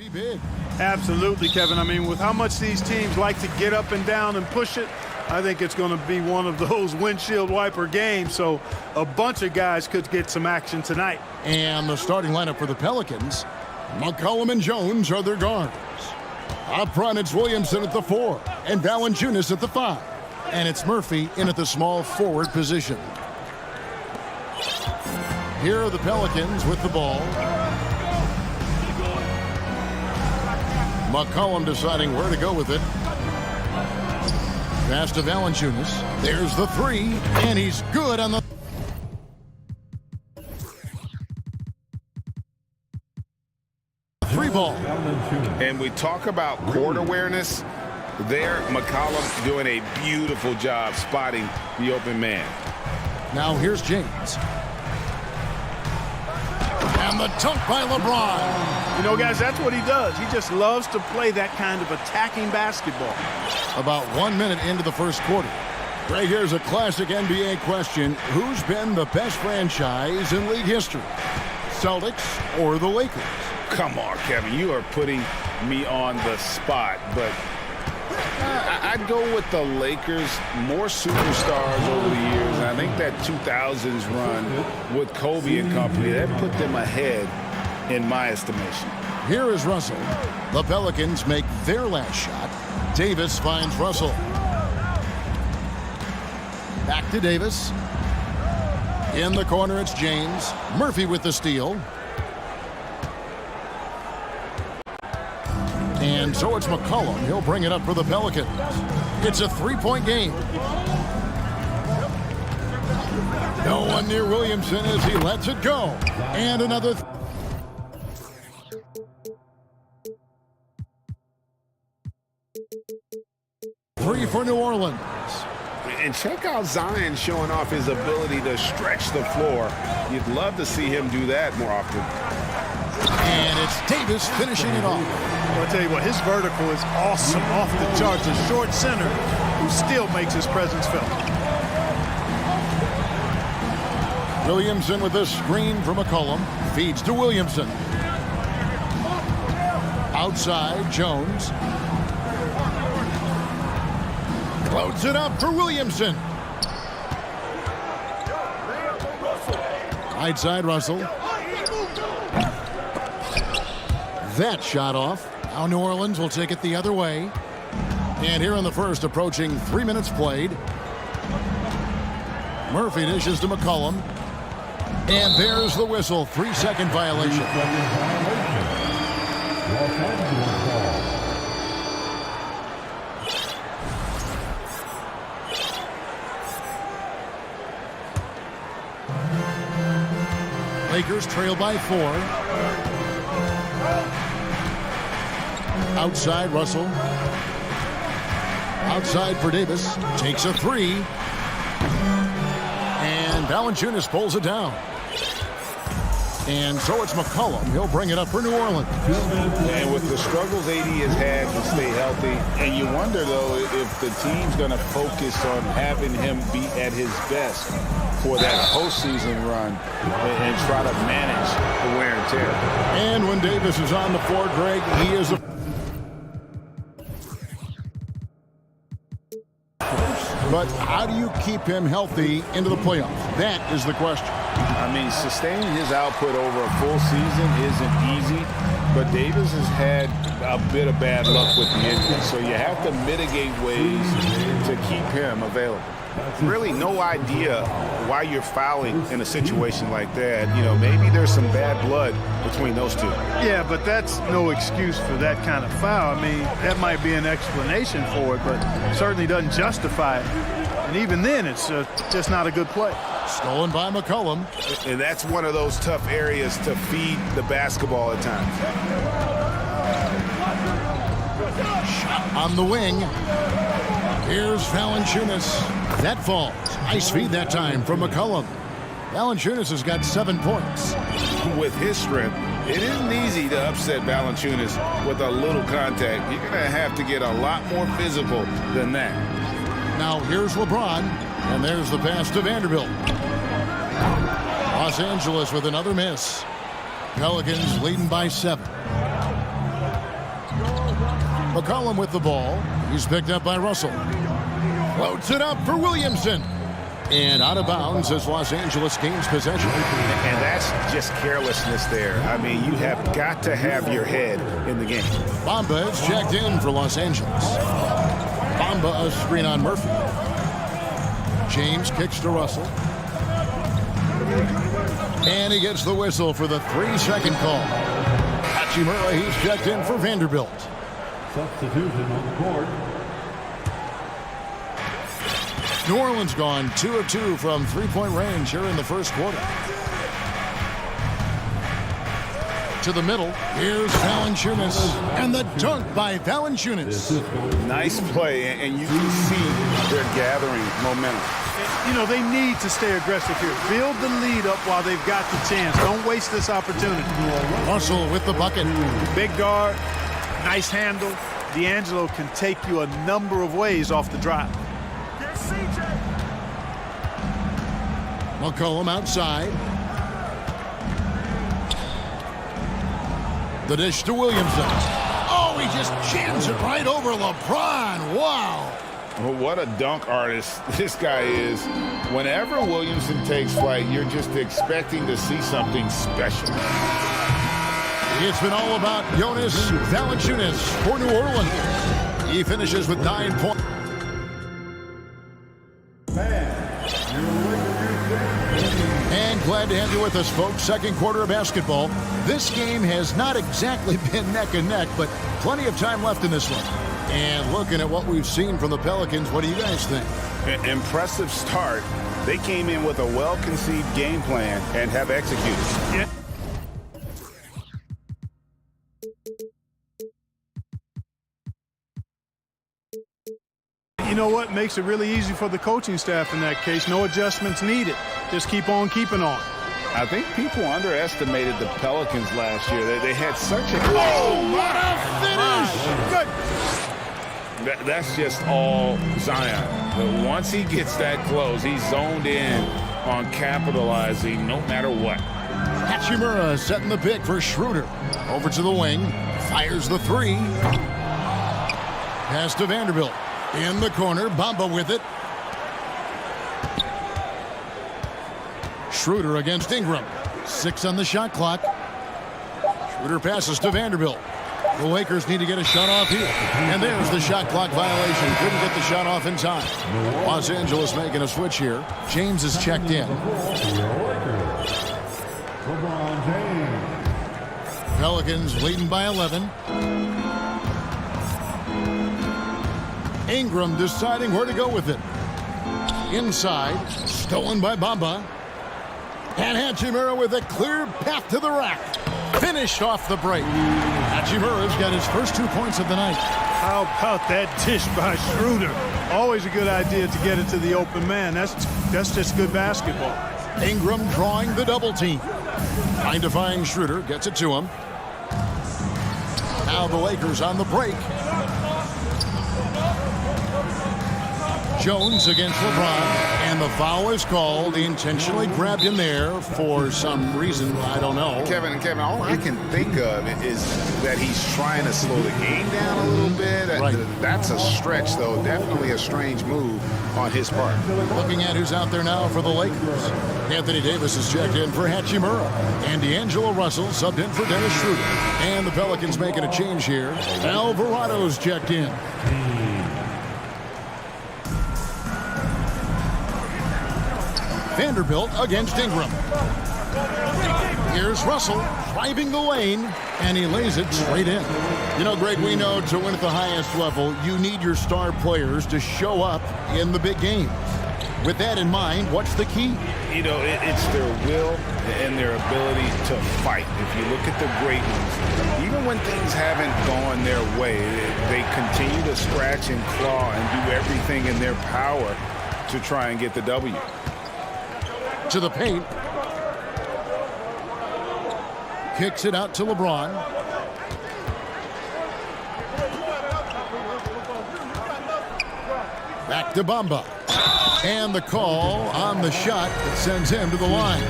Be big. Absolutely, Kevin. I mean, with how much these teams like to get up and down and push it, I think it's going to be one of those windshield wiper games. So a bunch of guys could get some action tonight. And the starting lineup for the Pelicans, McCollum and Jones are their guards. Up front, it's Williamson at the 4 and Valanciunas at the 5. And it's Murphy in at the small forward position. Here are the Pelicans with the ball. McCollum deciding where to go with it. Pass to Valanciunas. There's the 3, and he's good on the... ball. And we talk about court awareness. There, McCollum doing a beautiful job spotting the open man. Now here's James. And the dunk by LeBron. You know, guys, that's what he does. He just loves to play that kind of attacking basketball. About 1 minute into the first quarter. Right here's a classic NBA question. Who's been the best franchise in league history? Celtics or the Lakers? Come on, Kevin, you are putting me on the spot, but I'd go with the Lakers. More superstars over the years, and I think that 2000s run with Kobe and company, that put them ahead in my estimation. Here is Russell. The Pelicans make their last shot. Davis finds Russell. Back to Davis. In the corner, it's James. Murphy with the steal. And so it's McCollum. He'll bring it up for the Pelicans. It's a three-point game. No one near Williamson as he lets it go. And another... three for New Orleans. And check out Zion showing off his ability to stretch the floor. You'd love to see him do that more often. And it's Davis finishing it off. I'll tell you what, his vertical is awesome, off the charts. A short center who still makes his presence felt. Williamson with this screen from McCollum. Feeds to Williamson. Outside, Jones. Loads it up for Williamson. Right side, Russell. That shot off. Now New Orleans will take it the other way. And here in the first, approaching 3 minutes played. Murphy dishes to McCollum. And there's the whistle. 3-second violation. Lakers trail by 4. Outside, Russell. Outside for Davis. Takes a 3. And Valanciunas pulls it down. And so it's McCollum. He'll bring it up for New Orleans. And with the struggles AD has had to stay healthy, and you wonder, though, if the team's going to focus on having him be at his best for that postseason run and try to manage the wear and tear. And when Davis is on the floor, Greg, he is a... But how do you keep him healthy into the playoffs? That is the question. I mean, sustaining his output over a full season isn't easy, but Davis has had a bit of bad luck with the injury, so you have to mitigate ways to keep him available. Really no idea why you're fouling in a situation like that. You know, maybe there's some bad blood between those two. Yeah, but that's no excuse for that kind of foul. I mean, that might be an explanation for it, but certainly doesn't justify it. And even then, it's just not a good play. Stolen by McCollum. And that's one of those tough areas to feed the basketball at times. Shot on the wing. Here's Valanciunas. That falls. Nice feed that time from McCollum. Valanciunas has got 7 points. With his strength, it isn't easy to upset Valanciunas with a little contact. You're going to have to get a lot more physical than that. Now here's LeBron, and there's the pass to Vanderbilt. Los Angeles with another miss. Pelicans leading by 7. McCollum with the ball. He's picked up by Russell. Floats it up for Williamson. And out of bounds as Los Angeles gains possession. And that's just carelessness there. I mean, you have got to have your head in the game. Bamba is checked in for Los Angeles. Bamba a screen on Murphy. James kicks to Russell. And he gets the whistle for the 3-second call. Hachimura, he's checked in for Vanderbilt. Substitution on the court. New Orleans gone 2 of 2 from three-point range here in the first quarter. To the middle, here's Valanciunas, and the dunk by Valanciunas. Nice play, and you can see they're gathering momentum. You know, they need to stay aggressive here. Build the lead up while they've got the chance. Don't waste this opportunity. Russell with the bucket. Big guard, nice handle. D'Angelo can take you a number of ways off the drive. McCollum outside. The dish to Williamson. Oh, he just jams it right over LeBron. Wow. Well, what a dunk artist this guy is. Whenever Williamson takes flight, you're just expecting to see something special. It's been all about Jonas Valanciunas for New Orleans. He finishes with 9 points. And glad to have you with us, folks. Second quarter of basketball. This game has not exactly been neck and neck, but plenty of time left in this one. And looking at what we've seen from the Pelicans, what do you guys think? An impressive start. They came in with a well-conceived game plan and have executed. Yeah. You know what makes it really easy for the coaching staff in that case? No adjustments needed. Just keep on keeping on. I think people underestimated the Pelicans last year. They had such a... Oh, what a finish! Good. That's just all Zion. But once he gets that close, he's zoned in on capitalizing no matter what. Hachimura setting the pick for Schroeder. Over to the wing. Fires the three. Pass to Vanderbilt. In the corner. Bamba with it. Schroeder against Ingram. 6 on the shot clock. Schroeder passes to Vanderbilt. The Lakers need to get a shot off here. And there's the shot clock violation. Couldn't get the shot off in time. Los Angeles making a switch here. James is checked in. Pelicans leading by 11. Ingram deciding where to go with it. Inside. Stolen by Bamba. And Hachimura with a clear path to the rack. Finished off the break. Hachimura's got his first 2 points of the night. How about that dish by Schroeder? Always a good idea to get it to the open man. That's just good basketball. Ingram drawing the double team. Trying to find Schroeder. Gets it to him. Now the Lakers on the break. Jones against LeBron. And the foul is called. He intentionally grabbed him there for some reason. I don't know. Kevin, all I can think of is that he's trying to slow the game down a little bit. Right. That's a stretch, though. Definitely a strange move on his part. Looking at who's out there now for the Lakers. Anthony Davis is checked in for Hachimura. And D'Angelo Russell subbed in for Dennis Schroeder. And the Pelicans making a change here. Alvarado's checked in. Vanderbilt against Ingram. Here's Russell driving the lane, and he lays it straight in. You know, Greg, we know to win at the highest level, you need your star players to show up in the big games. With that in mind, what's the key? You know, it's their will and their ability to fight. If you look at the great ones, even when things haven't gone their way, they continue to scratch and claw and do everything in their power to try and get the W. To the paint. Kicks it out to LeBron. Back to Bamba. And the call on the shot that sends him to the line.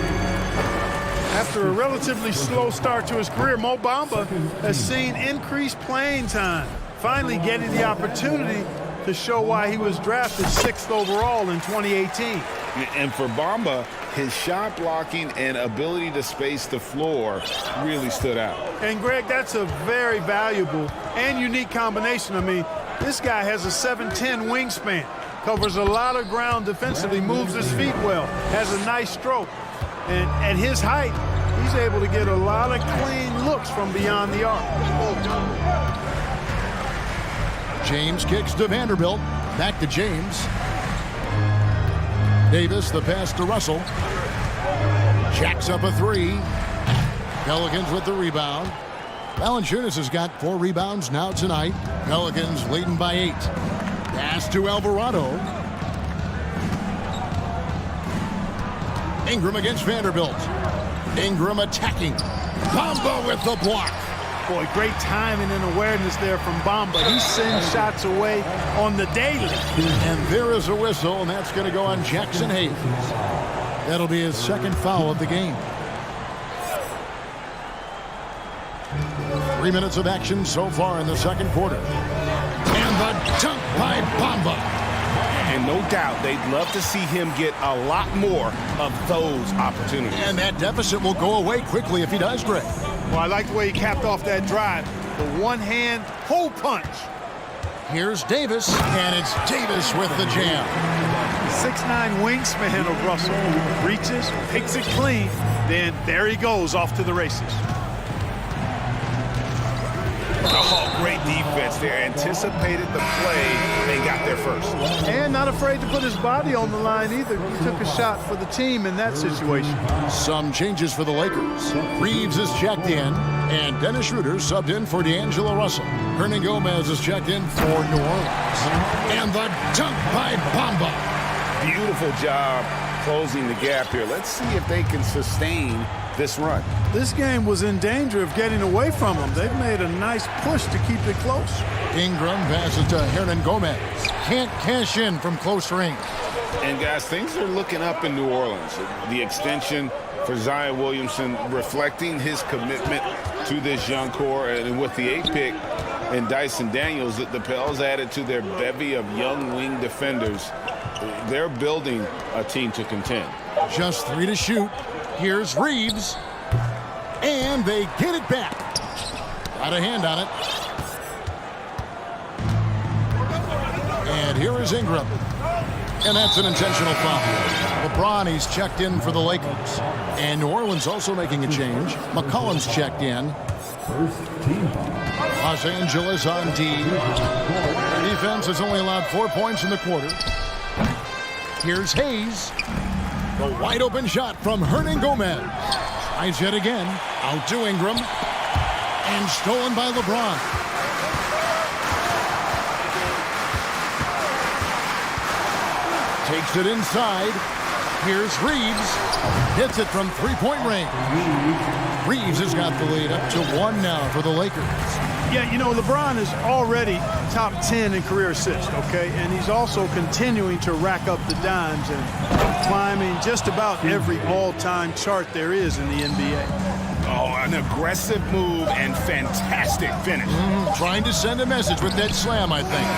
After a relatively slow start to his career, Mo Bamba has seen increased playing time. finally getting the opportunity to show why he was drafted 6th overall in 2018. And for Bamba, his shot blocking and ability to space the floor really stood out. And Greg, that's a very valuable and unique combination. I mean, this guy has a 7'10" wingspan, covers a lot of ground defensively, moves his feet well, has a nice stroke. And at his height, he's able to get a lot of clean looks from beyond the arc. James kicks to Vanderbilt. Back to James. Davis, the pass to Russell. Jacks up a three. Pelicans with the rebound. Valanciunas has got 4 rebounds now tonight. Pelicans leading by 8. Pass to Alvarado. Ingram against Vanderbilt. Ingram attacking. Bamba with the block. Boy, great timing and awareness there from Bamba. He sends shots away on the daily. And there is a whistle, and that's going to go on Jackson Hayes. That'll be his 2nd foul of the game. 3 minutes of action so far in the 2nd quarter. And the dunk by Bamba. And no doubt they'd love to see him get a lot more of those opportunities. And that deficit will go away quickly if he does, Greg. Well, I like the way he capped off that drive. The one-hand hole punch. Here's Davis, and it's Davis with the jam. 6'9" wingspan of Russell. Reaches, takes it clean, then there he goes off to the races. Oh, great defense there. Anticipated the play and got there first. And not afraid to put his body on the line either. He took a shot for the team in that situation. Some changes for the Lakers. Reeves is checked in, and Dennis Schroeder subbed in for D'Angelo Russell. Hernan Gomez is checked in for New Orleans. And the dunk by Bamba. Beautiful job closing the gap here. Let's see if they can sustain this run. This game was in danger of getting away from them. They've made a nice push to keep it close. Ingram passes to Hernan Gomez. Can't cash in from close range. And guys, things are looking up in New Orleans. The extension for Zion Williamson reflecting his commitment to this young core. And with the 8th pick and Dyson Daniels, the Pels added to their bevy of young wing defenders. They're building a team to contend. Just 3 to shoot. Here's Reeves. And they get it back. Got a hand on it. And here is Ingram. And that's an intentional foul. LeBron, he's checked in for the Lakers. And New Orleans also making a change. McCollum's checked in. Los Angeles on D. The defense has only allowed 4 points in the quarter. Here's Hayes. The wide open shot from Hernan Gomez. Tries yet again. Out to Ingram. And stolen by LeBron. Takes it inside. Here's Reeves. Hits it from 3-point range. Reeves has got the lead up to 1 now for the Lakers. Yeah, you know, LeBron is already top 10 in career assists, okay? And he's also continuing to rack up the dimes and climbing just about every all-time chart there is in the NBA. Oh, an aggressive move and fantastic finish. Trying to send a message with that slam, I think.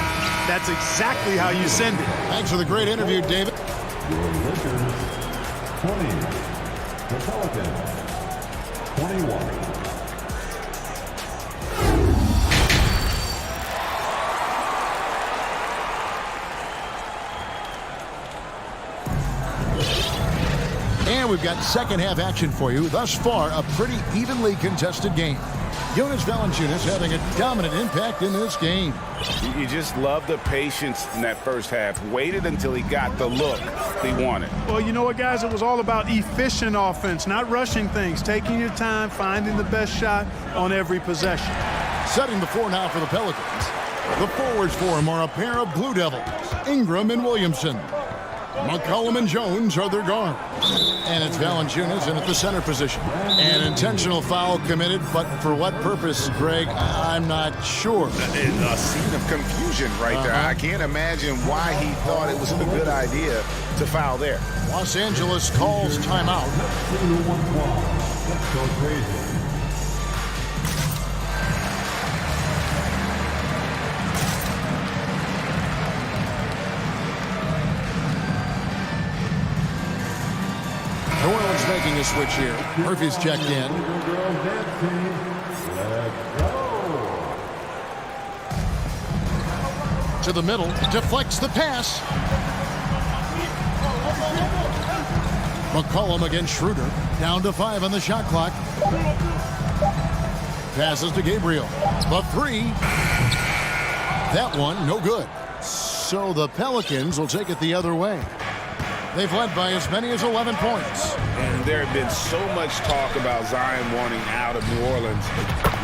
That's exactly how you send it. Thanks for the great interview, David. Lakers 20, the Pelicans 21. And we've got second half action for you. Thus far, a pretty evenly contested game. Jonas Valanciunas having a dominant impact in this game. You just love the patience in that first half. Waited until he got the look he wanted. Well, you know what, guys? It was all about efficient offense, not rushing things, taking your time, finding the best shot on every possession. Setting the floor now for the Pelicans. The forwards for him are a pair of Blue Devils, Ingram and Williamson. McCollum and Jones are their guards. And it's Valanciunas in at the center position. An intentional foul committed, but for what purpose, Greg, I'm not sure. A scene of confusion right there. I can't imagine why he thought it was a good idea to foul there. Los Angeles calls timeout. Let's go crazy. making a switch here. Murphy's checked in. To the middle, deflects the pass. McCollum against Schroeder. Down to 5 on the shot clock. Passes to Gabriel. The three. That one, no good. So the Pelicans will take it the other way. They've led by as many as 11 points. And there had been so much talk about Zion wanting out of New Orleans.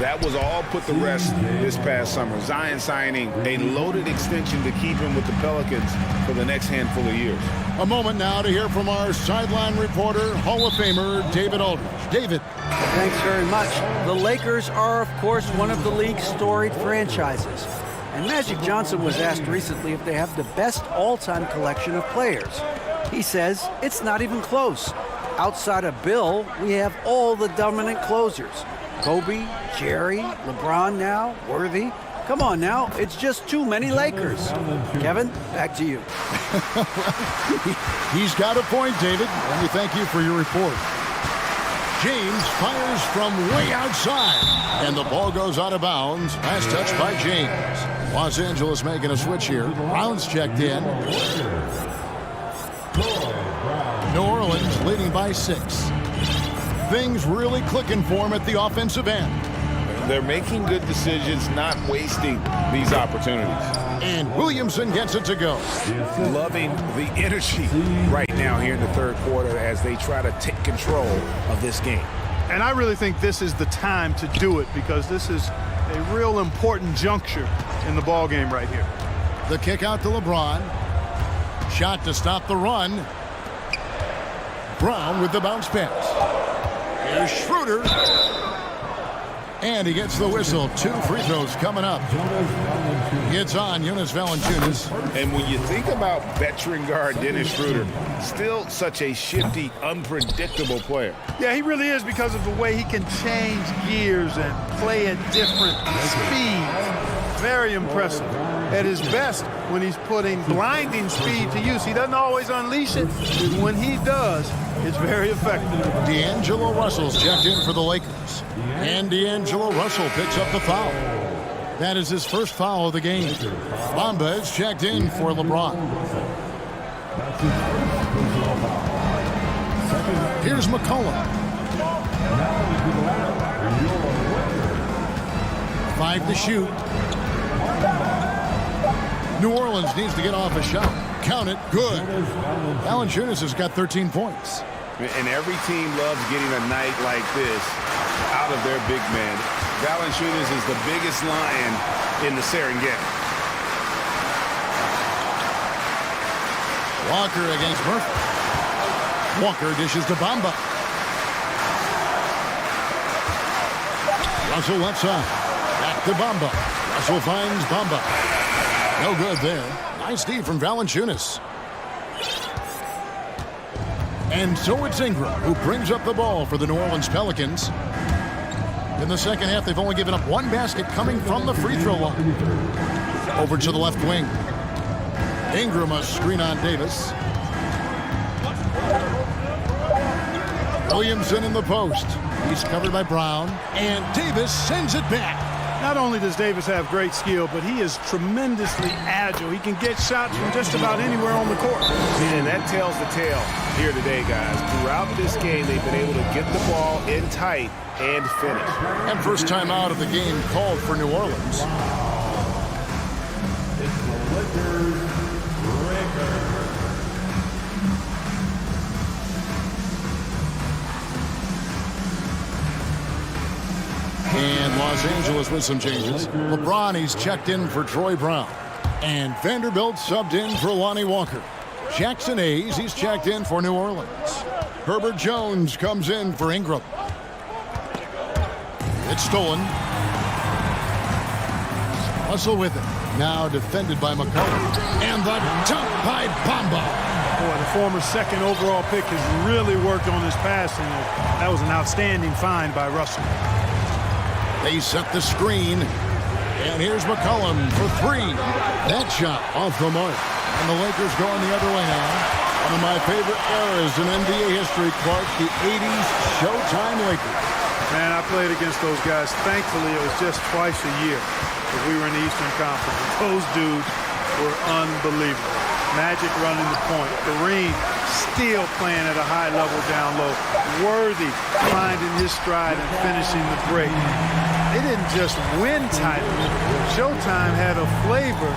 That was all put to rest this past summer. Zion signing a loaded extension to keep him with the Pelicans for the next handful of years. A moment now to hear from our sideline reporter, Hall of Famer David Aldridge. David. Thanks very much. The Lakers are, of course, one of the league's storied franchises. And Magic Johnson was asked recently if they have the best all-time collection of players. He says it's not even close. Outside of Bill, we have all the dominant closers. Kobe, Jerry, LeBron now, Worthy. Come on now, it's just too many Lakers. Kevin, back to you. He's got a point, David, and we thank you for your report. James fires from way outside, and the ball goes out of bounds. Last touch by James. Los Angeles making a switch here. Brown's checked in. New Orleans leading by 6. Things really clicking for him at the offensive end. They're making good decisions, not wasting these opportunities. And Williamson gets it to go. Loving the energy right now here in the third quarter as they try to take control of this game. And I really think this is the time to do it because this is a real important juncture in the ball game right here. The kick out to LeBron. Shot to stop the run. Brown with the bounce pass. Here's Schroeder. And he gets the whistle. 2 free throws coming up. It's on Jonas Valanciunas. And when you think about veteran guard Dennis Schroeder, still such a shifty, unpredictable player. Yeah, he really is because of the way he can change gears and play at different speeds. Very impressive. At his best when he's putting blinding speed to use. He doesn't always unleash it. When he does, it's very effective. D'Angelo Russell's checked in for the Lakers. And D'Angelo Russell picks up the foul. That is his first foul of the game. Bamba is checked in for LeBron. Here's McCollum. 5 to shoot. New Orleans needs to get off a shot. Count it. Good. Valanciunas has got 13 points. And every team loves getting a night like this out of their big man. Valanciunas is the biggest lion in the Serengeti. Walker against Murphy. Walker dishes to Bamba. Russell left side. Back to Bamba. Russell finds Bamba. No good there. Nice D from Valanciunas. And so it's Ingram who brings up the ball for the New Orleans Pelicans. In the second half, they've only given up 1 basket coming from the free throw line. Over to the left wing. Ingram a screen on Davis. Williamson in the post. He's covered by Brown. And Davis sends it back. Not only does Davis have great skill, but he is tremendously agile. He can get shots from just about anywhere on the court. And that tells the tale here today, guys. Throughout this game, they've been able to get the ball in tight and finish. And first time out of the game called for New Orleans. It's the Lakers record. And Los Angeles with some changes. LeBron, he's checked in for Troy Brown. And Vanderbilt subbed in for Lonnie Walker. Jackson Hayes, he's checked in for New Orleans. Herbert Jones comes in for Ingram. It's stolen. Russell with it. Now defended by McCollum. And the dunk by Bamba. Boy, the former second overall pick has really worked on his passing. That was an outstanding find by Russell. They set the screen. And here's McCollum for 3. That shot off the mark. And the Lakers going the other way now. One of my favorite eras in NBA history, Clark, the 80s Showtime Lakers. Man, I played against those guys. Thankfully, it was just twice a year because we were in the Eastern Conference. Those dudes were unbelievable. Magic running the point. Kareem still playing at a high level down low. Worthy finding his stride and finishing the break. They didn't just win titles. Showtime had a flavor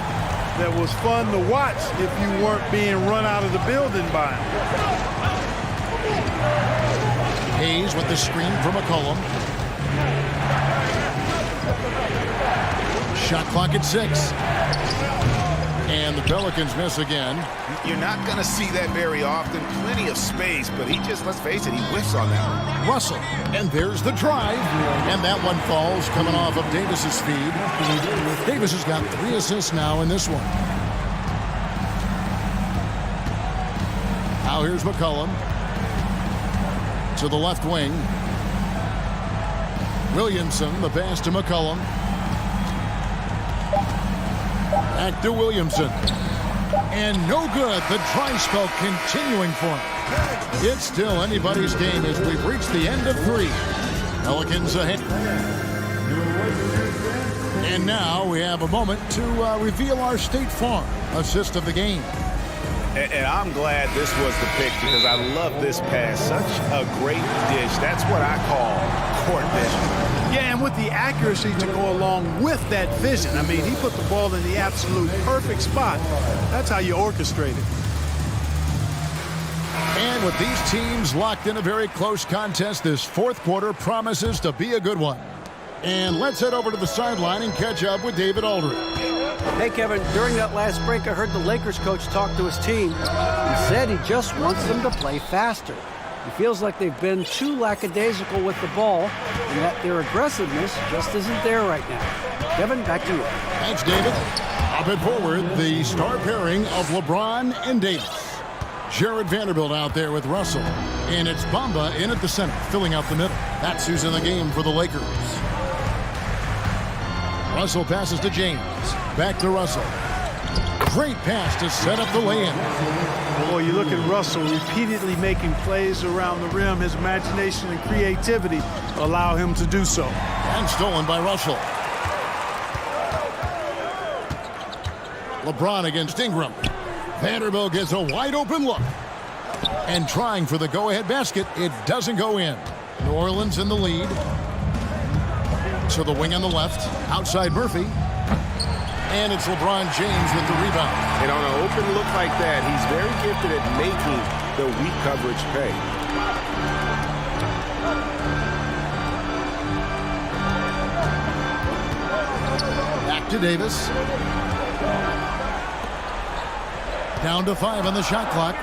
that was fun to watch if you weren't being run out of the building by him. Hayes with the screen from McCollum. Shot clock at 6. And the Pelicans miss again. You're not going to see that very often. Plenty of space, but he just, let's face it, he whiffs on that one. Russell, and there's the drive. And that one falls coming off of Davis's feed. Davis has got 3 assists now in this one. Now here's McCollum. To the left wing. Williamson, the pass to McCollum. Back to Williamson. And no good. The dry spell continuing for him. It's still anybody's game as we've reached the end of 3. Pelicans ahead. And now we have a moment to reveal our State Farm assist of the game. And I'm glad this was the pick because I love this pass. Such a great dish. That's what I call court vision. Yeah, and with the accuracy to go along with that vision. I mean, he put the ball in the absolute perfect spot. That's how you orchestrate it. And with these teams locked in a very close contest, this 4th quarter promises to be a good one. And let's head over to the sideline and catch up with David Aldridge. Hey, Kevin, during that last break, I heard the Lakers coach talk to his team. He said he just wants them to play faster. He feels like they've been too lackadaisical with the ball and that their aggressiveness just isn't there right now. Kevin, back to you. Thanks, David. Up and forward, the star pairing of LeBron and Davis. Jared Vanderbilt out there with Russell. And it's Bamba in at the center, filling out the middle. That's who's in the game for the Lakers. Russell passes to James. Back to Russell. Great pass to set up the lay-in. Boy, you look at Russell repeatedly making plays around the rim. His imagination and creativity allow him to do so. And stolen by Russell. LeBron against Ingram. Vanderbilt gets a wide open look. And trying for the go-ahead basket, it doesn't go in. New Orleans in the lead. To the wing on the left. Outside Murphy. And it's LeBron James with the rebound. And on an open look like that, he's very gifted at making the weak coverage pay. Back to Davis. Down to 5 on the shot clock.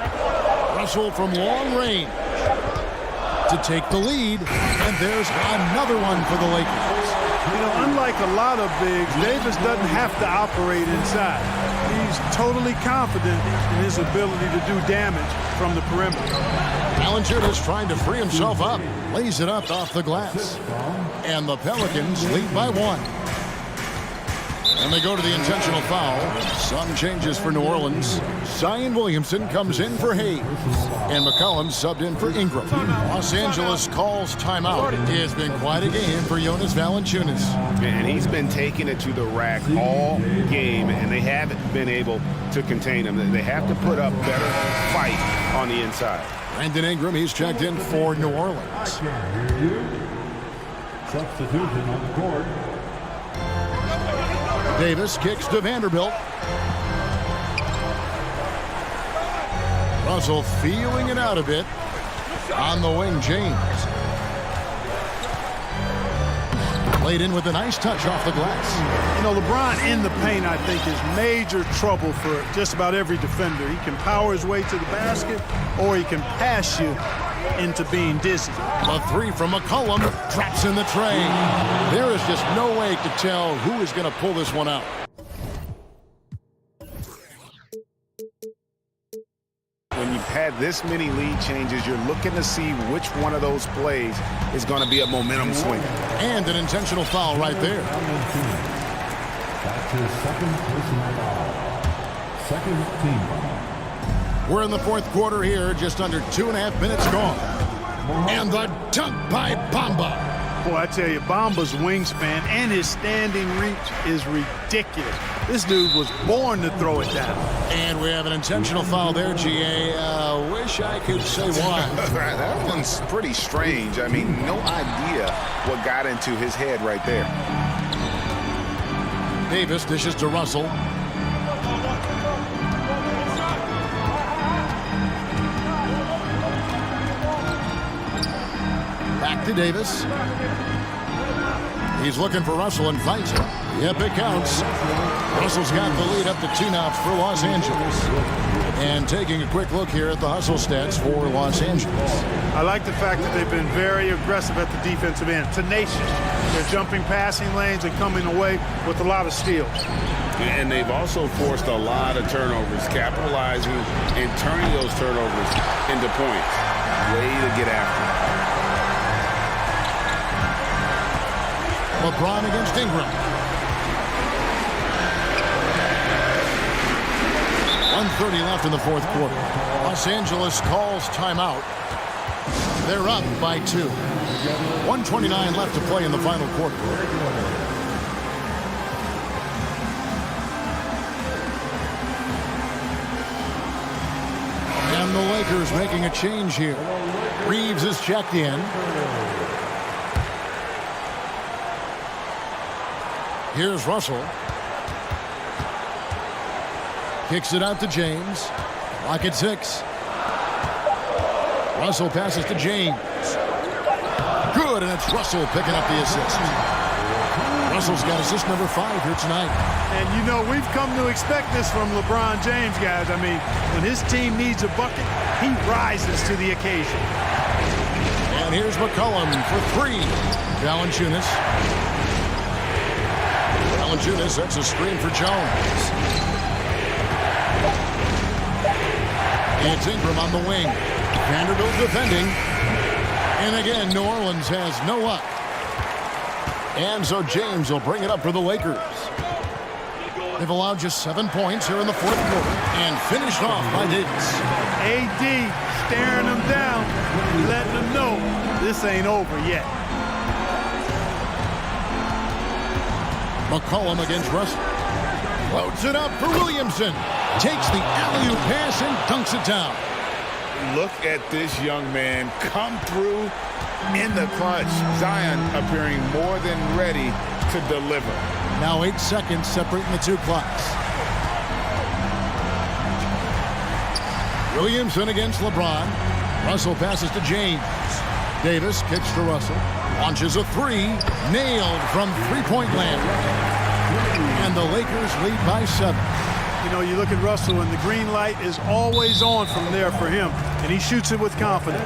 Russell from long range to take the lead. And there's another one for the Lakers. You know, unlike a lot of bigs, Davis doesn't have to operate inside. He's totally confident in his ability to do damage from the perimeter. Valanciunas trying to free himself up. Lays it up off the glass. And the Pelicans lead by 1. And they go to the intentional foul. Some changes for New Orleans. Zion Williamson comes in for Hayes. And McCollum subbed in for Ingram. Los Angeles calls timeout. It has been quite a game for Jonas Valanciunas. And he's been taking it to the rack all game, and they haven't been able to contain him. They have to put up better fight on the inside. Brandon Ingram, he's checked in for New Orleans. Substitution on the court. Davis kicks to Vanderbilt. Russell feeling it out a bit. On the wing, James. Played in with a nice touch off the glass. You know, LeBron in the paint, I think, is major trouble for just about every defender. He can power his way to the basket, or he can pass you into being dizzy. The 3 from McCollum drops in the tray. There is just no way to tell who is going to pull this one out. When you've had this many lead changes, you're looking to see which one of those plays is going to be a momentum swing. And an intentional foul right there. That's his second personal foul. Second team foul. We're in the fourth quarter here, just under 2.5 minutes gone. And the dunk by Bamba. Boy, I tell you, Bamba's wingspan and his standing reach is ridiculous. This dude was born to throw it down. And we have an intentional foul there, GA. Wish I could say why. That one's pretty strange. I mean, no idea what got into his head right there. Davis dishes to Russell. Back to Davis. He's looking for Russell and finds him. Yep, it counts. Russell's got the lead up to 2 now for Los Angeles. And taking a quick look here at the hustle stats for Los Angeles. I like the fact that they've been very aggressive at the defensive end, tenacious. They're jumping passing lanes and coming away with a lot of steals. And they've also forced a lot of turnovers, capitalizing and turning those turnovers into points. Way to get after it. LeBron against Ingram. 1:30 left in the fourth quarter. Los Angeles calls timeout. They're up by 2. 1:29 left to play in the final quarter. And the Lakers making a change here. Reeves is checked in. Here's Russell. Kicks it out to James. Lock at 6. Russell passes to James. Good, and it's Russell picking up the assist. Russell's got assist number 5 here tonight. And you know, we've come to expect this from LeBron James, guys. I mean, when his team needs a bucket, he rises to the occasion. And here's McCollum for 3. Valanciunas. Valanciunas sets a screen for Jones. It's Ingram on the wing. Vanderbilt defending. And again, New Orleans has no luck. And so James will bring it up for the Lakers. They've allowed just 7 points here in the fourth quarter and finished off by Davis. AD staring them down, letting them know this ain't over yet. McCollum against Russell. Loads it up for Williamson. Takes the alley-oop pass and dunks it down. Look at this young man come through in the clutch. Zion appearing more than ready to deliver. Now 8 seconds separating the 2 clocks. Williamson against LeBron. Russell passes to James. Davis kicks to Russell. Launches a 3. Nailed from three-point land. And the Lakers lead by 7. You know, you look at Russell, and the green light is always on from there for him, and he shoots it with confidence.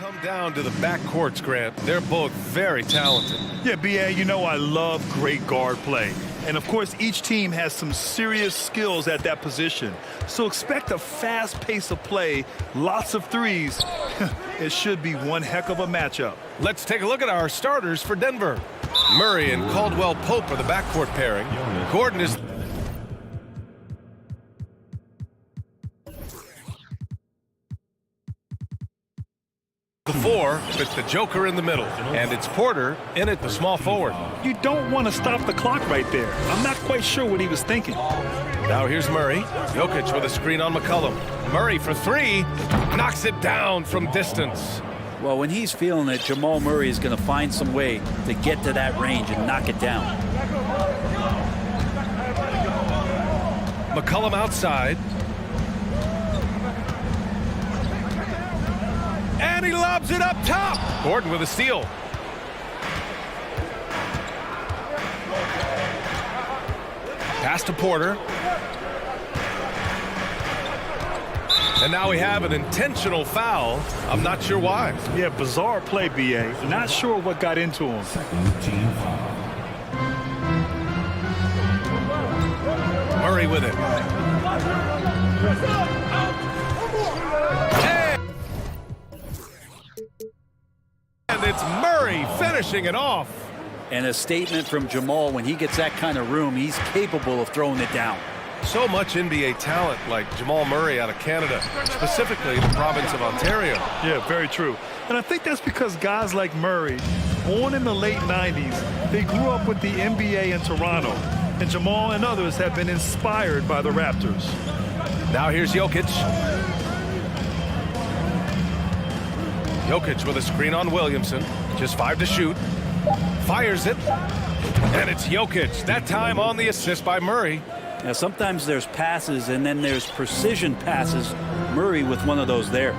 come down to the backcourts, Grant. They're both very talented. Yeah, B.A., you know I love great guard play. And, of course, each team has some serious skills at that position. So expect a fast pace of play, lots of threes. It should be one heck of a matchup. Let's take a look at our starters for Denver. Murray and Caldwell-Pope are the backcourt pairing. Gordon is... the four with the Joker in the middle, and it's Porter in at the small forward. You don't want to stop the clock right there. I'm not quite sure what he was thinking. Now here's Murray. Jokic with a screen on McCollum. Murray for three, knocks it down from distance. Well, when he's feeling it, Jamal Murray is going to find some way to get to that range and knock it down. McCollum outside. And he lobs it up top. Gordon with a steal. Pass to Porter. And now we have an intentional foul. I'm not sure why. Yeah, bizarre play, B.A. Not sure what got into him. Murray with it. And it's Murray finishing it off. And a statement from Jamal, when he gets that kind of room, he's capable of throwing it down. So much NBA talent like Jamal Murray out of Canada, specifically the province of Ontario. Yeah, very true. And I think that's because guys like Murray, born in the late 90s, they grew up with the NBA in Toronto. And Jamal and others have been inspired by the Raptors. Now here's Jokic. Jokic with a screen on Williamson. Just 5 to shoot. Fires it. And it's Jokic. That time on the assist by Murray. Now, sometimes there's passes and then there's precision passes. Murray with one of those there.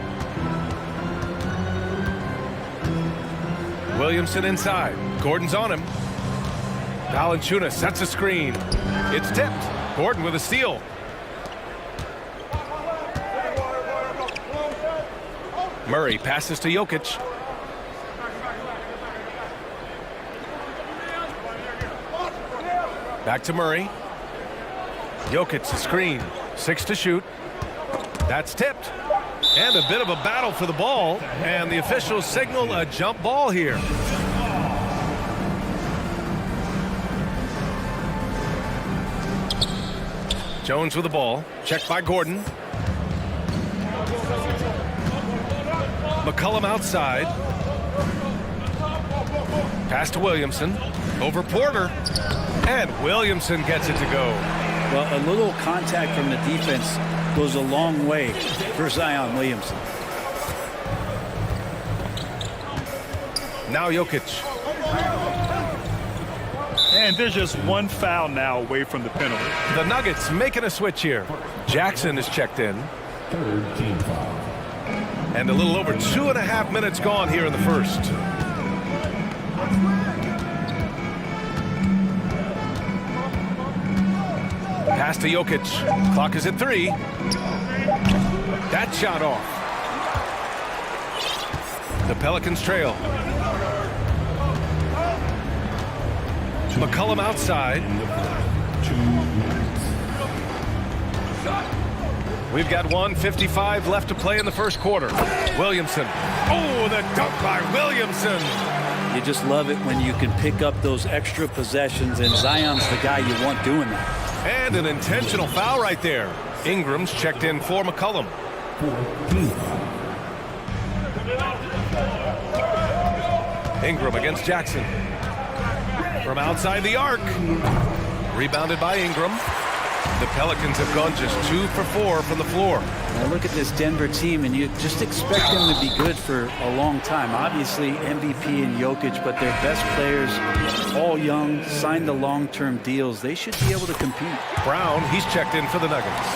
Williamson inside. Gordon's on him. Valanciunas sets a screen. It's tipped. Gordon with a steal. Murray passes to Jokic. Back to Murray. Jokic the screen. 6 to shoot. That's tipped. And a bit of a battle for the ball. And the officials signal a jump ball here. Jones with the ball. Checked by Gordon. McCollum outside. Pass to Williamson. Over Porter. And Williamson gets it to go. Well, a little contact from the defense goes a long way for Zion Williamson. Now Jokic. And there's just one foul now away from the penalty. The Nuggets making a switch here. Jackson is checked in. Third team foul. And a little over 2.5 minutes gone here in the first. Pass to Jokic. Clock is at 3. That shot off. The Pelicans trail. McCollum outside. We've got 1:55 left to play in the first quarter. Williamson. Oh, the dunk by Williamson. You just love it when you can pick up those extra possessions, and Zion's the guy you want doing that. And an intentional foul right there. Ingram's checked in for McCollum. Ingram against Jackson. From outside the arc. Rebounded by Ingram. The Pelicans have gone just 2 for 4 from the floor. Now look at this Denver team, and you just expect them to be good for a long time. Obviously, MVP and Jokic, but their best players, all young, signed the long-term deals. They should be able to compete. Brown, he's checked in for the Nuggets.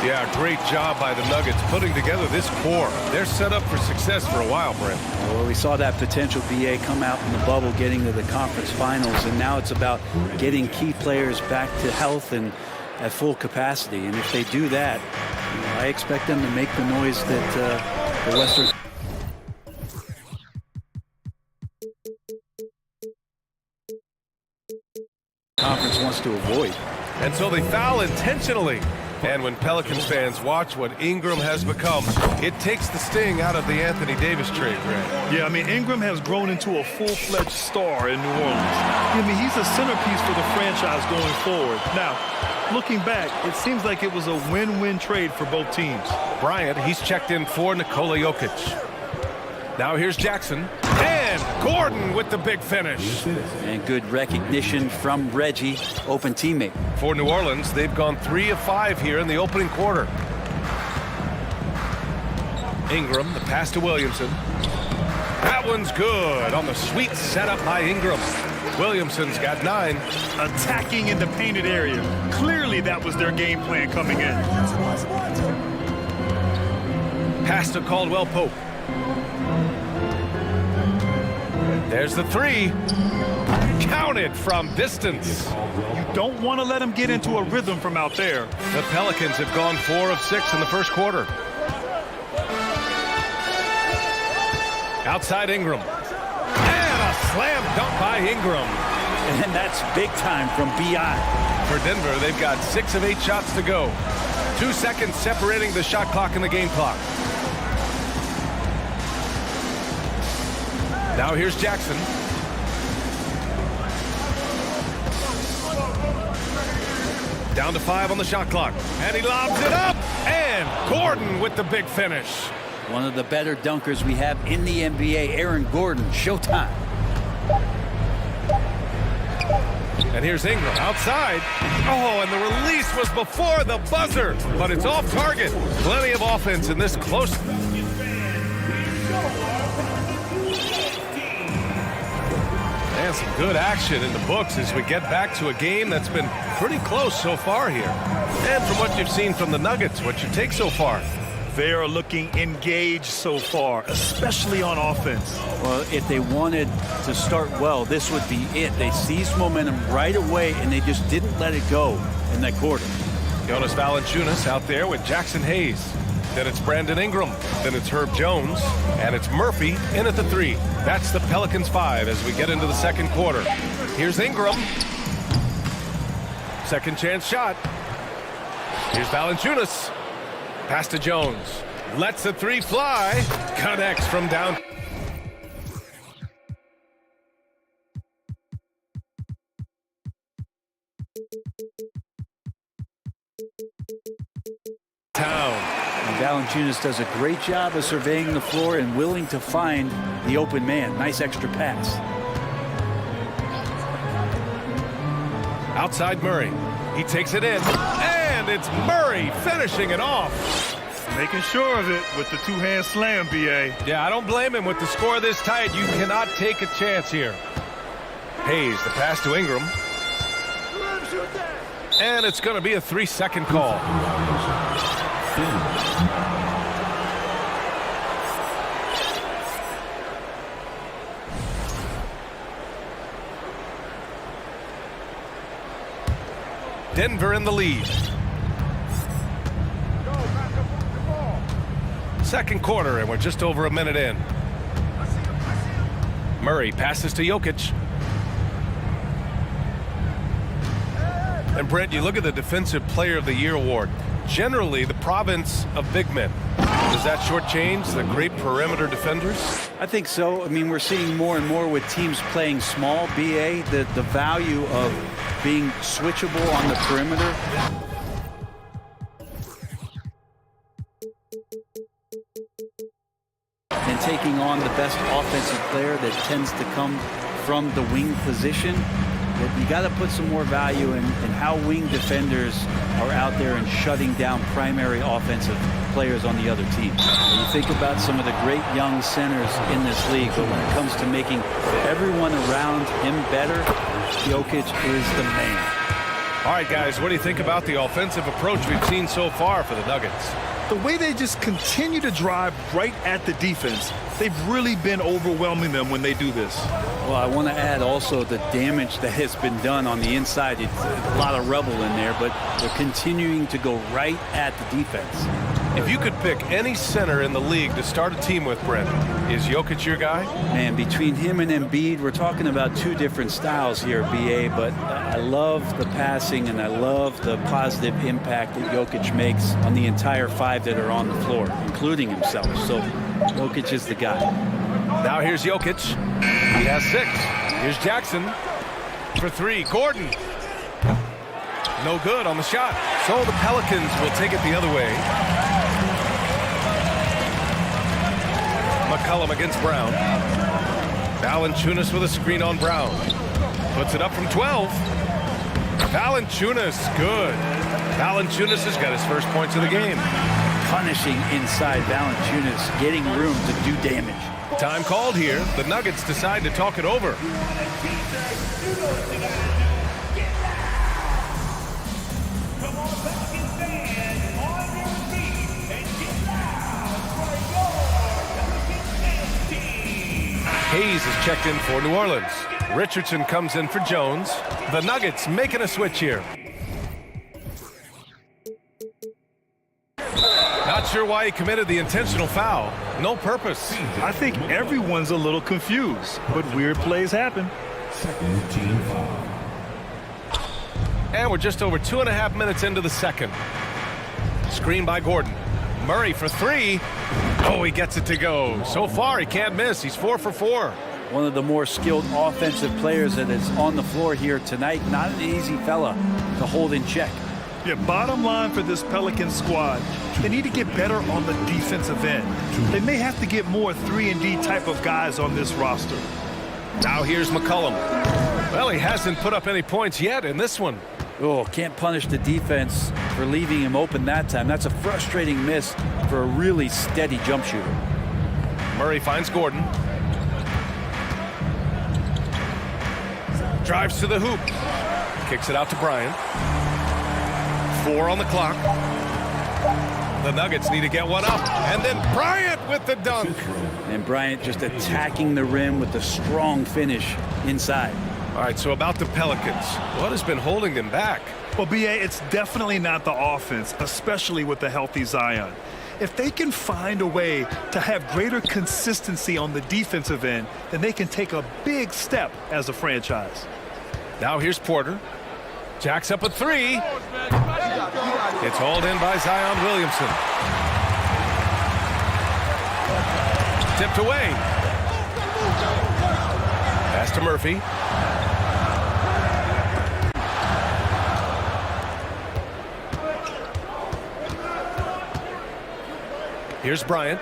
Yeah, great job by the Nuggets putting together this core. They're set up for success for a while, Brent. Well, we saw that potential BA come out in the bubble, getting to the conference finals, and now it's about getting key players back to health and at full capacity. And if they do that, I expect them to make the noise that the Western... Conference wants to avoid. And so they foul intentionally. And when Pelicans fans watch what Ingram has become, it takes the sting out of the Anthony Davis trade, Grant. Yeah, I mean, Ingram has grown into a full-fledged star in New Orleans. I mean, he's a centerpiece for the franchise going forward. Now, looking back, it seems like it was a win-win trade for both teams. Bryant, he's checked in for Nikola Jokic. Now here's Jackson. And Gordon with the big finish. And good recognition from Reggie, open teammate. For New Orleans, they've gone 3 of 5 here in the opening quarter. Ingram, the pass to Williamson. That one's good on the sweet setup by Ingram. Williamson's got 9. Attacking in the painted area. Clearly that was their game plan coming in. Pass to Caldwell Pope. There's the 3. Counted from distance. You don't want to let him get into a rhythm from out there. The Pelicans have gone 4 of 6 in the first quarter. Outside Ingram. And a slam dunk by Ingram. And that's big time from B.I. For Denver, they've got 6 of 8 shots to go. 2 seconds separating the shot clock and the game clock. Now here's Jackson. Down to 5 on the shot clock. And he lobs it up. And Gordon with the big finish. One of the better dunkers we have in the NBA, Aaron Gordon, showtime. And here's Ingram outside. Oh, and the release was before the buzzer, but it's off target. Plenty of offense in this close. And some good action in the books as we get back to a game that's been pretty close so far here. And from what you've seen from the Nuggets, what you take so far? They are looking engaged so far, especially on offense. Well, if they wanted to start well, this would be it. They seized momentum right away, and they just didn't let it go in that quarter. Jonas Valanciunas out there with Jackson Hayes. Then it's Brandon Ingram. Then it's Herb Jones. And it's Murphy in at the 3. That's the Pelicans 5 as we get into the second quarter. Here's Ingram. Second chance shot. Here's Valanciunas. Pass to Jones. Lets the 3 fly. Connects from down. Town. And Valanciunas does a great job of surveying the floor and willing to find the open man. Nice extra pass. Outside Murray. He takes it in. And it's Murray finishing it off. Making sure of it with the 2-hand slam, B.A. Yeah, I don't blame him with the score this tight. You cannot take a chance here. Hayes, the pass to Ingram. And it's going to be a 3-second call. Denver in the lead. Second quarter, and we're just over a minute in. Murray passes to Jokic. And Brent, you look at the Defensive Player of the Year award. Generally, the province of big men. Does that shortchange the great perimeter defenders? I think so. I mean, we're seeing more and more with teams playing small, BA, the value of being switchable on the perimeter. And taking on the best offensive player that tends to come from the wing position. That you got to put some more value in how wing defenders are out there and shutting down primary offensive players on the other team. When you think about some of the great young centers in this league, but when it comes to making everyone around him better, Jokic is the man. All right, guys, what do you think about the offensive approach we've seen so far for the Nuggets? The way they just continue to drive right at the defense, they've really been overwhelming them when they do this. Well, I want to add also the damage that has been done on the inside. It's a lot of rubble in there, but they're continuing to go right at the defense. If you could pick any center in the league to start a team with, Brent, is Jokic your guy? And between him and Embiid, we're talking about two different styles here, BA, but I love the passing and I love the positive impact that Jokic makes on the entire five that are on the floor, including himself. So Jokic is the guy. Now here's Jokic. He has 6. Here's Jackson for 3. Gordon. No good on the shot. So the Pelicans will take it the other way. McCollum against Brown. Valanciunas with a screen on Brown. Puts it up from 12. Valanciunas, good. Valanciunas has got his first points of the game. Punishing inside Valanciunas, getting room to do damage. Time called here. The Nuggets decide to talk it over. Hayes is checked in for New Orleans. Richardson comes in for Jones. The Nuggets making a switch here. Not sure why he committed the intentional foul. No purpose. I think everyone's a little confused, but weird plays happen. Second team foul. And we're just over 2.5 minutes into the second. Screen by Gordon. Murray for 3. Oh, he gets it to go. So far, he can't miss. He's 4 for 4. One of the more skilled offensive players that is on the floor here tonight. Not an easy fella to hold in check. Yeah, bottom line for this Pelicans squad, they need to get better on the defensive end. They may have to get more 3-and-D type of guys on this roster. Now here's McCollum. Well, he hasn't put up any points yet in this one. Oh, can't punish the defense for leaving him open that time. That's a frustrating miss for a really steady jump shooter. Murray finds Gordon. Drives to the hoop. Kicks it out to Bryant. 4 on the clock. The Nuggets need to get one up. And then Bryant with the dunk. And Bryant just attacking the rim with a strong finish inside. All right, so about the Pelicans, what has been holding them back? Well, BA, it's definitely not the offense, especially with the healthy Zion. If they can find a way to have greater consistency on the defensive end, then they can take a big step as a franchise. Now here's Porter. Jacks up a 3. It's hauled in by Zion Williamson. Tipped away. Pass to Murphy. Here's Bryant.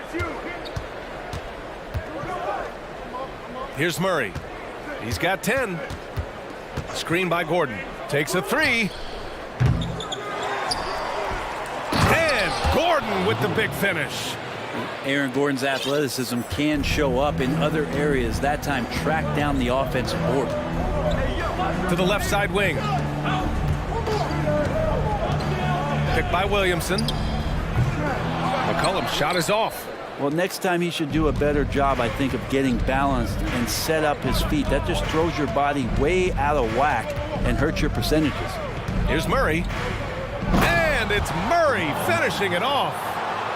Here's Murray. He's got 10. Screen by Gordon. Takes a 3. And Gordon with the big finish. Aaron Gordon's athleticism can show up in other areas. That time, track down the offensive board. To the left side wing. Picked by Williamson. McCollum's shot is off. Well, next time he should do a better job, I think, of getting balanced and set up his feet. That just throws your body way out of whack and hurts your percentages. Here's Murray. And it's Murray finishing it off.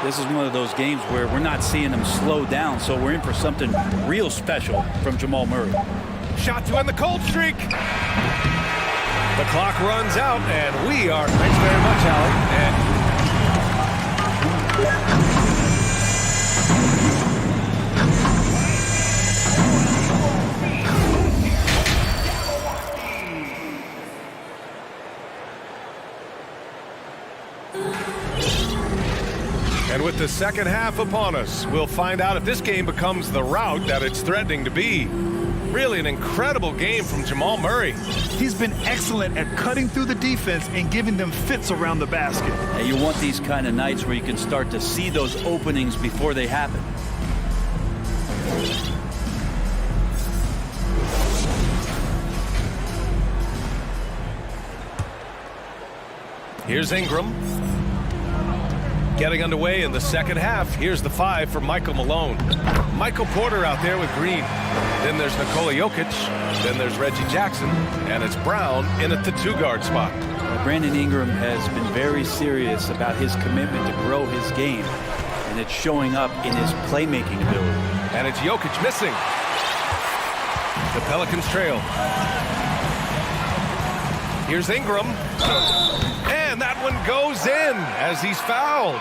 This is one of those games where we're not seeing him slow down, so we're in for something real special from Jamal Murray. Shot to end the cold streak. The clock runs out, and we are... Thanks very much, Alec. And... And with the second half upon us, we'll find out if this game becomes the rout that it's threatening to be. Really an incredible game from Jamal Murray. He's been excellent at cutting through the defense and giving them fits around the basket. And you want these kind of nights where you can start to see those openings before they happen. Here's Ingram. Getting underway in the second half. Here's the 5 for Michael Malone. Michael Porter out there with Green. Then there's Nikola Jokic. Then there's Reggie Jackson. And it's Brown in at the 2-guard spot. Brandon Ingram has been very serious about his commitment to grow his game, and it's showing up in his playmaking ability. And it's Jokic missing. The Pelicans trail. Here's Ingram. And that one goes in as he's fouled.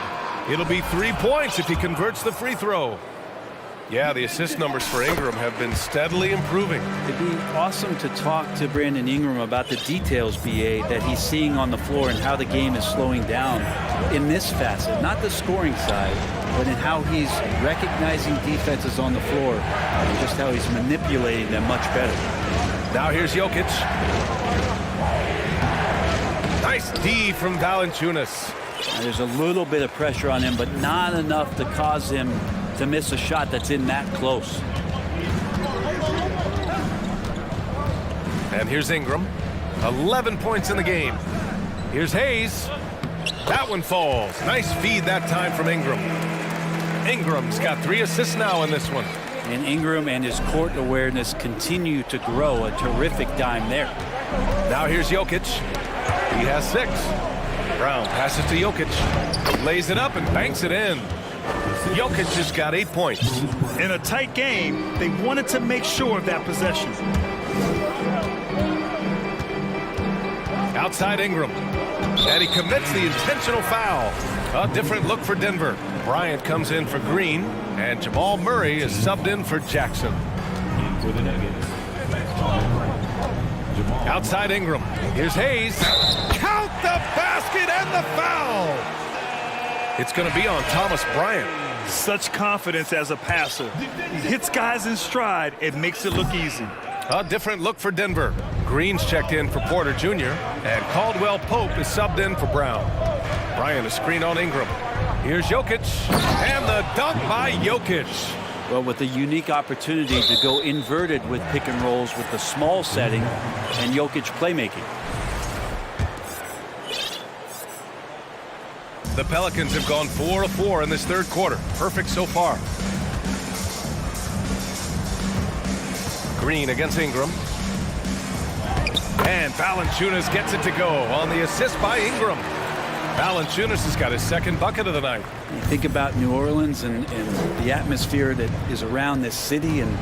It'll be 3 points if he converts the free throw. Yeah, the assist numbers for Ingram have been steadily improving. It'd be awesome to talk to Brandon Ingram about the details, BA, that he's seeing on the floor and how the game is slowing down in this facet, not the scoring side, but in how he's recognizing defenses on the floor and just how he's manipulating them much better. Now here's Jokic. Nice D from Valanciunas. Now, there's a little bit of pressure on him, but not enough to cause him to miss a shot that's in that close. And here's Ingram. 11 points in the game. Here's Hayes. That one falls. Nice feed that time from Ingram. Ingram's got 3 assists now in this one. And Ingram and his court awareness continue to grow. A terrific dime there. Now here's Jokic. He has 6. Brown passes to Jokic. Lays it up and banks it in. Jokic has got 8 points. In a tight game, they wanted to make sure of that possession. Outside Ingram. And he commits the intentional foul. A different look for Denver. Bryant comes in for Green, and Jamal Murray is subbed in for Jackson. For the Nuggets. Outside Ingram. Here's Hayes. Count the basket and the foul. It's going to be on Thomas Bryant. Such confidence as a passer. He hits guys in stride and makes it look easy. A different look for Denver. Green's checked in for Porter Jr., and Caldwell Pope is subbed in for Brown. Bryant a screen on Ingram. Here's Jokic, and the dunk by Jokic. Well, with a unique opportunity to go inverted with pick and rolls with the small setting and Jokic playmaking. The Pelicans have gone 4 of 4 in this third quarter. Perfect so far. Green against Ingram. And Valanciunas gets it to go on the assist by Ingram. Valanciunas has got his 2nd bucket of the night. You think about New Orleans and the atmosphere that is around this city and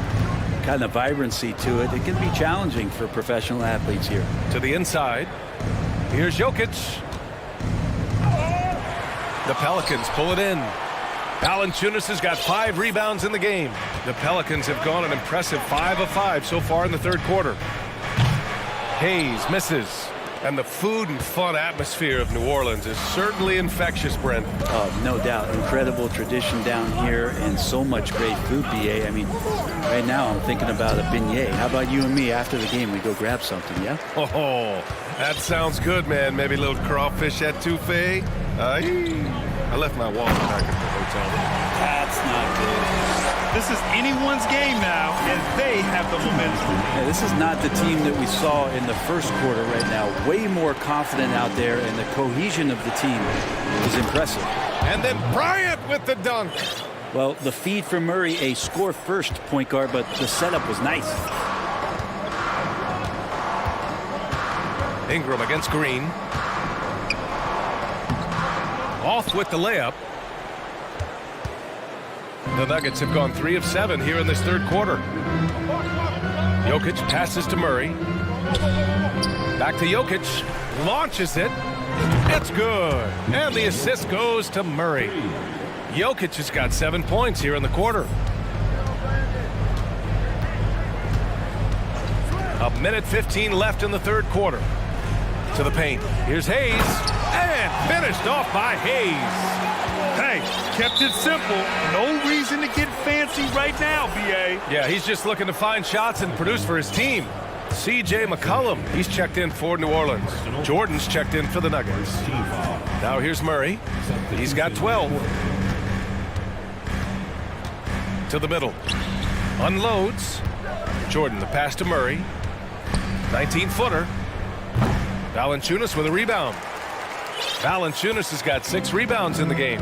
kind of vibrancy to it. It can be challenging for professional athletes here. To the inside. Here's Jokic. The Pelicans pull it in. Valanciunas has got 5 rebounds in the game. The Pelicans have gone an impressive 5 of 5 so far in the third quarter. Hayes misses. And the food and fun atmosphere of New Orleans is certainly infectious, Brent. Oh, no doubt. Incredible tradition down here and so much great food, BA. I mean, right now I'm thinking about a beignet. How about you and me after the game? We go grab something, yeah? Oh, that sounds good, man. Maybe a little crawfish etouffee. I left my wallet back at the hotel. That's not good. This is anyone's game now, and they have the momentum. Yeah, this is not the team that we saw in the first quarter right now. Way more confident out there, and the cohesion of the team is impressive. And then Bryant with the dunk. Well, the feed for Murray, a score-first point guard, but the setup was nice. Ingram against Green. Off with the layup. The Nuggets have gone 3 of 7 here in this third quarter. Jokic passes to Murray. Back to Jokic. Launches it. It's good. And the assist goes to Murray. Jokic has got 7 points here in the quarter. A minute 15 left in the third quarter. To the paint. Here's Hayes. And finished off by Hayes. Hey, kept it simple. No reason to get fancy right now, BA. Yeah, he's just looking to find shots and produce for his team. C.J. McCollum, he's checked in for New Orleans. Jordan's checked in for the Nuggets. Now here's Murray. He's got 12. To the middle. Unloads. Jordan, the pass to Murray. 19-footer. Valanciunas with a rebound. Valanciunas has got 6 rebounds in the game.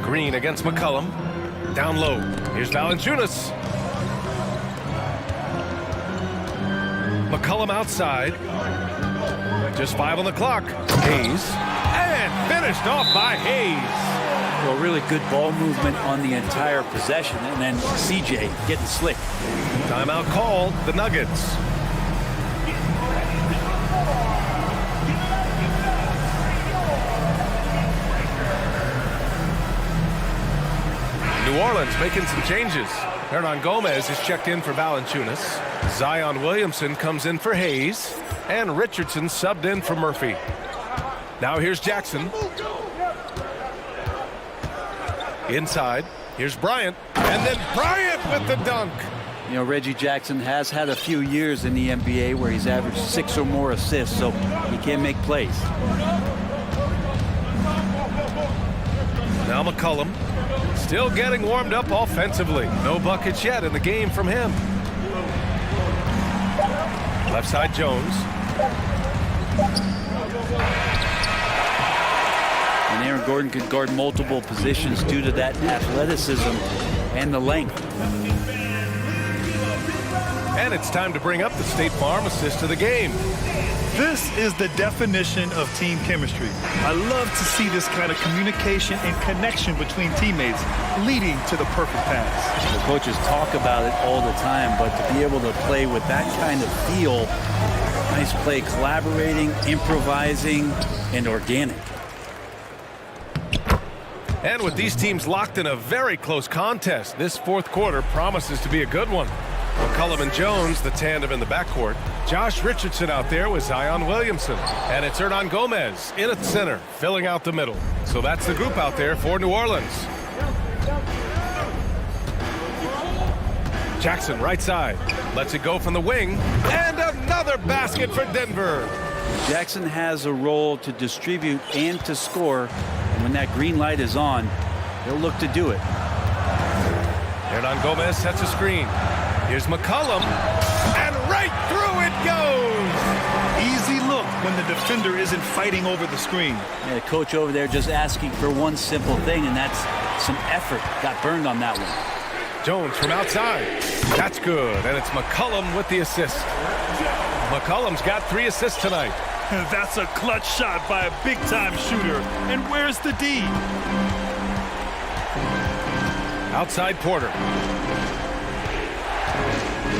Green against McCollum. Down low. Here's Valanciunas. McCollum outside. Just 5 on the clock. Hayes. And finished off by Hayes. Well, really good ball movement on the entire possession, and then CJ getting slick. Timeout called, the Nuggets. New Orleans making some changes. Hernan Gomez is checked in for Valanciunas. Zion Williamson comes in for Hayes. And Richardson subbed in for Murphy. Now here's Jackson. Inside, here's Bryant. And then Bryant with the dunk. You know, Reggie Jackson has had a few years in the NBA where he's averaged 6 or more assists, so he can make plays. Now McCollum, still getting warmed up offensively. No buckets yet in the game from him. Left side Jones. And Aaron Gordon could guard multiple positions due to that athleticism and the length. And it's time to bring up the State Farm assist of the game. This is the definition of team chemistry. I love to see this kind of communication and connection between teammates leading to the perfect pass. The coaches talk about it all the time, but to be able to play with that kind of feel, nice play, collaborating, improvising, and organic. And with these teams locked in a very close contest, this fourth quarter promises to be a good one. McCollum and Jones, the tandem in the backcourt. Josh Richardson out there with Zion Williamson. And it's Hernan Gomez in at center, filling out the middle. So that's the group out there for New Orleans. Jackson, right side. Lets it go from the wing. And another basket for Denver. Jackson has a role to distribute and to score. And when that green light is on, he'll look to do it. Hernan Gomez sets a screen. Here's McCollum, and right through it goes! Easy look when the defender isn't fighting over the screen. Yeah, the coach over there just asking for one simple thing, and that's some effort. Got burned on that one. Jones from outside. That's good, and it's McCollum with the assist. McCollum's got 3 assists tonight. That's a clutch shot by a big-time shooter. And where's the D? Outside Porter.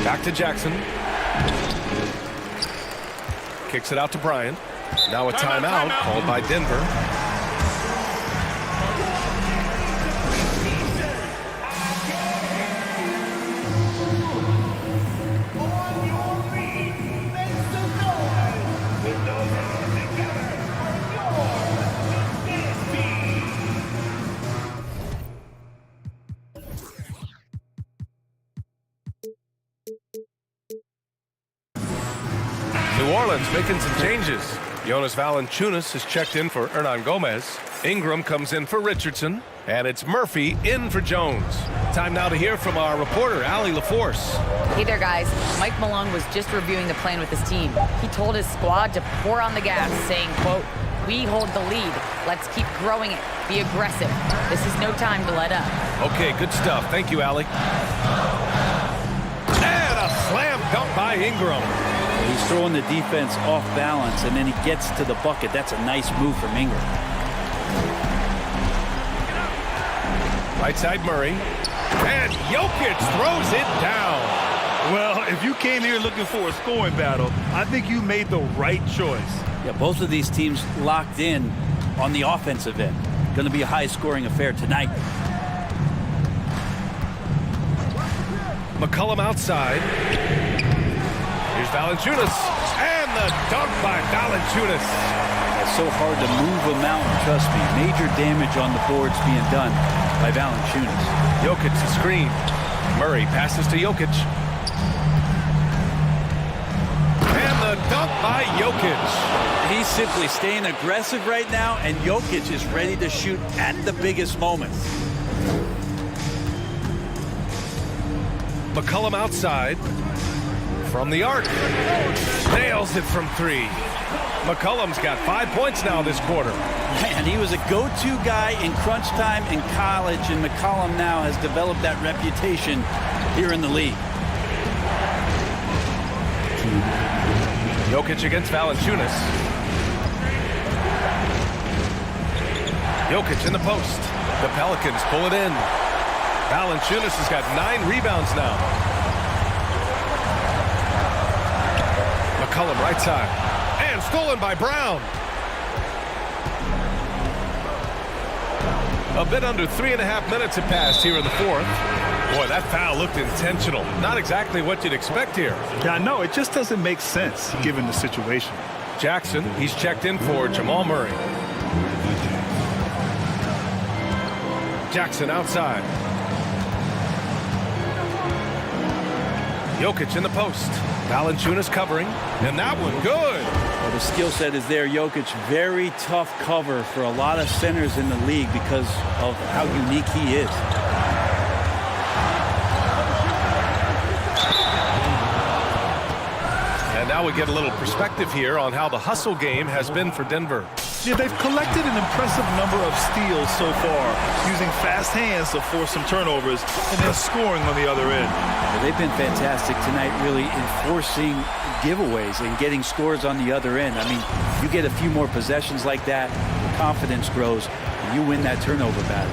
Back to Jackson. Kicks it out to Bryant. Now a timeout called by Denver. New Orleans making some changes. Jonas Valanciunas is checked in for Hernan Gomez. Ingram comes in for Richardson. And it's Murphy in for Jones. Time now to hear from our reporter, Allie LaForce. Hey there, guys. Mike Malone was just reviewing the plan with his team. He told his squad to pour on the gas, saying, quote, "We hold the lead. Let's keep growing it. Be aggressive. This is no time to let up." Okay, good stuff. Thank you, Allie. And a slam dunk by Ingram. He's throwing the defense off balance, and then he gets to the bucket. That's a nice move from Ingram. Right side Murray. And Jokic throws it down. Well, if you came here looking for a scoring battle, I think you made the right choice. Yeah, both of these teams locked in on the offensive end. Going to be a high-scoring affair tonight. McCollum outside. Here's Valanciunas. And the dunk by Valanciunas. It's so hard to move a mountain, trust me. Major damage on the boards being done by Valanciunas. Jokic the screen. Murray passes to Jokic. And the dunk by Jokic. He's simply staying aggressive right now, and Jokic is ready to shoot at the biggest moments. McCollum outside. From the arc. Nails it from 3. McCollum's got 5 points now this quarter. Man, he was a go-to guy in crunch time in college, and McCollum now has developed that reputation here in the league. Jokic against Valanciunas. Jokic in the post. The Pelicans pull it in. Valanciunas has got 9 rebounds now. McCollum right side. And stolen by Brown. A bit under 3.5 minutes have passed here in the fourth. Boy, that foul looked intentional. Not exactly what you'd expect here. Yeah, no, it just doesn't make sense given the situation. Jackson, he's checked in for Jamal Murray. Jackson outside. Jokic in the post. Valanciunas covering. And that one good. Well, the skill set is there. Jokic, very tough cover for a lot of centers in the league because of how unique he is. And now we get a little perspective here on how the hustle game has been for Denver. Yeah, they've collected an impressive number of steals so far, using fast hands to force some turnovers and then scoring on the other end. Well, they've been fantastic tonight, really enforcing giveaways and getting scores on the other end. I mean, you get a few more possessions like that, your confidence grows, and you win that turnover battle.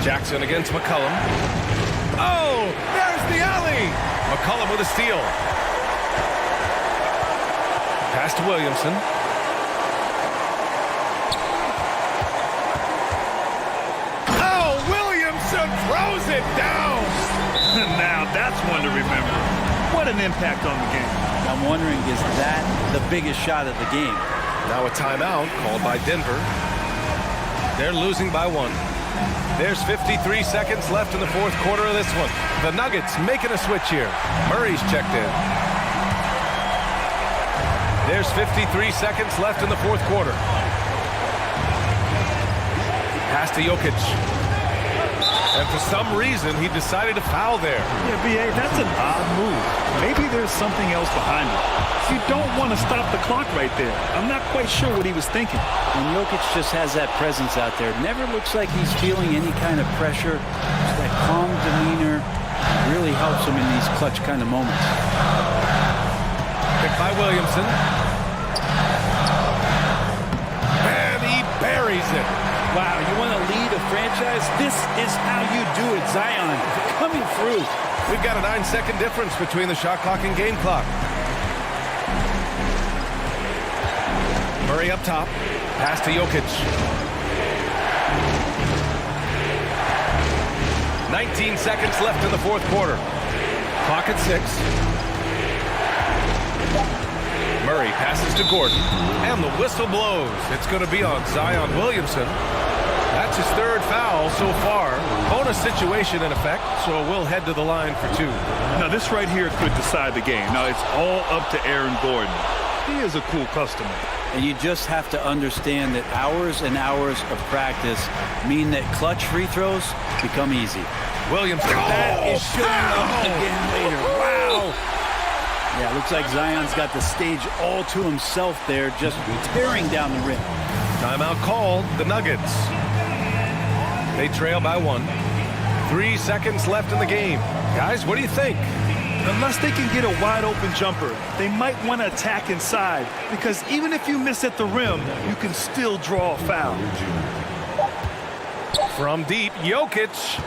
Jackson against McCollum. Oh, there's the alley! McCollum with a steal. Pass to Williamson. Oh, Williamson throws it down! Now that's one to remember. What an impact on the game. I'm wondering, is that the biggest shot of the game? Now a timeout called by Denver. They're losing by 1. There's 53 seconds left in the fourth quarter of this one. The Nuggets making a switch here. Murray's checked in. There's 53 seconds left in the fourth quarter. Pass to Jokic. And for some reason, he decided to foul there. Yeah, B.A., that's an odd move. Maybe there's something else behind it. You don't want to stop the clock right there. I'm not quite sure what he was thinking. And Jokic just has that presence out there. Never looks like he's feeling any kind of pressure. Just that calm demeanor really helps him in these clutch kind of moments. Picked by Williamson. And he buries it. Wow, you want to lead a franchise? This is how you do it, Zion. Coming through. We've got a 9-second difference between the shot clock and game clock. Murray up top. Pass to Jokic. 19 seconds left in the fourth quarter. Clock at 6. Murray passes to Gordon. And the whistle blows. It's going to be on Zion Williamson. That's his 3rd foul so far. Bonus situation in effect, so we'll head to the line for 2. Now, this right here could decide the game. Now, it's all up to Aaron Gordon. He is a cool customer. And you just have to understand that hours and hours of practice mean that clutch free throws become easy. Williamson. That is showing up again later. Wow. Yeah, looks like Zion's got the stage all to himself there, just tearing down the rim. Timeout called, the Nuggets. They trail by 1. 3 seconds left in the game. Guys, what do you think? Unless they can get a wide-open jumper, they might want to attack inside, because even if you miss at the rim, you can still draw a foul. From deep, Jokic.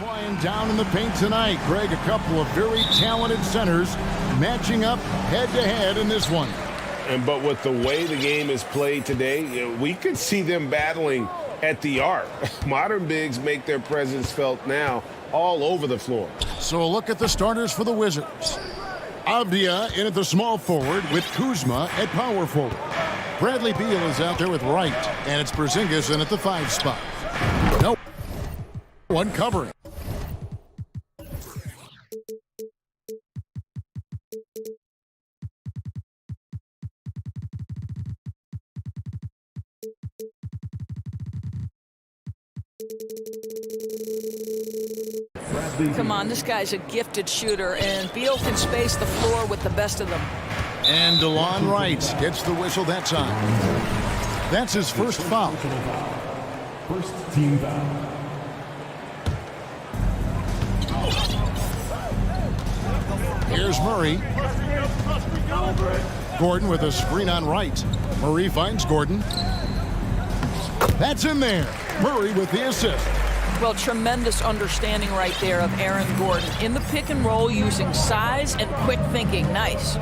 Flying down in the paint tonight. Greg, a couple of very talented centers matching up head-to-head in this one. But with the way the game is played today, we could see them battling at the arc. Modern bigs make their presence felt now all over the floor. So a look at the starters for the Wizards. Avdia in at the small forward with Kuzma at power forward. Bradley Beal is out there with Wright, and it's Porzingis in at the 5 spot. No one covering. Come on, this guy's a gifted shooter, and Beal can space the floor with the best of them. And DeLon Wright gets the whistle that time. That's his first foul. First team foul. Here's Murray. Gordon with a screen on Wright. Murray finds Gordon. That's in there. Murray with the assist. Well, tremendous understanding right there of Aaron Gordon. In the pick and roll, using size and quick thinking. Nice.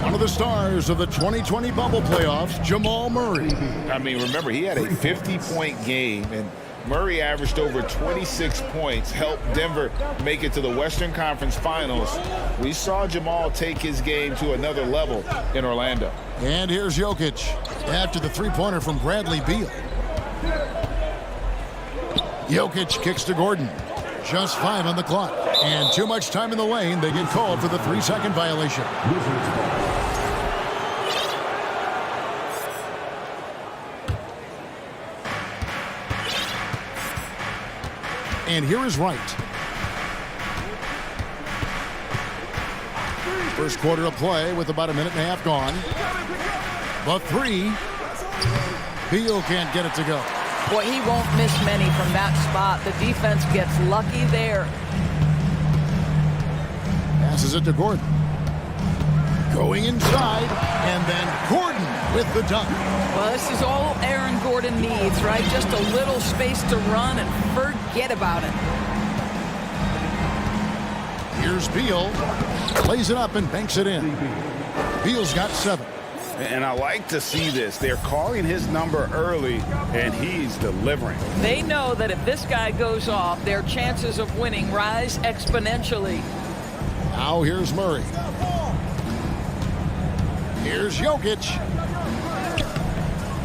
One of the stars of the 2020 bubble playoffs, Jamal Murray. I mean, remember, he had a 50-point game, and Murray averaged over 26 points, helped Denver make it to the Western Conference Finals. We saw Jamal take his game to another level in Orlando. And here's Jokic after the three-pointer from Bradley Beal. Jokic kicks to Gordon. Just 5 on the clock. And too much time in the lane. They get called for the 3-second violation. And here is Wright. First quarter of play with about a minute and a half gone. The 3. Beal can't get it to go. Boy, he won't miss many from that spot. The defense gets lucky there. Passes it to Gordon. Going inside, and then Gordon with the dunk. Well, this is all Aaron Gordon needs, right? Just a little space to run and forget about it. Here's Beal. Plays it up and banks it in. Beal's got 7. And I like to see this. They're calling his number early, and he's delivering. They know that if this guy goes off, their chances of winning rise exponentially. Now here's Murray. Here's Jokic.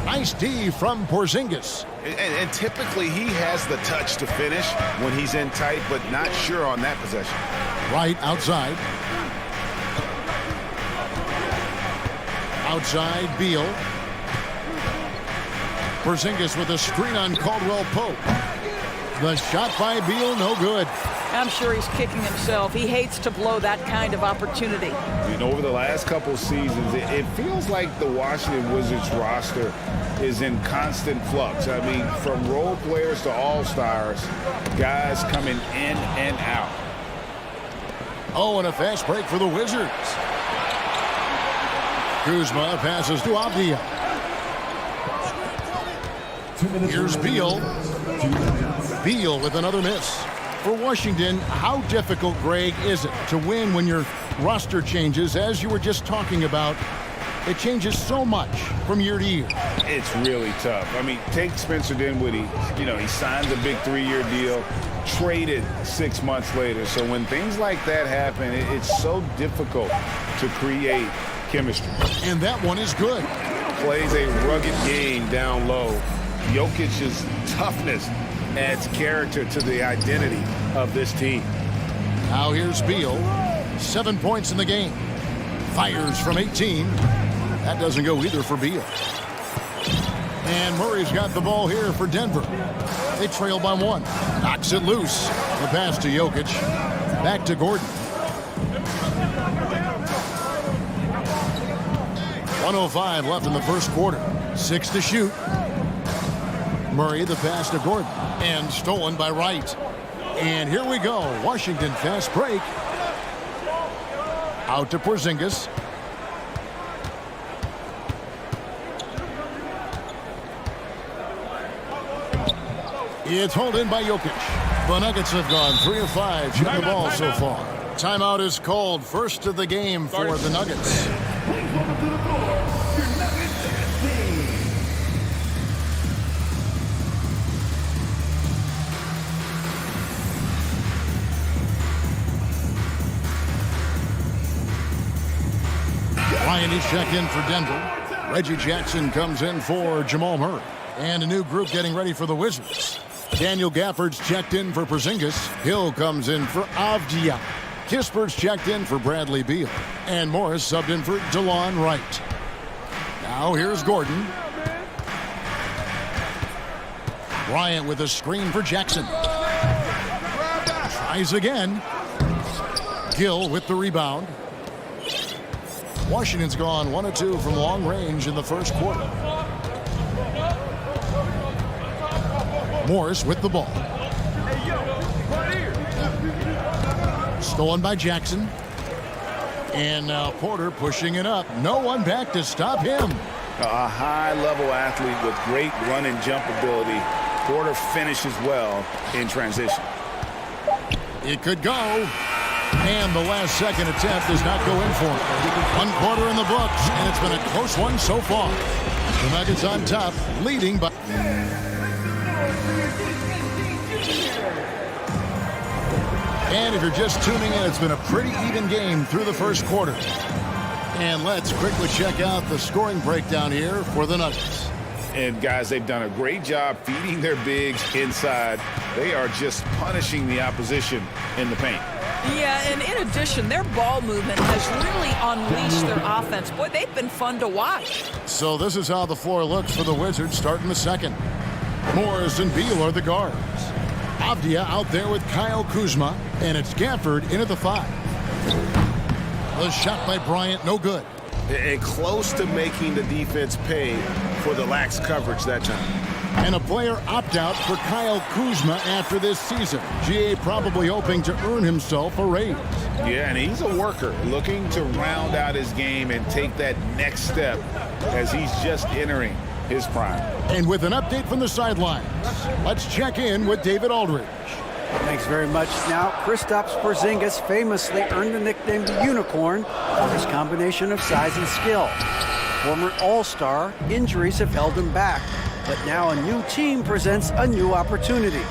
Nice D from Porzingis. And typically he has the touch to finish when he's in tight, but not sure on that possession. Right outside. Outside, Beal. Porzingis with a screen on Caldwell Pope. The shot by Beal, no good. I'm sure he's kicking himself. He hates to blow that kind of opportunity. You know, over the last couple seasons, it feels like the Washington Wizards roster is in constant flux. I mean, from role players to all-stars, guys coming in and out. Oh, and a fast break for the Wizards. Kuzma passes to Avdia. Here's Beal. Beal with another miss. For Washington, how difficult, Greg, is it to win when your roster changes, as you were just talking about? It changes so much from year to year. It's really tough. I mean, take Spencer Dinwiddie. You know, he signs a big 3-year deal, traded 6 months later. So when things like that happen, it's so difficult to create chemistry. And that one is good. Plays a rugged game down low. Jokic's toughness adds character to the identity of this team. Now here's Beal. 7 points in the game. Fires from 18. That doesn't go either for Beal. And Murray's got the ball here for Denver. They trail by 1. Knocks it loose. The pass to Jokic. Back to Gordon. 1:05 left in the first quarter. 6 to shoot. Murray, the pass to Gordon. And stolen by Wright. And here we go. Washington fast break. Out to Porzingis. It's hauled in by Jokic. The Nuggets have gone 3 of 5 shooting the ball so far. Timeout is called. First of the game for the Nuggets. Ryan is checked in for Denver. Reggie Jackson comes in for Jamal Murray. And a new group getting ready for the Wizards. Daniel Gafford's checked in for Porzingis. Hill comes in for Avdija. Kisper's checked in for Bradley Beal. And Morris subbed in for DeLon Wright. Now here's Gordon. Bryant with a screen for Jackson. Tries again. Gill with the rebound. Washington's gone 1 of 2 from long range in the first quarter. Morris with the ball. Stolen by Jackson. And now Porter pushing it up. No one back to stop him. A high-level athlete with great run and jump ability. Porter finishes well in transition. It could go. And the last second attempt does not go in for him. 1 quarter in the books, and it's been a close one so far. The Nuggets on top, leading by... And if you're just tuning in, it's been a pretty even game through the first quarter. And let's quickly check out the scoring breakdown here for the Nuggets. And guys, they've done a great job feeding their bigs inside. They are just punishing the opposition in the paint. Yeah, and in addition, their ball movement has really unleashed their offense. Boy, they've been fun to watch. So this is how the floor looks for the Wizards starting the second. Morris and Beal are the guards. Avdija out there with Kyle Kuzma, and it's Gafford in at the 5. The shot by Bryant, no good. And close to making the defense pay for the lax coverage that time. And a player opt-out for Kyle Kuzma after this season. GA probably hoping to earn himself a raise. Yeah, and he's a worker looking to round out his game and take that next step as he's just entering his prime. And with an update from the sidelines, let's check in with David Aldridge. Thanks very much. Now, Kristaps Porzingis famously earned the nickname the Unicorn for his combination of size and skill. Former All-Star, injuries have held him back. But now a new team presents a new opportunity.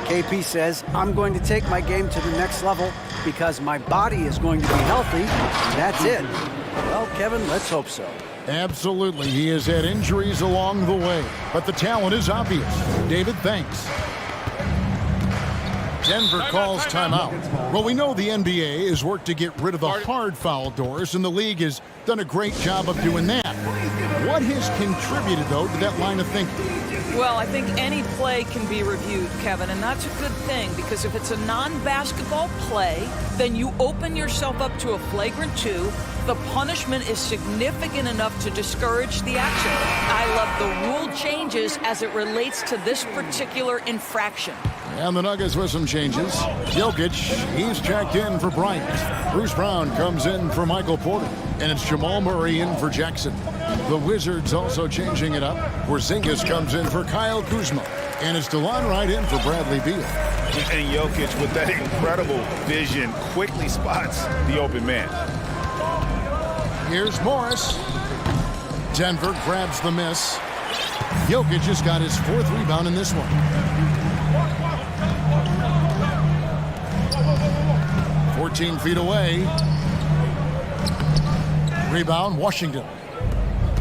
KP says, I'm going to take my game to the next level because my body is going to be healthy, and that's it. Well, Kevin, let's hope so. Absolutely. He has had injuries along the way, but the talent is obvious. David, thanks. Denver calls timeout. Well, we know the NBA has worked to get rid of the hard foul doors, and the league has done a great job of doing that. What has contributed, though, to that line of thinking? Well, I think any play can be reviewed, Kevin, and that's a good thing because if it's a non-basketball play, then you open yourself up to a flagrant 2. The punishment is significant enough to discourage the action. I love the rule changes as it relates to this particular infraction. And the Nuggets with some changes. Jokic, he's checked in for Bryant. Bruce Brown comes in for Michael Porter. And it's Jamal Murray in for Jackson. The Wizards also changing it up. Porzingis comes in for Kyle Kuzma. And it's DeLon Wright in for Bradley Beal. And Jokic, with that incredible vision, quickly spots the open man. Here's Morris. Denver grabs the miss. Jokic just got his 4th rebound in this one. 14 feet away. Rebound, Washington.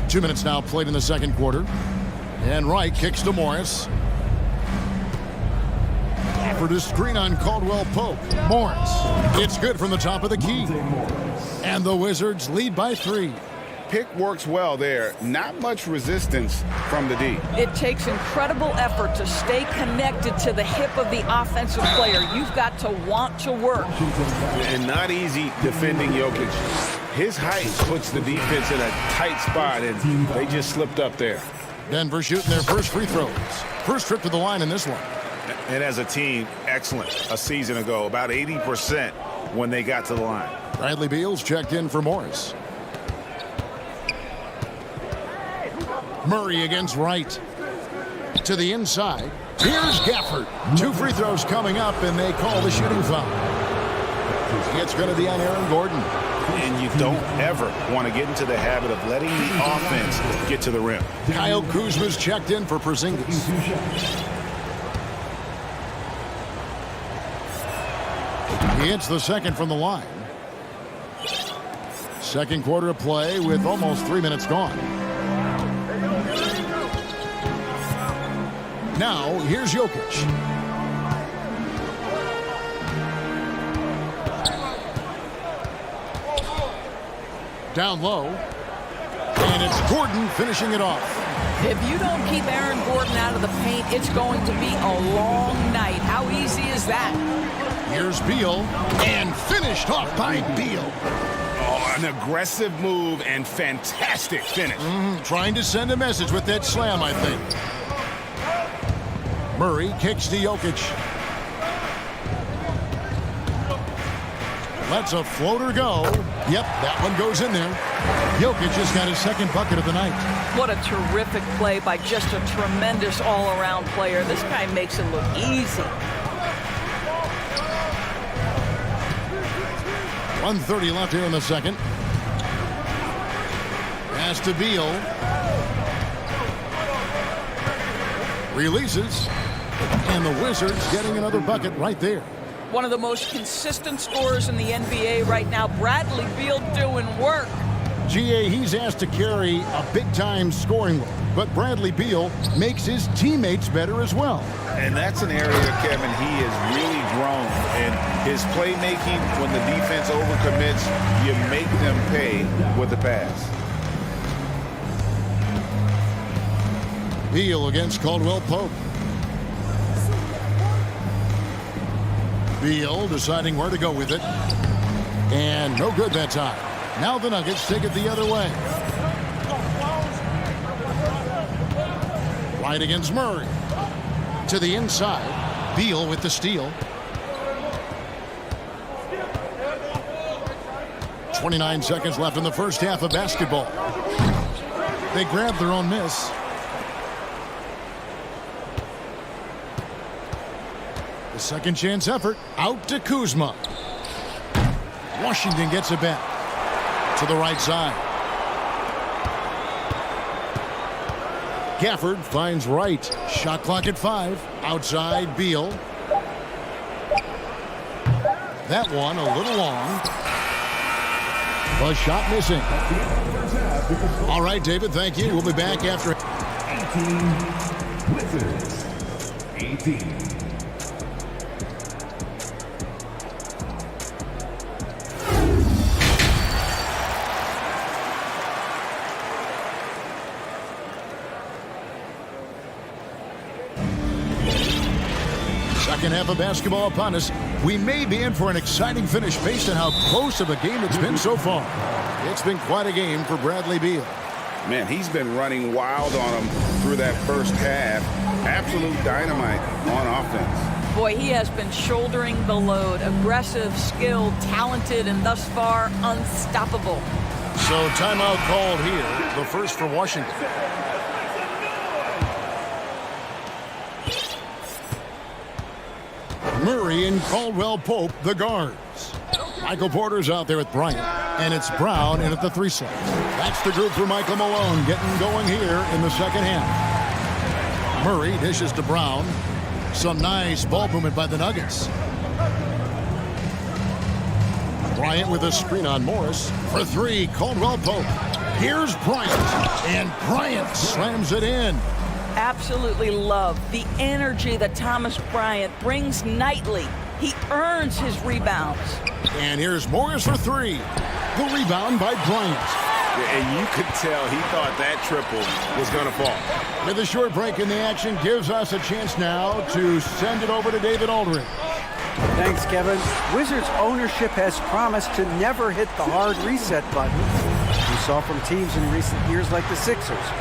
2 minutes now played in the second quarter. And Wright kicks to Morris. For the screen on Caldwell Pope. Morris. It's good from the top of the key. And the Wizards lead by 3. Pick works well there. Not much resistance from the D. It takes incredible effort to stay connected to the hip of the offensive player. You've got to want to work. And not easy defending Jokic. His height puts the defense in a tight spot, and they just slipped up there. Denver shooting their first free throws. First trip to the line in this one. And as a team, excellent a season ago. About 80% when they got to the line. Bradley Beal's checked in for Morris. Murray against Wright. To the inside. Here's Gafford. 2 free throws coming up, and they call the shooting foul. It's going to be on Aaron Gordon. And you don't ever want to get into the habit of letting the offense get to the rim. Kyle Kuzma's checked in for Porzingis. He hits the second from the line. Second quarter of play with almost 3 minutes gone. Now, here's Jokic. Down low. And it's Gordon finishing it off. If you don't keep Aaron Gordon out of the paint, it's going to be a long night. How easy is that? Here's Beal. And finished off by Beal. Oh, an aggressive move and fantastic finish. Trying to send a message with that slam, I think. Murray kicks to Jokic. Lets a floater go. Yep, that one goes in there. Jokic just got his second bucket of the night. What a terrific play by just a tremendous all-around player. This guy makes it look easy. 1:30 left here in the second. Pass to Beal. Releases. And the Wizards getting another bucket right there. One of the most consistent scorers in the NBA right now, Bradley Beal, doing work. GA, he's asked to carry a big-time scoring load, but Bradley Beal makes his teammates better as well. And that's an area, Kevin, he has really grown. And his playmaking, when the defense overcommits, you make them pay with the pass. Beal against Caldwell Pope. Beal deciding where to go with it. And no good that time. Now the Nuggets take it the other way. Right against Murray. To the inside. Beal with the steal. 29 seconds left in the first half of basketball. They grab their own miss. The second chance effort out to Kuzma. Washington gets it back to the right side. Gafford finds right. Shot clock at 5. Outside Beal. That one a little long. A shot missing. All right, David, thank you. We'll be back after 18 Wizards. 18. Second half of basketball upon us. We may be in for an exciting finish based on how close of a game it's been so far. It's been quite a game for Bradley Beal. Man, he's been running wild on him through that first half. Absolute dynamite on offense. Boy, he has been shouldering the load. Aggressive, skilled, talented, and thus far unstoppable. So timeout called here. The first for Washington. Murray and Caldwell Pope, the guards. Michael Porter's out there with Bryant, and it's Brown in at the 3 slot. That's the group for Michael Malone getting going here in the second half. Murray dishes to Brown. Some nice ball movement by the Nuggets. Bryant with a screen on Morris. For 3, Caldwell Pope. Here's Bryant, and Bryant slams it in. Absolutely love the energy that Thomas Bryant brings nightly. He earns his rebounds. And here's Morris for 3. The rebound by Bryant. And you could tell he thought that triple was going to fall. With a short break in the action gives us a chance now to send it over to David Aldridge. Thanks, Kevin. Wizards ownership has promised to never hit the hard reset button we saw from teams in recent years like the Sixers.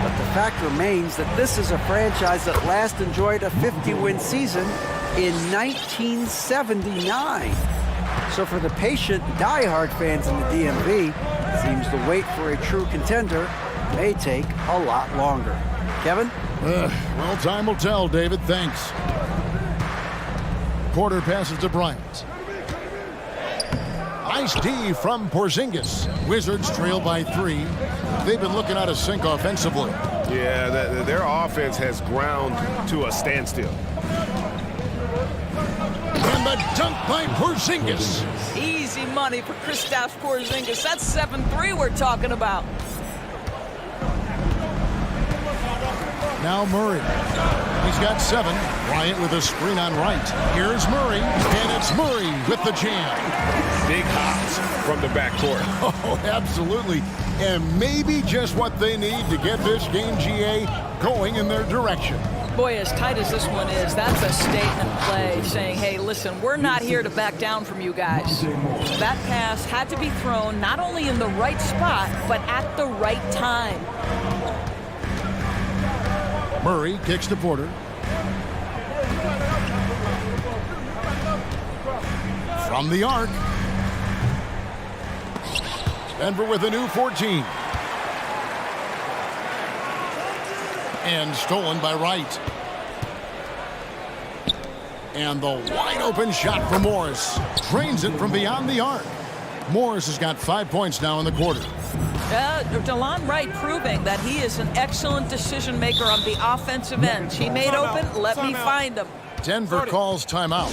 But the fact remains that this is a franchise that last enjoyed a 50-win season in 1979. So for the patient, diehard fans in the DMV, it seems the wait for a true contender may take a lot longer. Kevin? Well, time will tell, David. Thanks. Porter passes to Bryant. Nice D from Porzingis. Wizards trail by 3. They've been looking out of sync offensively. Yeah, their offense has ground to a standstill. And the dunk by Porzingis. Easy money for Kristaps Porzingis. That's 7-3 we're talking about. Now Murray. He's got 7. Bryant with a screen on right. Here's Murray, and it's Murray with the jam. Big hops from the backcourt. Oh, absolutely. And maybe just what they need to get this game, GA, going in their direction. Boy, as tight as this one is, that's a statement play saying, hey, listen, we're not here to back down from you guys. That pass had to be thrown not only in the right spot, but at the right time. Murray kicks to Porter. From the arc. Denver with a new 14. And stolen by Wright. And the wide open shot for Morris. Drains it from beyond the arc. Morris has got 5 points now in the quarter. DeLon Wright proving that he is an excellent decision maker on the offensive end. He made open, let me find him. Denver calls timeout.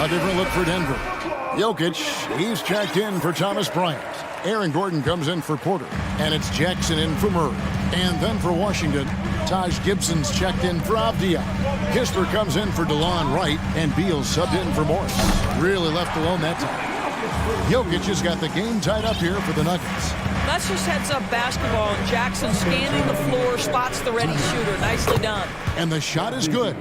A different look for Denver. Jokic, he's checked in for Thomas Bryant. Aaron Gordon comes in for Porter. And it's Jackson in for Murray. And then for Washington, Taj Gibson's checked in for Avdia. Kisper comes in for DeLon Wright. And Beal subbed in for Morris. Really left alone that time. Jokic has got the game tied up here for the Nuggets. That's just heads-up basketball, and Jackson scanning the floor, spots the ready shooter. Nicely done. And the shot is good.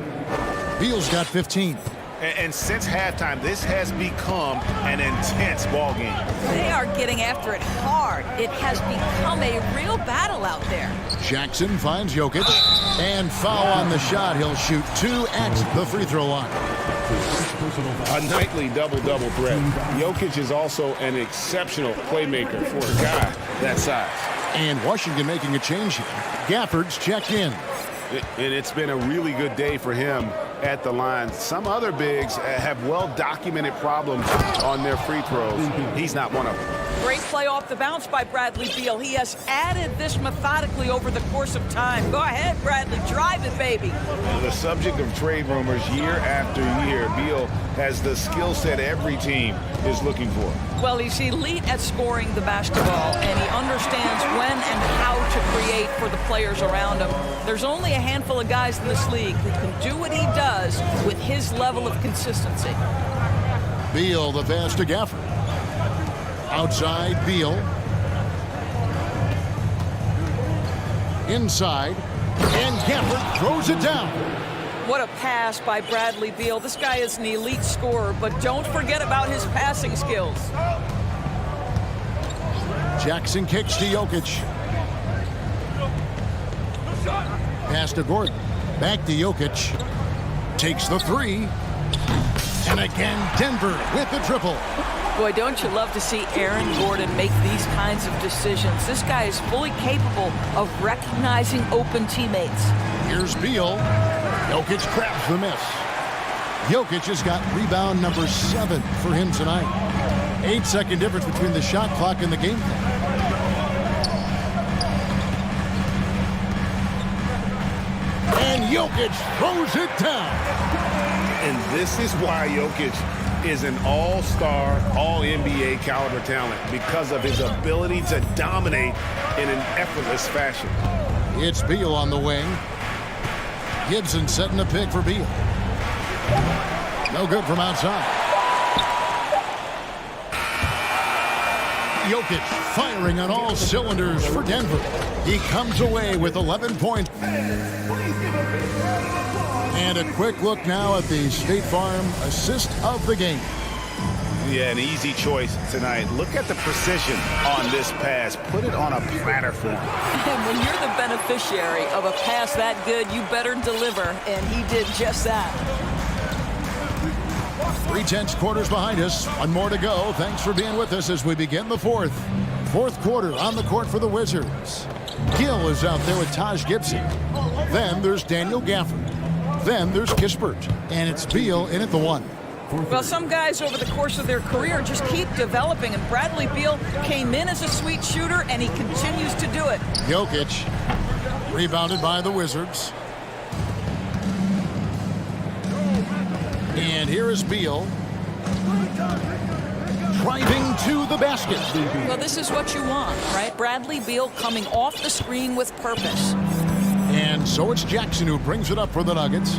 Beal's got 15. And since halftime, this has become an intense ball game. They are getting after it hard. It has become a real battle out there. Jackson finds Jokic. And foul on the shot. He'll shoot 2 at the free throw line. A nightly double-double threat. Jokic is also an exceptional playmaker for a guy that size. And Washington making a change here. Gafford's checked in. And it's been a really good day for him at the line. Some other bigs have well-documented problems on their free throws. He's not one of them. Great play off the bounce by Bradley Beal. He has added this methodically over the course of time. Go ahead, Bradley. Drive it, baby. The subject of trade rumors year after year, Beal has the skill set every team is looking for. Well, he's elite at scoring the basketball, and he understands when and how to create for the players around him. There's only a handful of guys in this league who can do what he does with his level of consistency. Beal, the pass to Gafford. Outside, Beal. Inside, and Gafford throws it down. What a pass by Bradley Beal. This guy is an elite scorer, but don't forget about his passing skills. Jackson kicks to Jokic. Pass to Gordon. Back to Jokic. Takes the 3. And again, Denver with the triple. Boy, don't you love to see Aaron Gordon make these kinds of decisions. This guy is fully capable of recognizing open teammates. Here's Beal. Jokic grabs the miss. Jokic has got rebound number 7 for him tonight. 8-second difference between the shot clock and the game clock. And Jokic throws it down. And this is why Jokic is an all-star, all-NBA caliber talent, because of his ability to dominate in an effortless fashion. It's Beal on the wing. Gibson setting a pick for Beal. No good from outside. Jokic firing on all cylinders for Denver. He comes away with 11 points. And a quick look now at the State Farm assist of the game. Yeah, an easy choice tonight. Look at the precision on this pass. Put it on a platter for him. And when you're the beneficiary of a pass that good, you better deliver, and he did just that. 3 tense quarters behind us. One more to go. Thanks for being with us as we begin the fourth. Fourth quarter on the court for the Wizards. Gill is out there with Taj Gibson. Then there's Daniel Gafford. Then there's Kispert. And it's Beal in at the 1. Well, some guys over the course of their career just keep developing, and Bradley Beal came in as a sweet shooter, and he continues to do it. Jokic, rebounded by the Wizards. And here is Beal, driving to the basket. Well, this is what you want, right? Bradley Beal coming off the screen with purpose. And so it's Jackson who brings it up for the Nuggets.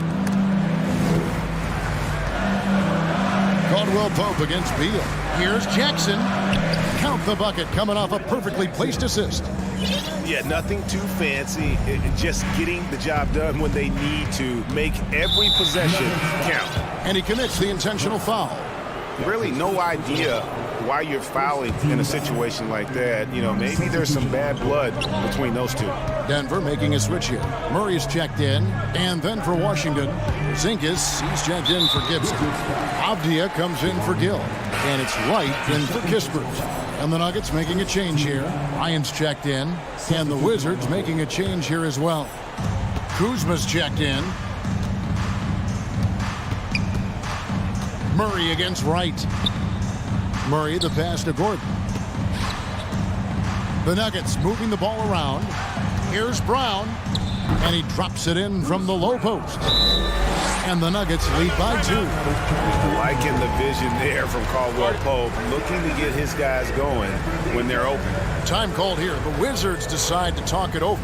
Caldwell Pope against Beal. Here's Jackson. Count the bucket coming off a perfectly placed assist. Yeah, nothing too fancy. Just getting the job done when they need to. Make every possession count. And he commits the intentional foul. Really no idea why you're fouling in a situation like that. You know, maybe there's some bad blood between those two. Denver making a switch here. Murray's checked in. And then for Washington, Zinkis, he's checked in for Gibson. Avdia comes in for Gill. And it's Wright in for Kispert. And the Nuggets making a change here. Ryan's checked in. And the Wizards making a change here as well. Kuzma's checked in. Murray against Wright. Murray the pass to Gordon. The Nuggets moving the ball around. Here's Brown. And he drops it in from the low post. And the Nuggets lead by 2. Liking the vision there from Caldwell Pope. Looking to get his guys going when they're open. Time called here. The Wizards decide to talk it over.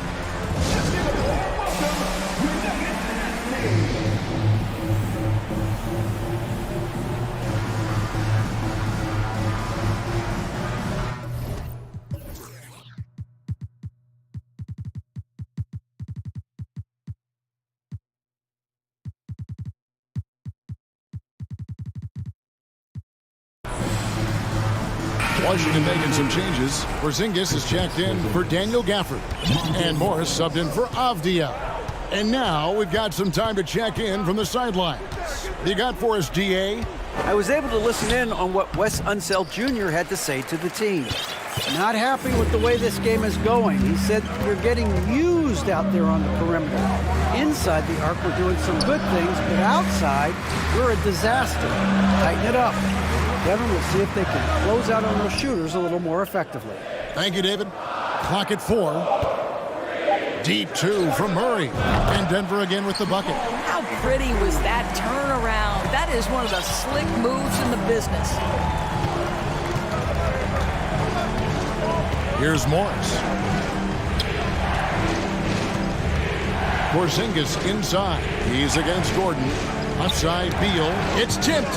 Washington making some changes. Porzingis is checked in for Daniel Gafford. And Morris subbed in for Avdia. And now we've got some time to check in from the sidelines. You got for us, DA? I was able to listen in on what Wes Unseld Jr. had to say to the team. Not happy with the way this game is going. He said we're getting used out there on the perimeter. Inside the arc, we're doing some good things, but outside, we're a disaster. Tighten it up. Kevin, we'll see if they can close out on those shooters a little more effectively. Thank you, David. Clock at 4. Deep 2 from Murray. And Denver again with the bucket. How pretty was that turnaround? That is one of the slick moves in the business. Here's Morris. Porzingis inside. He's against Gordon. Outside Beal. It's tipped.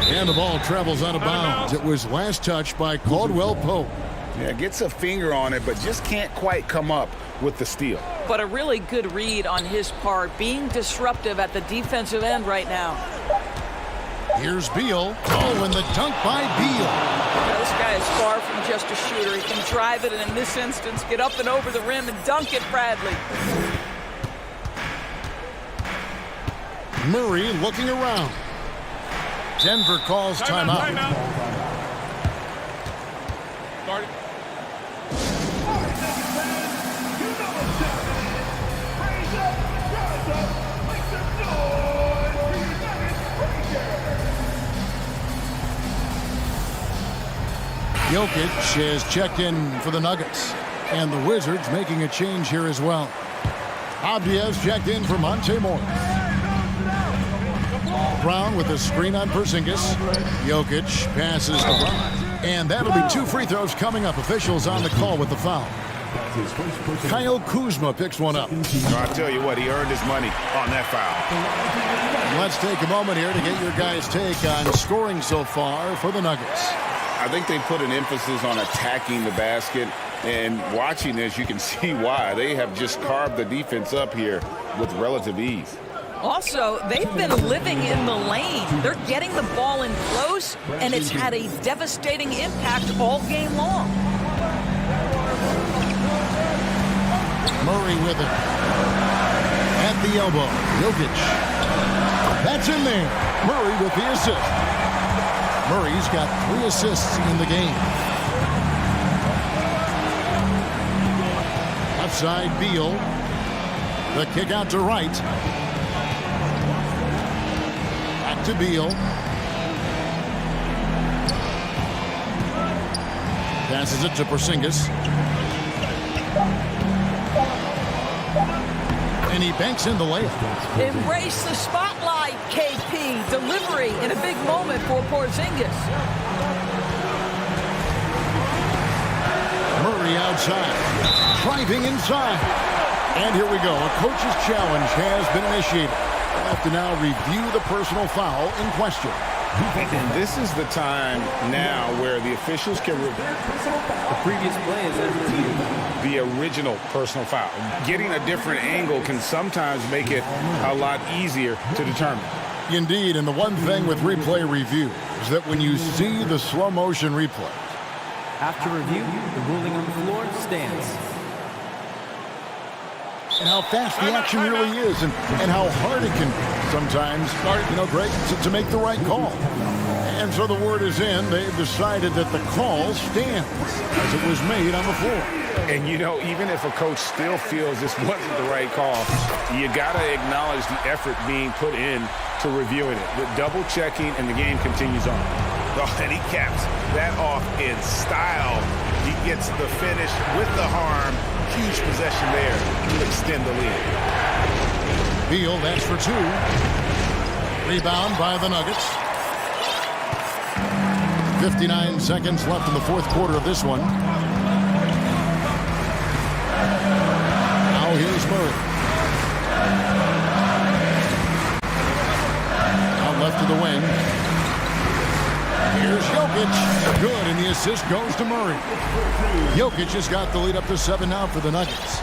And the ball travels out of bounds. It was last touched by Caldwell Pope. Yeah, gets a finger on it, but just can't quite come up with the steal. But a really good read on his part, being disruptive at the defensive end right now. Here's Beal. Oh, and the dunk by Beal. Now, this guy is far from just a shooter. He can drive it, and in this instance, get up and over the rim and dunk it, Bradley. Murray looking around. Denver calls timeout. Start it. Jokic is checked in for the Nuggets. And the Wizards making a change here as well. Avdia's checked in for Monte Morris. Brown with the screen on Porzingis. Jokic passes to Brown. And that'll be 2 free throws coming up. Officials on the call with the foul. Kyle Kuzma picks one up. So I'll tell you what, he earned his money on that foul. Let's take a moment here to get your guys' take on scoring so far for the Nuggets. I think they put an emphasis on attacking the basket, and watching this, you can see why. They have just carved the defense up here with relative ease. Also, they've been living in the lane. They're getting the ball in close, and it's had a devastating impact all game long. Murray with it. At the elbow, Jokic. That's in there. Murray with the assist. Murray's got 3 assists in the game. Left side, Beal. The kick out to Wright. Back to Beal. Passes it to Porzingis. And he banks in the layup. Embrace the spotlight, KP. Delivery in a big moment for Porzingis. Murray outside. Driving inside. And here we go. A coach's challenge has been initiated. We'll have to now review the personal foul in question. And this is the time now where the officials can review The previous play is the original personal foul. Getting a different angle can sometimes make it a lot easier to determine. Indeed, and the one thing with replay review is that when you see the slow motion replay, After review, the ruling on the floor stands. and how fast the action really is, and how hard it can sometimes, Greg, to make the right call. And so the word is in. They've decided that the call stands as it was made on the floor. And even if a coach still feels this wasn't the right call, you got to acknowledge the effort being put in to reviewing it. The double checking, and the game continues on. Oh, and he caps that off in style. He gets the finish with the harm. Huge possession there to extend the lead. Beal, that's for 2. Rebound by the Nuggets. 59 seconds left in the fourth quarter of this one. Now here's Murray. Out left to the wing. Here's Jokic. Good, and the assist goes to Murray. Jokic has got the lead up to 7 now for the Nuggets.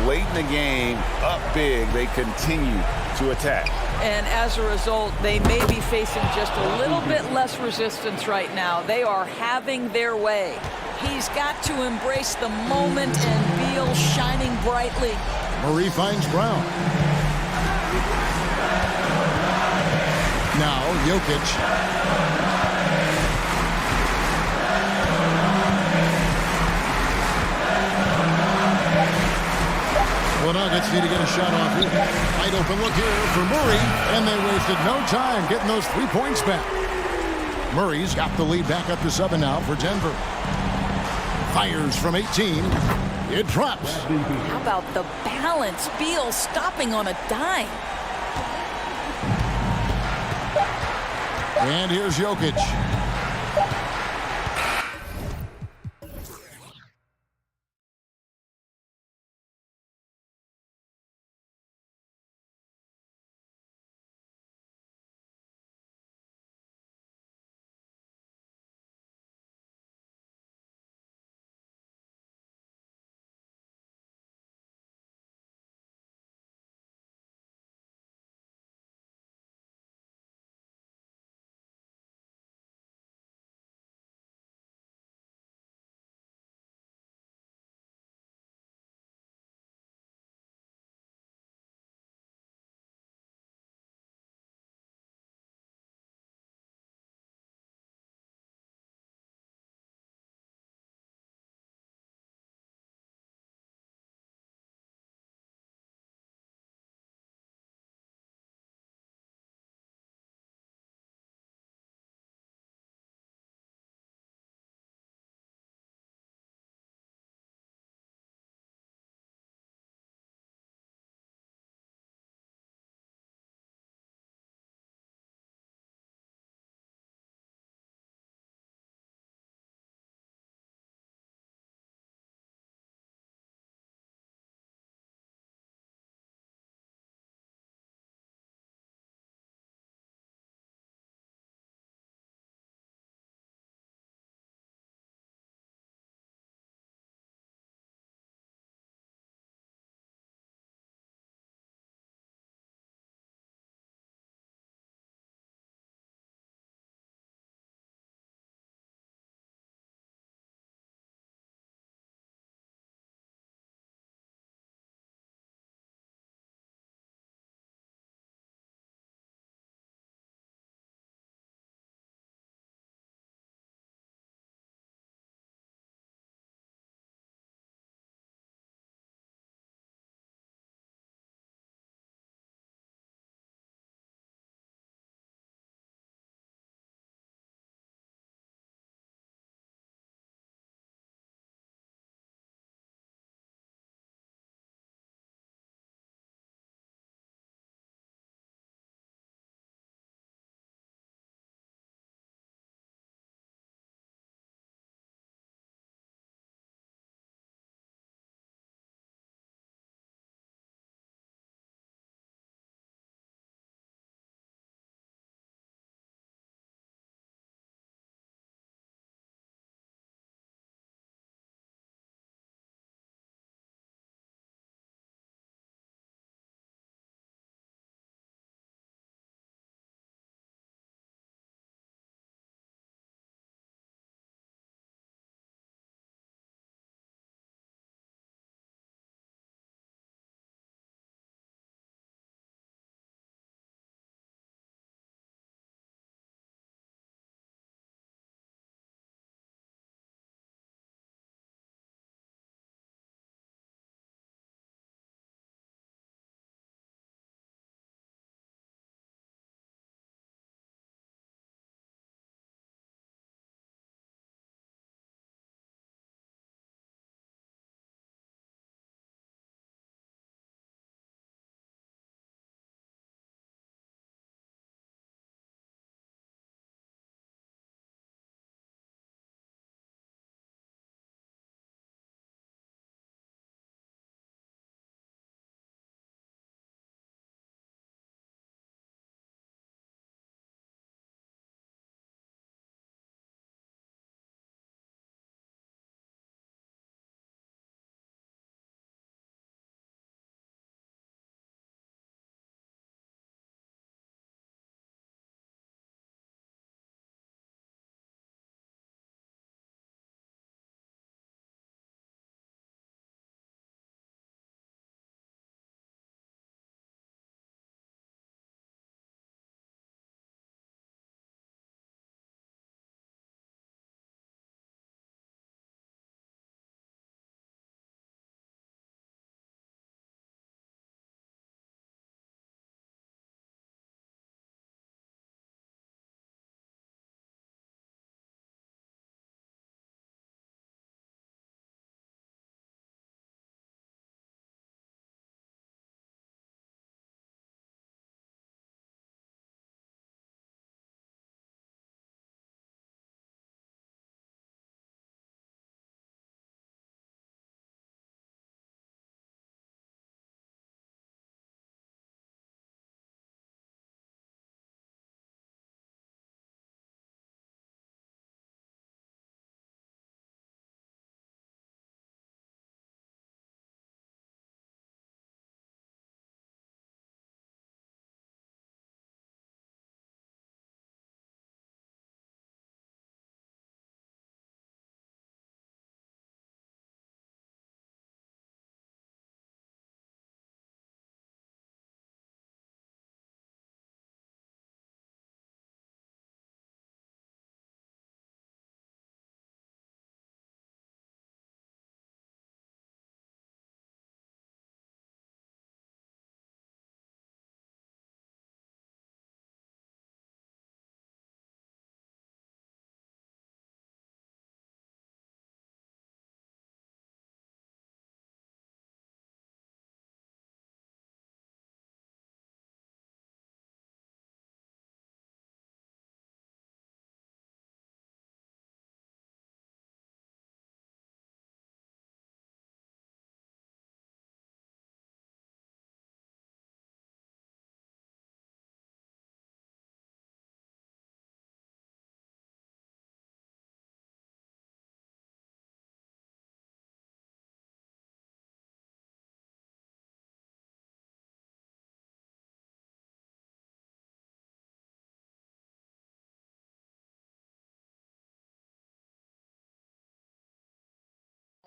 Late in the game, up big, they continue to attack. And as a result, they may be facing just a little bit less resistance right now. They are having their way. He's got to embrace the moment, and Beal shining brightly. Murray finds Brown. Now Jokic. The Nuggets need to get a shot off here. Wide open look here for Murray, and they wasted no time getting those 3 points back. Murray's got the lead back up to 7 now for Denver. Fires from 18. It drops. How about the balance? Beal stopping on a dime. And here's Jokic.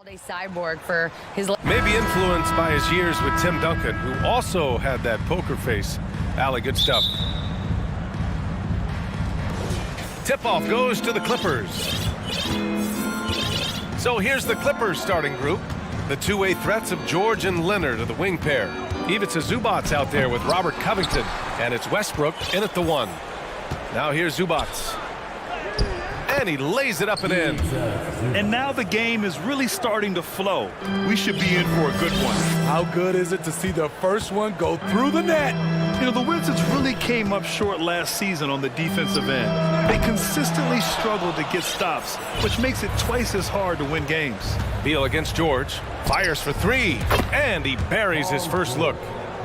All-day cyborg for his... Maybe influenced by his years with Tim Duncan, who also had that poker face. Allie, good stuff. Tip-off goes to the Clippers. So here's the Clippers starting group. The two-way threats of George and Leonard are the wing pair. Ivica Zubac's out there with Robert Covington, and it's Westbrook in at the 1. Now here's Zubac. And he lays it up and in. And now the game is really starting to flow. We should be in for a good one. How good is it to see the first one go through the net? You know, the Wizards really came up short last season on the defensive end. They consistently struggled to get stops, which makes it twice as hard to win games. Beal against George. Fires for 3. And he buries his first look.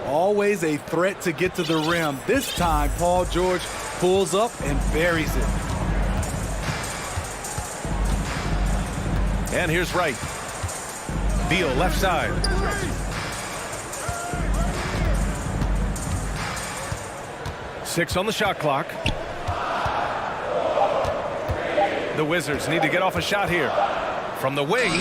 Always a threat to get to the rim. This time, Paul George pulls up and buries it. And here's Wright. Beal left side. Six on the shot clock. The Wizards need to get off a shot here. From the wing,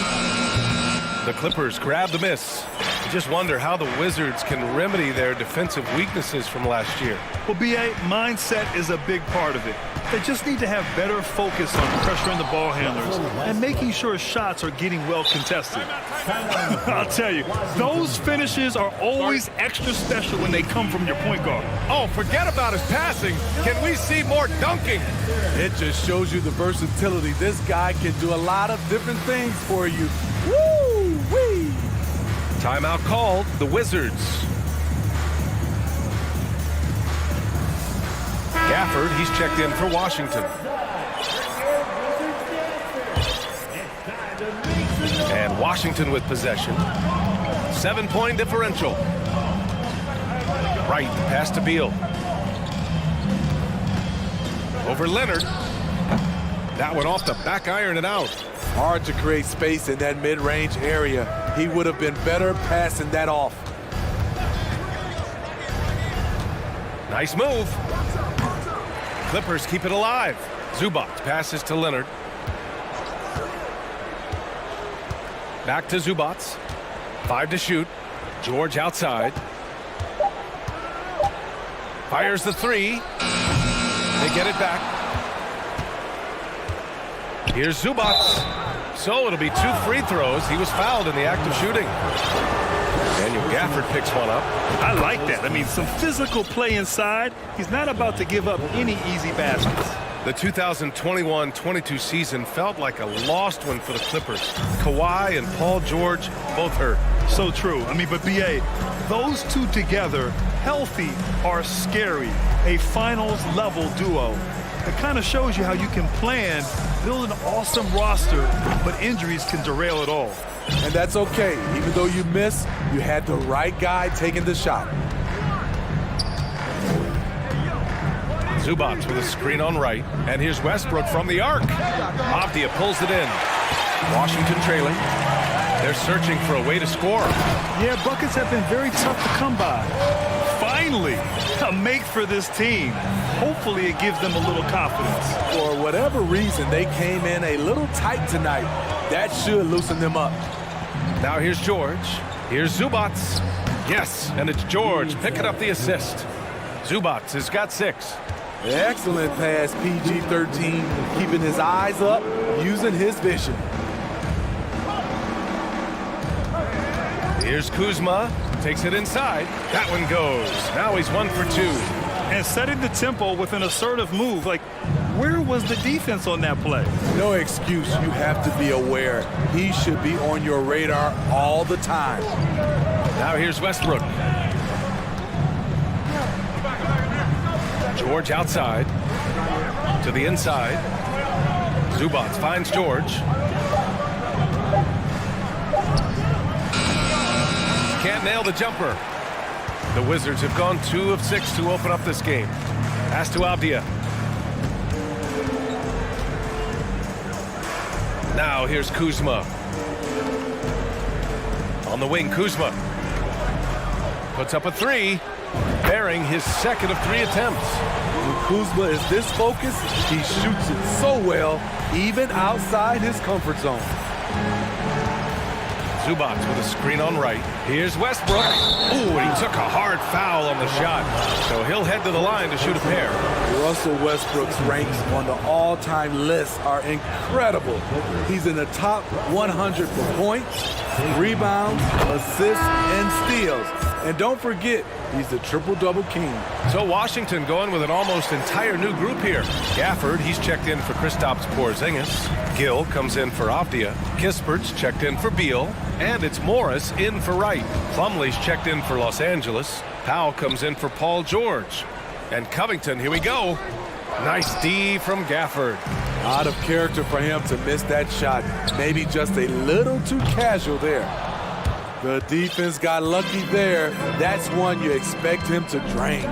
the Clippers grab the miss. I just wonder how the Wizards can remedy their defensive weaknesses from last year. Well, BA, mindset is a big part of it. They just need to have better focus on pressuring the ball handlers and making sure shots are getting well contested. I'll tell you, those finishes are always extra special when they come from your point guard. Oh, forget about his passing. Can we see more dunking? It just shows you the versatility. This guy can do a lot of different things for you. Woo-wee! Timeout called, the Wizards. Gafford, he's checked in for Washington. And Washington with possession. 7-point differential. Right, pass to Beal. Over Leonard. That one off the back iron and out. Hard to create space in that mid-range area. He would have been better passing that off. Nice move. Clippers keep it alive. Zubac passes to Leonard. Back to Zubac. 5 to shoot. George outside. Fires the 3. They get it back. Here's Zubac. So it'll be 2 free throws. He was fouled in the act of shooting. Daniel Gafford picks one up. I like that. I mean, some physical play inside. He's not about to give up any easy baskets. The 2021-22 season felt like a lost one for the Clippers. Kawhi and Paul George both hurt. So true. I mean, but BA, those two together, healthy, are scary. A finals-level duo. It kind of shows you how you can plan, build an awesome roster, but injuries can derail it all. And that's okay. Even though you miss, you had the right guy taking the shot. Zubac with a screen on right. And here's Westbrook from the arc. Avdia pulls it in. Washington trailing. They're searching for a way to score. Yeah, buckets have been very tough to come by. Finally, a make for this team. Hopefully it gives them a little confidence. For whatever reason, they came in a little tight tonight. That should loosen them up. Now here's George. Here's Zubac. Yes, and it's George picking up the assist. Zubac has got 6. Excellent pass, PG-13, keeping his eyes up, using his vision. Here's Kuzma, takes it inside. That one goes. Now he's 1 for 2. And setting the tempo with an assertive move. Like, where was the defense on that play? No excuse. You have to be aware. He should be on your radar all the time. Now here's Westbrook. George outside. To the inside. Zubac finds George. Can't nail the jumper. The Wizards have gone 2 of 6 to open up this game. Pass to Avdia. Now here's Kuzma. On the wing, Kuzma. Puts up a 3. Bearing his second of 3 attempts. When Kuzma is this focused, he shoots it so well, even outside his comfort zone. Zubac with a screen on right. Here's Westbrook. Ooh, and he took a hard foul on the shot. So he'll head to the line to shoot a pair. Russell Westbrook's ranks on the all-time list are incredible. He's in the top 100 for points, rebounds, assists, and steals. And don't forget, he's the triple-double king. So Washington going with an almost entire new group here. Gafford, he's checked in for Kristaps Porzingis. Gill comes in for Avdia. Kispert's checked in for Beal. And it's Morris in for Wright. Plumlee's checked in for Los Angeles. Powell comes in for Paul George. And Covington, here we go. Nice D from Gafford. Out of character for him to miss that shot. Maybe just a little too casual there. The defense got lucky there. That's one you expect him to drain.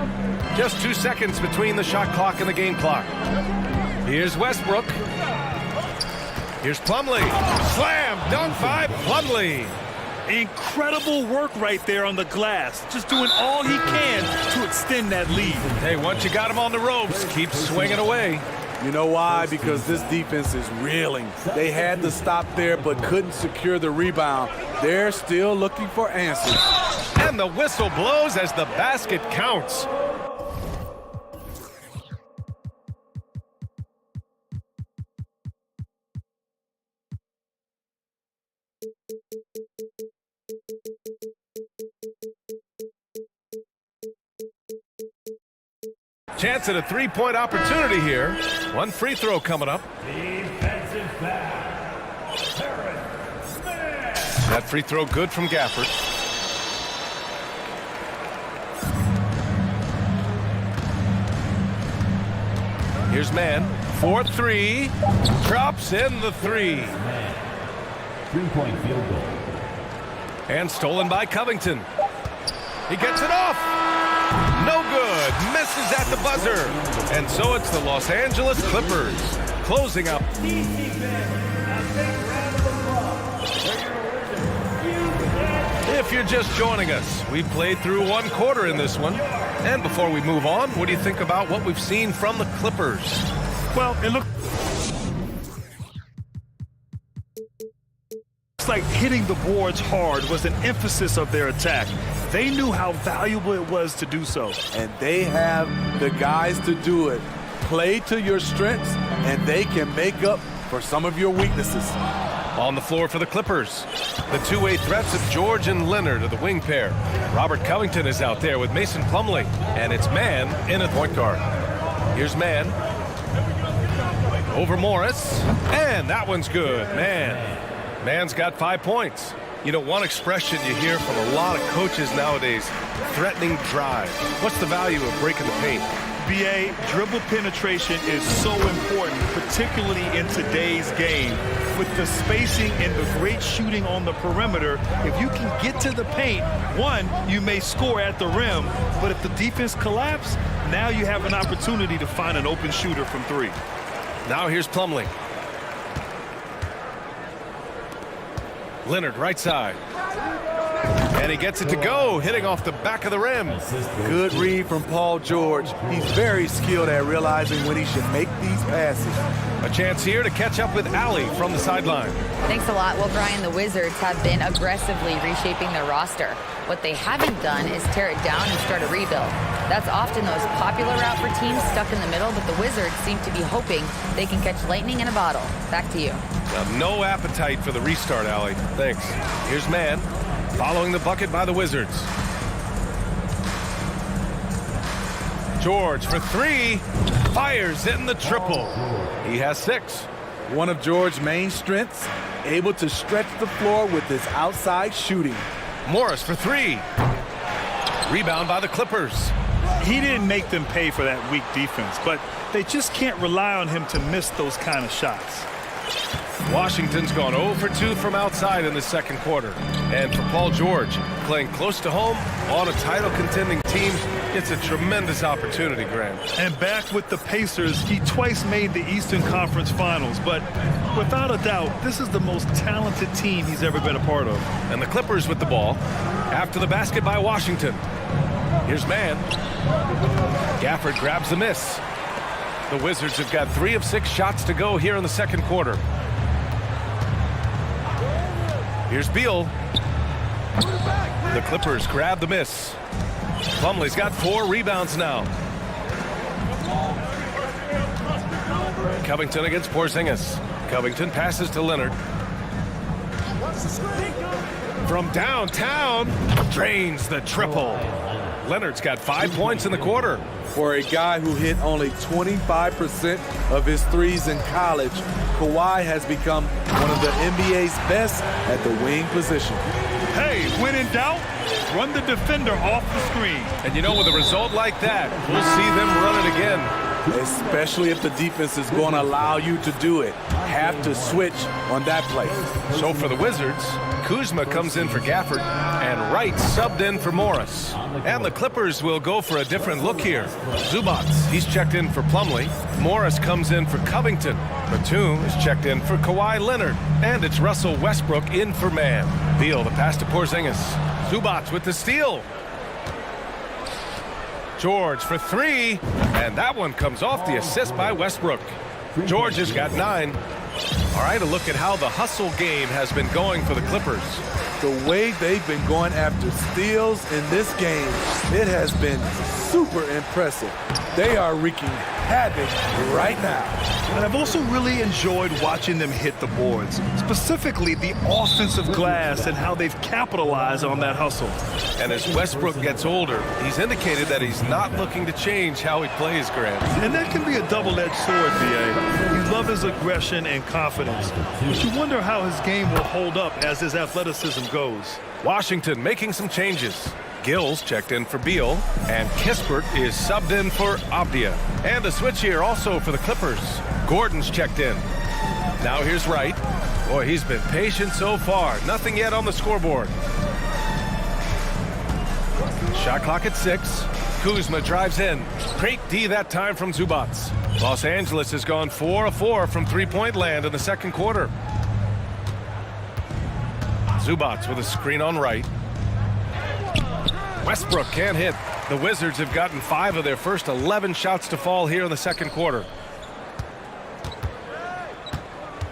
Just 2 seconds between the shot clock and the game clock. Here's Westbrook. Here's Plumlee. Slam, dunk by Plumlee. Incredible work right there on the glass. Just doing all he can to extend that lead. Hey, once you got him on the ropes, keep swinging away. You know why? Because this defense is reeling. They had to stop there but couldn't secure the rebound. They're still looking for answers. And the whistle blows as the basket counts. Chance at a three-point opportunity here. One free throw coming up. That free throw good from Gafford. Here's Mann. 4-3. Drops in the three. Three-point field goal. And stolen by Covington. He gets it off. No good. Misses at the buzzer. And so it's the Los Angeles Clippers closing up. If you're just joining us, we've played through one quarter in this one. And before we move on, what do you think about what we've seen from the Clippers? Well, it looks like hitting the boards hard was an emphasis of their attack. They knew how valuable it was to do so. And they have the guys to do it. Play to your strengths, and they can make up for some of your weaknesses. On the floor for the Clippers, the two-way threats of George and Leonard are the wing pair. Robert Covington is out there with Mason Plumlee, and it's Mann in at point guard. Here's Mann. Over Morris, and that one's good. Mann's got 5 points. You know, one expression you hear from a lot of coaches nowadays, threatening drive. What's the value of breaking the paint? BA, dribble penetration is so important, particularly in today's game. With the spacing and the great shooting on the perimeter, if you can get to the paint, one, you may score at the rim, but if the defense collapses, now you have an opportunity to find an open shooter from three. Now here's Plumlee. Leonard, right side. And he gets it to go, hitting off the back of the rim. Good read from Paul George. He's very skilled at realizing when he should make these passes. A chance here to catch up with Allie from the sideline. Thanks a lot. Well, Brian, the Wizards have been aggressively reshaping their roster. What they haven't done is tear it down and start a rebuild. That's often the most popular route for teams stuck in the middle, but the Wizards seem to be hoping they can catch lightning in a bottle. Back to you. No appetite for the restart, Allie. Thanks. Here's Mann, following the bucket by the Wizards. George for three, fires in the triple. He has 6. One of George's main strengths, able to stretch the floor with his outside shooting. Morris for 3. Rebound by the Clippers. He didn't make them pay for that weak defense, but they just can't rely on him to miss those kind of shots. Washington's gone 0 for 2 from outside in the second quarter. And for Paul George, playing close to home on a title-contending team, it's a tremendous opportunity, Graham. And back with the Pacers, he twice made the Eastern Conference Finals, but without a doubt, this is the most talented team he's ever been a part of. And the Clippers with the ball after the basket by Washington. Here's Mann. Gafford grabs the miss. The Wizards have got 3 of 6 shots to go here in the second quarter. Here's Beal. The Clippers grab the miss. Plumlee's got 4 rebounds now. Covington against Porzingis. Covington passes to Leonard. From downtown, drains the triple. Leonard's got 5 points in the quarter. For a guy who hit only 25% of his threes in college, Kawhi has become one of the NBA's best at the wing position. Hey, when in doubt, run the defender off the screen. And you know, with a result like that, we'll see them run it again. Especially if the defense is going to allow you to do it. Have to switch on that play. So for the Wizards, Kuzma comes in for Gafford, and Wright subbed in for Morris. And the Clippers will go for a different look here. Zubac, he's checked in for Plumlee. Morris comes in for Covington. Batum is checked in for Kawhi Leonard. And it's Russell Westbrook in for Mann. Beal, the pass to Porzingis. Zubac with the steal. George for 3, and that one comes off the assist by Westbrook. George has got 9. All right, a look at how the hustle game has been going for the Clippers. The way they've been going after steals in this game, it has been super impressive. They are wreaking havoc right now. And I've also really enjoyed watching them hit the boards, specifically the offensive glass and how they've capitalized on that hustle. And as Westbrook gets older, he's indicated that he's not looking to change how he plays, Grant. And that can be a double-edged sword, B.A. You love his aggression and confidence, but you wonder how his game will hold up as his athleticism goes. Washington making some changes. Gills checked in for Beal, and Kispert is subbed in for Abdia. And a switch here also for the Clippers. Gordon's checked in. Now here's Wright. Boy, he's been patient so far. Nothing yet on the scoreboard. Shot clock at 6. Kuzma drives in. Great D that time from Zubac. Los Angeles has gone 4 of 4 from three-point land in the second quarter. Zubac with a screen on Wright. Westbrook can't hit. The Wizards have gotten 5 of their first 11 shots to fall here in the second quarter.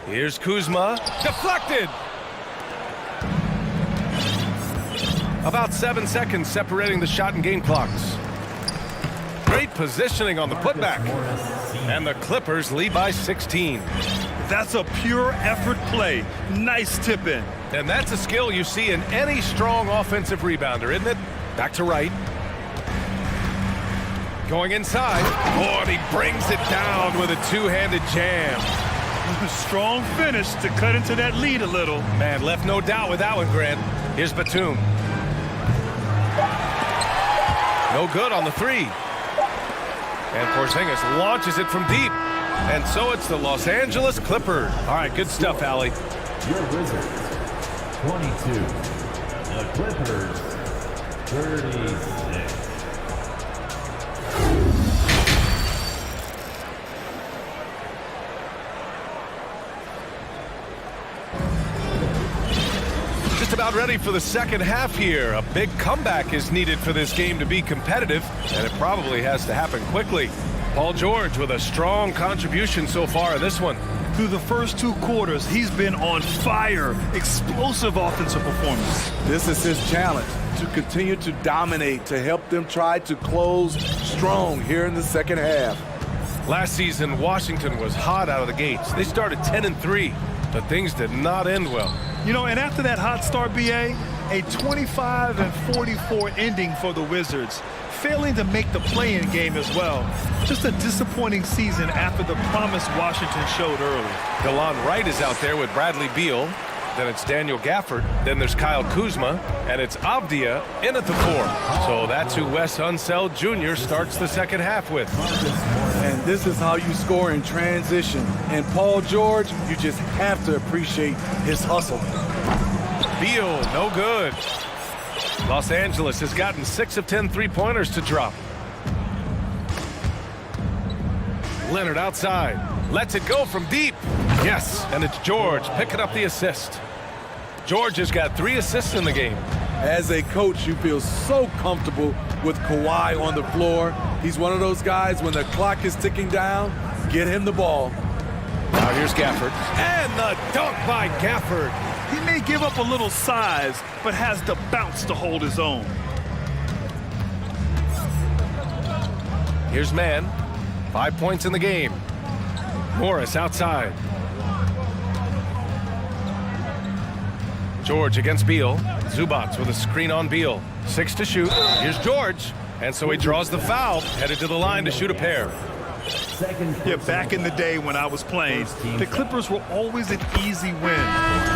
Here's Kuzma. Deflected! About 7 seconds separating the shot and game clocks. Great positioning on the putback. And the Clippers lead by 16. That's a pure effort play. Nice tip in. And that's a skill you see in any strong offensive rebounder, isn't it? Back to Wright. Going inside. Oh, and he brings it down with a two-handed jam. Strong finish to cut into that lead a little. Man, left no doubt with that one, Grant. Here's Batum. No good on the 3. And Porzingis launches it from deep. And so it's the Los Angeles Clippers. All right, good stuff, Allie. Your Wizards, 22. The Clippers, 36. Just about ready for the second half here. A big comeback is needed for this game to be competitive, and it probably has to happen quickly. Paul George with a strong contribution so far in this one. Through the first 2 quarters, he's been on fire. Explosive offensive performance. This is his challenge, to continue to dominate, to help them try to close strong here in the second half. Last season, Washington was hot out of the gates. They started 10-3, but things did not end well. You know, and after that hot start, B.A., a 25-44 ending for the Wizards, failing to make the play-in game as well. Just a disappointing season after the promise Washington showed early. Delon Wright is out there with Bradley Beal. Then it's Daniel Gafford. Then there's Kyle Kuzma. And it's Abdia in at the 4. So that's who Wes Unseld Jr. starts the second half with. And this is how you score in transition. And Paul George, you just have to appreciate his hustle. Beal, no good. Los Angeles has gotten 6 of 10 three-pointers to drop. Leonard outside. Lets it go from deep. Yes, and it's George picking up the assist. George has got 3 assists in the game. As a coach, you feel so comfortable with Kawhi on the floor. He's one of those guys, when the clock is ticking down, get him the ball. Now here's Gafford. And the dunk by Gafford. He may give up a little size, but has the bounce to hold his own. Here's man. 5 points in the game. Morris outside. George against Beal. Zubats with a screen on Beal. 6 to shoot. Here's George. And so he draws the foul, headed to the line to shoot a pair. Yeah, back in the day when I was playing, the Clippers were always an easy win.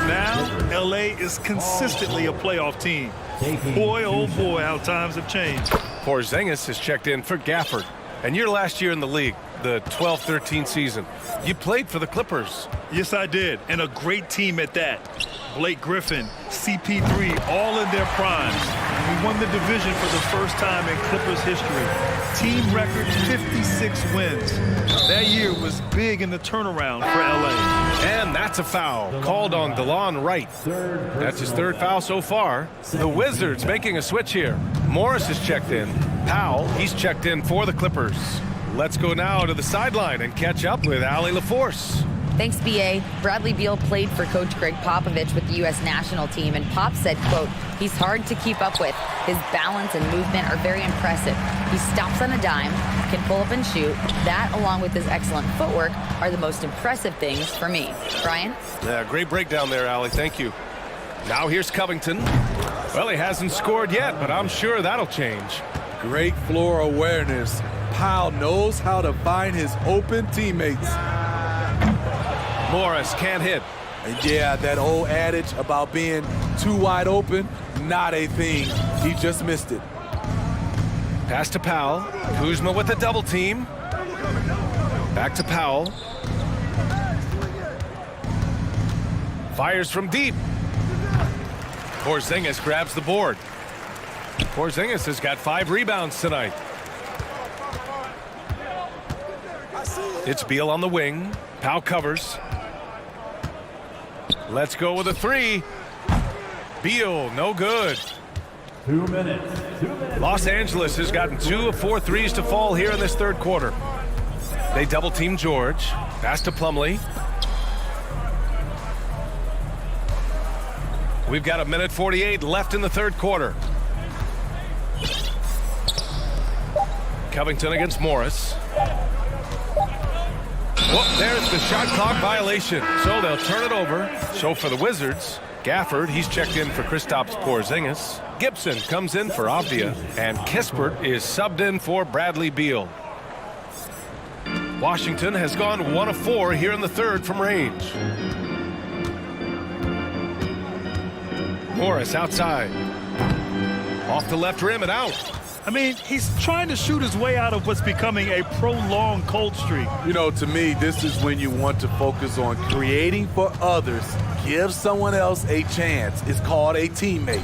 Now, LA is consistently a playoff team. Boy, oh boy, how times have changed. Porzingis is checked in for Gafford. And your last year in the league, the 12-13 season, you played for the Clippers. Yes, I did, and a great team at that. Blake Griffin, CP3, all in their primes. We won the division for the first time in Clippers history. Team record 56 wins. That year was big in the turnaround for LA. And that's a foul called on DeLon Wright. That's his third foul so far. The Wizards making a switch here. Morris is checked in. Powell, he's checked in for the Clippers. Let's go now to the sideline and catch up with Allie LaForce. Thanks, B.A. Bradley Beal played for Coach Greg Popovich with the U.S. national team, and Pop said, quote, he's hard to keep up with. His balance and movement are very impressive. He stops on a dime, can pull up and shoot. That, along with his excellent footwork, are the most impressive things for me. Brian? Yeah, great breakdown there, Allie. Thank you. Now here's Covington. Well, he hasn't scored yet, but I'm sure that'll change. Great floor awareness. Powell knows how to find his open teammates. Morris can't hit. And yeah, that old adage about being too wide open, not a thing. He just missed it. Pass to Powell. Kuzma with a double team. Back to Powell. Fires from deep. Porzingis grabs the board. Porzingis has got 5 rebounds tonight. It's Beal on the wing. Powell covers. Let's go with a 3. Beal, no good. 2 minutes. 2 minutes. Los Angeles has gotten 2 of 4 threes to fall here in this third quarter. They double team George. Pass to Plumlee. We've got 1:48 left in the third quarter. Covington against Morris. Whoop, there's the shot clock violation. So they'll turn it over. So for the Wizards, Gafford, he's checked in for Kristaps Porzingis. Gibson comes in for Avdia. And Kispert is subbed in for Bradley Beal. Washington has gone 1 of 4 here in the third from range. Morris outside. Off the left rim and out. I mean, he's trying to shoot his way out of what's becoming a prolonged cold streak. You know, to me, this is when you want to focus on creating for others. Give someone else a chance. It's called a teammate.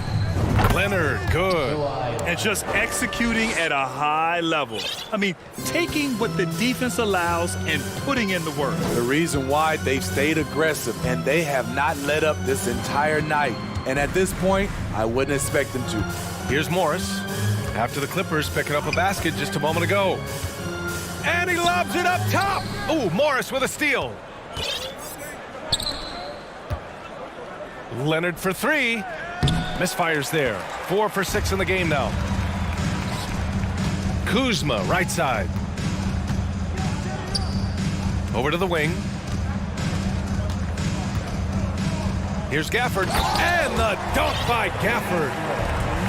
Leonard, good. And just executing at a high level. I mean, taking what the defense allows and putting in the work. The reason why they've stayed aggressive and they have not let up this entire night. And at this point, I wouldn't expect them to. Here's Morris. After the Clippers picking up a basket just a moment ago. And he lobs it up top. Ooh, Morris with a steal. Leonard for 3. Misfires there. 4 for 6 in the game now. Kuzma, right side. Over to the wing. Here's Gafford. And the dunk by Gafford.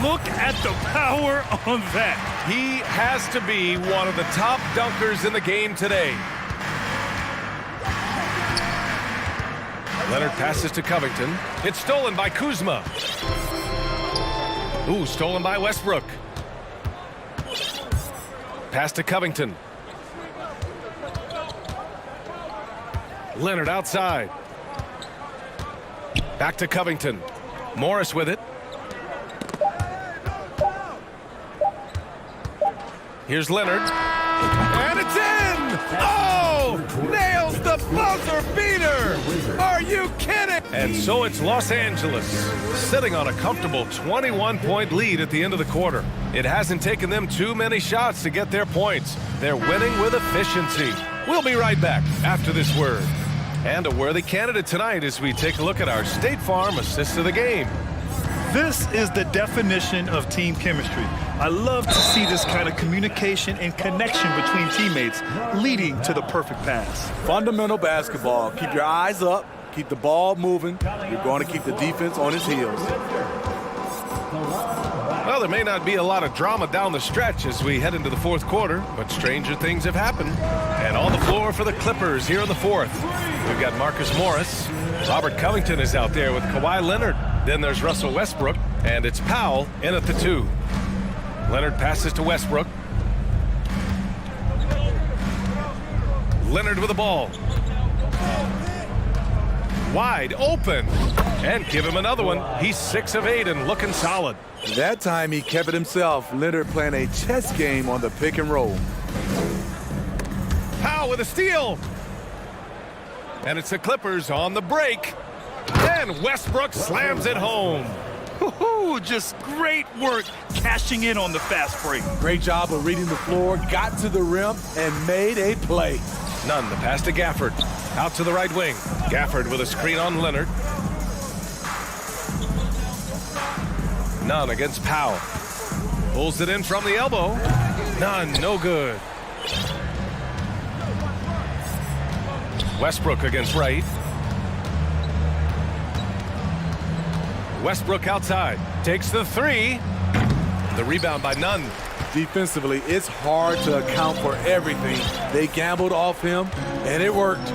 Look at the power on that. He has to be one of the top dunkers in the game today. Leonard passes to Covington. It's stolen by Kuzma. Ooh, stolen by Westbrook. Pass to Covington. Leonard outside. Back to Covington. Morris with it. Here's Leonard. And it's in! Oh! Nails the buzzer beater! Are you kidding? And so it's Los Angeles, sitting on a comfortable 21-point lead at the end of the quarter. It hasn't taken them too many shots to get their points. They're winning with efficiency. We'll be right back after this word. And a worthy candidate tonight as we take a look at our State Farm assist of the game. This is the definition of team chemistry. I love to see this kind of communication and connection between teammates leading to the perfect pass. Fundamental basketball. Keep your eyes up. Keep the ball moving. You're going to keep the defense on its heels. Well, there may not be a lot of drama down the stretch as we head into the fourth quarter, but stranger things have happened. And on the floor for the Clippers here in the fourth, we've got Marcus Morris. Robert Covington is out there with Kawhi Leonard. Then there's Russell Westbrook, and it's Powell in at the 2. Leonard passes to Westbrook. Leonard with the ball. Wide open. And give him another one. He's 6 of 8 and looking solid. That time he kept it himself. Leonard playing a chess game on the pick and roll. Powell with a steal. And it's the Clippers on the break. And Westbrook slams it home. Just great work cashing in on the fast break. Great job of reading the floor, got to the rim, and made a play. Nunn, the pass to Gafford. Out to the right wing. Gafford with a screen on Leonard. Nunn against Powell. Pulls it in from the elbow. Nunn, no good. Westbrook against Wright. Westbrook outside. Takes the 3. The rebound by Nunn. Defensively, it's hard to account for everything. They gambled off him, and it worked.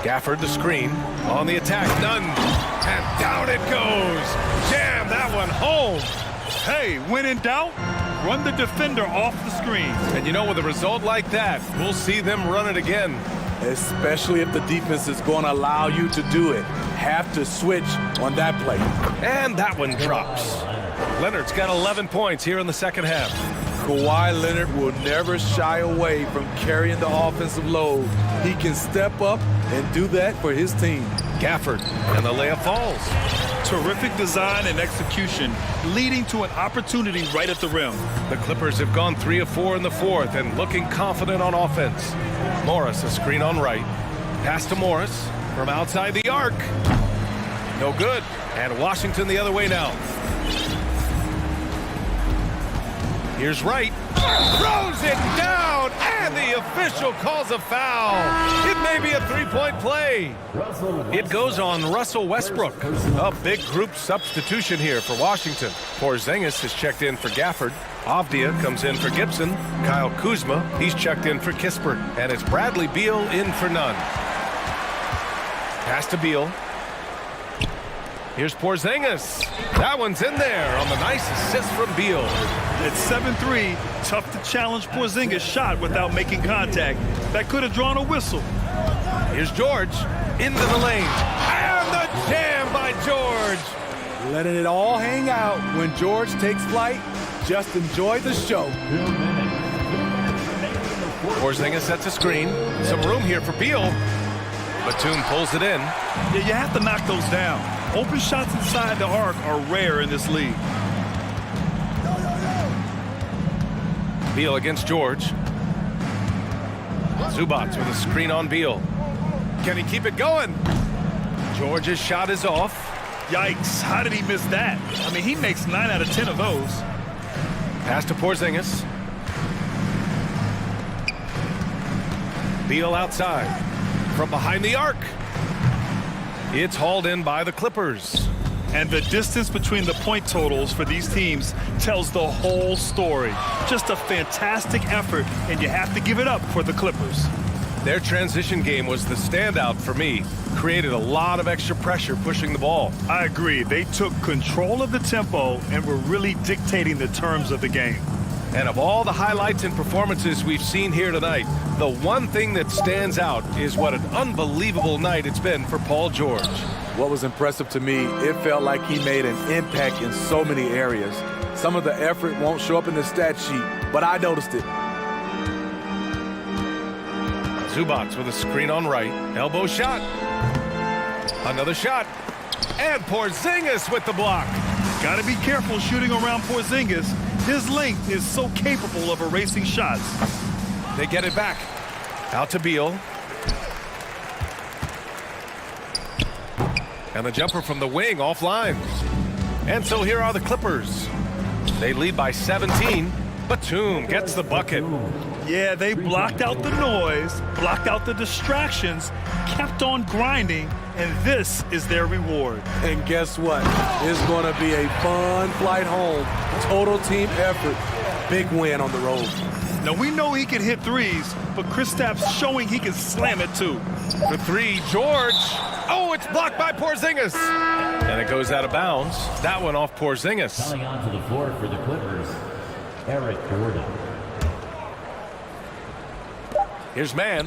Gafford the screen. On the attack, Nunn. And down it goes. Jam that one home. Hey, when in doubt, run the defender off the screen. And you know, with a result like that, we'll see them run it again. Especially if the defense is going to allow you to do it. Have to switch on that play. And that one drops. Leonard's got 11 points here in the second half. Kawhi Leonard will never shy away from carrying the offensive load. He can step up and do that for his team. Gafford, and the layup falls. Terrific design and execution, leading to an opportunity right at the rim. The Clippers have gone 3 of 4 in the fourth and looking confident on offense. Morris, a screen on right. Pass to Morris from outside the arc. No good. And Washington the other way now. Here's Wright. Throws it down, and the official calls a foul. It may be a three-point play. It goes on Russell Westbrook. A big group substitution here for Washington. Porzingis is checked in for Gafford. Avdia comes in for Gibson. Kyle Kuzma, he's checked in for Kispert. And it's Bradley Beal in for Nunn. Pass to Beal. Here's Porzingis. That one's in there on the nice assist from Beal. It's 7-3. Tough to challenge Porzingis' shot without making contact. That could have drawn a whistle. Here's George into the lane. And the jam by George. Letting it all hang out when George takes flight. Just enjoy the show. Porzingis sets a screen. Some room here for Beal. Batum pulls it in. Yeah, you have to knock those down. Open shots inside the arc are rare in this league. Beal against George. Zubats with a screen on Beal. Can he keep it going? George's shot is off. Yikes, how did he miss that? I mean, he makes 9 out of 10 of those. Pass to Porzingis. Beal outside. From behind the arc. It's hauled in by the Clippers. And the distance between the point totals for these teams tells the whole story. Just a fantastic effort, and you have to give it up for the Clippers. Their transition game was the standout for me. Created a lot of extra pressure pushing the ball. I agree. They took control of the tempo and were really dictating the terms of the game. And of all the highlights and performances we've seen here tonight, the one thing that stands out is what an unbelievable night it's been for Paul George. What was impressive to me, it felt like he made an impact in so many areas. Some of the effort won't show up in the stat sheet, but I noticed it. Zubats with a screen on right. Elbow shot. Another shot. And Porzingis with the block. Got to be careful shooting around Porzingis. His length is so capable of erasing shots. They get it back. Out to Beal. And the jumper from the wing offline. And so here are the Clippers. They lead by 17. Batum gets the bucket. Yeah, they blocked out the noise, blocked out the distractions, kept on grinding, and this is their reward. And guess what? It's going to be a fun flight home. Total team effort. Big win on the road. Now, we know he can hit threes, but Kristaps showing he can slam it too. The three, George. Oh, it's blocked by Porzingis. And it goes out of bounds. That one off Porzingis. Coming onto the floor for the Clippers, Eric Gordon. Here's man.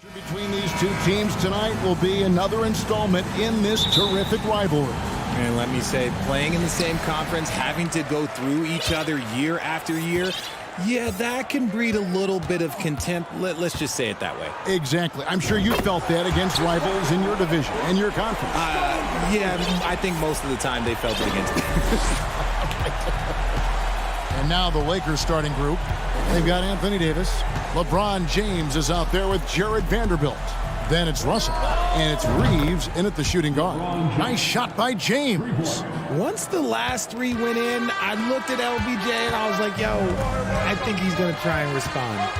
Between these two teams tonight will be another installment in this terrific rivalry. And let me say, playing in the same conference, having to go through each other year after year, yeah, that can breed a little bit of contempt. Let's just say it that way. Exactly. I'm sure you felt that against rivals in your division and your conference. Yeah, I think most of the time they felt it against me. And now the Lakers starting group. They've got Anthony Davis. LeBron James is out there with Jared Vanderbilt. Then it's Russell. And it's Reeves in at the shooting guard. Nice shot by James. Once the last three went in, I looked at LBJ and I was like, yo, I think he's going to try and respond.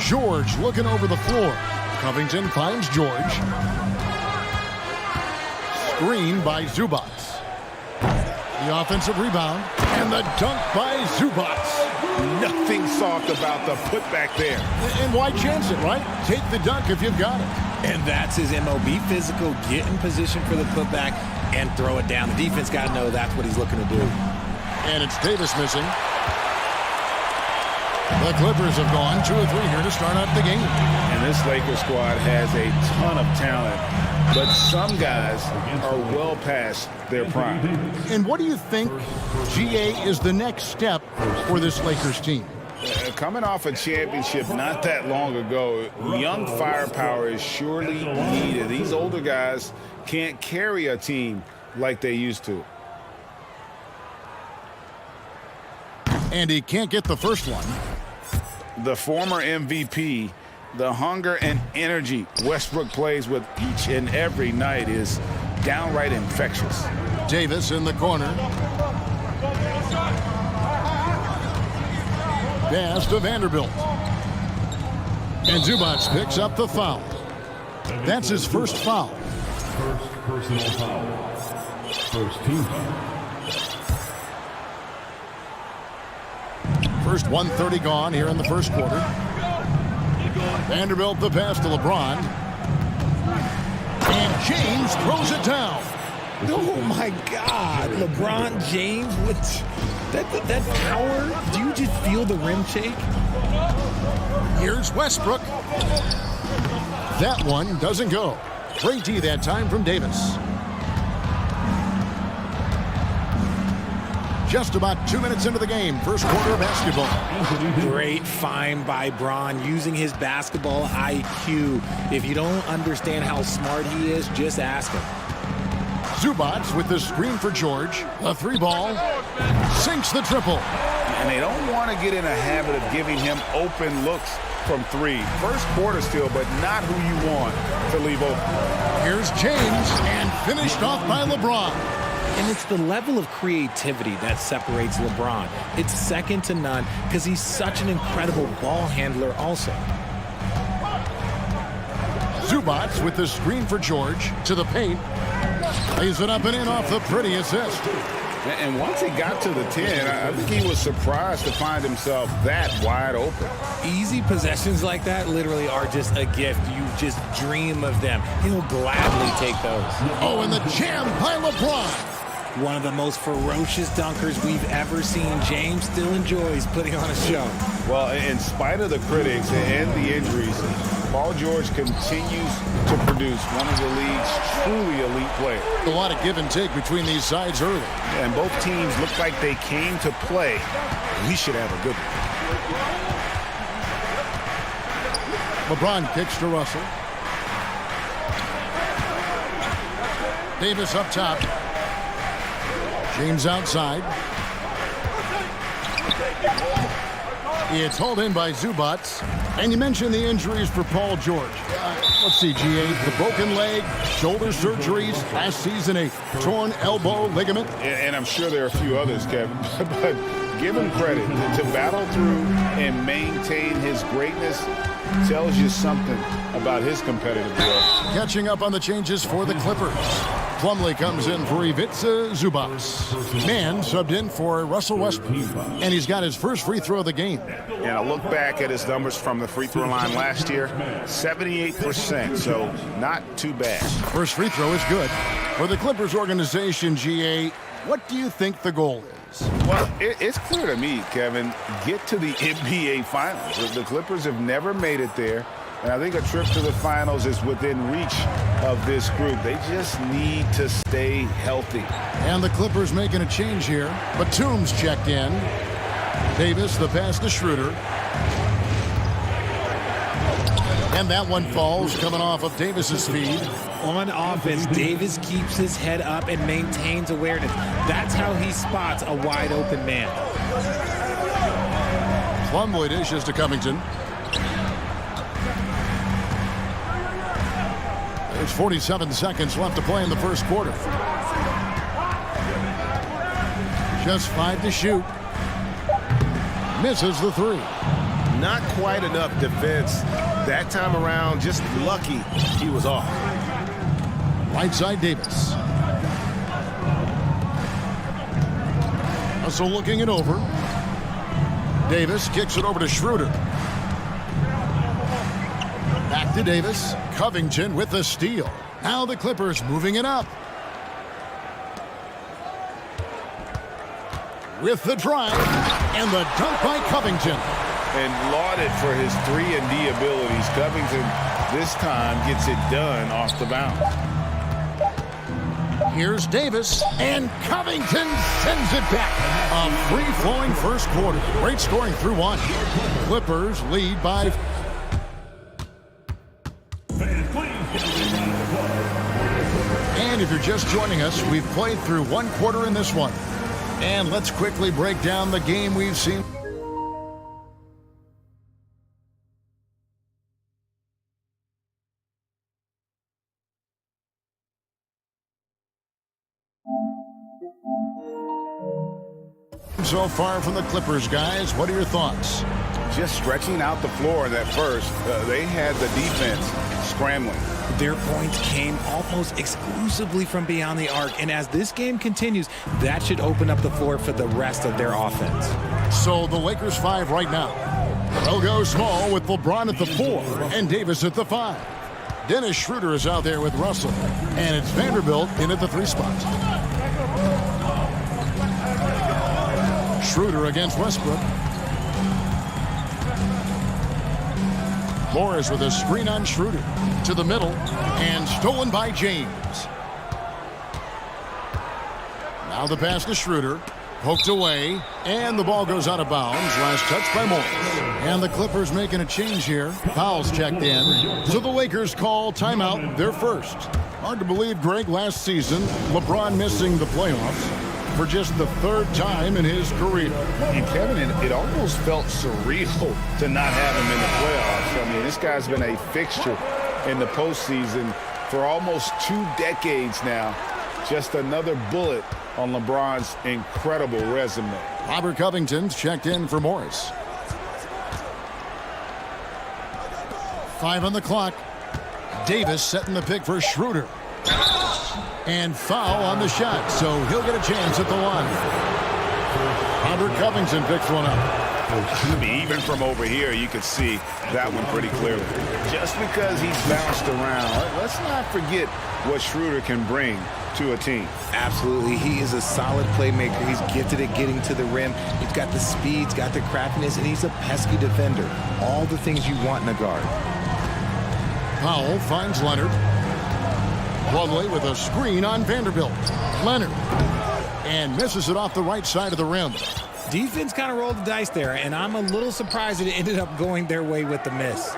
George looking over the floor. Covington finds George. Screen by Zubac. The offensive rebound, and the dunk by Zubac. Nothing soft about the putback there. And why chance it, right? Take the dunk if you've got it. And that's his MO. Be physical, get in position for the putback, and throw it down. The defense got to know that's what he's looking to do. And it's Davis missing. The Clippers have gone 2 or 3 here to start out the game. And this Lakers squad has a ton of talent, but some guys are well past their prime. And what do you think, GA, is the next step for this Lakers team? Coming off a championship not that long ago, young firepower is surely needed. These older guys can't carry a team like they used to. And he can't get the first one. The former MVP, the hunger and energy Westbrook plays with each and every night is downright infectious. Davis in the corner. Pass to Vanderbilt. And Zubac picks up the foul. That's his first foul. First personal foul. First team foul. First 1:30 gone here in the first quarter. Vanderbilt the pass to LeBron. And James throws it down. Oh my God, LeBron James with that power. Do you just feel the rim shake? Here's Westbrook. That one doesn't go. Great D that time from Davis. Just about 2 minutes into the game, first quarter of basketball. Great find by Bron using his basketball IQ. If you don't understand how smart he is, just ask him. Zubac with the screen for George. A 3-ball. Sinks the triple. And they don't want to get in a habit of giving him open looks from 3. First quarter still, but not who you want to leave open. Here's James, and finished off by LeBron. And it's the level of creativity that separates LeBron. It's second to none because he's such an incredible ball handler also. Zubac with the screen for George to the paint. Lays it up and in off the pretty assist. And once he got to the 10, I think he was surprised to find himself that wide open. Easy possessions like that literally are just a gift. You just dream of them. He'll gladly take those. Oh, and the jam by LeBron. One of the most ferocious dunkers we've ever seen. James still enjoys putting on a show. Well, in spite of the critics and the injuries, Paul George continues to produce one of the league's truly elite players. A lot of give and take between these sides early. And both teams look like they came to play. We should have a good one. LeBron kicks to Russell. Davis up top. James outside. It's hauled in by Zubac. And you mentioned the injuries for Paul George. Let's see, GA, the broken leg, shoulder surgeries, last season a torn elbow ligament. And I'm sure there are a few others, Kevin. But give him credit. To battle through and maintain his greatness tells you something about his competitive growth. Catching up on the changes for the Clippers. Plumlee comes in for Ivica Zubac. Mann subbed in for Russell Westbrook. And he's got his first free throw of the game. And I look back at his numbers from the free throw line last year, 78%, so not too bad. First free throw is good. For the Clippers organization, GA, What do you think the goal is? Well, it's clear to me, Kevin, get to the NBA Finals. The Clippers have never made it there, and I think a trip to the Finals is within reach of this group. They just need to stay healthy. And the Clippers making a change here. Batum's checked in. Davis, the pass to Schroeder. And that one falls, coming off of Davis's feed. On offense, Davis keeps his head up and maintains awareness. That's how he spots a wide open man. Plumlee dishes to Covington. There's 47 seconds left to play in the first quarter. Just 5 to shoot. Misses the 3. Not quite enough defense. That time around, just lucky he was off. Right side Davis. Russell looking it over. Davis kicks it over to Schroeder. Back to Davis. Covington with the steal. Now the Clippers moving it up. With the drive and the dunk by Covington. And lauded for his 3-and-D abilities. Covington this time gets it done off the bounce. Here's Davis, and Covington sends it back. A free-flowing first quarter. Great scoring through 1. Clippers lead by... And if you're just joining us, we've played through 1 quarter in this one. And let's quickly break down the game we've seen. So far from the Clippers, guys, what are your thoughts? Just stretching out the floor in that first. They had the defense scrambling. Their points came almost exclusively from beyond the arc, and as this game continues, that should open up the floor for the rest of their offense. So the Lakers 5 right now. They'll go small with LeBron at the 4 and Davis at the 5. Dennis Schroeder is out there with Russell, and it's Vanderbilt in at the 3 spot. Schroeder against Westbrook. Morris with a screen on Schroeder. To the middle, and stolen by James. Now the pass to Schroeder. Poked away, and the ball goes out of bounds. Last touch by Morris. And the Clippers making a change here. Fouls checked in. So the Lakers call timeout, their first. Hard to believe, Greg, last season, LeBron missing the playoffs for just the 3rd time in his career. And Kevin, it almost felt surreal to not have him in the playoffs. I mean, this guy's been a fixture in the postseason for almost 2 decades now. Just another bullet on LeBron's incredible resume. Robert Covington's checked in for Morris. 5 on the clock. Davis setting the pick for Schroeder. And foul on the shot, so he'll get a chance at the line. Robert Covington picks one up. I mean, even from over here, you can see that one pretty clearly. Just because he's bounced around, let's not forget what Schroeder can bring to a team. Absolutely. He is a solid playmaker. He's gifted at getting to the rim. He's got the speed, he's got the craftiness, and he's a pesky defender. All the things you want in a guard. Powell finds Leonard. Plumlee with a screen on Vanderbilt. Leonard. And misses it off the right side of the rim. Defense kind of rolled the dice there, and I'm a little surprised that it ended up going their way with the miss.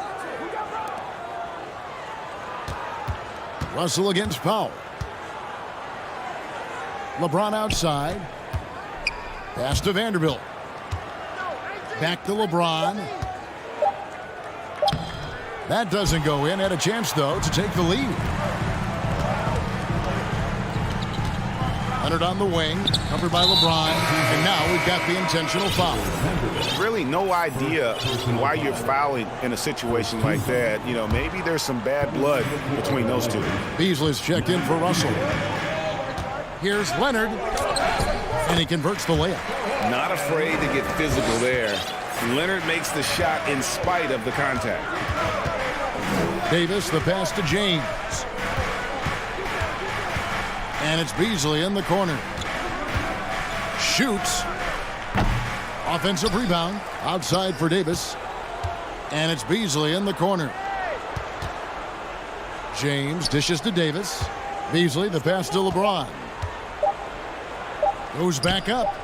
Russell against Powell. LeBron outside. Pass to Vanderbilt. Back to LeBron. That doesn't go in. Had a chance, though, to take the lead. Leonard on the wing, covered by LeBron, and now we've got the intentional foul. Really no idea why you're fouling in a situation like that. You know, maybe there's some bad blood between those two. Beasley's checked in for Russell. Here's Leonard, and he converts the layup. Not afraid to get physical there. Leonard makes the shot in spite of the contact. Davis, the pass to James. And it's Beasley in the corner. Shoots. Offensive rebound. Outside for Davis. And it's Beasley in the corner. James dishes to Davis. Beasley, the pass to LeBron. Goes back up.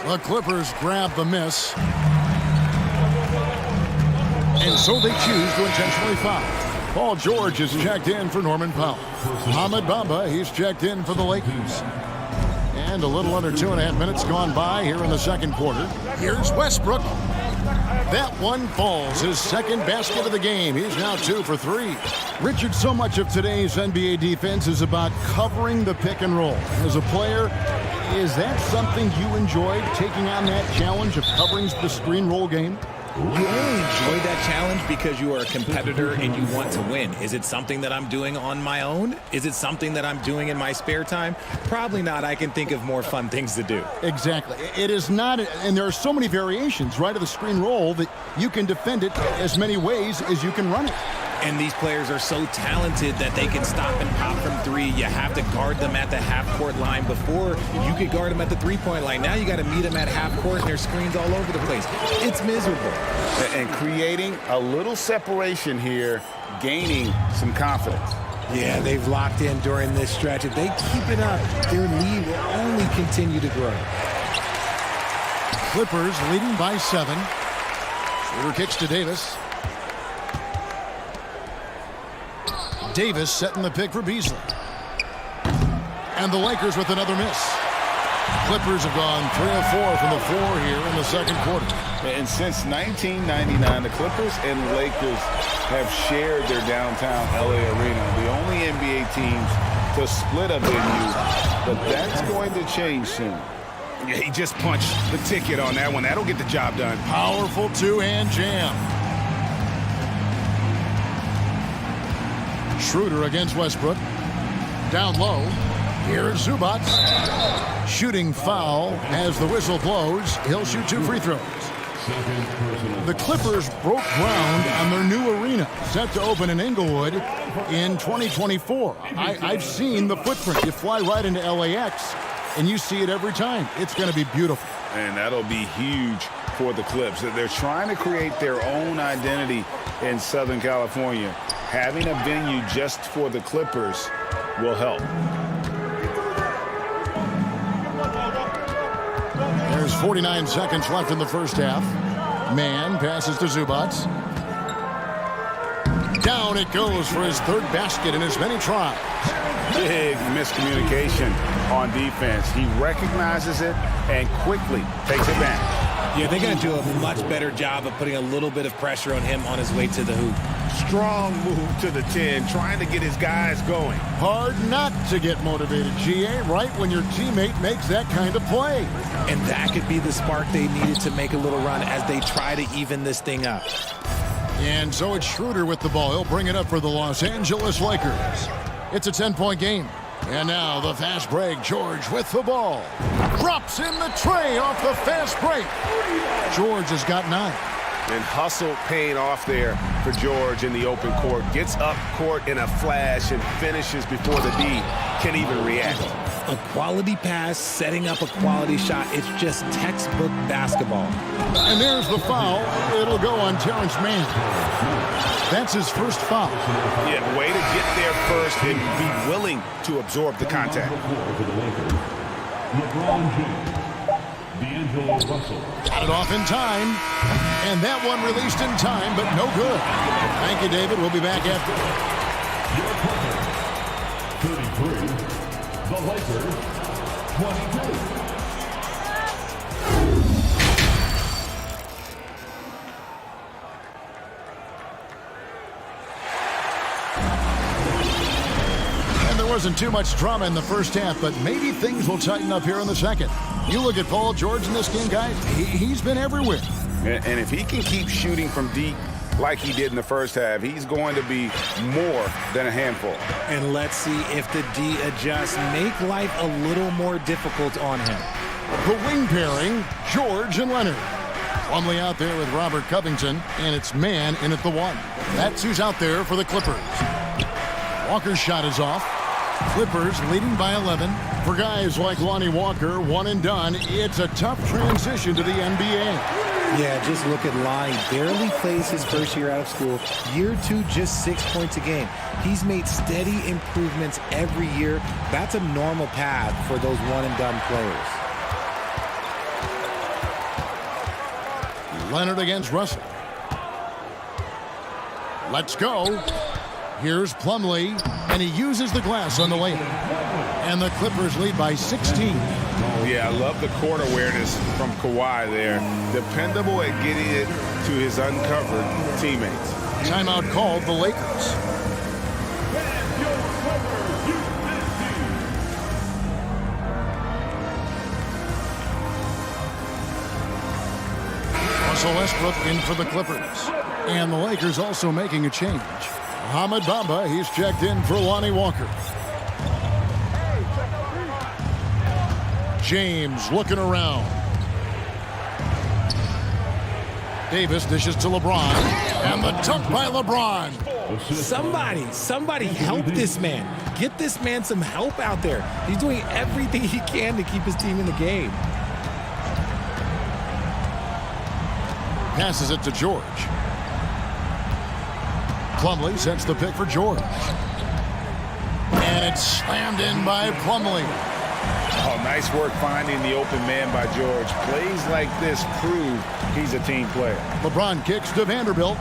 The Clippers grab the miss. And so they choose to intentionally foul. Paul George is checked in for Norman Powell. Ahmed Bamba, he's checked in for the Lakers. And a little under 2.5 minutes gone by here in the second quarter. Here's Westbrook. That one falls, his second basket of the game. He's now 2 for 3. Richard, so much of today's NBA defense is about covering the pick and roll. As a player, is that something you enjoyed, taking on that challenge of covering the screen roll game? You only enjoy that challenge because you are a competitor and you want to win. Is it something that I'm doing on my own? Is it something that I'm doing in my spare time? Probably not. I can think of more fun things to do. Exactly. It is not, and there are so many variations, right, of the screen roll that you can defend it as many ways as you can run it. And these players are so talented that they can stop and pop from three. You have to guard them at the half-court line. Before, you could guard them at the three-point line. Now you got to meet them at half-court, and there's screens all over the place. It's miserable. And creating a little separation here, gaining some confidence. Yeah, they've locked in during this stretch. If they keep it up, their lead will only continue to grow. Clippers leading by 7. Shooter kicks to Davis. Davis setting the pick for Beasley. And the Lakers with another miss. Clippers have gone 3 of 4 from the floor here in the second quarter. And since 1999, the Clippers and Lakers have shared their downtown LA arena. The only NBA teams to split a venue, but that's going to change soon. Yeah, he just punched the ticket on that one. That'll get the job done. Powerful two-hand jam. Schroeder against Westbrook. Down low. Here's Zubac. Shooting foul as the whistle blows. He'll shoot 2 free throws. The Clippers broke ground on their new arena, set to open in Inglewood in 2024. I've seen the footprint. You fly right into LAX, and you see it every time. It's going to be beautiful. And that'll be huge for the Clips. They're trying to create their own identity in Southern California. Having a venue just for the Clippers will help. There's 49 seconds left in the first half. Mann passes to Zubac. Down it goes for his third basket in as many tries. Big miscommunication on defense. He recognizes it and quickly takes it back. Yeah, they're going to do a much better job of putting a little bit of pressure on him on his way to the hoop. Strong move to the 10, trying to get his guys going. Hard not to get motivated, GA, right when your teammate makes that kind of play. And that could be the spark they needed to make a little run as they try to even this thing up. And so it's Schroeder with the ball. He'll bring it up for the Los Angeles Lakers. It's a 10-point game. And now the fast break. George with the ball. Drops in the tray off the fast break. George has got 9. And hustle paying off there for George in the open court. Gets up court in a flash and finishes before the D can even react. A quality pass, setting up a quality shot. It's just textbook basketball. And there's the foul. It'll go on Terrence Mann. That's his first foul. Yeah, way to get there first and be willing to absorb the contact. Got it off in time. And that one released in time, but no good. Thank you, David. We'll be back after. 33. The Lakers, 22. Wasn't too much drama in the first half, but maybe things will tighten up here in the second. You look at Paul George in this game, guys, he's been everywhere. And if he can keep shooting from deep like he did in the first half, he's going to be more than a handful. And let's see if the D adjusts, make life a little more difficult on him. The wing pairing, George and Leonard. Plumlee out there with Robert Covington, and it's Mann in at the 1. That's who's out there for the Clippers. Walker's shot is off. Clippers leading by 11, For guys like Lonnie Walker, one and done, it's a tough transition to the NBA. Yeah, just look at Lonnie. Barely plays his first year out of school. Year 2, just 6 points a game. He's made steady improvements every year. That's a normal path for those one-and-done players. Leonard against Russell. Let's go. Here's Plumlee, and he uses the glass on the layup. And the Clippers lead by 16. Yeah, I love the court awareness from Kawhi there. Dependable at getting it to his uncovered teammates. Timeout called the Lakers. Russell Westbrook in for the Clippers. And the Lakers also making a change. Mohamed Bamba, he's checked in for Lonnie Walker. James looking around. Davis dishes to LeBron. And the dunk by LeBron. Somebody help this man. Get this man some help out there. He's doing everything he can to keep his team in the game. Passes it to George. Plumlee sets the pick for George. And it's slammed in by Plumlee. Oh, nice work finding the open man by George. Plays like this prove he's a team player. LeBron kicks to Vanderbilt.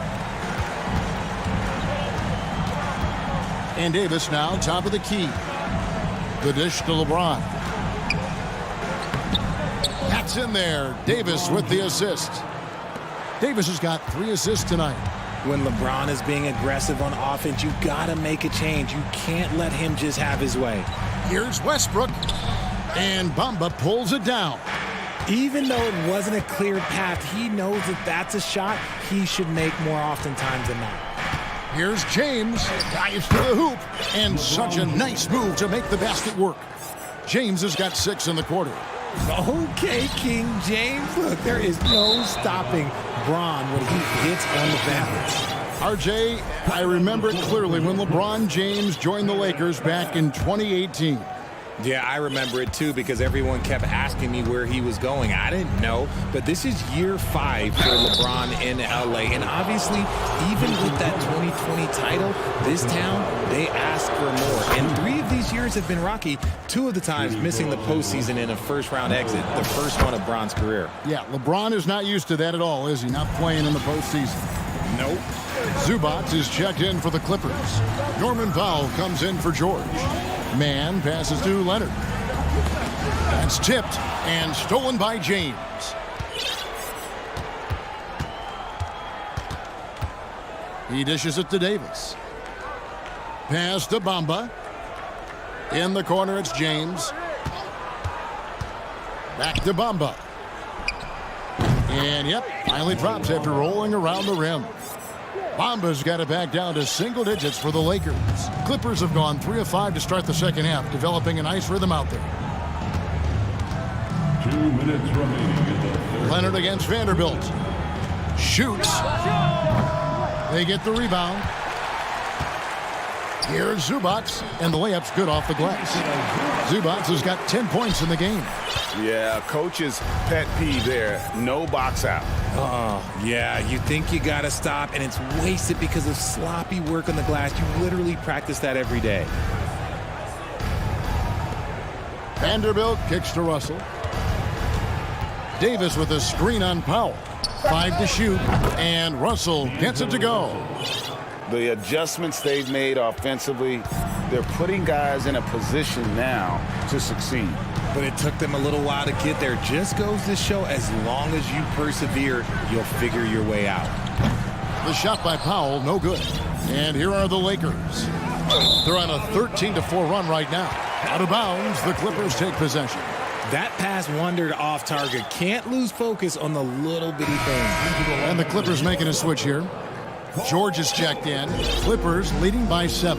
And Davis now top of the key. The dish to LeBron. That's in there. Davis with the assist. Davis has got 3 assists tonight. When LeBron is being aggressive on offense, you gotta make a change. You can't let him just have his way. Here's Westbrook. And Bamba pulls it down. Even though it wasn't a clear path, he knows that that's a shot he should make more oftentimes than not. Here's James. Dives to the hoop. And such a nice move to make the basket work. James has got 6 in the quarter. Okay, King James. Look, there is no stopping Bron when he hits on the basket. RJ, I remember it clearly when LeBron James joined the Lakers back in 2018. Yeah, I remember it too because everyone kept asking me where he was going. I didn't know, but this is year 5 for LeBron in LA. And obviously, even with that 2020 title, this town, they ask for more. And 3 of these years have been rocky, 2 of the times missing the postseason in a first-round exit, the first one of Bron's career. Yeah, LeBron is not used to that at all, is he? Not playing in the postseason. Nope. Zubac is checked in for the Clippers. Norman Powell comes in for George. Man passes to Leonard. That's tipped and stolen by James. He dishes it to Davis. Pass to Bamba. In the corner, it's James. Back to Bamba. And, yep, finally drops after rolling around the rim. Bamba's got it back down to single digits for the Lakers. Clippers have gone 3 of 5 to start the second half, developing a nice rhythm out there. 2 minutes remaining in the third. Leonard against Vanderbilt. Shoots. They get the rebound. Here's Zubac, and the layup's good off the glass. Zubac has got 10 points in the game. Yeah, coach's pet peeve there. No box out. Oh, yeah, you think you got to stop, and it's wasted because of sloppy work on the glass. You literally practice that every day. Vanderbilt kicks to Russell. Davis with a screen on Powell. 5 to shoot, and Russell gets it to go. The adjustments they've made offensively, they're putting guys in a position now to succeed. But it took them a little while to get there. Just goes to show as long as you persevere, you'll figure your way out. The shot by Powell, no good. And here are the Lakers. They're on a 13-4 run right now. Out of bounds, the Clippers take possession. That pass wandered off target. Can't lose focus on the little bitty thing. And the Clippers making a switch here. George is checked in. Clippers leading by 7.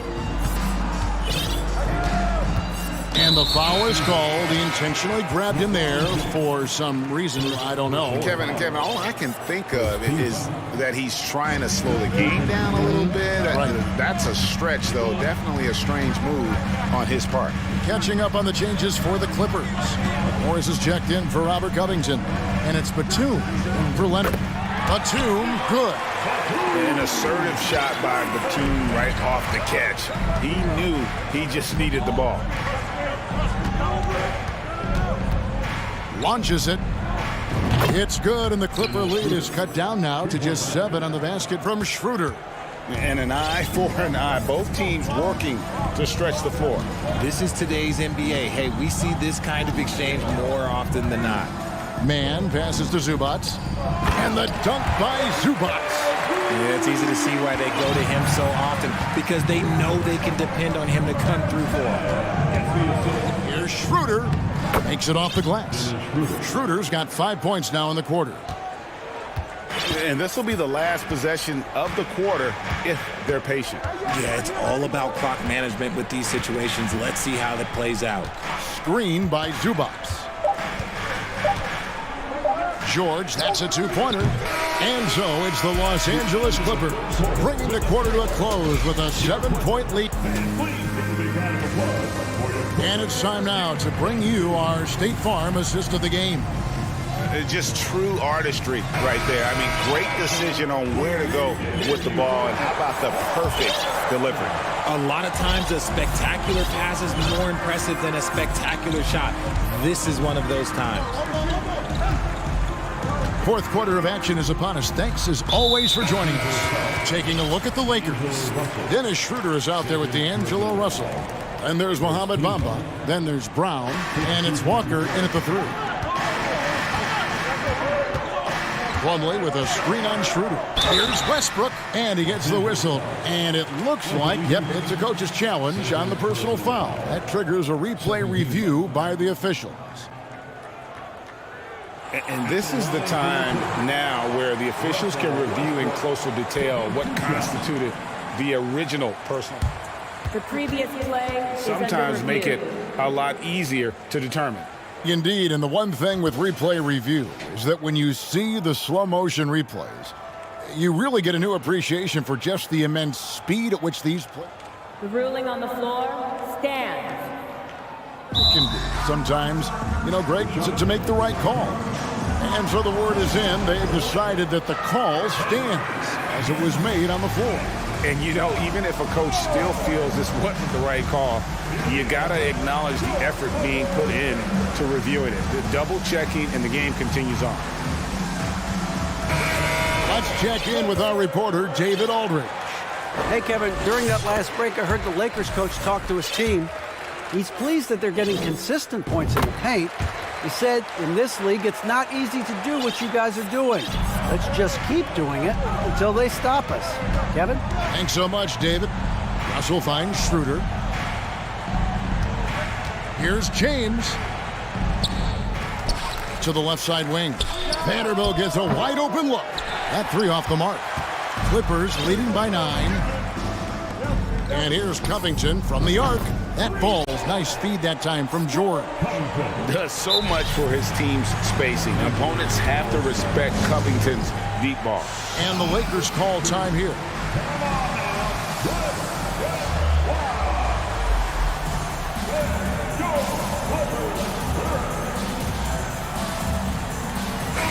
And the foul is called. He intentionally grabbed him there for some reason. I don't know. Kevin, all I can think of is that he's trying to slow the game down a little bit. Right. That's a stretch, though. Definitely a strange move on his part. Catching up on the changes for the Clippers. Morris is checked in for Robert Covington. And it's Batum for Leonard. Batum, good. An assertive shot by Batum right off the catch. He knew he just needed the ball. Launches it. It's good, and the Clipper lead is cut down now to just 7 on the basket from Schroeder. And an eye for an eye. Both teams working to stretch the floor. This is today's NBA. Hey, we see this kind of exchange more often than not. Man passes to Zubac. And the dunk by Zubac. Yeah, it's easy to see why they go to him so often, because they know they can depend on him to come through for them. Here's Schroeder. Makes it off the glass. Schroeder's got 5 points now in the quarter. And this will be the last possession of the quarter if they're patient. Yeah, it's all about clock management with these situations. Let's see how that plays out. Screen by Zubac. George, that's a two-pointer. And so it's the Los Angeles Clippers bringing the quarter to a close with a 7-point lead. And it's time now to bring you our State Farm assist of the game. Just true artistry right there. I mean, great decision on where to go with the ball, and how about the perfect delivery. A lot of times a spectacular pass is more impressive than a spectacular shot. This is one of those times. Fourth quarter of action is upon us. Thanks as always for joining us. Taking a look at the Lakers. Dennis Schroeder is out there with D'Angelo Russell. And there's Mohamed Bamba. Then there's Brown. And it's Walker in at the 3. Plumlee with a screen on Schroeder. Here's Westbrook. And he gets the whistle. And it looks like, yep, it's a coach's challenge on the personal foul. That triggers a replay review by the officials. And this is the time now where the officials can review in closer detail what constituted the original personal. The previous play sometimes make it a lot easier to determine. Indeed, and the one thing with replay review is that when you see the slow motion replays, you really get a new appreciation for just the immense speed at which these plays. The ruling on the floor stands. It can be sometimes, Greg, to make the right call. And so the word is in. They've decided that the call stands as it was made on the floor. And, even if a coach still feels this wasn't the right call, you got to acknowledge the effort being put in to reviewing it. The double checking, and the game continues on. Let's check in with our reporter, David Aldridge. Hey, Kevin, during that last break, I heard the Lakers coach talk to his team. He's pleased that they're getting consistent points in the paint. He said, in this league, it's not easy to do what you guys are doing. Let's just keep doing it until they stop us. Kevin? Thanks so much, David. Russell finds Schroeder. Here's James. To the left side wing. Vanderbilt gets a wide open look. That 3 off the mark. Clippers leading by 9. And here's Covington from the arc. That falls. Nice speed that time from George. Does so much for his team's spacing. Opponents have to respect Covington's deep ball. And the Lakers call time here.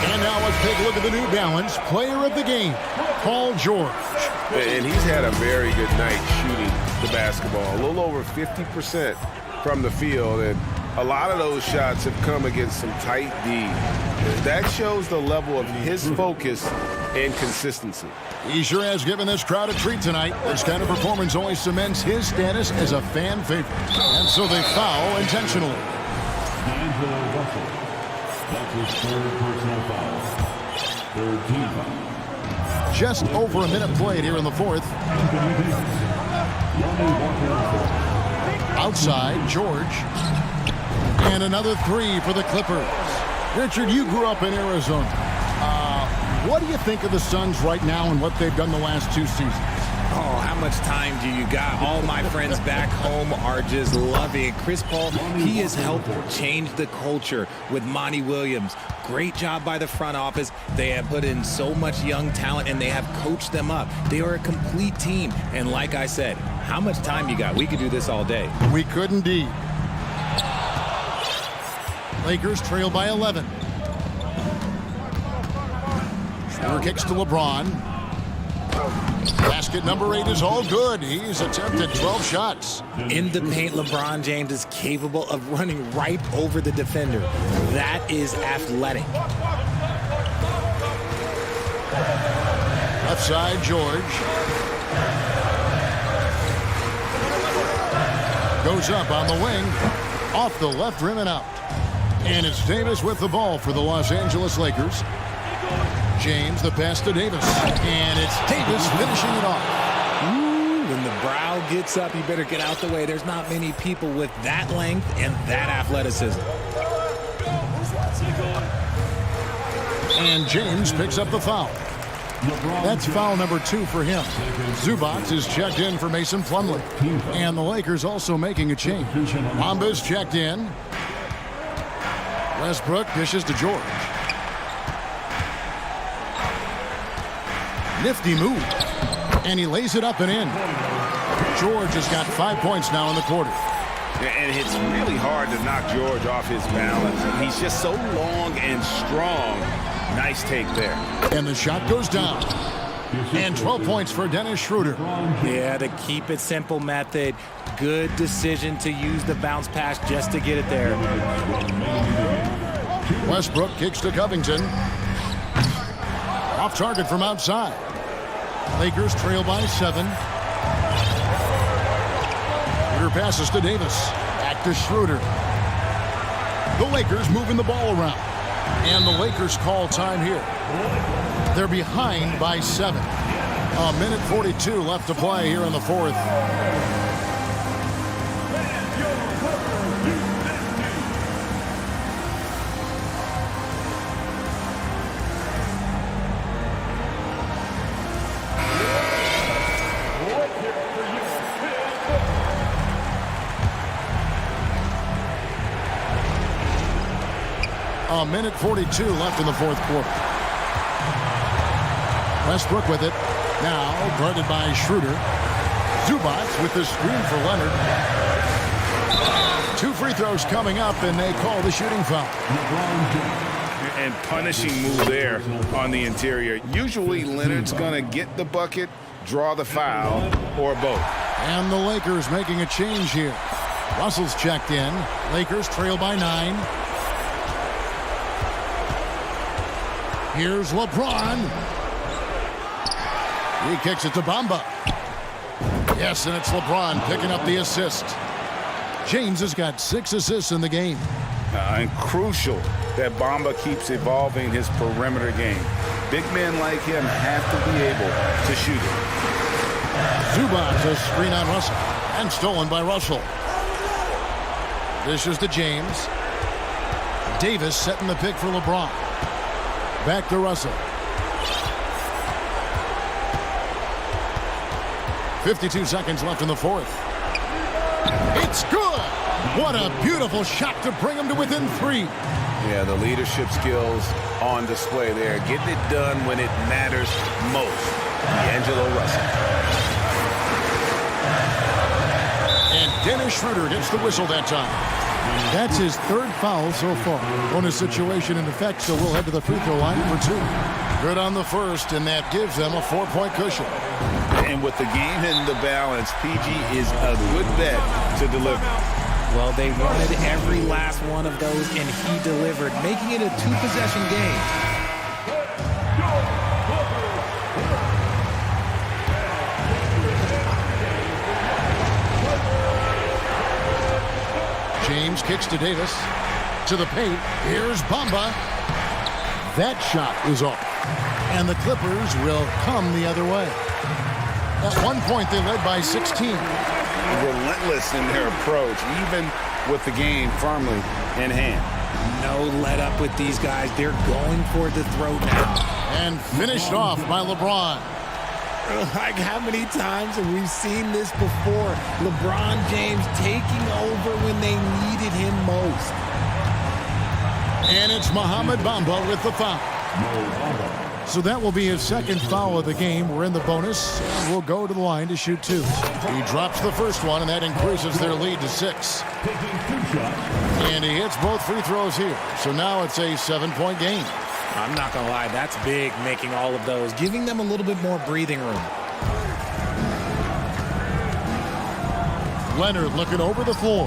And now let's take a look at the New Balance player of the game, Paul George. And he's had a very good night shooting the basketball. A little over 50% from the field, and a lot of those shots have come against some tight D. That shows the level of his focus and consistency. He sure has given this crowd a treat tonight. This kind of performance only cements his status as a fan favorite. And so they foul intentionally. D'Angelo Russell. That's his 3rd personal foul. 3rd team foul. Just over a minute played here in the 4th. Outside, George. And another 3 for the Clippers. Richard, you grew up in Arizona. What do you think of the Suns right now and what they've done the last 2 seasons? Oh, how much time do you got? All my friends back home are just loving it. Chris Paul, he has helped change the culture with Monty Williams. Great job by the front office. They have put in so much young talent, and they have coached them up. They are a complete team. And like I said, how much time you got? We could do this all day. We could indeed. Lakers trail by 11. Schroeder kicks to LeBron. Basket number 8 is all good. He's attempted 12 shots. In the paint, LeBron James is capable of running right over the defender. That is athletic. Left side, George. Goes up on the wing. Off the left rim and out. And it's Davis with the ball for the Los Angeles Lakers. James, the pass to Davis. And it's Davis finishing it off. Ooh, when the brow gets up, you better get out the way. There's not many people with that length and that athleticism. And James picks up the foul. That's foul number 2 for him. Zubac is checked in for Mason Plumlee. And the Lakers also making a change. Mamba's checked in. Westbrook dishes to George. Nifty move. And he lays it up and in. George has got 5 points now in the quarter. And it's really hard to knock George off his balance. He's just so long and strong. Nice take there. And the shot goes down. And 12 points for Dennis Schroeder. Yeah, the keep it simple method. Good decision to use the bounce pass just to get it there. Westbrook kicks to Covington. Off target from outside. Lakers trail by 7. Schroeder passes to Davis. Back to Schroeder. The Lakers moving the ball around. And the Lakers call time here. They're behind by 7. A minute 42 left to play here in the fourth. A minute 42 left in the fourth quarter. Westbrook with it. Now guarded by Schroeder. Zubac with the screen for Leonard. 2 free throws coming up, and they call the shooting foul. And punishing move there on the interior. Usually Leonard's going to get the bucket, draw the foul, or both. And the Lakers making a change here. Russell's checked in. Lakers trail by 9. Here's LeBron. He kicks it to Bamba. Yes, and it's LeBron picking up the assist. James has got 6 assists in the game. And crucial that Bamba keeps evolving his perimeter game. Big men like him have to be able to shoot it. Zubac a screen on Russell. And stolen by Russell. Dishes to James. Davis setting the pick for LeBron. Back to Russell. 52 seconds left in the fourth. It's good! What a beautiful shot to bring him to within 3. Yeah, the leadership skills on display there. Getting it done when it matters most. D'Angelo Russell. And Dennis Schroeder gets the whistle that time. That's his 3rd foul so far. Bonus situation in effect, so we'll head to the free throw line for 2. Good on the first, and that gives them a 4-point cushion. And with the game in the balance, PG is a good bet to deliver. Well, they wanted every last one of those, and he delivered, making it a 2-possession game. James kicks to Davis. To the paint. Here's Bamba. That shot is off. And the Clippers will come the other way. At one point, they led by 16. Relentless in their approach, even with the game firmly in hand. No let up with these guys. They're going for the throat now. And finished off by LeBron. Like, how many times have we seen this before? LeBron James taking over when they needed him most. And it's Mohamed Bamba with the foul. So that will be his second foul of the game. We're in the bonus, and we'll go to the line to shoot two. He drops the first one, and that increases their lead to 6. And he hits both free throws here. So now it's a 7-point game. I'm not going to lie, that's big, making all of those, giving them a little bit more breathing room. Leonard looking over the floor.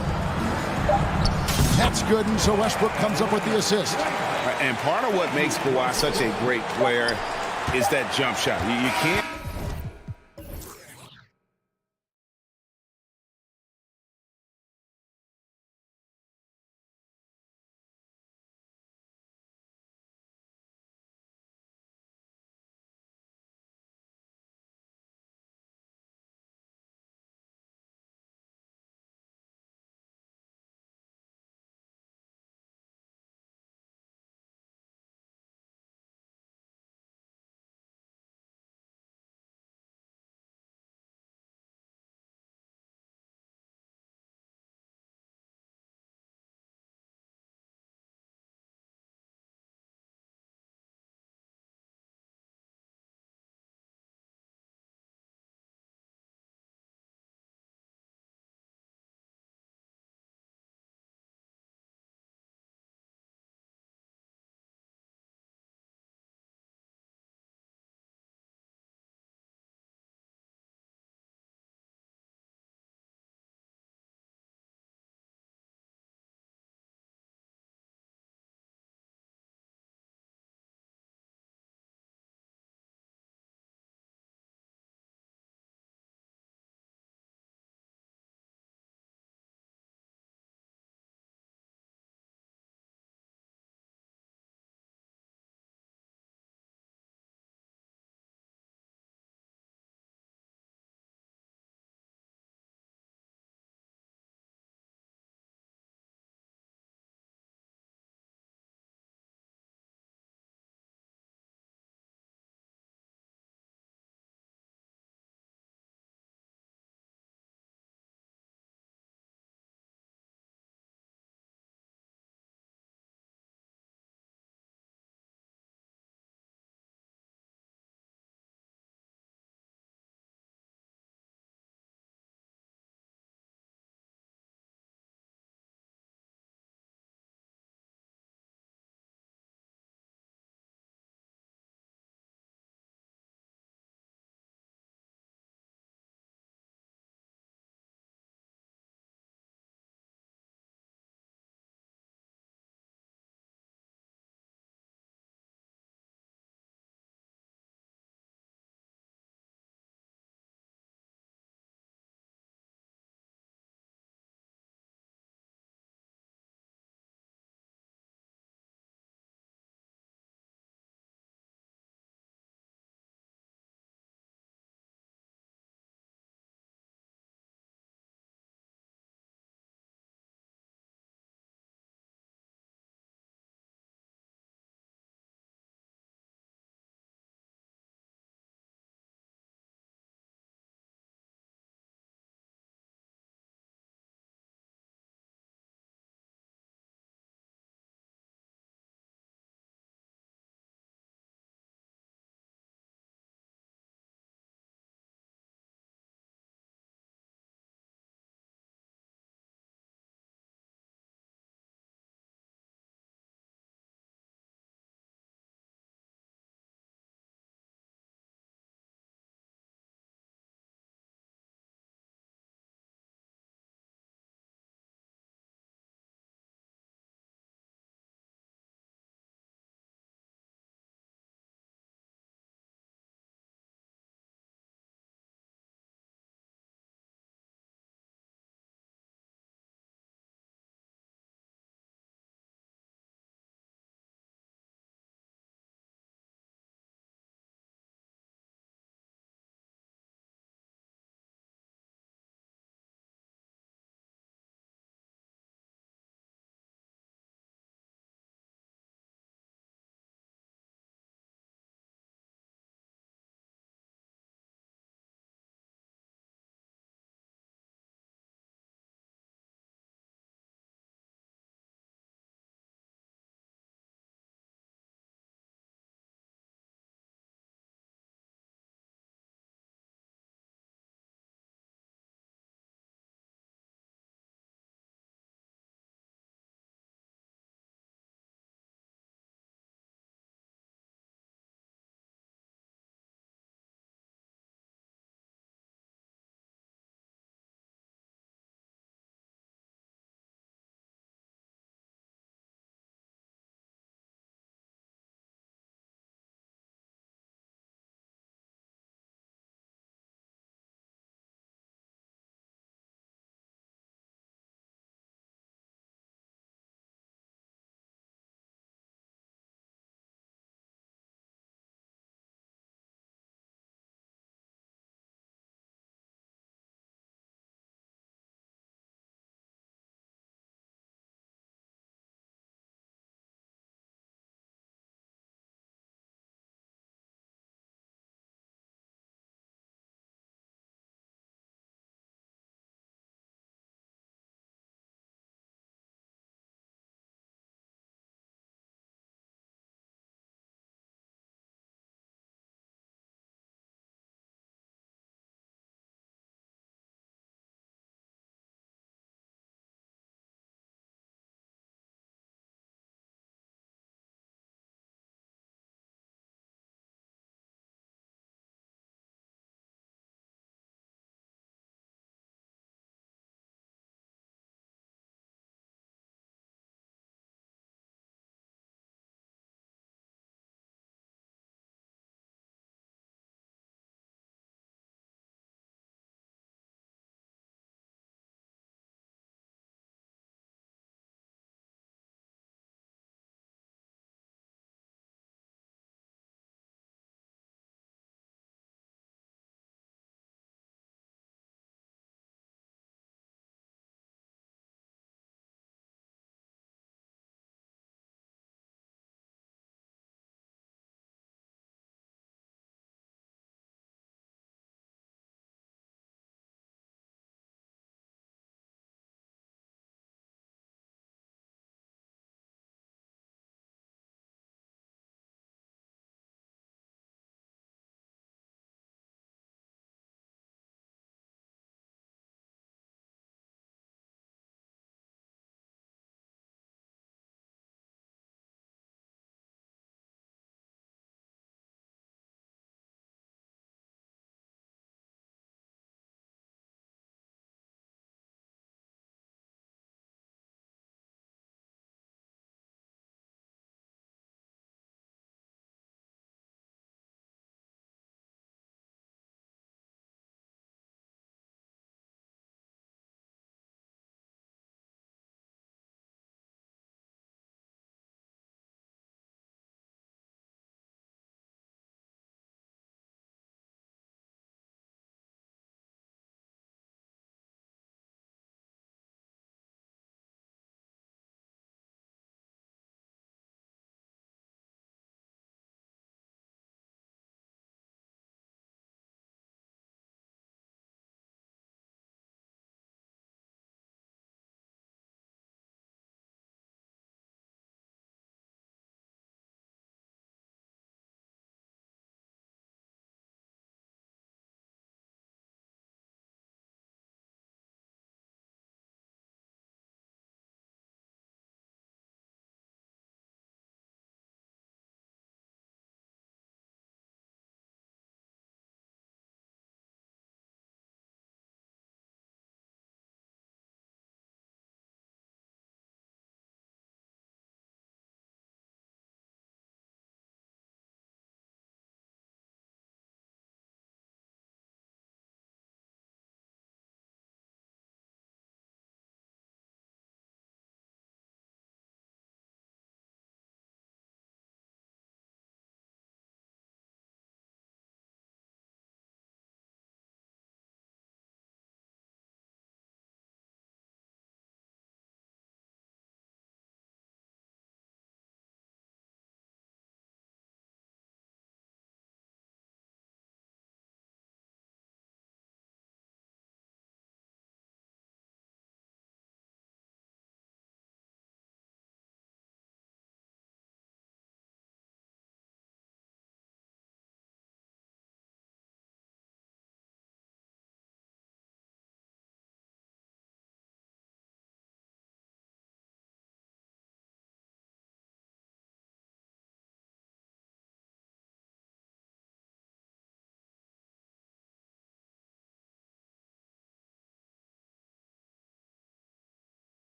That's good, and so Westbrook comes up with the assist. And part of what makes Kawhi such a great player is that jump shot. You can't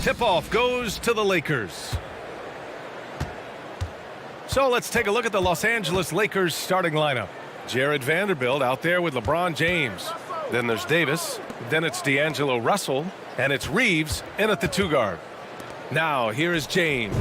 Tip-off goes to the Lakers. So let's take a look at the Los Angeles Lakers starting lineup. Jared Vanderbilt out there with LeBron James. Then there's Davis. Then it's D'Angelo Russell. And it's Reeves in at the 2 guard. Now here is James.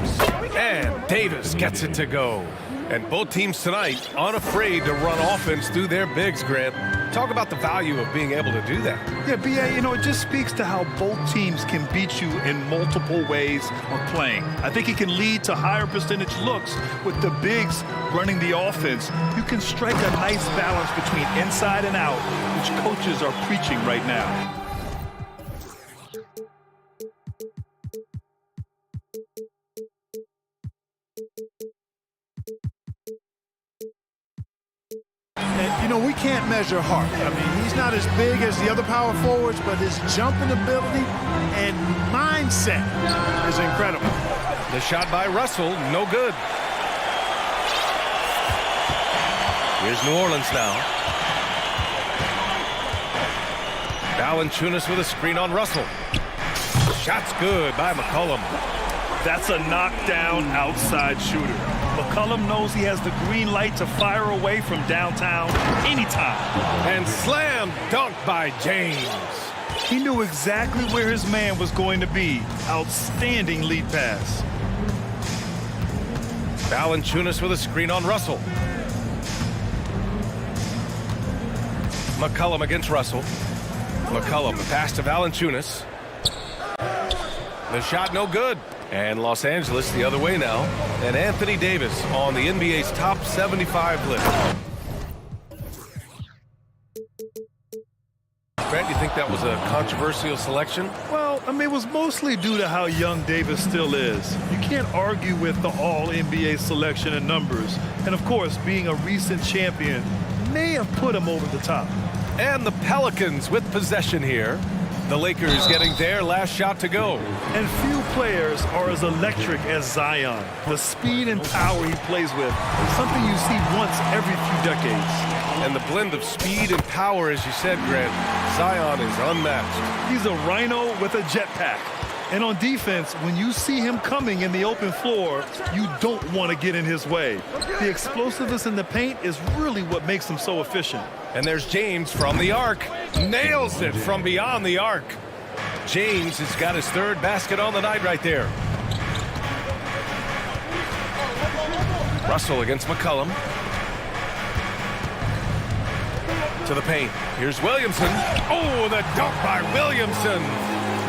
And Davis gets it to go. And both teams tonight unafraid to run offense through their bigs, Grant. Talk about the value of being able to do that. Yeah, B.A., you know, it just speaks to how both teams can beat you in multiple ways of playing. I think it can lead to higher percentage looks with the bigs running the offense. You can strike a nice balance between inside and out, which coaches are preaching right now. And, you know, we can't measure heart. I mean, he's not as big as the other power forwards, but his jumping ability and mindset is incredible. The shot by Russell, no good. Here's New Orleans now. Valanciunas with a screen on Russell. Shot's good by McCollum. That's a knockdown outside shooter. McCollum knows he has the green light to fire away from downtown anytime. And slam dunk by James. He knew exactly where his man was going to be. Outstanding lead pass. Valanciunas with a screen on Russell. McCollum against Russell. McCollum, the pass to Valanciunas. The shot no good. And Los Angeles the other way now. And Anthony Davis on the NBA's top 75 list. Grant, you think that was a controversial selection? Well, I mean, it was mostly due to how young Davis still is. You can't argue with the all-NBA selection and numbers. And, of course, being a recent champion may have put him over the top. And the Pelicans with possession here. The Lakers getting their last shot to go. And few players are as electric as Zion. The speed and power he plays with is something you see once every few decades. And the blend of speed and power, as you said, Grant, Zion is unmatched. He's a rhino with a jetpack. And on defense, when you see him coming in the open floor, you don't want to get in his way. The explosiveness in the paint is really what makes him so efficient. And there's James from the arc. Nails it from beyond the arc. James has got his 3rd basket on the night right there. Russell against McCollum. To the paint. Here's Williamson. Oh, the dunk by Williamson.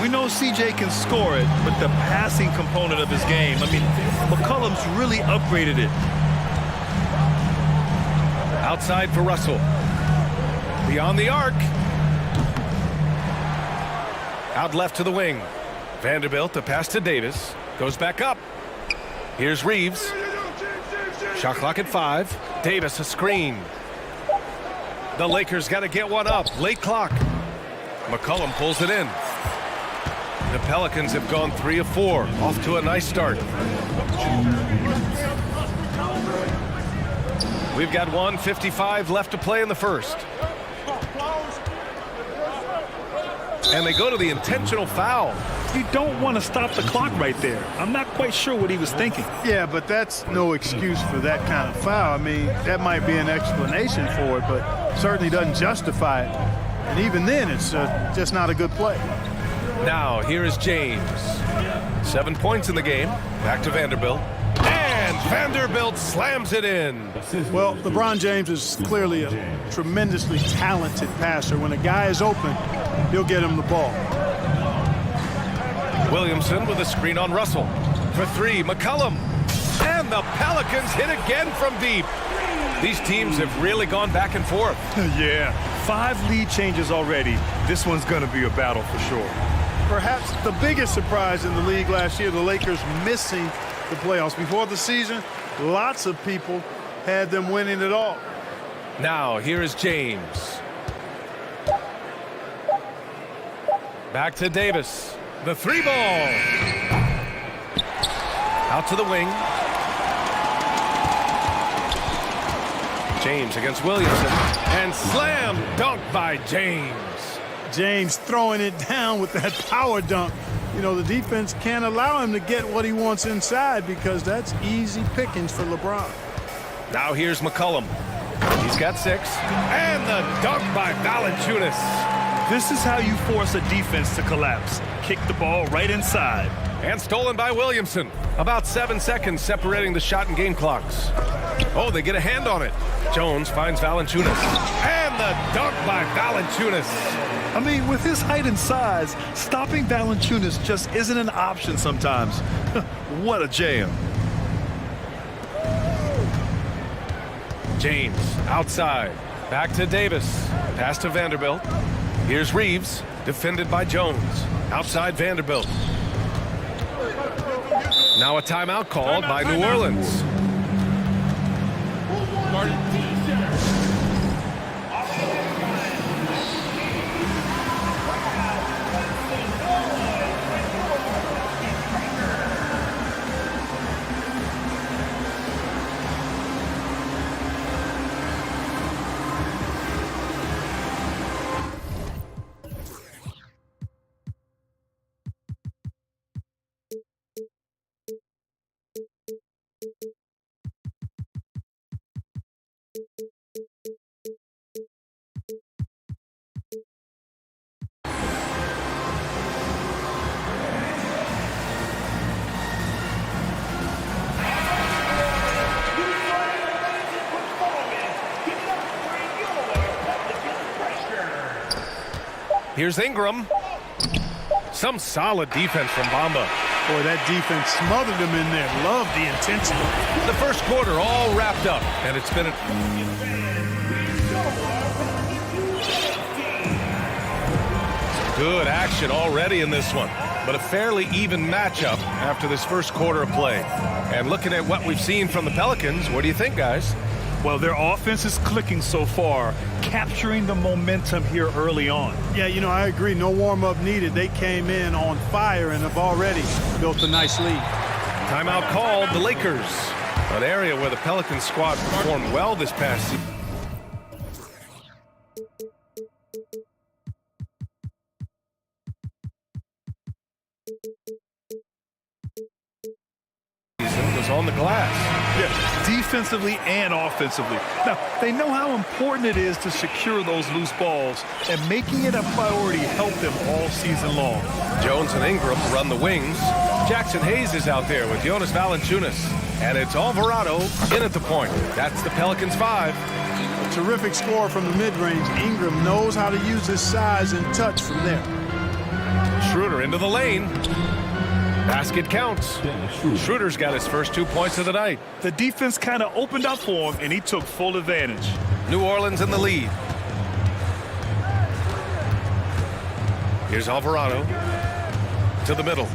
We know CJ can score it, but the passing component of his game, I mean, McCollum's really upgraded it. Outside for Russell. Beyond the arc. Out left to the wing. Vanderbilt, the pass to Davis. Goes back up. Here's Reeves. Shot clock at 5. Davis a screen. The Lakers got to get one up. Late clock. McCollum pulls it in. The Pelicans have gone 3 of 4. Off to a nice start. We've got 1:55 left to play in the first. And they go to the intentional foul. You don't want to stop the clock right there. I'm not quite sure what he was thinking. Yeah, but that's no excuse for that kind of foul. I mean, that might be an explanation for it, but certainly doesn't justify it. And even then, it's just not a good play. Now, here is James. 7 points in the game. Back to Vanderbilt. And Vanderbilt slams it in. Well, LeBron James is clearly a tremendously talented passer. When a guy is open, he'll get him the ball. Williamson with a screen on Russell. For 3, McCollum. And the Pelicans hit again from deep. These teams have really gone back and forth. Yeah, 5 lead changes already. This one's going to be a battle for sure. Perhaps the biggest surprise in the league last year, the Lakers missing the playoffs. Before the season, lots of people had them winning it all. Now, here is James. Back to Davis. The 3 ball. Out to the wing. James against Williamson. And slam dunk by James. James throwing it down with that power dunk. You know, the defense can't allow him to get what he wants inside because that's easy pickings for LeBron. Now here's McCollum. He's got 6. And the dunk by Valanciunas. This is how you force a defense to collapse. Kick the ball right inside. And stolen by Williamson. About 7 seconds separating the shot and game clocks. Oh, they get a hand on it. Jones finds Valanciunas. And the dunk by Valanciunas. I mean, with his height and size, stopping Valanciunas just isn't an option sometimes. What a jam. James outside. Back to Davis. Pass to Vanderbilt. Here's Reeves, defended by Jones. Outside Vanderbilt. Now a timeout called by New Orleans. Here's Ingram. Some solid defense from Bamba. Boy, that defense smothered him in there. Love the intensity. The first quarter all wrapped up, and it's been good action already in this one, but a fairly even matchup after this first quarter of play. And looking at what we've seen from the Pelicans, what do you think, guys? Well, their offense is clicking so far, capturing the momentum here early on. Yeah, you know, I agree. No warm-up needed. They came in on fire and have already built a nice lead. Timeout called the Lakers, an area where the Pelicans squad performed well this past season. Was on the glass. Yeah, defensively and offensively. Now, they know how important it is to secure those loose balls, and making it a priority helped them all season long. Jones and Ingram run the wings. Jackson Hayes is out there with Jonas Valanciunas. And it's Alvarado in at the point. That's the Pelicans 5. A terrific score from the mid-range. Ingram knows how to use his size and touch from there. Schroeder into the lane. Basket counts. Schroeder's got his first 2 points of the night. The defense kind of opened up for him, and he took full advantage. New Orleans in the lead. Here's Alvarado to the middle.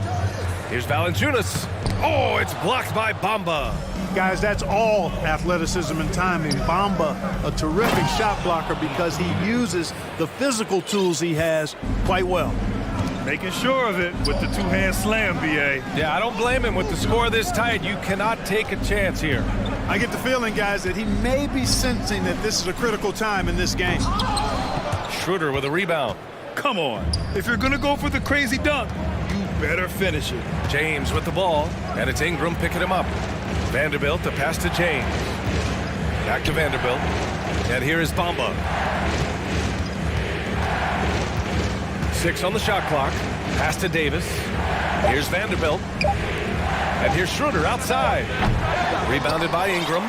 Here's Valanciunas. Oh, it's blocked by Bamba. Guys, that's all athleticism and timing. Bamba, a terrific shot blocker because he uses the physical tools he has quite well. Making sure of it with the two-hand slam, B.A. Yeah, I don't blame him with the score this tight. You cannot take a chance here. I get the feeling, guys, that he may be sensing that this is a critical time in this game. Schroeder with a rebound. Come on. If you're going to go for the crazy dunk, you better finish it. James with the ball, and it's Ingram picking him up. Vanderbilt, the pass to James. Back to Vanderbilt. And here is Bamba. 6 on the shot clock. Pass to Davis. Here's Vanderbilt. And here's Schroeder outside. Rebounded by Ingram.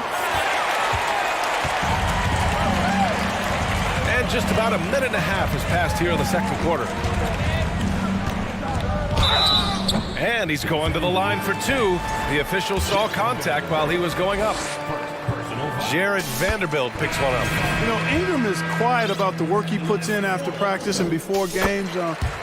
And just about a minute and a half has passed here in the second quarter. And he's going to the line for 2. The official saw contact while he was going up. Jared Vanderbilt picks one up. You know, Ingram is quiet about the work he puts in after practice and before games.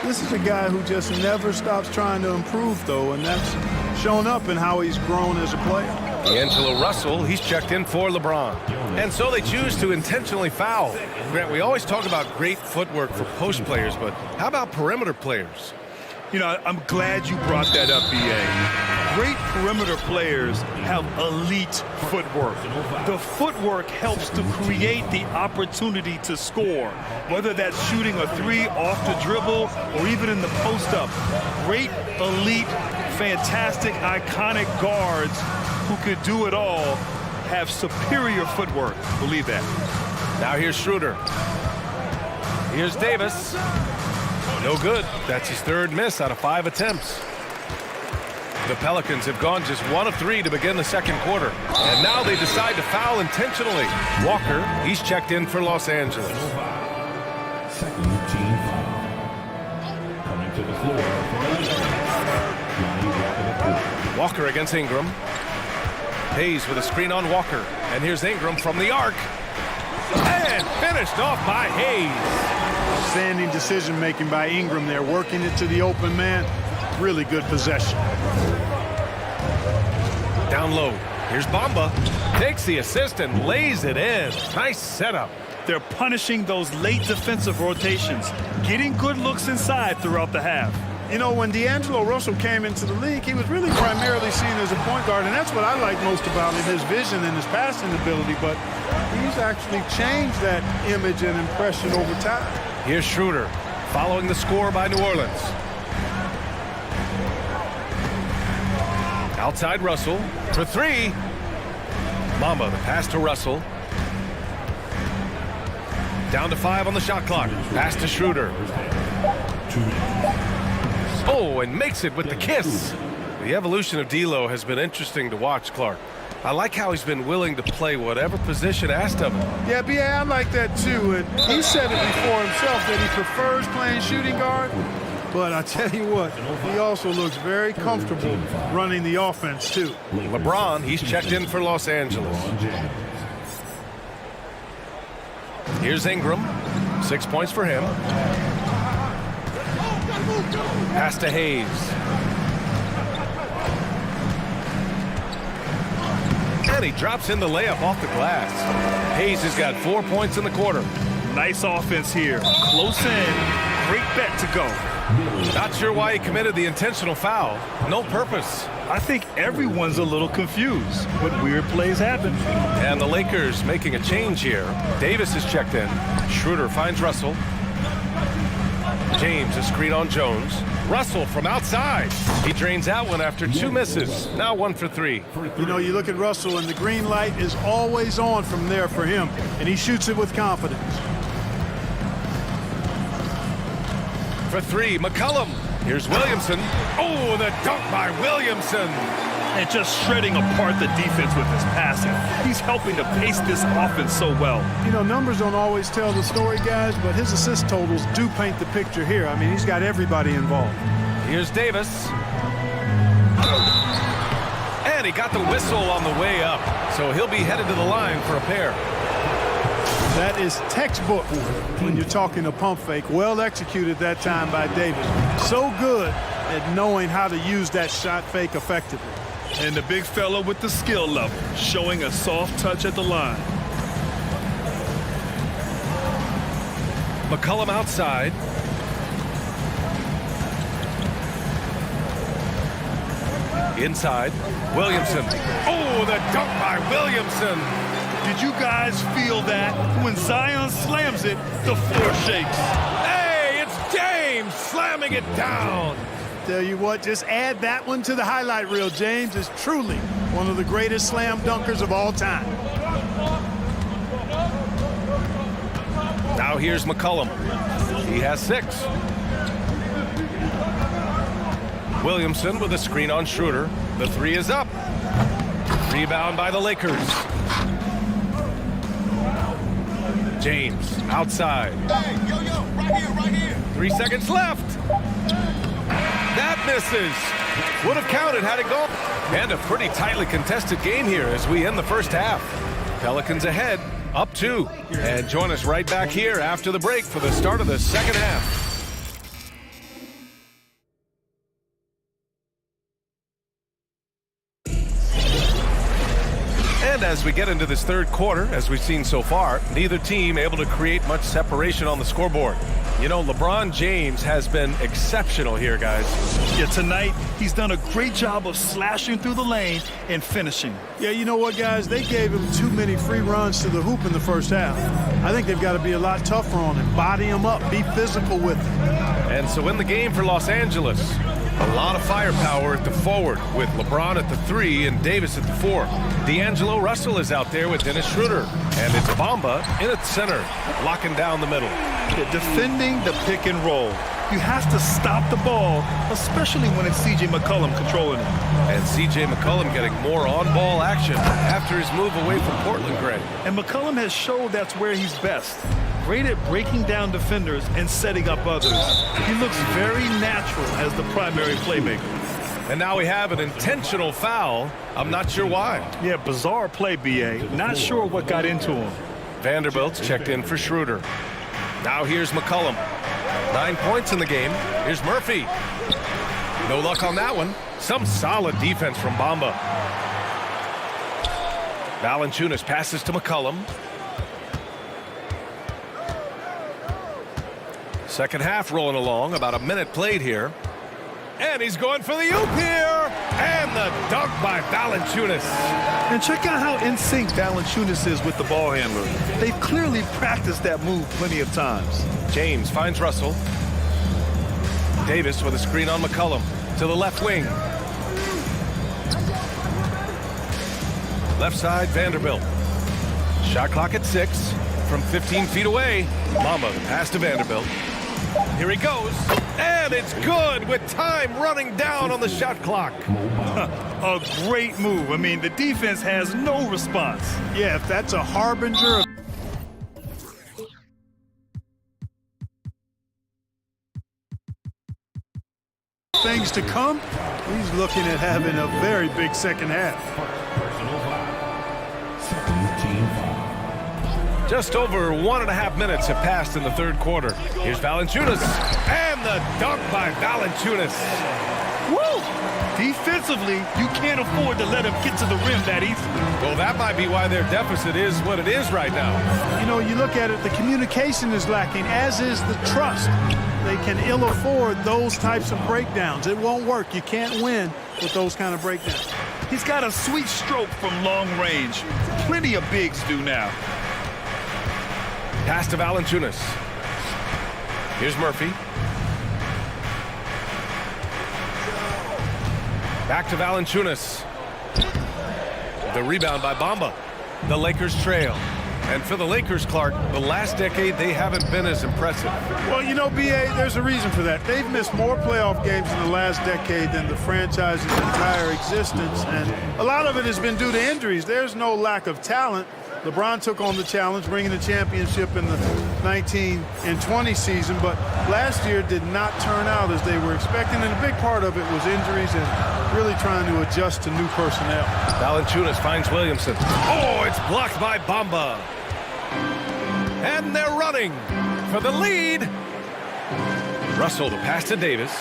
This is a guy who just never stops trying to improve, though, and that's shown up in how he's grown as a player. D'Angelo Russell, he's checked in for LeBron. And so they choose to intentionally foul. Grant, we always talk about great footwork for post players, but how about perimeter players? You know, I'm glad you brought that up, B.A. Great perimeter players have elite footwork. The footwork helps to create the opportunity to score, whether that's shooting a three off the dribble or even in the post-up. Great, elite, fantastic, iconic guards who could do it all have superior footwork. Believe that. Now here's Schroeder. Here's Davis. No good. That's his third miss out of 5 attempts. The Pelicans have gone just 1 of 3 to begin the second quarter. And now they decide to foul intentionally. Walker, he's checked in for Los Angeles. Second team foul. Coming to the floor for Walker against Ingram. Hayes with a screen on Walker. And here's Ingram from the arc. And finished off by Hayes. Outstanding decision-making by Ingram there, working it to the open man. Really good possession. Down low. Here's Bamba. Takes the assist and lays it in. Nice setup. They're punishing those late defensive rotations, getting good looks inside throughout the half. You know, when D'Angelo Russell came into the league, he was really primarily seen as a point guard, and that's what I like most about him, his vision and his passing ability, but he's actually changed that image and impression over time. Here's Schroeder, following the score by New Orleans. Outside Russell for 3. Mamba, the pass to Russell. Down to 5 on the shot clock. Pass to Schroeder. Oh, and makes it with the kiss. The evolution of D'Lo has been interesting to watch, Clark. I like how he's been willing to play whatever position asked of him. Yeah, B.A., I like that too. And he said it before himself that he prefers playing shooting guard. But I tell you what, he also looks very comfortable running the offense too. LeBron, he's checked in for Los Angeles. Here's Ingram. 6 points for him. Pass to Hayes. And he drops in the layup off the glass. Hayes has got 4 points in the quarter. Nice offense here. Close in. Great bet to go. Not sure why he committed the intentional foul. No purpose. I think everyone's a little confused, but weird plays happen. And the Lakers making a change here. Davis is checked in. Schroeder finds Russell. James, a screen on Jones. Russell from outside. He drains that one after 2 misses. Now 1 for 3. You know, you look at Russell and the green light is always on from there for him, and he shoots it with confidence. For 3, McCollum. Here's Williamson. Oh, the dunk by Williamson. And just shredding apart the defense with his passing. He's helping to pace this offense so well. You know, numbers don't always tell the story, guys, but his assist totals do paint the picture here. I mean, he's got everybody involved. Here's Davis. And he got the whistle on the way up, so he'll be headed to the line for a pair. That is textbook when you're talking a pump fake. Well executed that time by Davis. So good at knowing how to use that shot fake effectively. And the big fella with the skill level, showing a soft touch at the line. McCollum outside. Inside. Williamson. Oh, the dunk by Williamson. Did you guys feel that? When Zion slams it, the floor shakes. Hey, it's James slamming it down. Tell you what, just add that one to the highlight reel. James is truly one of the greatest slam dunkers of all time. Now here's McCollum. He has 6. Williamson with a screen on Schroeder. The 3 is up. Rebound by the Lakers. James outside. Hey, yo, right here. 3 seconds left. That misses. Would have counted had it gone. And a pretty tightly contested game here as we end the first half. Pelicans ahead, up 2. And join us right back here after the break for the start of the second half. And as we get into this third quarter, as we've seen so far, neither team able to create much separation on the scoreboard. You know, LeBron James has been exceptional here, guys. Yeah, tonight, he's done a great job of slashing through the lane and finishing. Yeah, you know what, guys? They gave him too many free runs to the hoop in the first half. I think they've got to be a lot tougher on him, body him up, be physical with him. And so in the game for Los Angeles, a lot of firepower at the forward with LeBron at the 3 and Davis at the 4. D'Angelo Russell is out there with Dennis Schroeder. And it's Bamba in at center, locking down the middle. Yeah, defending the pick and roll. You have to stop the ball, especially when it's C.J. McCollum controlling it. And C.J. McCollum getting more on-ball action after his move away from Portland, Greg. And McCollum has showed that's where he's best. Great at breaking down defenders and setting up others. He looks very natural as the primary playmaker. And now we have an intentional foul. I'm not sure why. Yeah, bizarre play, B.A. Not sure what got into him. Vanderbilt's checked in for Schroeder. Now here's McCollum. 9 points in the game. Here's Murphy. No luck on that one. Some solid defense from Bamba. Valanciunas passes to McCollum. Second half rolling along, about a minute played here. And he's going for the oop here! And the dunk by Valanciunas. And check out how in sync Valanciunas is with the ball handler. They've clearly practiced that move plenty of times. James finds Russell. Davis with a screen on McCollum to the left wing. Left side, Vanderbilt. Shot clock at 6 from 15 feet away. Bamba, the pass to Vanderbilt. Here he goes, and it's good with time running down on the shot clock. A great move. I mean, the defense has no response. Yeah, if that's a harbinger of things to come, he's looking at having a very big second half. Personal foul. Second team foul. Just over 1.5 minutes have passed in the third quarter. Here's Valanciunas, and the dunk by Valanciunas. Woo! Defensively, you can't afford to let him get to the rim that easily. Well, that might be why their deficit is what it is right now. You know, you look at it, the communication is lacking, as is the trust. They can ill afford those types of breakdowns. It won't work. You can't win with those kind of breakdowns. He's got a sweet stroke from long range. Plenty of bigs do now. Pass to Valanciunas. Here's Murphy. Back to Valanciunas. The rebound by Bamba. The Lakers trail. And for the Lakers, Clark, the last decade, they haven't been as impressive. Well, you know, B.A., there's a reason for that. They've missed more playoff games in the last decade than the franchise's entire existence. And a lot of it has been due to injuries. There's no lack of talent. LeBron took on the challenge, bringing the championship in the 19 and 20 season, but last year did not turn out as they were expecting, and a big part of it was injuries and really trying to adjust to new personnel. Valanciunas finds Williamson. Oh, it's blocked by Bamba. And they're running for the lead. Russell, the pass to Davis.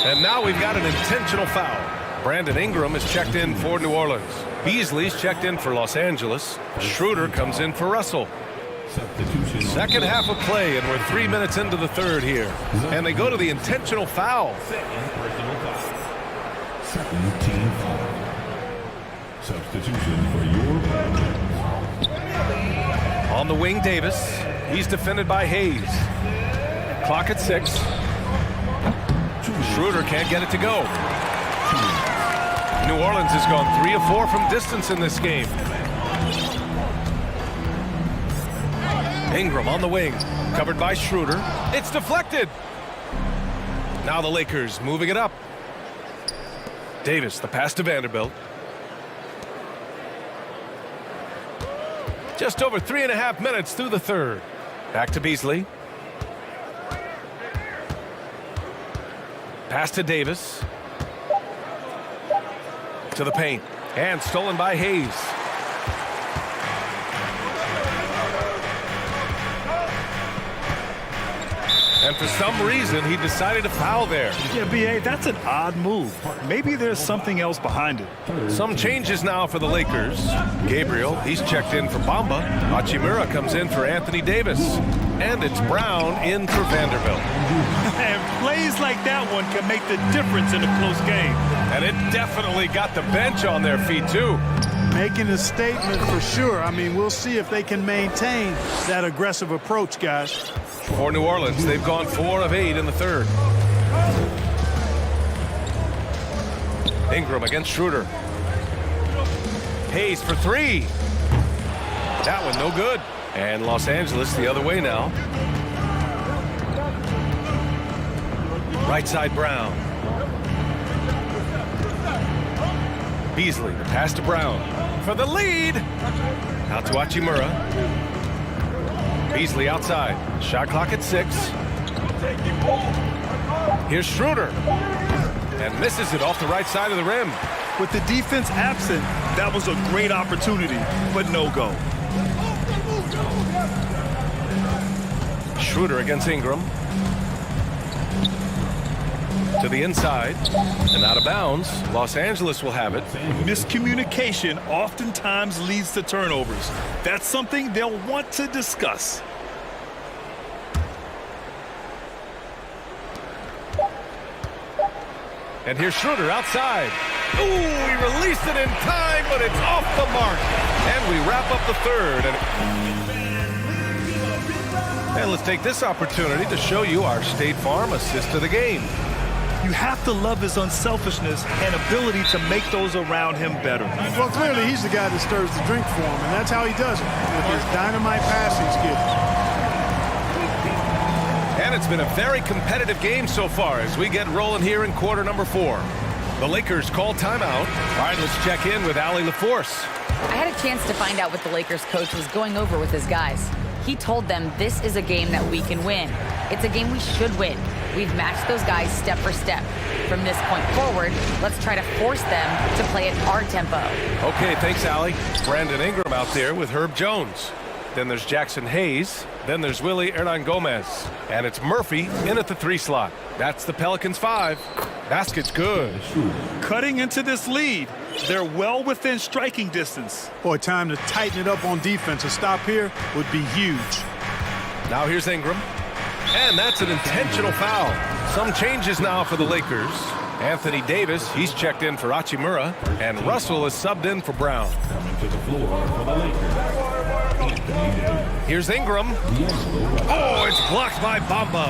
And now we've got an intentional foul. Brandon Ingram is checked in for New Orleans. Beasley's checked in for Los Angeles. Schroeder comes in for Russell. Second half of play, and we're 3 minutes into the third here. And they go to the intentional foul. Second team foul. Substitution for your On the wing, Davis. He's defended by Hayes. Clock at 6. Schroeder can't get it to go. New Orleans has gone 3 of 4 from distance in this game. Ingram on the wing, covered by Schroeder. It's deflected. Now the Lakers moving it up. Davis, the pass to Vanderbilt. Just over 3.5 minutes through the third. Back to Beasley. Pass to Davis. To the paint, and stolen by Hayes. And for some reason, he decided to foul there. Yeah, B.A., that's an odd move. Maybe there's something else behind it. Some changes now for the Lakers. Gabriel, he's checked in for Bamba. Hachimura comes in for Anthony Davis. And it's Brown in for Vanderbilt. And plays like that one can make the difference in a close game. And it definitely got the bench on their feet, too. Making a statement for sure. I mean, we'll see if they can maintain that aggressive approach, guys. For New Orleans, they've gone 4 of 8 in the third. Ingram against Schroeder. Hayes for 3. That one no good. And Los Angeles the other way now. Right side Brown. Beasley, the pass to Brown. For the lead. Out to Hachimura. Beasley outside. Shot clock at 6. Here's Schroeder. And misses it off the right side of the rim. With the defense absent, that was a great opportunity, but no go. Schroeder against Ingram. To the inside. And out of bounds. Los Angeles will have it. Miscommunication oftentimes leads to turnovers. That's something they'll want to discuss. And here's Schroeder outside. Ooh, he released it in time, but it's off the mark. And we wrap up the third. And let's take this opportunity to show you our State Farm assist of the game. You have to love his unselfishness and ability to make those around him better. Well, clearly he's the guy that stirs the drink for him, and that's how he does it, with his dynamite passing skills. And it's been a very competitive game so far as we get rolling here in quarter number 4. The Lakers call timeout. All right, let's check in with Allie LaForce. I had a chance to find out what the Lakers coach was going over with his guys. He told them this is a game that we can win. It's a game we should win. We've matched those guys step for step. From this point forward, let's try to force them to play at our tempo. Okay, thanks, Allie. Brandon Ingram out there with Herb Jones. Then there's Jackson Hayes. Then there's Willie Hernan-Gomez. And it's Murphy in at the 3 slot. That's the Pelicans 5. Basket's good. Cutting into this lead. They're well within striking distance. Boy, time to tighten it up on defense. A stop here would be huge. Now here's Ingram. And that's an intentional foul. Some changes now for the Lakers. Anthony Davis, he's checked in for Hachimura. And Russell is subbed in for Brown. Coming to the floor for the Lakers. Here's Ingram. Oh, it's blocked by Bamba.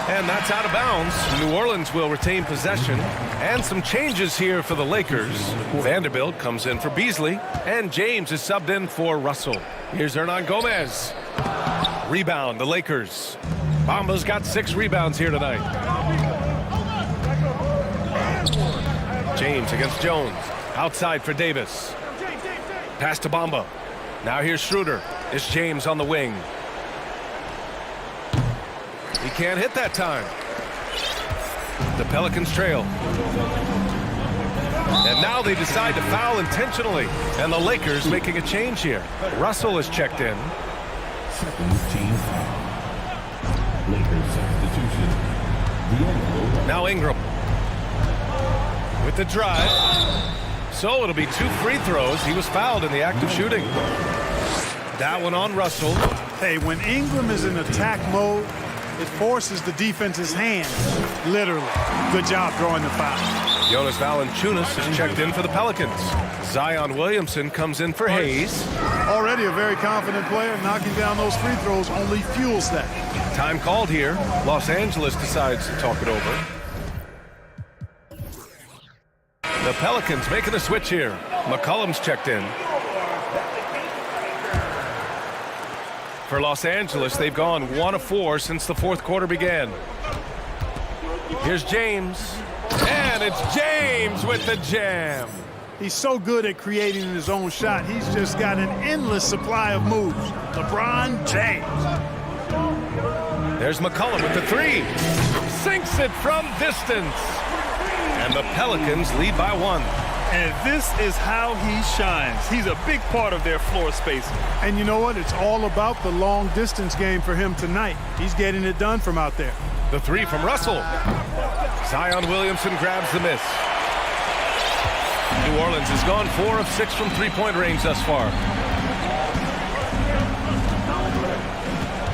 And that's out of bounds. New Orleans will retain possession. And some changes here for the Lakers. Vanderbilt comes in for Beasley. And James is subbed in for Russell. Here's Hernan-Gomez. Rebound, the Lakers. Bamba's got 6 rebounds here tonight. James against Jones. Outside for Davis. Pass to Bamba. Now here's Schroeder. It's James on the wing. He can't hit that time. The Pelicans trail. And now they decide to foul intentionally. And the Lakers making a change here. Russell is checked in. Second team foul. Lakers substitution. Now Ingram. With the drive. So it'll be 2 free throws. He was fouled in the act of shooting. That one on Russell. Hey, when Ingram is in attack mode, it forces the defense's hand, literally. Good job drawing the foul. Jonas Valanciunas is checked in for the Pelicans. Zion Williamson comes in for Hayes. Already a very confident player. Knocking down those free throws only fuels that. Time called here. Los Angeles decides to talk it over. The Pelicans making a switch here. McCollum's checked in. For Los Angeles, they've gone 1 of 4 since the 4th quarter began. Here's James. And it's James with the jam. He's so good at creating his own shot. He's just got an endless supply of moves. LeBron James. There's McCollum with the 3. Sinks it from distance. And the Pelicans lead by 1. And this is how he shines. He's a big part of their floor spacing. And you know what? It's all about the long distance game for him tonight. He's getting it done from out there. The three from Russell. Zion Williamson grabs the miss. New Orleans has gone 4 of 6 from three-point range thus far.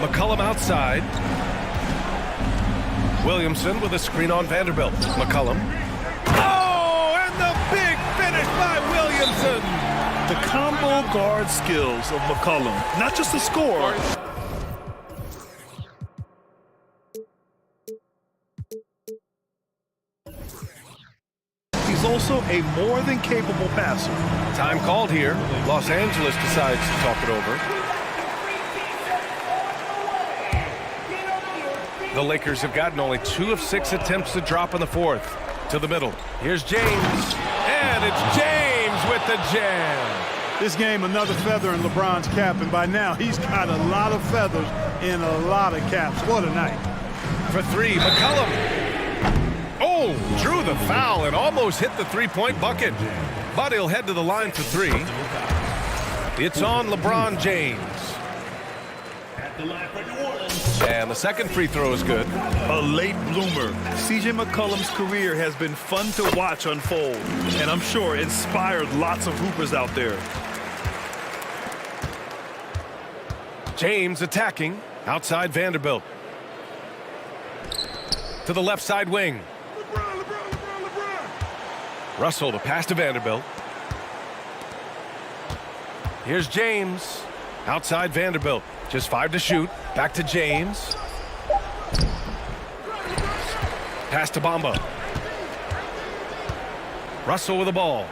McCollum outside. Williamson with a screen on Vanderbilt. McCollum. Oh, and the big finish by Williamson. The combo guard skills of McCollum, not just a scorer. He's also a more than capable passer. Time called here. Los Angeles decides to talk it over. The Lakers have gotten only 2 of 6 attempts to drop in the fourth. To the middle. Here's James. And it's James with the jam. This game, another feather in LeBron's cap, and by now he's got a lot of feathers in a lot of caps. What a night. For three, McCollum. Oh, drew the foul and almost hit the three-point bucket. But he'll head to the line for three. It's on LeBron James. And the second free throw is good. A late bloomer. C.J. McCollum's career has been fun to watch unfold, and I'm sure inspired lots of hoopers out there. James attacking outside Vanderbilt. To the left side wing. Russell, the pass to Vanderbilt. Here's James outside Vanderbilt. Just 5 to shoot. Back to James. Pass to Bamba. Russell with the ball.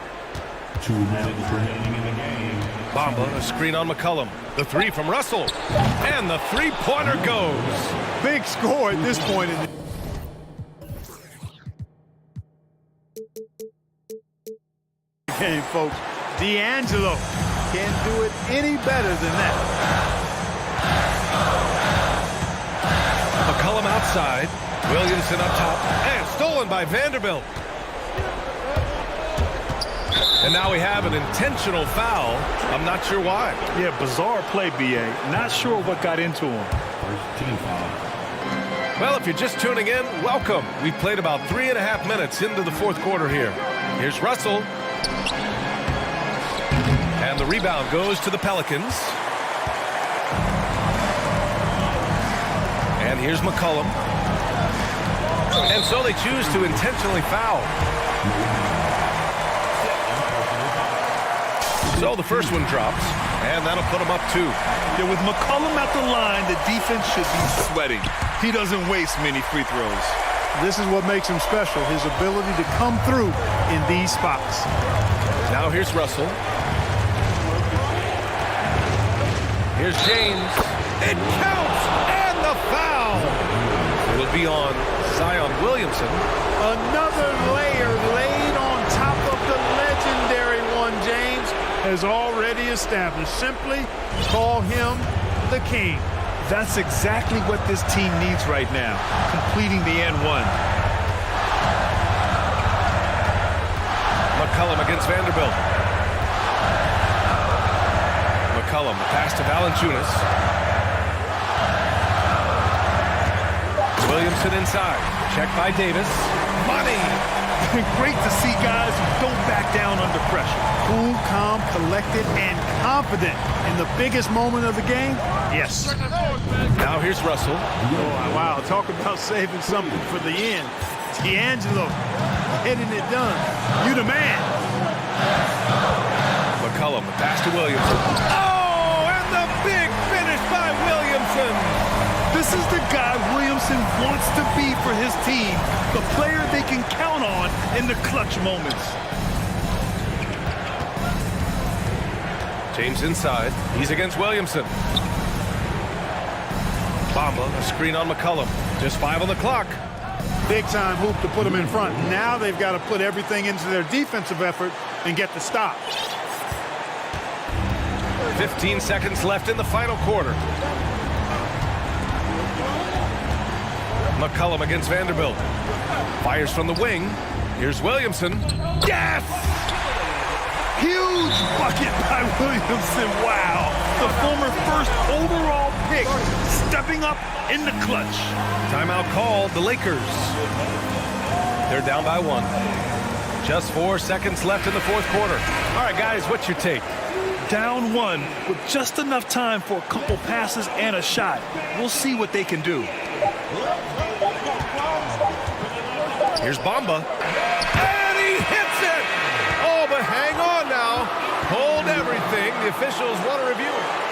2 minutes remaining in the game. Bamba, a screen on McCollum. The three from Russell. And the three-pointer goes. Big score at this point in the game, folks. D'Angelo can't do it any better than that. McCollum outside. Williamson up top. And stolen by Vanderbilt. And now we have an intentional foul. I'm not sure why. Yeah, bizarre play, B.A. Not sure what got into him. First team foul. Well, if you're just tuning in, welcome. We've played about 3.5 minutes into the fourth quarter here. Here's Russell. And the rebound goes to the Pelicans. And here's McCollum. And so they choose to intentionally foul. So the first one drops, and that'll put him up 2. Yeah, with McCollum at the line, the defense should be sweating. He doesn't waste many free throws. This is what makes him special, his ability to come through in these spots. Now here's Russell. Here's James. It counts, and the foul. It'll be on Zion Williamson. Another layer laid on top of the legendary one, James has already established. Simply call him the king. That's exactly what this team needs right now, completing the and one. McCollum against Vanderbilt. McCollum, the pass to Valanciunas. Williamson inside. Check by Davis. Money! Great to see guys who don't back down under pressure. Cool, calm, collected, and confident in the biggest moment of the game. Yes. Now here's Russell. Oh, wow, talk about saving something for the end. D'Angelo getting it done. You the man. McCollum, the pass to Williamson. Oh, and the big finish by Williamson. This is the guy Williamson wants to be for his team, the player they can count on in the clutch moments. James inside. He's against Williamson. Bamba, a screen on McCollum. Just 5 on the clock. Big time hoop to put them in front. Now they've got to put everything into their defensive effort and get the stop. 15 seconds left in the final quarter. McCollum against Vanderbilt. Fires from the wing. Here's Williamson. Yes! Huge bucket by Williamson. Wow. The former first overall pick stepping up in the clutch. Timeout called, the Lakers. They're down by 1. Just 4 seconds left in the fourth quarter. All right, guys, what's your take? Down 1 with just enough time for a couple passes and a shot. We'll see what they can do. Here's Bamba. And he hits it! Oh, but hang on now. Hold everything. The officials want to review it.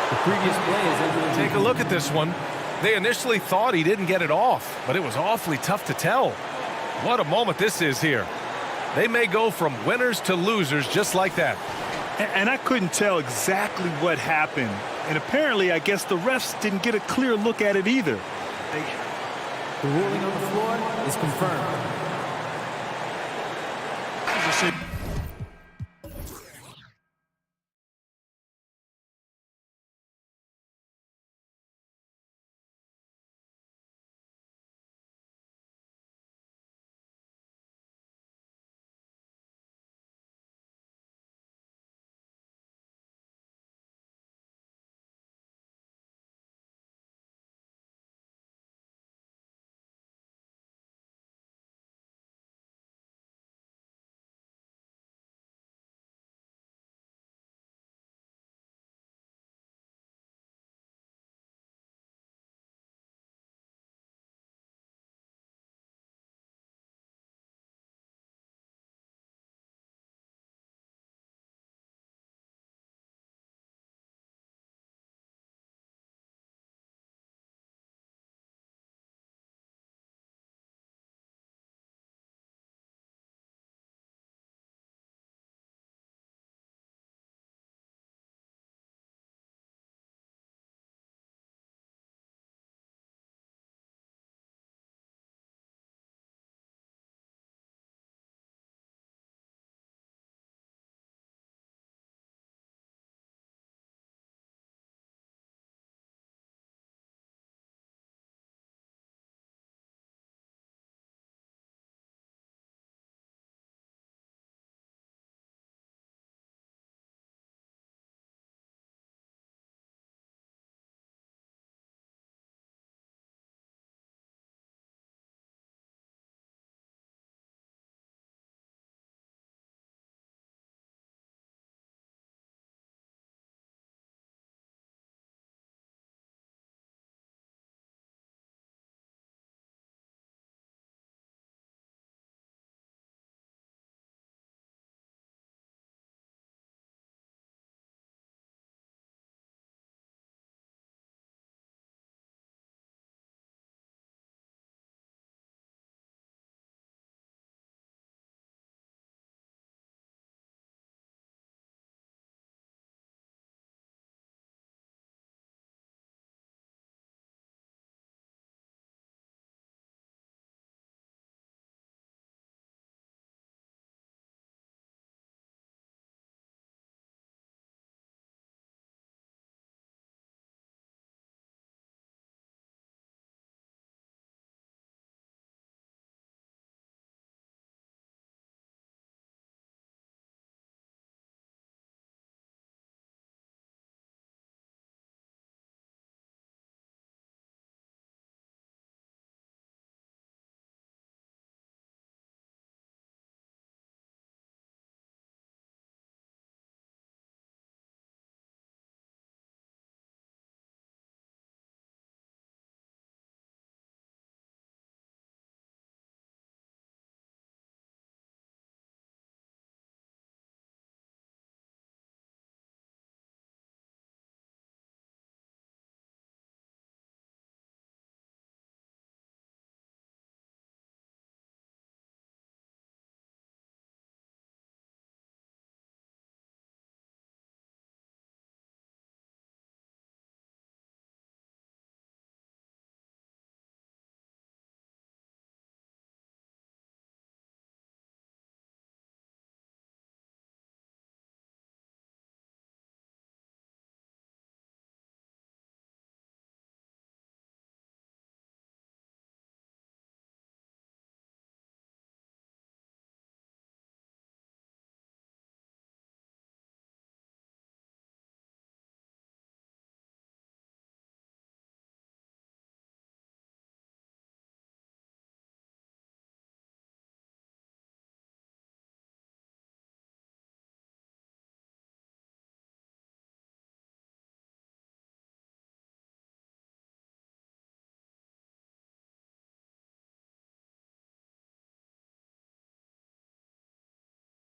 The previous play is into Take a look at this one. They initially thought he didn't get it off, but it was awfully tough to tell. What a moment this is here. They may go from winners to losers just like that. And I couldn't tell exactly what happened. And apparently, I guess the refs didn't get a clear look at it either. The ruling on the floor is confirmed.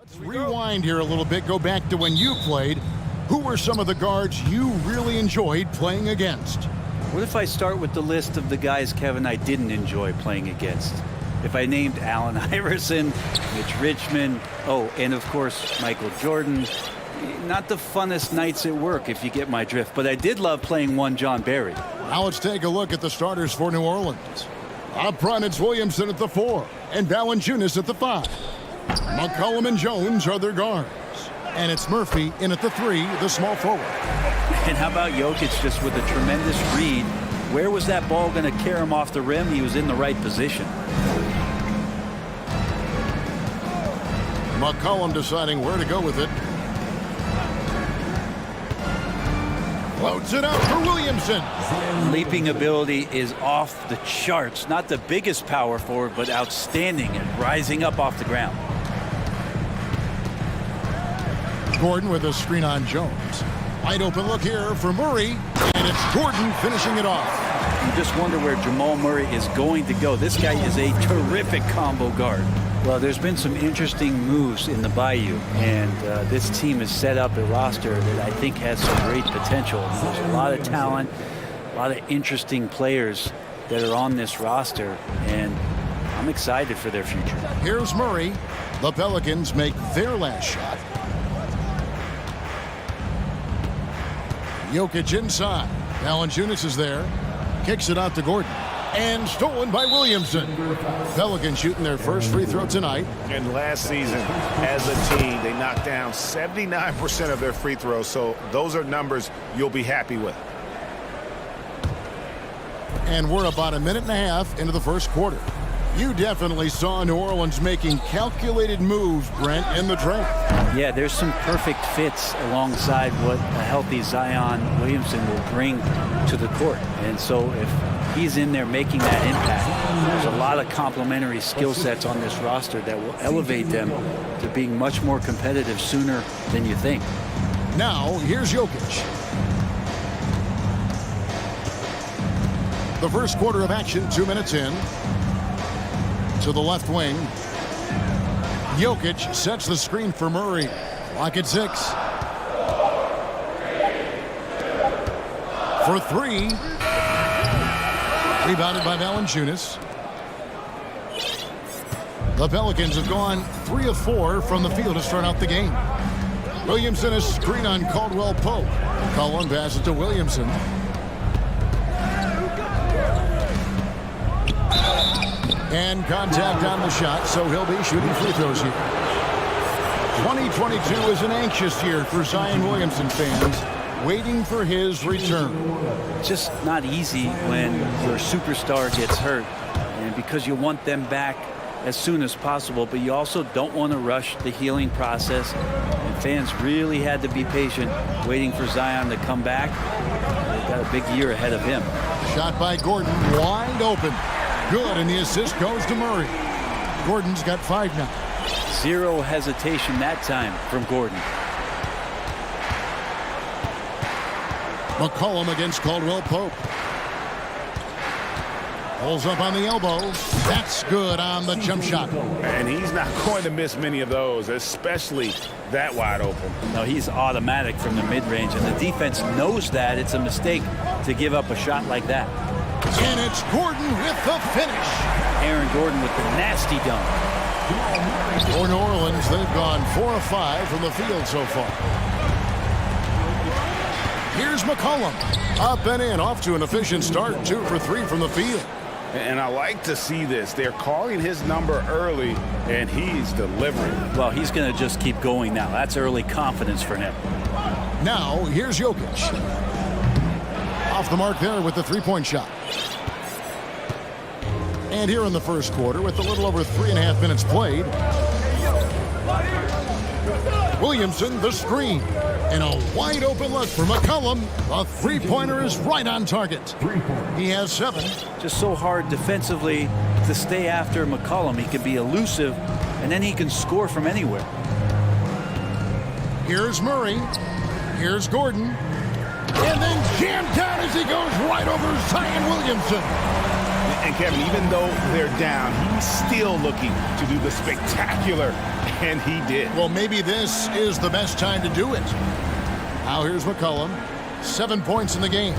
Let's rewind here a little bit, go back to when you played. Who were some of the guards you really enjoyed playing against? What if I start with the list of the guys, Kevin, I didn't enjoy playing against? If I named Allen Iverson, Mitch Richmond, and of course, Michael Jordan, not the funnest nights at work, if you get my drift, but I did love playing one John Barry. Now let's take a look at the starters for New Orleans. Up front, it's Williamson at the 4 and Valanciunas at the 5. McCollum and Jones are their guards. And it's Murphy in at the 3, the small forward. And how about Jokic just with a tremendous read? Where was that ball going to carry him off the rim? He was in the right position. McCollum deciding where to go with it. Floats it out for Williamson. Leaping ability is off the charts. Not the biggest power forward, but outstanding at rising up off the ground. Gordon with a screen on Jones. Wide open look here for Murray, and it's Gordon finishing it off. You just wonder where Jamal Murray is going to go. This guy is a terrific combo guard. Well, there's been some interesting moves in the Bayou, and this team has set up a roster that I think has some great potential. There's a lot of talent, a lot of interesting players that are on this roster, and I'm excited for their future. Here's Murray. The Pelicans make their last shot. Jokic inside. Valanciunas is there. Kicks it out to Gordon. And stolen by Williamson. Pelicans shooting their first free throw tonight. And last season, as a team, they knocked down 79% of their free throws. So those are numbers you'll be happy with. And we're about a minute and a half into the first quarter. You definitely saw New Orleans making calculated moves, Brent, in the draft. Yeah, there's some perfect fits alongside what a healthy Zion Williamson will bring to the court. And so if he's in there making that impact, there's a lot of complementary skill sets on this roster that will elevate them to being much more competitive sooner than you think. Now, here's Jokic. The first quarter of action, 2 minutes in. To the left wing. Jokic sets the screen for Murray. Lock at 6. For 3. Rebounded by Valanciunas. The Pelicans have gone 3 of 4 from the field to start out the game. Williamson is screen on Caldwell Pope. Cullen passes to Williamson. And contact on the shot, so he'll be shooting free throws here. 2022 is an anxious year for Zion Williamson fans, waiting for his return. Just not easy when your superstar gets hurt, and because you want them back as soon as possible, but you also don't want to rush the healing process. And fans really had to be patient, waiting for Zion to come back. They've got a big year ahead of him. Shot by Gordon, wide open. Good, and the assist goes to Murray. Gordon's got 5 now. Zero hesitation that time from Gordon. McCollum against Caldwell Pope. Pulls up on the elbow. That's good on the jump shot. And he's not going to miss many of those, especially that wide open. No, he's automatic from the mid-range, and the defense knows that. It's a mistake to give up a shot like that. And it's Gordon with the finish. Aaron Gordon with the nasty dunk. For New Orleans, they've gone 4 of 5 from the field so far. Here's McCollum. Up and in, off to an efficient start. 2 for 3 from the field. And I like to see this. They're calling his number early, and he's delivering. Well, he's going to just keep going now. That's early confidence for him. Now, here's Jokic. Off the mark there with the three-point shot. And here in the first quarter, with a little over 3.5 minutes played, Williamson, the screen. And a wide open look for McCollum. The three-pointer is right on target. He has 7. Just so hard defensively to stay after McCollum. He can be elusive, and then he can score from anywhere. Here's Murray. Here's Gordon. And then jammed down as he goes right over Zion Williamson. And Kevin, even though they're down, he's still looking to do the spectacular, and he did. Well, maybe this is the best time to do it. Now here's McCollum. 7 points in the game.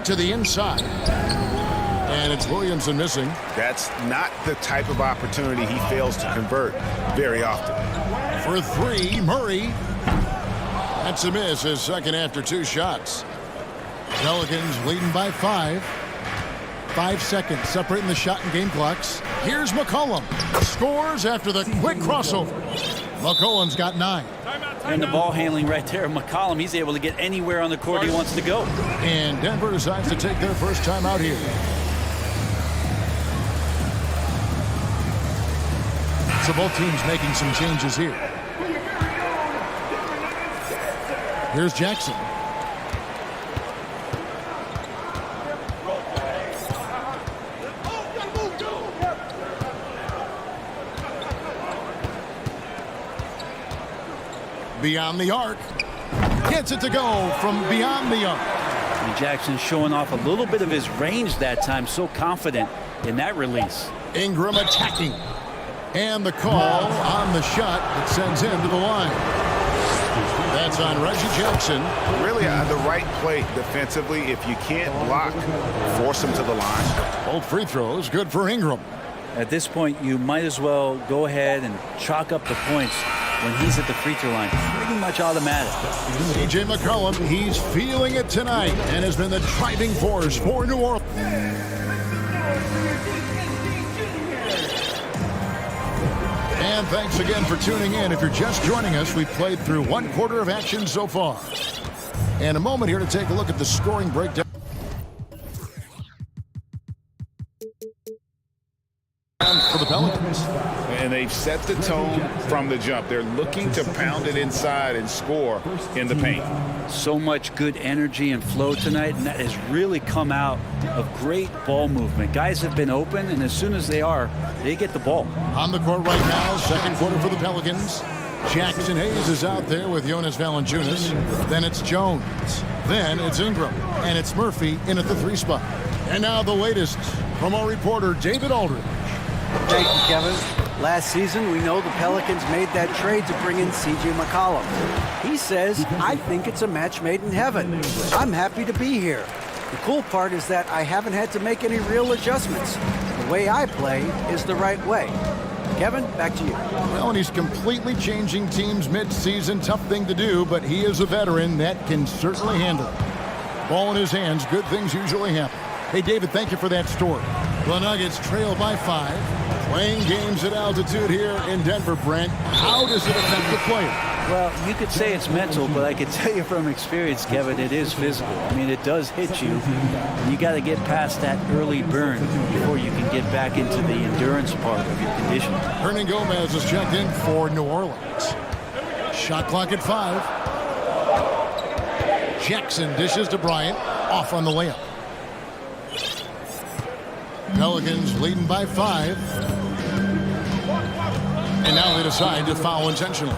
To the inside. And it's Williamson missing. That's not the type of opportunity he fails to convert very often. For three, Murray. That's a miss, his second after 2 shots. Pelicans leading by 5. 5 seconds separating the shot and game clocks. Here's McCollum. Scores after the quick crossover. McCollum's got 9. And the ball handling right there, McCollum, he's able to get anywhere on the court he wants to go. And Denver decides to take their first time out here. So both teams making some changes here. Here's Jackson. Beyond the arc. Gets it to go from beyond the arc. And Jackson showing off a little bit of his range that time, so confident in that release. Ingram attacking. And the call on the shot that sends him to the line. That's on Reggie Jackson. Really the right play defensively. If you can't block, force him to the line. Both free throws good for Ingram. At this point, you might as well go ahead and chalk up the points when he's at the free throw line. Pretty much automatic. C.J. McCollum, he's feeling it tonight and has been the driving force for New Orleans. And thanks again for tuning in. If you're just joining us, we've played through 1 quarter of action so far. And a moment here to take a look at the scoring breakdown for the Pelicans. And they've set the tone from the jump. They're looking to pound it inside and score in the paint. So much good energy and flow tonight, and that has really come out of great ball movement. Guys have been open, and as soon as they get the ball. On the court right now, second quarter for the Pelicans. Jackson Hayes is out there with Jonas Valanciunas. Then it's Jones. Then it's Ingram. And it's Murphy in at the 3 spot. And now the latest from our reporter, David Aldridge. Thank you, Kevin. Last season, we know the Pelicans made that trade to bring in C.J. McCollum. He says, I think it's a match made in heaven. I'm happy to be here. The cool part is that I haven't had to make any real adjustments. The way I play is the right way. Kevin, back to you. Well, and he's completely changing teams mid-season. Tough thing to do, but he is a veteran that can certainly handle it. Ball in his hands, good things usually happen. Hey, David, thank you for that story. The Nuggets trail by 5. Playing games at altitude here in Denver, Brent. How does it affect the player? Well, you could say it's mental, but I can tell you from experience, Kevin, it is physical. I mean, it does hit you. And you got to get past that early burn before you can get back into the endurance part of your conditioning. Hernan Gomez is checked in for New Orleans. Shot clock at 5. Jackson dishes to Bryant. Off on the layup. Pelicans leading by 5. And now they decide to foul intentionally.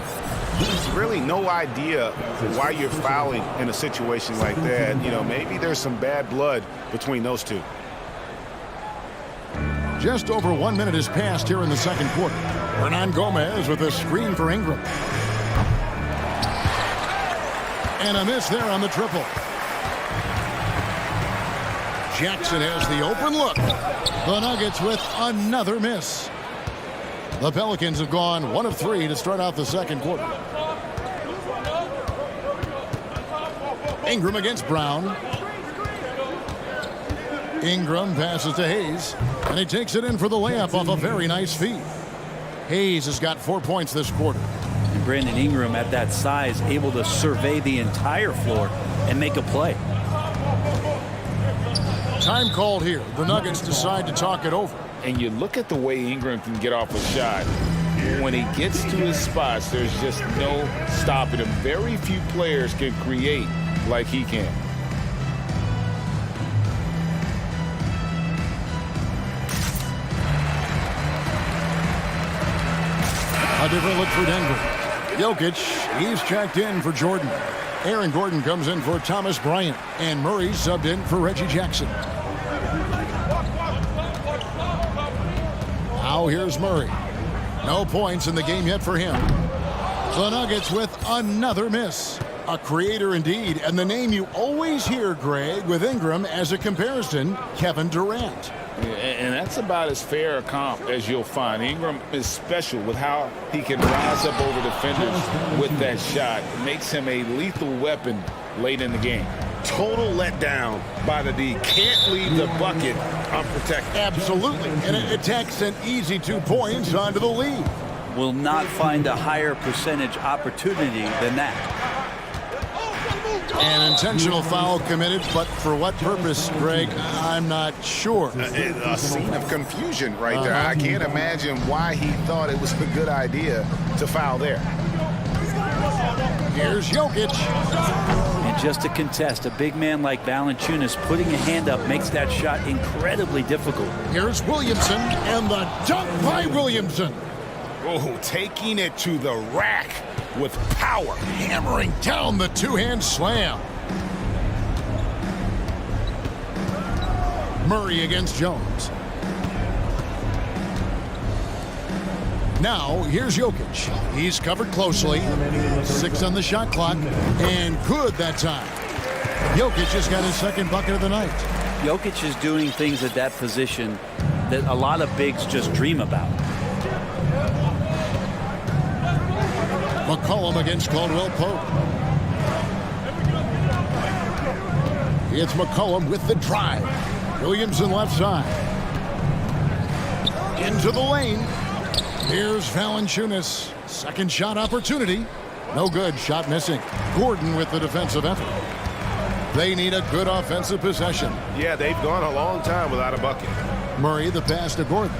There's really no idea why you're fouling in a situation like that. You know, maybe there's some bad blood between those two. Just over 1 minute has passed here in the second quarter. Hernan Gomez with a screen for Ingram. And a miss there on the triple. Jackson has the open look. The Nuggets with another miss. The Pelicans have gone 1 of 3 to start out the second quarter. Ingram against Brown. Ingram passes to Hayes, and he takes it in for the layup off a very nice feed. Hayes has got 4 points this quarter. And Brandon Ingram at that size, able to survey the entire floor and make a play. Time called here. The Nuggets decide to talk it over. And you look at the way Ingram can get off a shot. When he gets to his spots, there's just no stopping him. Very few players can create like he can. A different look for Denver. Jokic, he's checked in for Jordan. Aaron Gordon comes in for Thomas Bryant, and Murray subbed in for Reggie Jackson. Now here's Murray. No points in the game yet for him. The Nuggets with another miss. A creator indeed, and the name you always hear, Greg, with Ingram as a comparison, Kevin Durant. And that's about as fair a comp as you'll find. Ingram is special with how he can rise up over defenders with that shot. It makes him a lethal weapon late in the game. Total letdown by the D. Can't leave the bucket unprotected. Absolutely, and it takes an easy 2 points onto the lead. Will not find a higher percentage opportunity than that. An intentional foul committed, but for what purpose, Greg, I'm not sure. A scene of confusion right there. I can't imagine why he thought it was a good idea to foul there. Here's Jokic. And just to contest, a big man like Valanciunas putting a hand up makes that shot incredibly difficult. Here's Williamson, and the dunk by Williamson. Oh, taking it to the rack with power. Hammering down the two-hand slam. Murray against Jones. Now, here's Jokic. He's covered closely. 6 on the shot clock, and good that time. Jokic just got his second bucket of the night. Jokic is doing things at that position that a lot of bigs just dream about. McCollum against Caldwell Pope. It's McCollum with the drive. Williamson left side. Into the lane. Here's Valanciunas. Second shot opportunity. No good. Shot missing. Gordon with the defensive effort. They need a good offensive possession. Yeah, they've gone a long time without a bucket. Murray the pass to Gordon.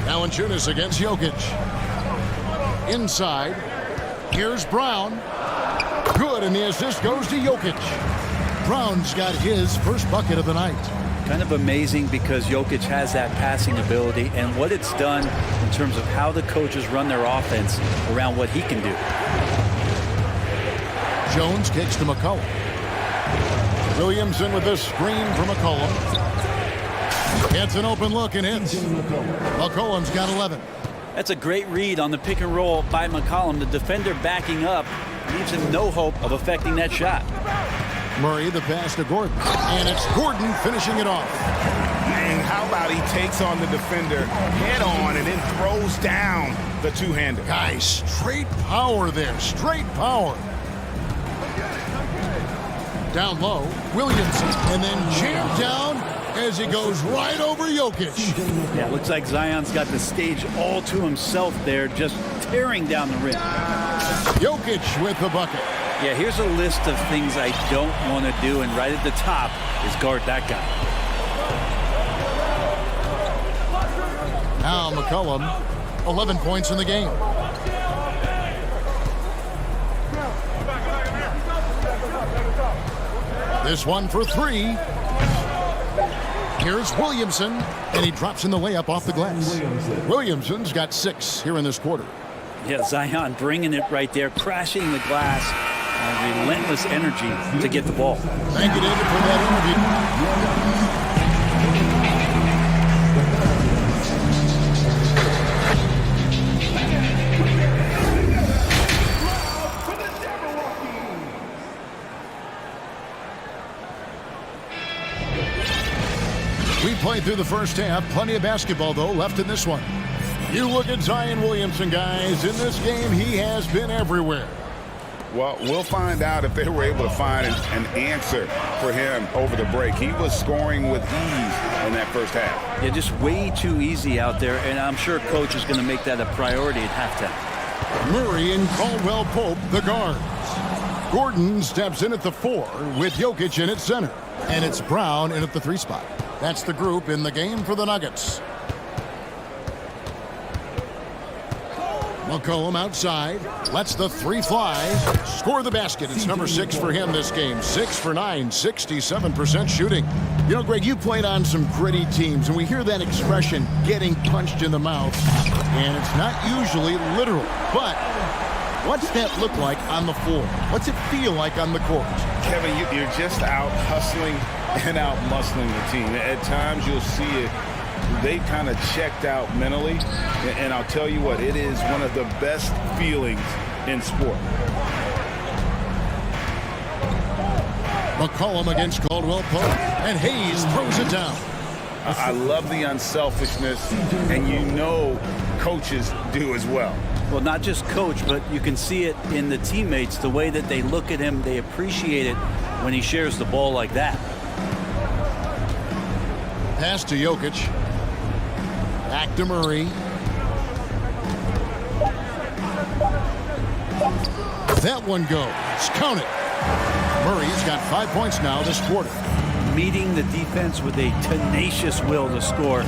Valanciunas against Jokic. Inside. Here's Brown. Good, and the assist goes to Jokic. Brown's got his first bucket of the night. Kind of amazing because Jokic has that passing ability and what it's done in terms of how the coaches run their offense around what he can do. Jones kicks to McCollum. Williamson with the screen for McCollum. Gets an open look and hits. McCollum's got 11. That's a great read on the pick and roll by McCollum. The defender backing up leaves him no hope of affecting that shot. Murray the pass to Gordon. And it's Gordon finishing it off. And how about he takes on the defender head on and then throws down the two-hander. Guys, straight power there. Straight power. Down low, Williamson, and then jammed down as he goes right over Jokic. Yeah, looks like Zion's got the stage all to himself there, just tearing down the rim. Jokic with the bucket. Yeah, here's a list of things I don't want to do, and right at the top is guard that guy. Now McCollum, 11 points in the game. This one for 3. Here's Williamson, and he drops in the layup off the glass. Williamson's got 6 here in this quarter. Yeah, Zion bringing it right there, crashing the glass. Relentless energy to get the ball. Thank you, David, for that We played through the first half. Plenty of basketball, though, left in this one. You look at Zion Williamson, guys. In this game, he has been everywhere. Well, we'll find out if they were able to find an answer for him over the break. He was scoring with ease in that first half. Yeah, just way too easy out there, and I'm sure coach is going to make that a priority at halftime. Murray and Caldwell Pope, the guards. Gordon steps in at the 4 with Jokic in at center. And it's Brown in at the 3 spot. That's the group in the game for the Nuggets. McCollum outside, lets the 3 fly, score the basket. It's number 6 for him this game. 6 for 9, 67% shooting. You know, Greg, you played on some gritty teams, and we hear that expression, getting punched in the mouth, and it's not usually literal. But What's that look like on the floor? What's it feel like on the court? Kevin, you're just out hustling and out muscling the team. At times you'll see it. They kind of checked out mentally. And I'll tell you what, it is one of the best feelings in sport. McCollum against Caldwell Pope, and Hayes throws it down. I love the unselfishness, and you know coaches do as well. Well, not just coach, but you can see it in the teammates, the way that they look at him, they appreciate it when he shares the ball like that. Pass to Jokic. Back to Murray. That one goes. Count it. Murray's got 5 points now this quarter. Meeting the defense with a tenacious will to score.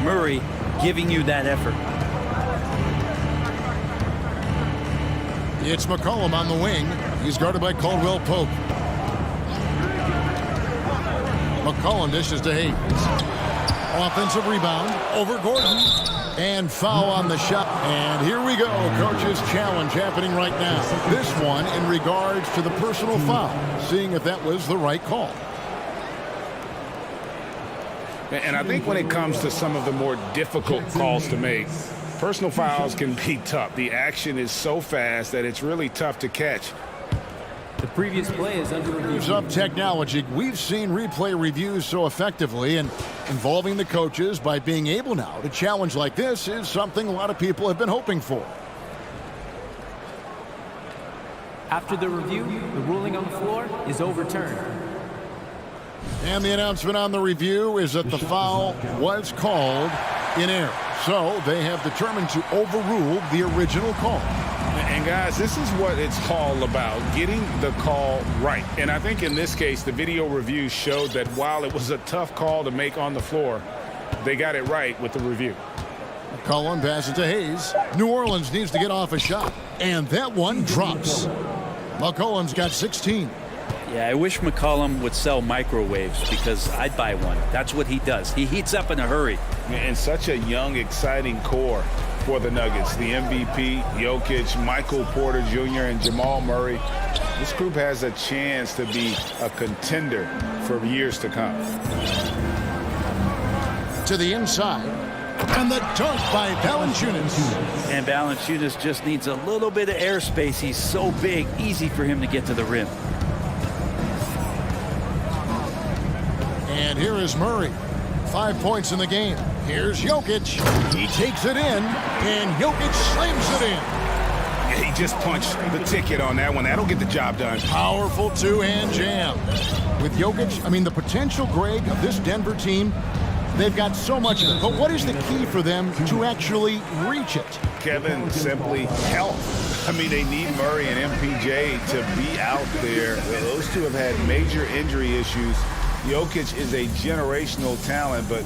Murray giving you that effort. It's McCollum on the wing. He's guarded by Caldwell Pope. McCollum dishes to Hayes. Offensive rebound over Gordon. And foul on the shot. And here we go. Coach's challenge happening right now. This one in regards to the personal foul. Seeing if that was the right call. And I think when it comes to some of the more difficult calls to make, personal fouls can be tough. The action is so fast that it's really tough to catch. The previous play is under review. Use up technology. We've seen replay reviews so effectively, and involving the coaches by being able now to challenge like this is something a lot of people have been hoping for. After the review, the ruling on the floor is overturned. And the announcement on the review is that the foul was called in error. So they have determined to overrule the original call. And guys, this is what it's all about, getting the call right. And I think in this case, the video review showed that while it was a tough call to make on the floor, they got it right with the review. McCollum passes to Hayes. New Orleans needs to get off a shot. And that one drops. McCollum's got 16. Yeah, I wish McCollum would sell microwaves because I'd buy one. That's what he does. He heats up in a hurry. And such a young, exciting core for the Nuggets. The MVP, Jokic, Michael Porter Jr., and Jamal Murray. This group has a chance to be a contender for years to come. To the inside. And the dunk by Valanciunas. And Valanciunas just needs a little bit of airspace. He's so big, easy for him to get to the rim. And here is Murray. 5 points in the game. Here's Jokic. He takes it in, and Jokic slams it in. Yeah, he just punched the ticket on that one. That'll get the job done. Powerful two-hand jam. With Jokic, I mean, the potential, Greg, of this Denver team, they've got so much of it. But what is the key for them to actually reach it? Kevin, simply health. I mean, they need Murray and MPJ to be out there. Those two have had major injury issues. Jokic is a generational talent, but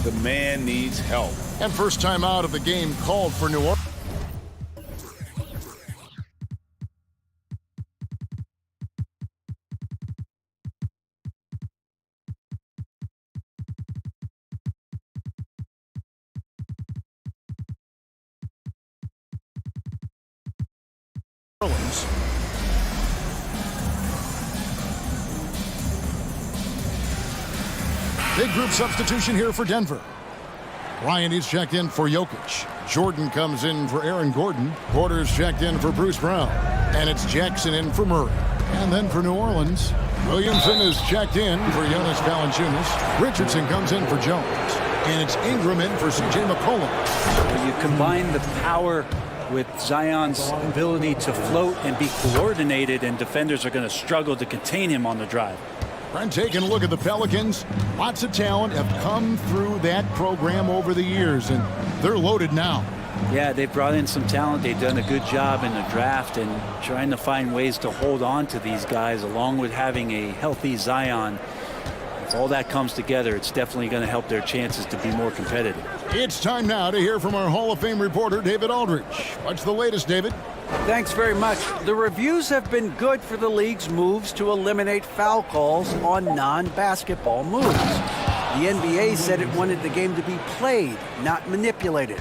the man needs help. And first time out of the game called for New Orleans. Big group substitution here for Denver. Ryan is checked in for Jokic. Jordan comes in for Aaron Gordon. Porter's checked in for Bruce Brown. And it's Jackson in for Murray. And then for New Orleans, Williamson is checked in for Jonas Valanciunas. Richardson comes in for Jones. And it's Ingram in for C.J. McCollum. When you combine the power with Zion's ability to float and be coordinated, and defenders are going to struggle to contain him on the drive. Brent, taking a look at the Pelicans. Lots of talent have come through that program over the years, and they're loaded now. Yeah, they've brought in some talent. They've done a good job in the draft and trying to find ways to hold on to these guys, along with having a healthy Zion. If all that comes together, it's definitely going to help their chances to be more competitive. It's time now to hear from our Hall of Fame reporter, David Aldridge. What's the latest, David? Thanks very much. The reviews have been good for the league's moves to eliminate foul calls on non-basketball moves. The NBA said it wanted the game to be played, not manipulated.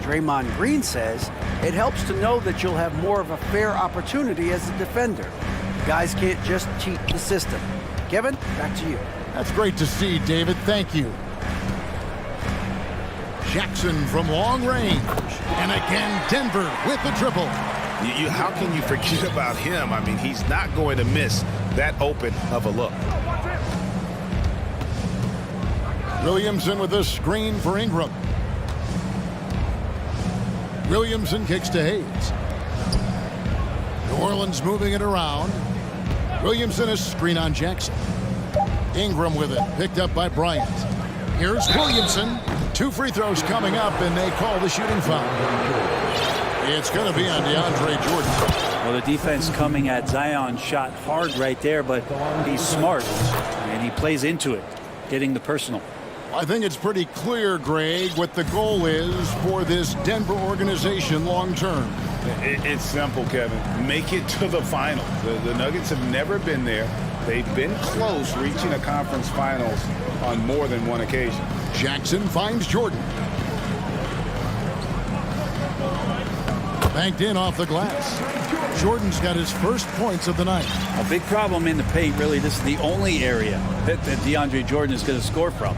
Draymond Green says It helps to know that you'll have more of a fair opportunity as a defender. Guys can't just cheat the system. Kevin, back to you. That's great to see, David. Thank you. Jackson from long range. And again, Denver with the triple. How can you forget about him? I mean, he's not going to miss that open of a look. Williamson with a screen for Ingram. Williamson kicks to Hayes. New Orleans moving it around. Williamson a screen on Jackson. Ingram with it, picked up by Bryant. Here's Williamson. 2 free throws coming up, and they call the shooting foul. It's going to be on DeAndre Jordan. Well, the defense coming at Zion's shot hard right there, but he's smart, and he plays into it, getting the personal. I think it's pretty clear, Greg, what the goal is for this Denver organization long term. It's simple, Kevin. Make it to the finals. The Nuggets have never been there. They've been close reaching a conference finals on more than one occasion. Jackson finds Jordan. Banked in off the glass. Jordan's got his first points of the night. A big problem in the paint, really. This is the only area that DeAndre Jordan is going to score from.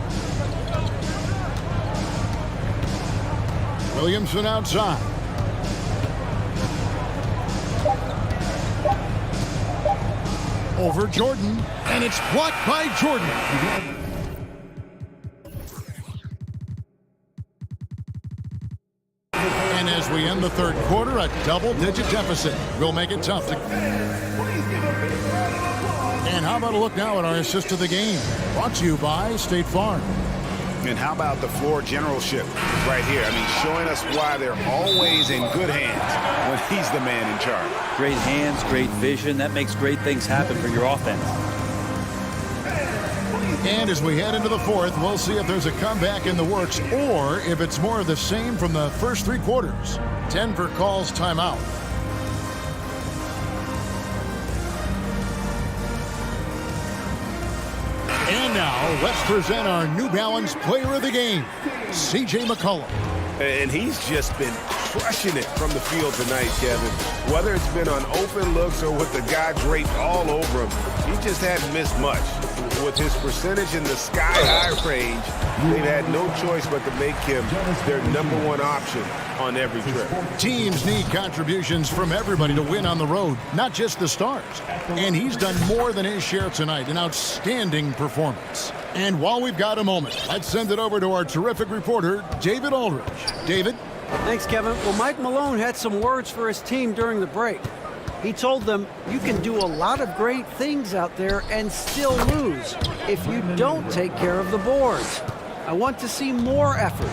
Williamson outside. Over Jordan, and it's blocked by Jordan. And as we end the third quarter, a double-digit deficit will make it tough to... And how about a look now at our assist of the game? Brought to you by State Farm. And how about the floor generalship right here? I mean, showing us why they're always in good hands when he's the man in charge. Great hands, great vision. That makes great things happen for your offense. And as we head into the fourth, we'll see if there's a comeback in the works or if it's more of the same from the first 3 quarters. Denver calls timeout. And now, let's present our New Balance Player of the Game, C.J. McCollum. And he's just been crushing it from the field tonight, Kevin. Whether it's been on open looks or with the guy draped all over him, he just hadn't missed much. With his percentage in the sky-high range, they've had no choice but to make him their #1 option on every trip. Teams need contributions from everybody to win on the road, not just the stars. And he's done more than his share tonight, an outstanding performance. And while we've got a moment, let's send it over to our terrific reporter, David Aldridge. David? Thanks, Kevin. Well, Mike Malone had some words for his team during the break. He told them, you can do a lot of great things out there and still lose if you don't take care of the boards. I want to see more effort,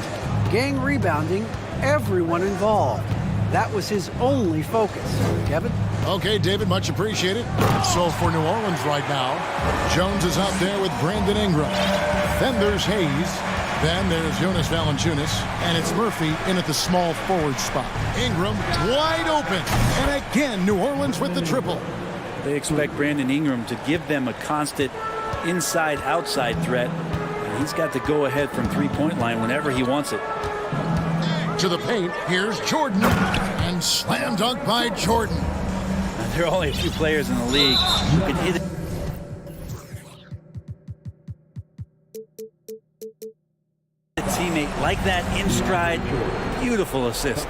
gang rebounding, everyone involved. That was his only focus. Kevin? Okay, David, much appreciated. So for New Orleans right now, Jones is out there with Brandon Ingram. Then there's Hayes. Then there's Jonas Valanciunas, and it's Murphy in at the small forward spot. Ingram wide open, and again New Orleans with the triple. They expect Brandon Ingram to give them a constant inside-outside threat. And he's got to go ahead from three-point line whenever he wants it. To the paint, here's Jordan, and slam dunk by Jordan. Now, there are only a few players in the league who can hit it. Teammate like that in stride. Beautiful assist.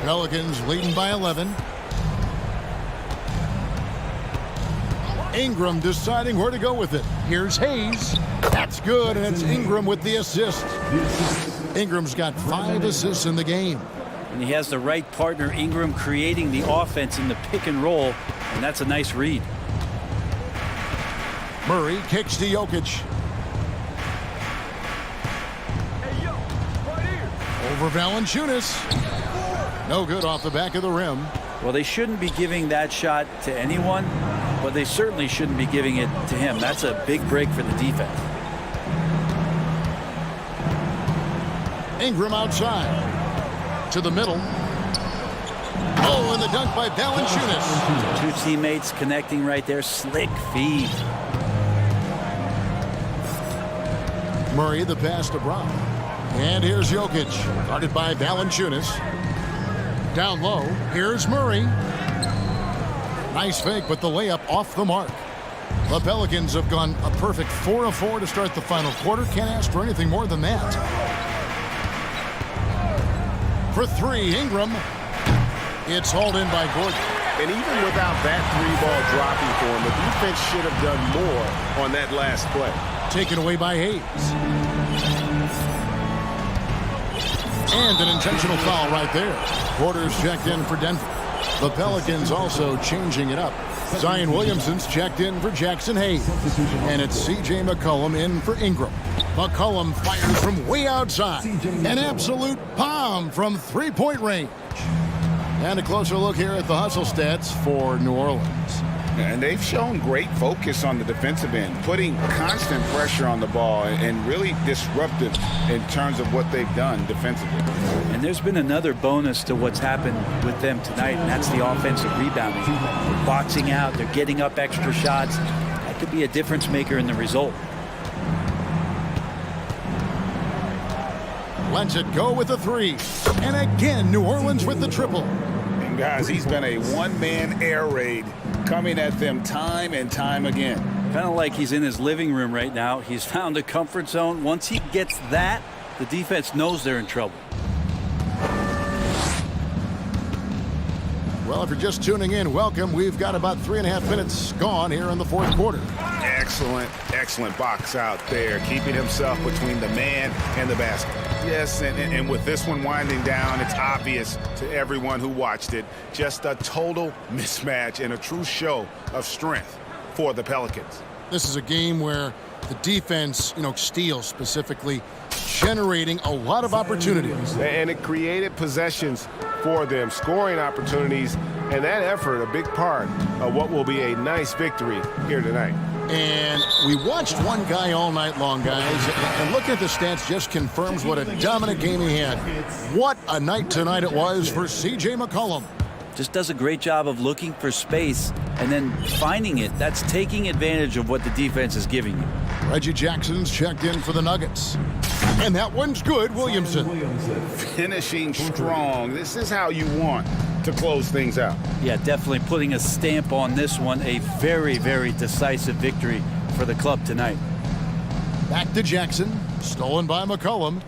Pelicans leading by 11. Ingram deciding where to go with it. Here's Hayes. That's good, and it's Ingram with the assist. Ingram's got 5 assists in the game. And he has the right partner, Ingram, creating the offense in the pick and roll, and that's a nice read. Murray kicks to Jokic. Over Valanciunas. No good off the back of the rim. Well, they shouldn't be giving that shot to anyone, but they certainly shouldn't be giving it to him. That's a big break for the defense. Ingram outside. To the middle. Oh, and the dunk by Valanciunas. 2 teammates connecting right there. Slick feed. Murray the pass to Brown. And here's Jokic, guarded by Valanciunas. Down low, here's Murray. Nice fake, but the layup off the mark. The Pelicans have gone a perfect 4 of 4 to start the final quarter. Can't ask for anything more than that. For three, Ingram. It's hauled in by Gordon. And even without that three-ball dropping for him, the defense should have done more on that last play. Taken away by Hayes. And an intentional foul right there. Porter's checked in for Denver. The Pelicans also changing it up. Zion Williamson's checked in for Jackson Hayes. And it's C.J. McCollum in for Ingram. McCollum fires from way outside. An absolute bomb from three-point range. And a closer look here at the hustle stats for New Orleans. And they've shown great focus on the defensive end, putting constant pressure on the ball and really disruptive in terms of what they've done defensively. And there's been another bonus to what's happened with them tonight, and that's the offensive rebounding. They're boxing out, they're getting up extra shots. That could be a difference maker in the result. Lets it go with a three. And again, New Orleans with the triple. And guys, he's been a one-man air raid coming at them time and time again. Kind of like he's in his living room right now. He's found a comfort zone. Once he gets that, the defense knows they're in trouble. Well, if you're just tuning in, welcome. We've got about 3.5 minutes gone here in the fourth quarter. Excellent box out there, keeping himself between the man and the basket. Yes, and with this one winding down, it's obvious to everyone who watched it, just a total mismatch and a true show of strength for the Pelicans. This is a game where the defense, steals specifically, generating a lot of opportunities. And it created possessions for them, scoring opportunities, and that effort, a big part of what will be a nice victory here tonight. And we watched one guy all night long, guys, and looking at the stats just confirms what a dominant game he had. What a night tonight it was for C.J. McCollum. Just does a great job of looking for space and then finding it. That's taking advantage of what the defense is giving you. Reggie Jackson's checked in for the Nuggets. And that one's good, Williamson. Finishing strong. This is how you want to close things out. Yeah, definitely putting a stamp on this one. A very, very decisive victory for the club tonight. Back to Jackson. Stolen by McCollum.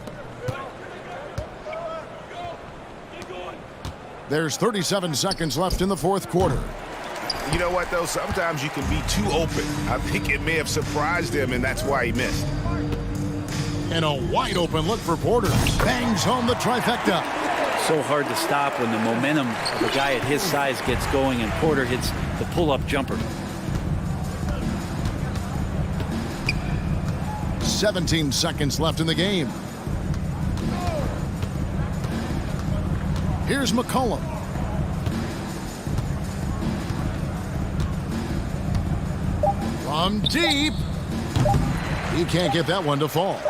There's 37 seconds left in the fourth quarter. You know what, though? Sometimes you can be too open. I think it may have surprised him, and that's why he missed. And a wide-open look for Porter. Bangs home the trifecta. So hard to stop when the momentum of a guy at his size gets going, and Porter hits the pull-up jumper. 17 seconds left in the game. Here's McCollum. From deep. He can't get that one to fall.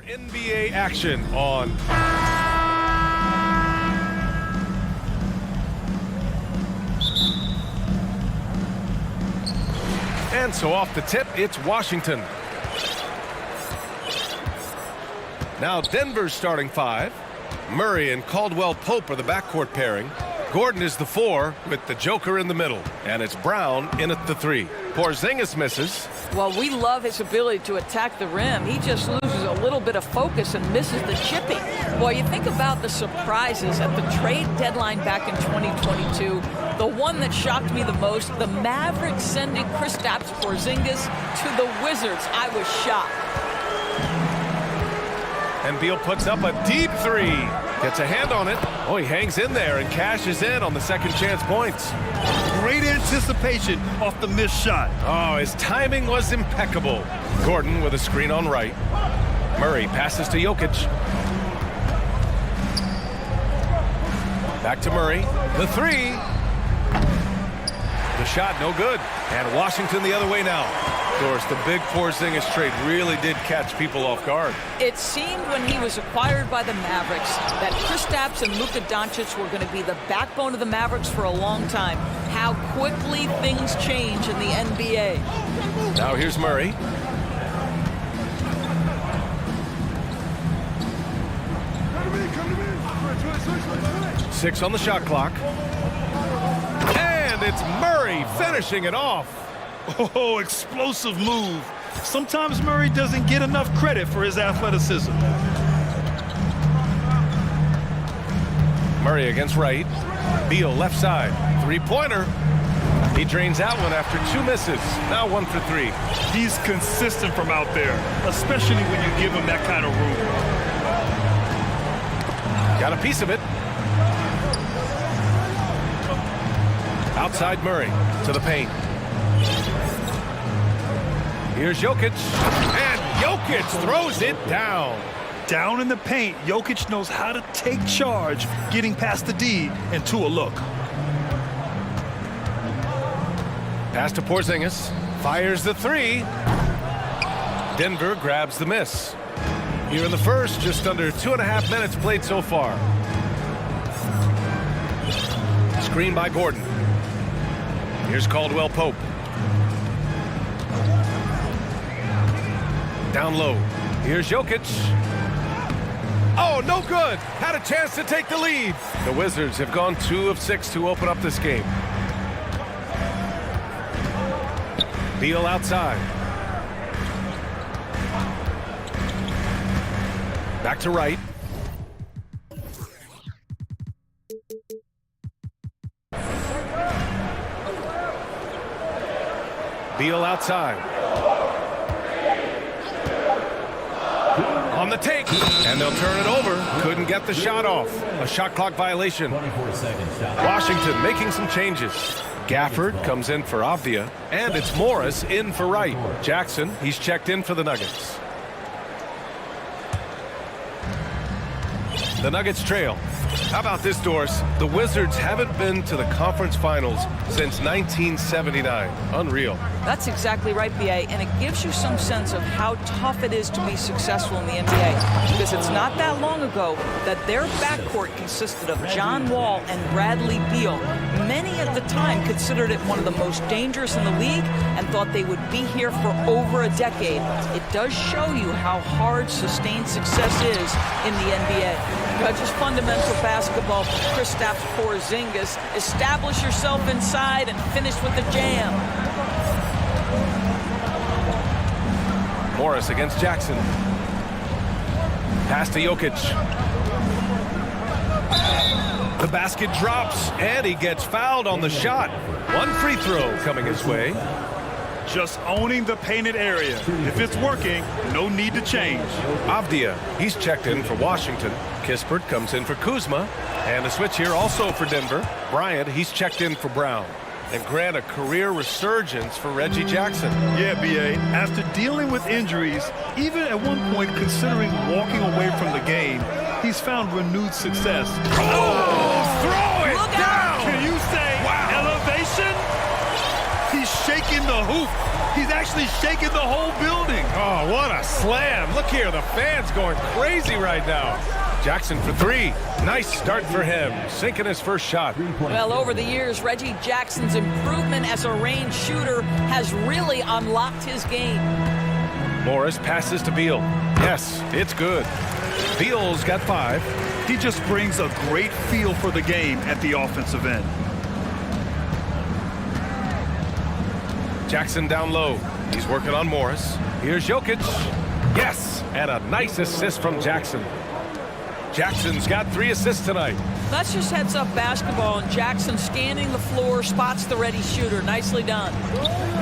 NBA action on. And so off the tip, it's Washington. Now Denver's starting five. Murray and Caldwell Pope are the backcourt pairing. Gordon is the 4 with the Joker in the middle. And it's Brown in at the 3. Porzingis misses. Well, we love his ability to attack the rim. He just loses a little bit of focus and misses the chipping. Boy, you think about the surprises at the trade deadline back in 2022. The one that shocked me the most, the Mavericks sending Kristaps Porzingis to the Wizards. I was shocked. And Beal puts up a deep 3. Gets a hand on it. Oh, he hangs in there and cashes in on the second chance points. Great anticipation off the missed shot. Oh, his timing was impeccable. Gordon with a screen on right. Murray passes to Jokic. Back to Murray. The 3. The shot no good. And Washington the other way now. Doris, the big Porzingis trade really did catch people off guard. It seemed when he was acquired by the Mavericks that Kristaps and Luka Doncic were going to be the backbone of the Mavericks for a long time. How quickly things change in the NBA. Now here's Murray. Six on the shot clock. And it's Murray finishing it off. Oh, explosive move. Sometimes Murray doesn't get enough credit for his athleticism. Murray against right. Beal left side. Three-pointer. He drains that one after 2 misses. Now 1 for 3. He's consistent from out there, especially when you give him that kind of room. Got a piece of it. Outside Murray to the paint. Here's Jokic, and Jokic throws it down. Down in the paint, Jokic knows how to take charge, getting past the D and to a look. Pass to Porzingis, fires the 3. Denver grabs the miss. Here in the first, just under 2.5 minutes played so far. Screen by Gordon. Here's Caldwell Pope. Down low. Here's Jokic. Oh, no good. Had a chance to take the lead. The Wizards have gone 2 of 6 to open up this game. Beal outside. Back to right. Beal outside. On the take, and they'll turn it over. Couldn't get the shot off. A shot clock violation. 24-second shot. Washington making some changes. Gafford comes in for Avdia, and it's Morris in for Wright. Jackson, he's checked in for the Nuggets. The Nuggets trail. How about this, Doris? The Wizards haven't been to the conference finals since 1979. Unreal. That's exactly right, B.A., and it gives you some sense of how tough it is to be successful in the NBA. Because it's not that long ago that their backcourt consisted of John Wall and Bradley Beal. Many at the time considered it one of the most dangerous in the league and thought they would be here for over a decade. It does show you how hard sustained success is in the NBA. Just fundamental basketball for Kristaps Porzingis. Establish yourself inside and finish with the jam. Morris against Jackson. Pass to Jokic. The basket drops, and he gets fouled on the shot. 1 free throw coming his way. Just owning the painted area. If it's working, no need to change. Avdia, he's checked in for Washington. Kispert comes in for Kuzma. And a switch here also for Denver. Bryant, he's checked in for Brown. And Grant, a career resurgence for Reggie Jackson. Yeah, B.A., after dealing with injuries, even at one point considering walking away from the game, he's found renewed success. Oh, throw it down! Can you say elevation? He's shaking the hoop. He's actually shaking the whole building. Oh, what a slam. Look here, the fans going crazy right now. Jackson for three. Nice start for him, sinking his first shot. Well, over the years, Reggie Jackson's improvement as a range shooter has really unlocked his game. Morris passes to Beal. Yes, it's good. Beal's got 5. He just brings a great feel for the game at the offensive end. Jackson down low. He's working on Morris. Here's Jokic. Yes, and a nice assist from Jackson. Jackson's got 3 assists tonight. That's just heads-up basketball, and Jackson scanning the floor, spots the ready shooter. Nicely done.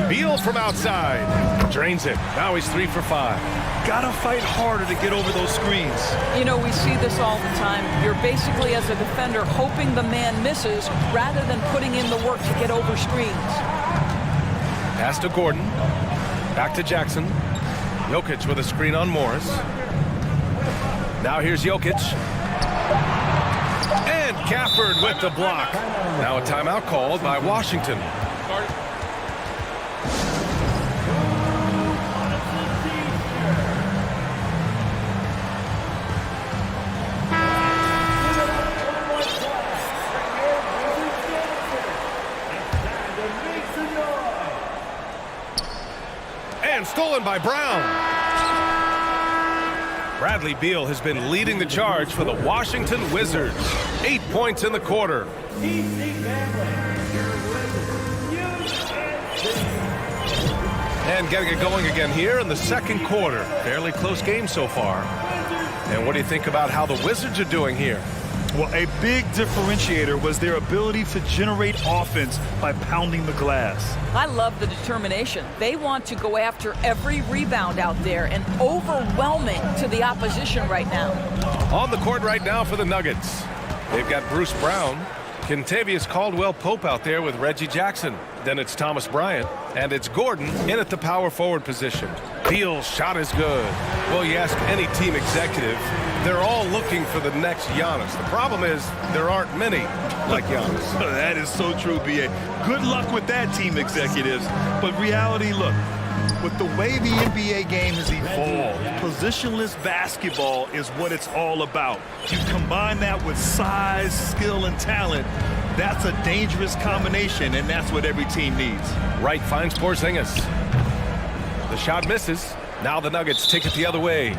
Beal from outside. Drains it. Now he's 3 for 5. Gotta fight harder to get over those screens. You know, we see this all the time. You're basically, as a defender, hoping the man misses rather than putting in the work to get over screens. Pass to Gordon. Back to Jackson. Jokic with a screen on Morris. Now here's Jokic. And Gafford with the block. Now a timeout called by Washington. And stolen by Brown. Bradley Beal has been leading the charge for the Washington Wizards. 8 points in the quarter. And getting it going again here in the second quarter. Fairly close game so far. And what do you think about how the Wizards are doing here? Well, a big differentiator was their ability to generate offense by pounding the glass. I love the determination. They want to go after every rebound out there and overwhelming to the opposition right now. On the court right now for the Nuggets. They've got Bruce Brown, Kentavious Caldwell-Pope out there with Reggie Jackson. Then it's Thomas Bryant, and it's Gordon in at the power forward position. Beal's shot is good. Well, you ask any team executive, they're all looking for the next Giannis. The problem is there aren't many like Giannis. That is so true, B.A. Good luck with that, team executives. But reality, look, with the way the NBA game has evolved, positionless basketball is what it's all about. You combine that with size, skill, and talent, that's a dangerous combination, and that's what every team needs. Wright finds Porzingis. The shot misses. Now the Nuggets take it the other way.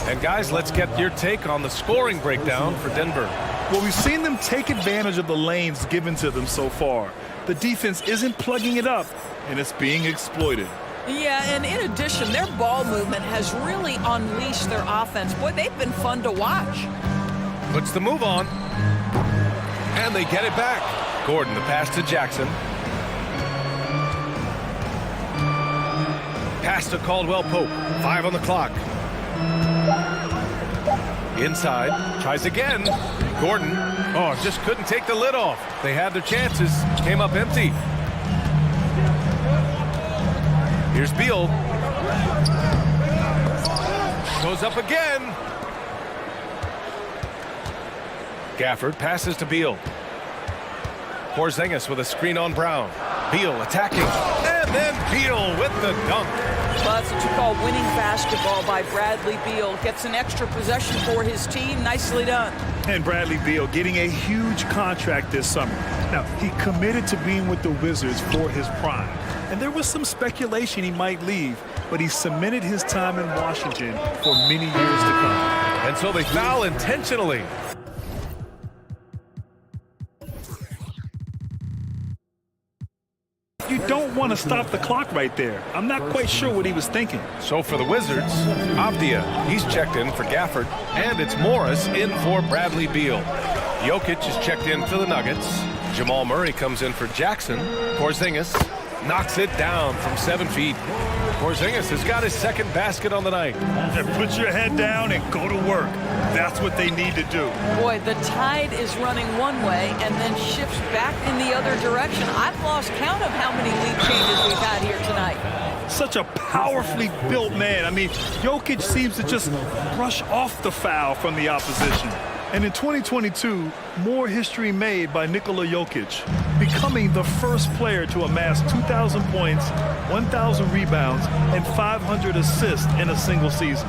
And guys, let's get your take on the scoring breakdown for Denver. Well, we've seen them take advantage of the lanes given to them so far. The defense isn't plugging it up, and it's being exploited. Yeah, and in addition, their ball movement has really unleashed their offense. Boy, they've been fun to watch. Puts the move on. And they get it back. Gordon, the pass to Jackson. Pass to Caldwell-Pope. 5 on the clock. Inside. Tries again. Gordon. Oh, just couldn't take the lid off. They had their chances. Came up empty. Here's Beal. Goes up again. Gafford passes to Beal. Porzingis with a screen on Brown. Beal attacking. And then Beal with the dunk. Well, that's what you call winning basketball by Bradley Beal. Gets an extra possession for his team. Nicely done. And Bradley Beal getting a huge contract this summer. Now, he committed to being with the Wizards for his prime. And there was some speculation he might leave, but he cemented his time in Washington for many years to come. And so they foul intentionally. You don't want to stop the clock right there. I'm not quite sure what he was thinking. So for the Wizards, Avdia, he's checked in for Gafford, and it's Morris in for Bradley Beal. Jokic is checked in for the Nuggets. Jamal Murray comes in for Jackson. Porzingis knocks it down from 7 feet. Porzingis has got his second basket on the night. And put your head down and go to work. That's what they need to do. Boy, the tide is running one way and then shifts back in the other direction. I've lost count of how many lead changes we've had here tonight. Such a powerfully built man. I mean, Jokic seems to just brush off the foul from the opposition. And in 2022, more history made by Nikola Jokic, becoming the first player to amass 2,000 points, 1,000 rebounds, and 500 assists in a single season.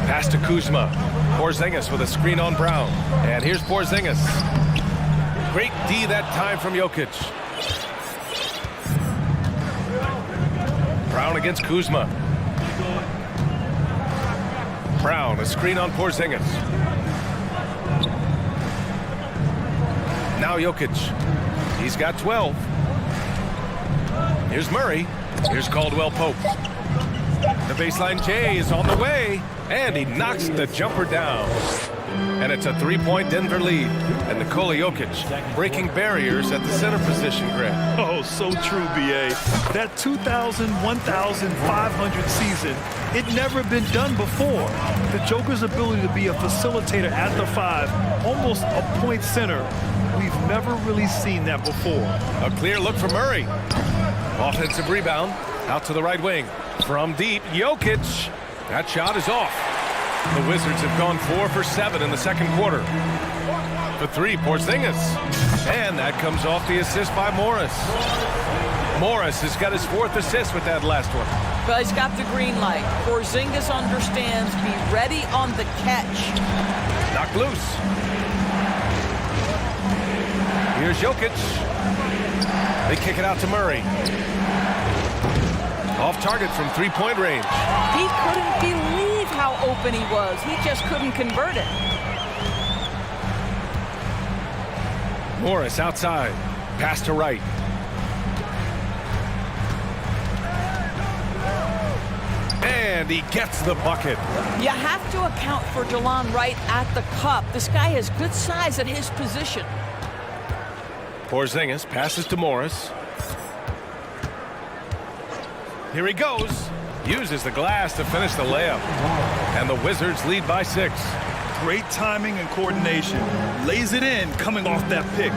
Pass to Kuzma. Porzingis with a screen on Brown. And here's Porzingis. Great D that time from Jokic. Brown against Kuzma. Brown, a screen on Porzingis. Now Jokic. He's got 12. Here's Murray. Here's Caldwell-Pope. The baseline J is on the way, and he knocks the jumper down. And it's a three-point Denver lead. And Nikola Jokic breaking barriers at the center position, Greg. Oh, so true, B.A. That 2,000, 1,500 season, it never been done before. The Joker's ability to be a facilitator at the 5, almost a point center, we've never really seen that before. A clear look for Murray. Offensive rebound, out to the right wing. From deep, Jokic. That shot is off. The Wizards have gone 4 for 7 in the second quarter. For 3, Porzingis. And that comes off the assist by Morris. Morris has got his 4th assist with that last one. But he's got the green light. Porzingis understands. Be ready on the catch. Knocked loose. Here's Jokic. They kick it out to Murray. Off target from three-point range. He couldn't believe how open he was. He just couldn't convert it. Morris outside. Pass to right. And he gets the bucket. You have to account for Delon Wright at the cup. This guy has good size at his position. Porzingis passes to Morris. Here he goes. Uses the glass to finish the layup. And the Wizards lead by 6. Great timing and coordination. Lays it in coming off that pick.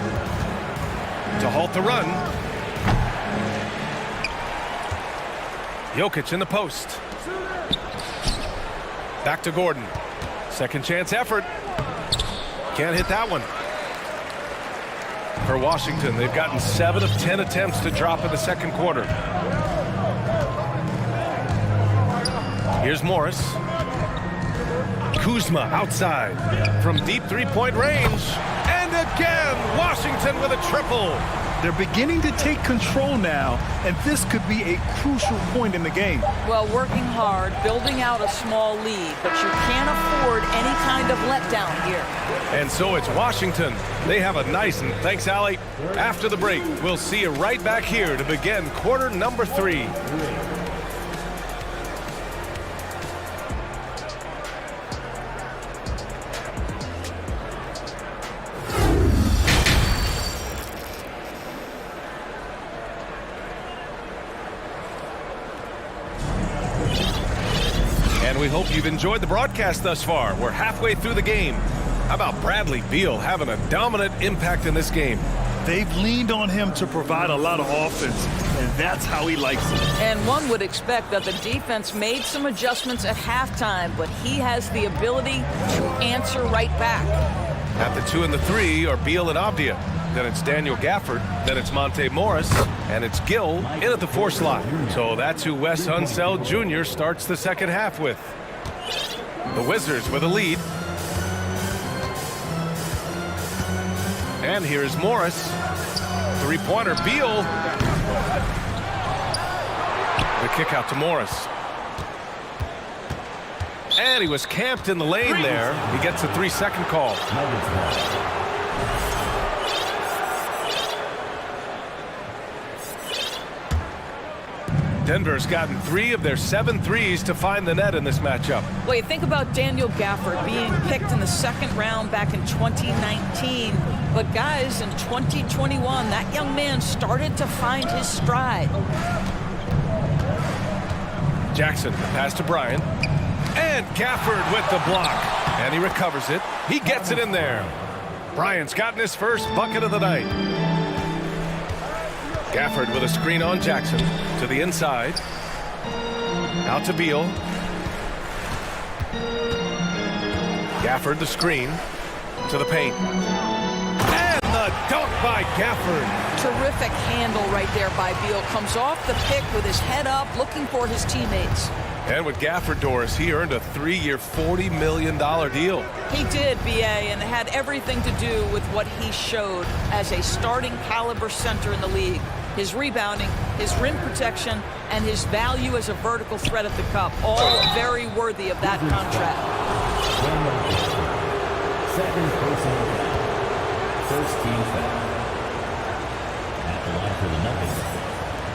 To halt the run. Jokic in the post. Back to Gordon. Second chance effort. Can't hit that one. For Washington, they've gotten 7 of 10 attempts to drop in the second quarter. Here's Morris. Kuzma outside from deep three-point range. And again, Washington with a triple. They're beginning to take control now, and this could be a crucial point in the game. Well, working hard, building out a small lead, but you can't afford any kind of letdown here. And so it's Washington. They have a nice, and thanks, Allie. After the break, we'll see you right back here to begin quarter number 3. And we hope you've enjoyed the broadcast thus far. We're halfway through the game. How about Bradley Beal having a dominant impact in this game? They've leaned on him to provide a lot of offense, and that's how he likes it. And one would expect that the defense made some adjustments at halftime, but he has the ability to answer right back. At the 2 and the 3 are Beal and Avdia. Then it's Daniel Gafford. Then it's Monte Morris. And it's Gill in at the 4 slot. So that's who Wes Unseld Jr. starts the second half with. The Wizards with a lead. And here's Morris. Three-pointer, Beal. The kick out to Morris. And he was camped in the lane there. He gets a 3-second call. Denver's gotten 3 of their 7 threes to find the net in this matchup. Well, you think about Daniel Gafford being picked in the second round back in 2019. But guys, in 2021, that young man started to find his stride. Jackson, pass to Bryant. And Gafford with the block. And he recovers it. He gets it in there. Bryant's gotten his first bucket of the night. Gafford with a screen on Jackson. To the inside. Out to Beal. Gafford the screen to the paint. And the dunk by Gafford. Terrific handle right there by Beal. Comes off the pick with his head up, looking for his teammates. And with Gafford, Doris, he earned a 3-year, $40 million deal. He did, B.A., and it had everything to do with what he showed as a starting caliber center in the league. His rebounding, his rim protection, and his value as a vertical threat at the cup, all very worthy of that contract. Second personal foul. First team foul. At the line for the Nuggets,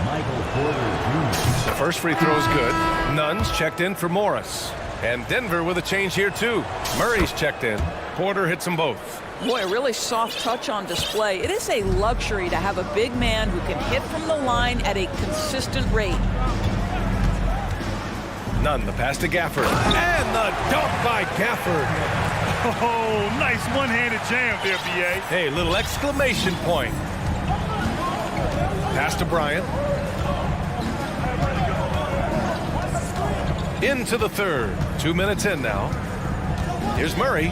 Michael Porter Jr. The first free throw is good. Nunn's checked in for Morris. And Denver with a change here, too. Murray's checked in. Porter hits them both. Boy, a really soft touch on display. It is a luxury to have a big man who can hit from the line at a consistent rate. Nunn, the pass to Gafford. And the dunk by Gafford. Oh, nice one-handed jam there, B.A. Hey, little exclamation point. Pass to Bryant. Into the third. 2 minutes in now. Here's Murray.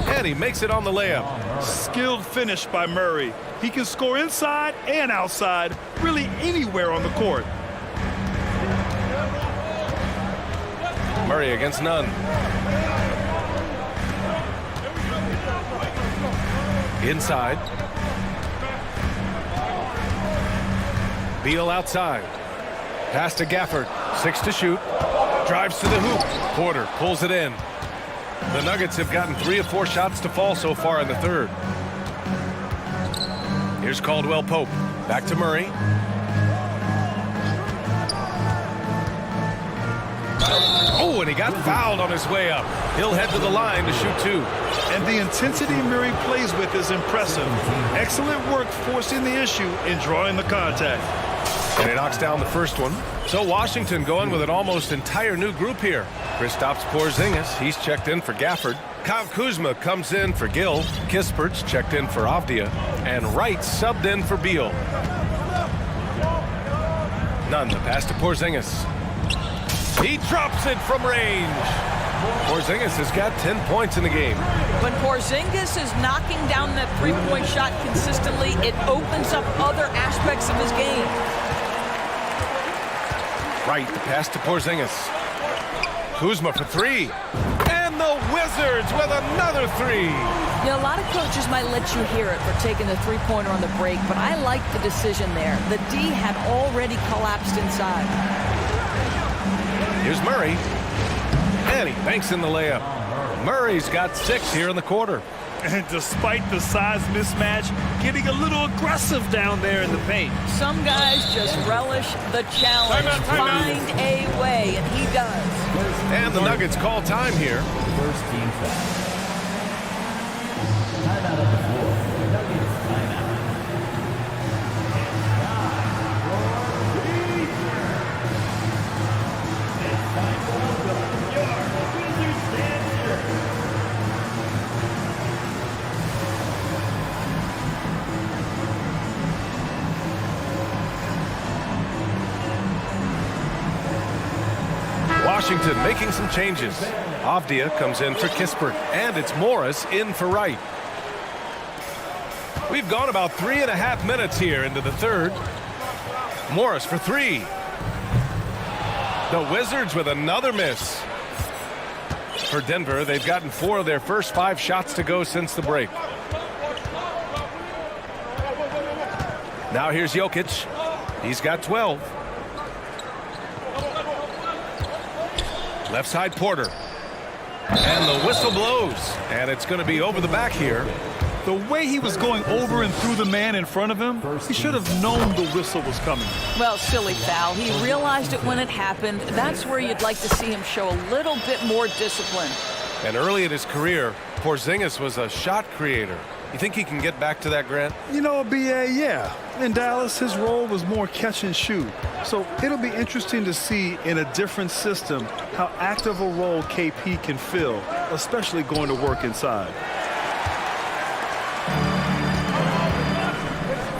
And he makes it on the layup. Skilled finish by Murray. He can score inside and outside, really anywhere on the court. Murray against Nunn. Inside. Beal outside. Pass to Gafford. 6 to shoot. Drives to the hoop. Porter pulls it in. The Nuggets have gotten 3 of 4 shots to fall so far in the third. Here's Caldwell Pope. Back to Murray. Oh, and he got fouled on his way up. He'll head to the line to shoot 2. And the intensity Murray plays with is impressive. Excellent work forcing the issue and drawing the contact. And he knocks down the first one. So Washington going with an almost entire new group here. Kristaps Porzingis, he's checked in for Gafford. Kyle Kuzma comes in for Gill. Kispert's checked in for Avdia. And Wright subbed in for Beal. Nunn, the pass to Porzingis. He drops it from range. Porzingis has got 10 points in the game. When Porzingis is knocking down that three-point shot consistently, it opens up other aspects of his game. Right, the pass to Porzingis. Kuzma for 3. And the Wizards with another 3. Now, a lot of coaches might let you hear it for taking the three-pointer on the break, but I like the decision there. The D had already collapsed inside. Here's Murray. And he banks in the layup. Murray's got 6 here in the quarter. And despite the size mismatch, getting a little aggressive down there in the paint. Some guys just relish the challenge. Find a way, and he does. And the Nuggets call time here. First team foul. Timeout on the floor. Nuggets timeout. Washington making some changes. Avdia comes in for Kispert, and it's Morris in for Wright. We've gone about 3.5 minutes here into the third. Morris for 3. The Wizards with another miss. For Denver, they've gotten 4 of their first 5 shots to go since the break. Now here's Jokic. He's got 12. Left side Porter. And the whistle blows. And it's going to be over the back here. The way he was going over and through the man in front of him, he should have known the whistle was coming. Well, silly foul. He realized it when it happened. That's where you'd like to see him show a little bit more discipline. And early in his career, Porzingis was a shot creator. You think he can get back to that, Grant? You know, B.A., yeah. In Dallas, his role was more catch and shoot. So it'll be interesting to see in a different system how active a role KP can fill, especially going to work inside.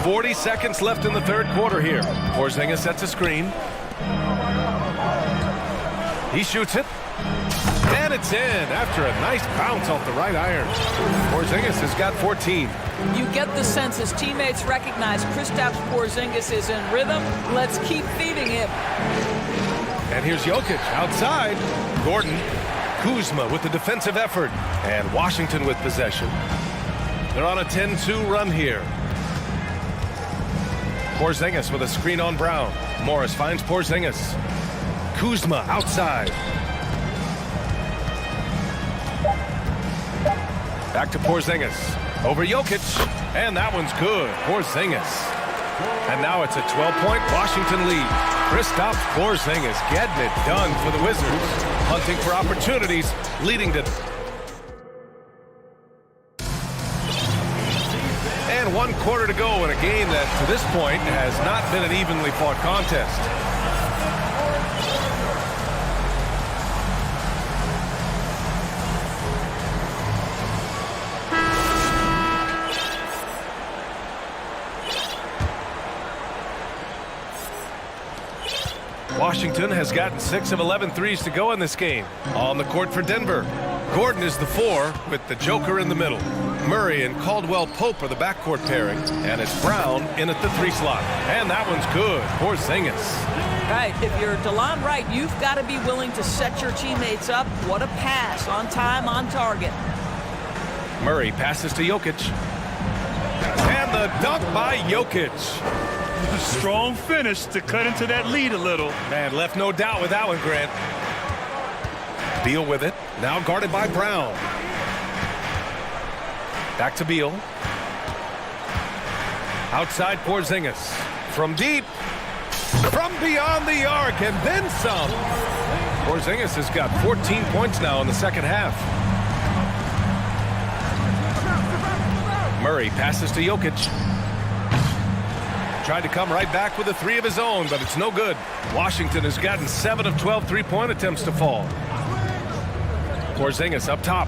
40 seconds left in the third quarter here. Porzingis sets a screen. He shoots it. And it's in after a nice bounce off the right iron. Porzingis has got 14. You get the sense his teammates recognize Kristaps Porzingis is in rhythm. Let's keep feeding him. And here's Jokic outside. Gordon, Kuzma with the defensive effort. And Washington with possession. They're on a 10-2 run here. Porzingis with a screen on Brown. Morris finds Porzingis. Kuzma outside. Back to Porzingis. Over Jokic. And that one's good. Porzingis. And now it's a 12-point Washington lead. Kristaps Porzingis getting it done for the Wizards. Hunting for opportunities, leading to... And 1 quarter to go in a game that, to this point, has not been an evenly fought contest. Washington has gotten 6 of 11 threes to go in this game. On the court for Denver, Gordon is the 4 with the Joker in the middle. Murray and Caldwell Pope are the backcourt pairing, and it's Brown in at the 3 slot. And that one's good. Porzingis. Right, if you're DeLon Wright, you've got to be willing to set your teammates up. What a pass, on time, on target. Murray passes to Jokic. And the dunk by Jokic. A strong finish to cut into that lead a little. Man, left no doubt with that one, Grant. Beal with it, now guarded by Brown. Back to Beal. Outside Porzingis. From deep. From beyond the arc, and then some. Porzingis has got 14 points now in the second half. Murray passes to Jokic. Tried to come right back with a 3 of his own, but it's no good. Washington has gotten 7 of 12 three-point attempts to fall. Porzingis up top.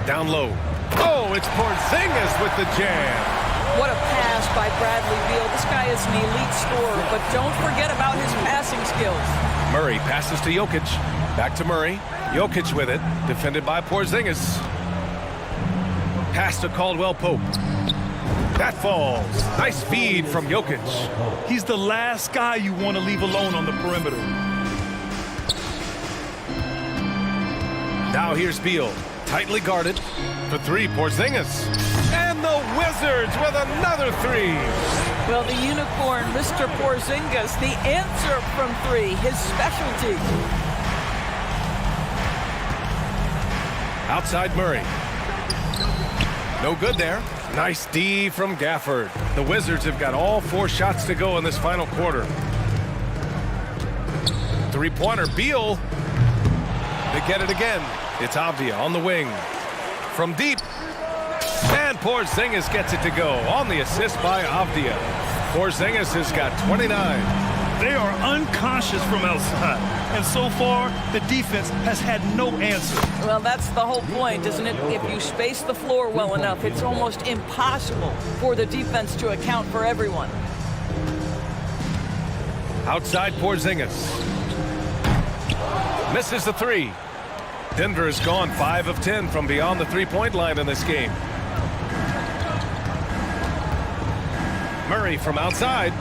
Down low. Oh, it's Porzingis with the jam. What a pass by Bradley Beal. This guy is an elite scorer, but don't forget about his passing skills. Murray passes to Jokic. Back to Murray. Jokic with it. Defended by Porzingis. Pass to Caldwell Pope. That falls. Nice feed from Jokic. He's the last guy you want to leave alone on the perimeter. Now here's Beal. Tightly guarded. For 3, Porzingis. And the Wizards with another 3. Well, the unicorn, Mr. Porzingis, the answer from 3, his specialty. Outside Murray. No good there. Nice D from Gafford. The Wizards have got all 4 shots to go in this final quarter. 3-pointer, Beal. They get it again. It's Avdia on the wing. From deep. And Porzingis gets it to go on the assist by Avdia. Porzingis has got 29. They are unconscious from outside. And so far, the defense has had no answer. Well, that's the whole point, isn't it? If you space the floor well enough, it's almost impossible for the defense to account for everyone. Outside Porzingis. Misses the 3. Denver has gone 5 of 10 from beyond the 3-point line in this game. Murray from outside.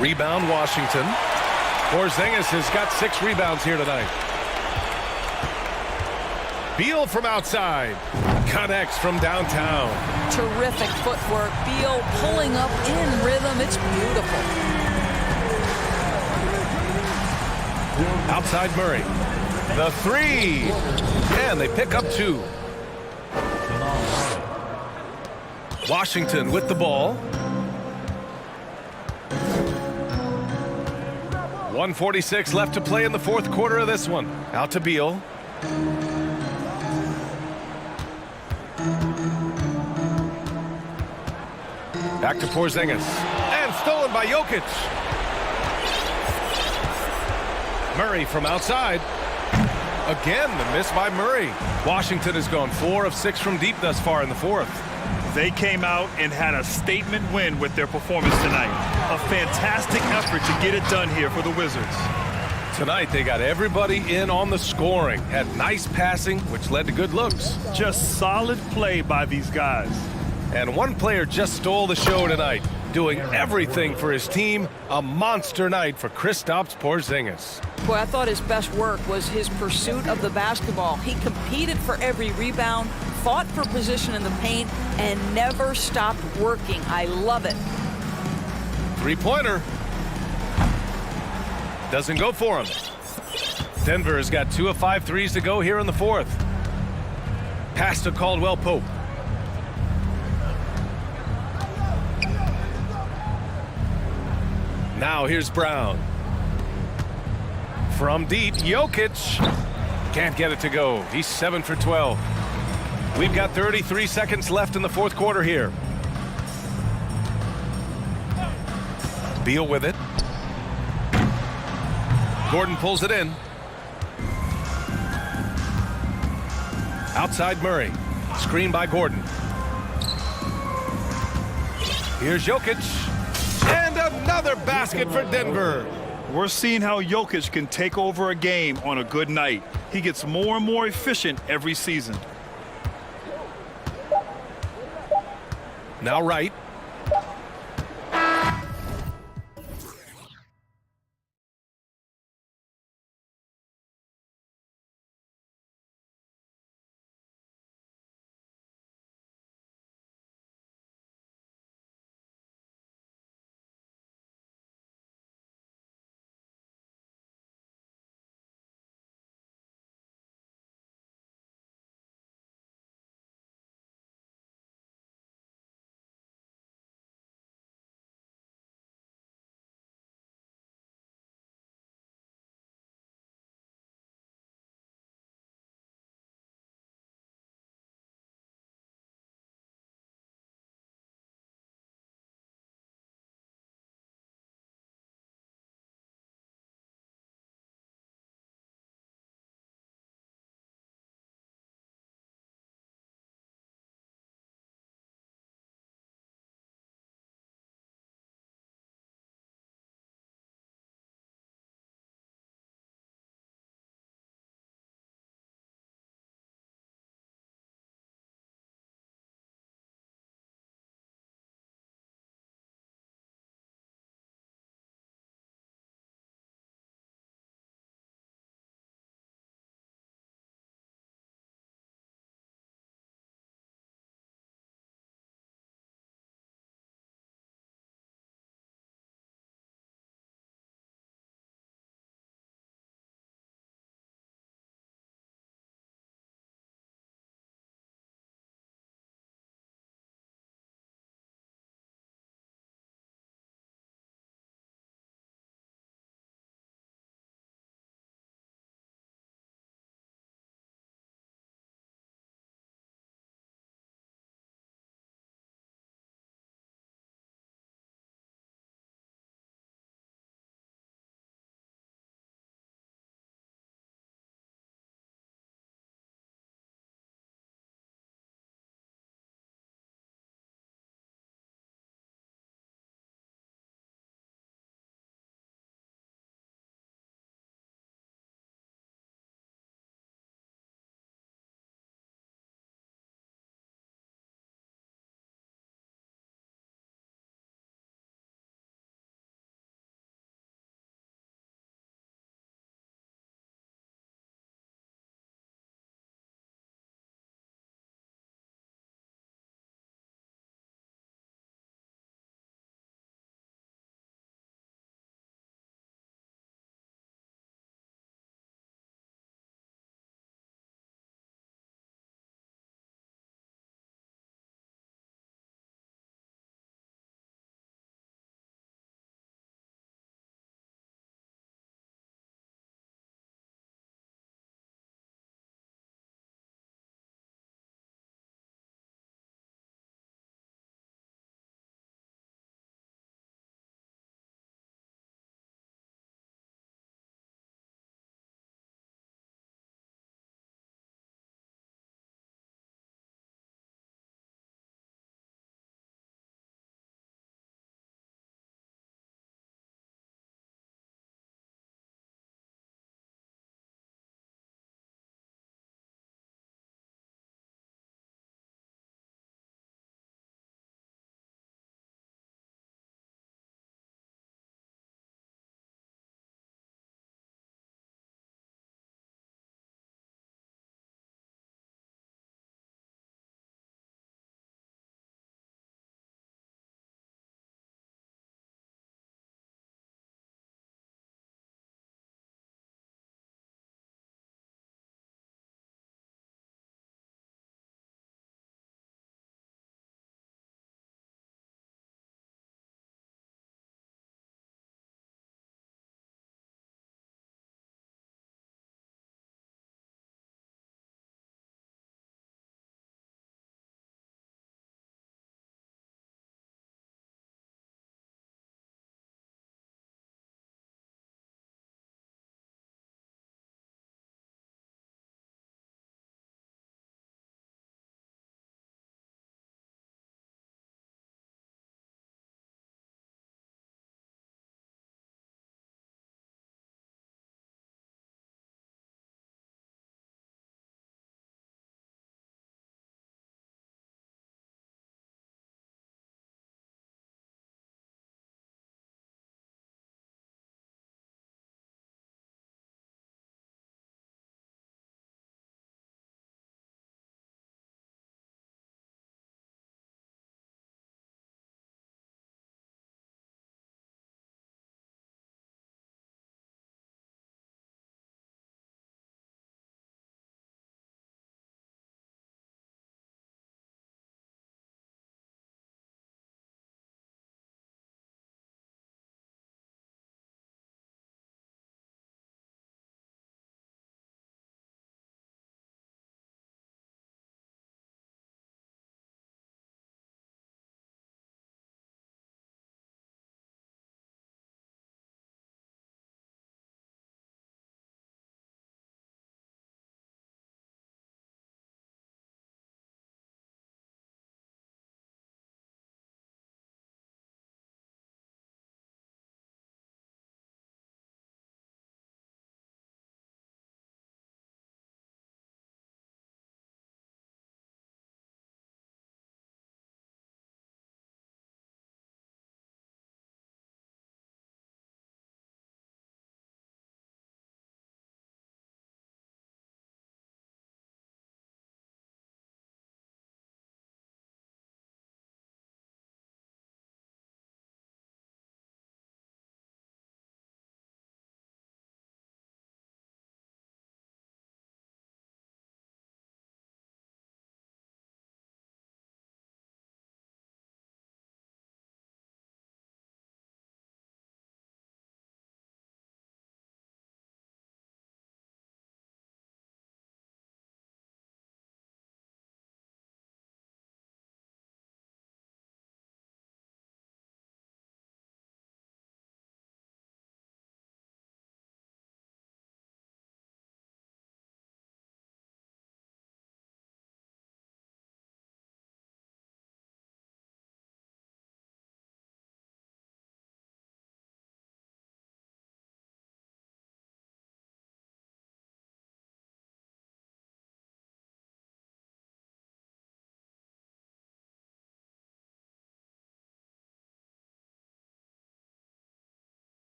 Rebound Washington. Porzingis has got 6 rebounds here tonight. Beal from outside. Connects from downtown. Terrific footwork. Beal pulling up in rhythm. It's beautiful. Outside Murray. The 3. And they pick up 2. Washington with the ball. 1:46 left to play in the 4th quarter of this one. Out to Beal. Back to Porzingis. And stolen by Jokic. Murray from outside. Again, the miss by Murray. Washington has gone 4 of 6 from deep thus far in the 4th. They came out and had a statement win with their performance tonight. A fantastic effort to get it done here for the Wizards. Tonight, they got everybody in on the scoring. Had nice passing, which led to good looks. Just solid play by these guys. And one player just stole the show tonight, doing everything for his team. A monster night for Kristaps Porzingis. Boy, I thought his best work was his pursuit of the basketball. He competed for every rebound, fought for position in the paint, and never stopped working. I love it. Three-pointer. Doesn't go for him. Denver has got 2 of 5 threes to go here in the fourth. Pass to Caldwell Pope. Now here's Brown. From deep, Jokic. Can't get it to go. He's 7 for 12. We've got 33 seconds left in the fourth quarter here. Beal with it. Gordon pulls it in. Outside Murray. Screen by Gordon. Here's Jokic. And another basket for Denver. We're seeing how Jokic can take over a game on a good night. He gets more and more efficient every season. Now right.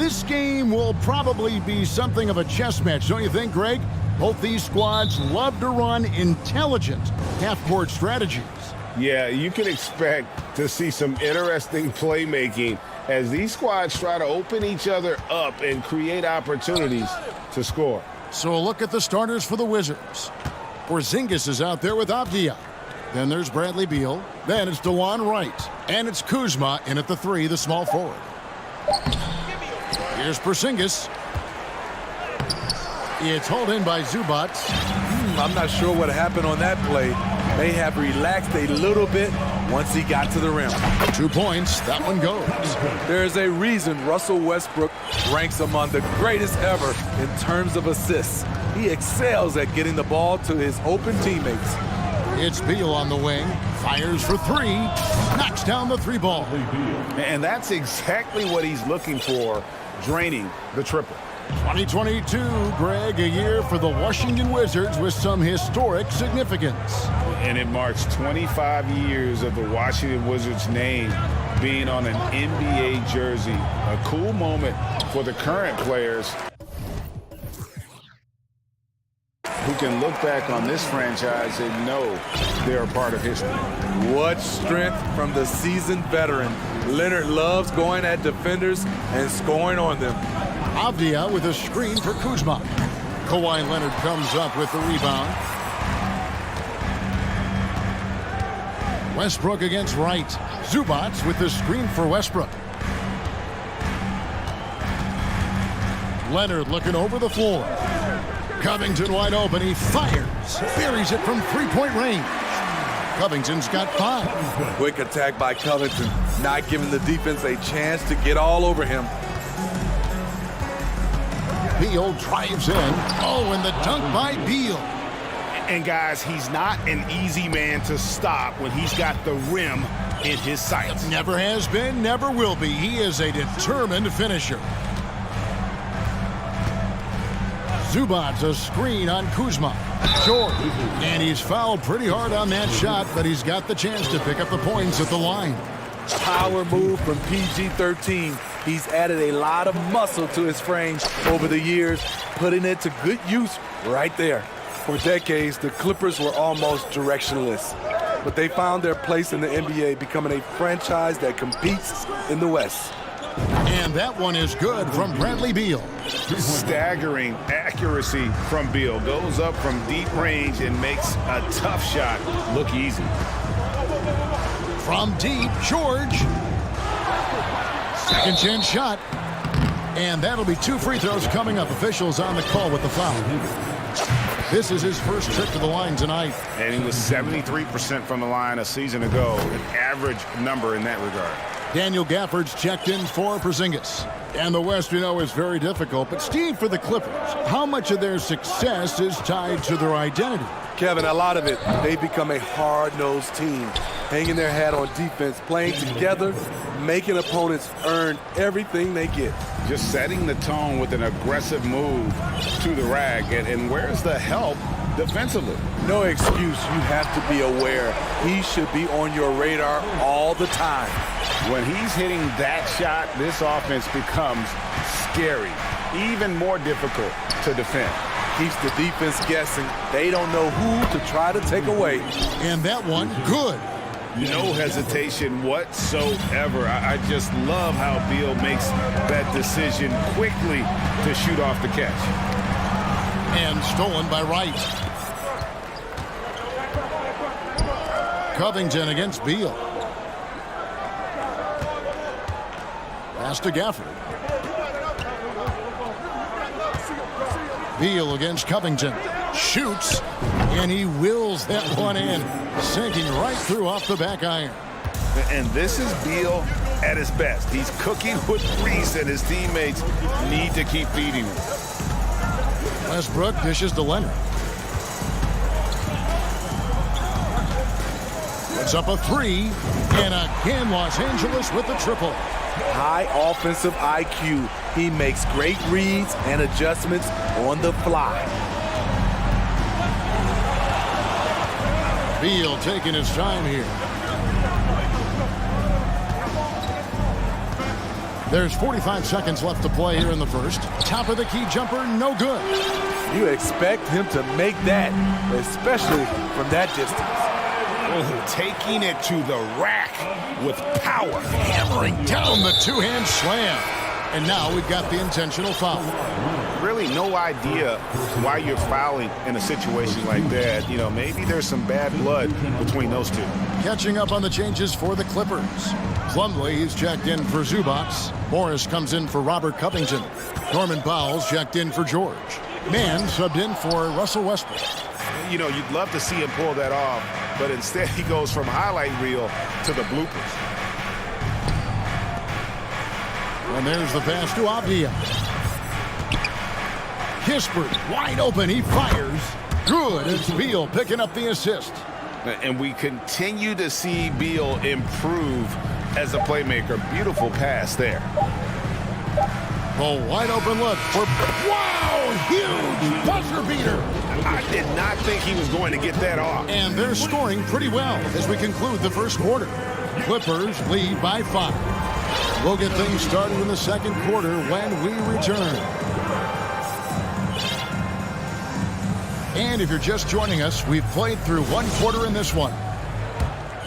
This game will probably be something of a chess match, don't you think, Greg? Both these squads love to run intelligent half-court strategies. Yeah, you can expect to see some interesting playmaking as these squads try to open each other up and create opportunities to score. So a look at the starters for the Wizards. Porzingis is out there with Avdia. Then there's Bradley Beal. Then it's DeJuan Wright. And it's Kuzma in at the 3, the small forward. Here's Porzingis. It's hauled in by Zubac. I'm not sure what happened on that play. May have relaxed a little bit once he got to the rim. 2 points. That one goes. There's a reason Russell Westbrook ranks among the greatest ever in terms of assists. He excels at getting the ball to his open teammates. It's Beal on the wing. Fires for 3. Knocks down the 3 ball. And that's exactly what he's looking for, draining the triple. 2022, Greg, a year for the Washington Wizards with some historic significance. And it marks 25 years of the Washington Wizards name being on an NBA jersey. A cool moment for the current players who can look back on this franchise and know they're a part of history. What strength from the seasoned veteran. Leonard loves going at defenders and scoring on them. Avdia with a screen for Kuzma. Kawhi Leonard comes up with the rebound. Westbrook against Wright. Zubac with the screen for Westbrook. Leonard looking over the floor. Covington wide open. He fires. Buries it from 3-point range. Covington's got 5. Quick attack by Covington. Not giving the defense a chance to get all over him. Beal drives in. Oh, and the dunk by Beal. And guys, he's not an easy man to stop when he's got the rim in his sights. Never has been, never will be. He is a determined finisher. Zubac, a screen on Kuzma. Short. And he's fouled pretty hard on that shot, but he's got the chance to pick up the points at the line. Power move from PG-13. He's added a lot of muscle to his frame over the years, putting it to good use right there. For decades, the Clippers were almost directionless, but they found their place in the NBA, becoming a franchise that competes in the West. And that one is good from Bradley Beal. Staggering accuracy from Beal. Goes up from deep range and makes a tough shot look easy. From deep, George. Second chance shot. And that'll be 2 free throws coming up. Officials on the call with the foul. This is his first trip to the line tonight. And he was 73% from the line a season ago. An average number in that regard. Daniel Gafford's checked in for Porzingis. And the West, we know, is very difficult. But Steve, for the Clippers, how much of their success is tied to their identity? Kevin, a lot of it. They've become a hard-nosed team, hanging their hat on defense, playing together, making opponents earn everything they get. Just setting the tone with an aggressive move to the rack. And where's the help defensively? No excuse. You have to be aware. He should be on your radar all the time. When he's hitting that shot, this offense becomes scary, even more difficult to defend. Keeps the defense guessing. They don't know who to try to take away. And that one, good. No hesitation whatsoever. I just love how Beal makes that decision quickly to shoot off the catch. And stolen by Wright. Covington against Beal. Pass to Gafford. Beal against Covington. Shoots, and he wills that one in, sinking right through off the back iron. And this is Beal at his best. He's cooking with grease, and his teammates need to keep feeding him. Westbrook dishes to Leonard. Puts up a 3, and again Los Angeles with the triple. High offensive IQ. He makes great reads and adjustments on the fly. Beal taking his time here. There's 45 seconds left to play here in the first. Top of the key jumper, no good. You expect him to make that, especially from that distance. Oh, taking it to the rack with power. Hammering down the two-hand slam. And now we've got the intentional foul. Really no idea why you're fouling in a situation like that. You know, maybe there's some bad blood between those two. Catching up on the changes for the Clippers. Plumlee, he's checked in for Zubats. Morris comes in for Robert Covington. Norman Powell's checked in for George. Mann subbed in for Russell Westbrook. You know, you'd love to see him pull that off, but instead he goes from highlight reel to the bloopers. And there's the pass to Avdia. Kispert wide open, he fires. Good, it's Beal picking up the assist. And we continue to see Beal improve as a playmaker. Beautiful pass there. A wide open look for, wow, huge buzzer beater. I did not think he was going to get that off. And they're scoring pretty well as we conclude the first quarter. Clippers lead by 5. We'll get things started in the second quarter when we return. And if you're just joining us, we've played through one quarter in this one.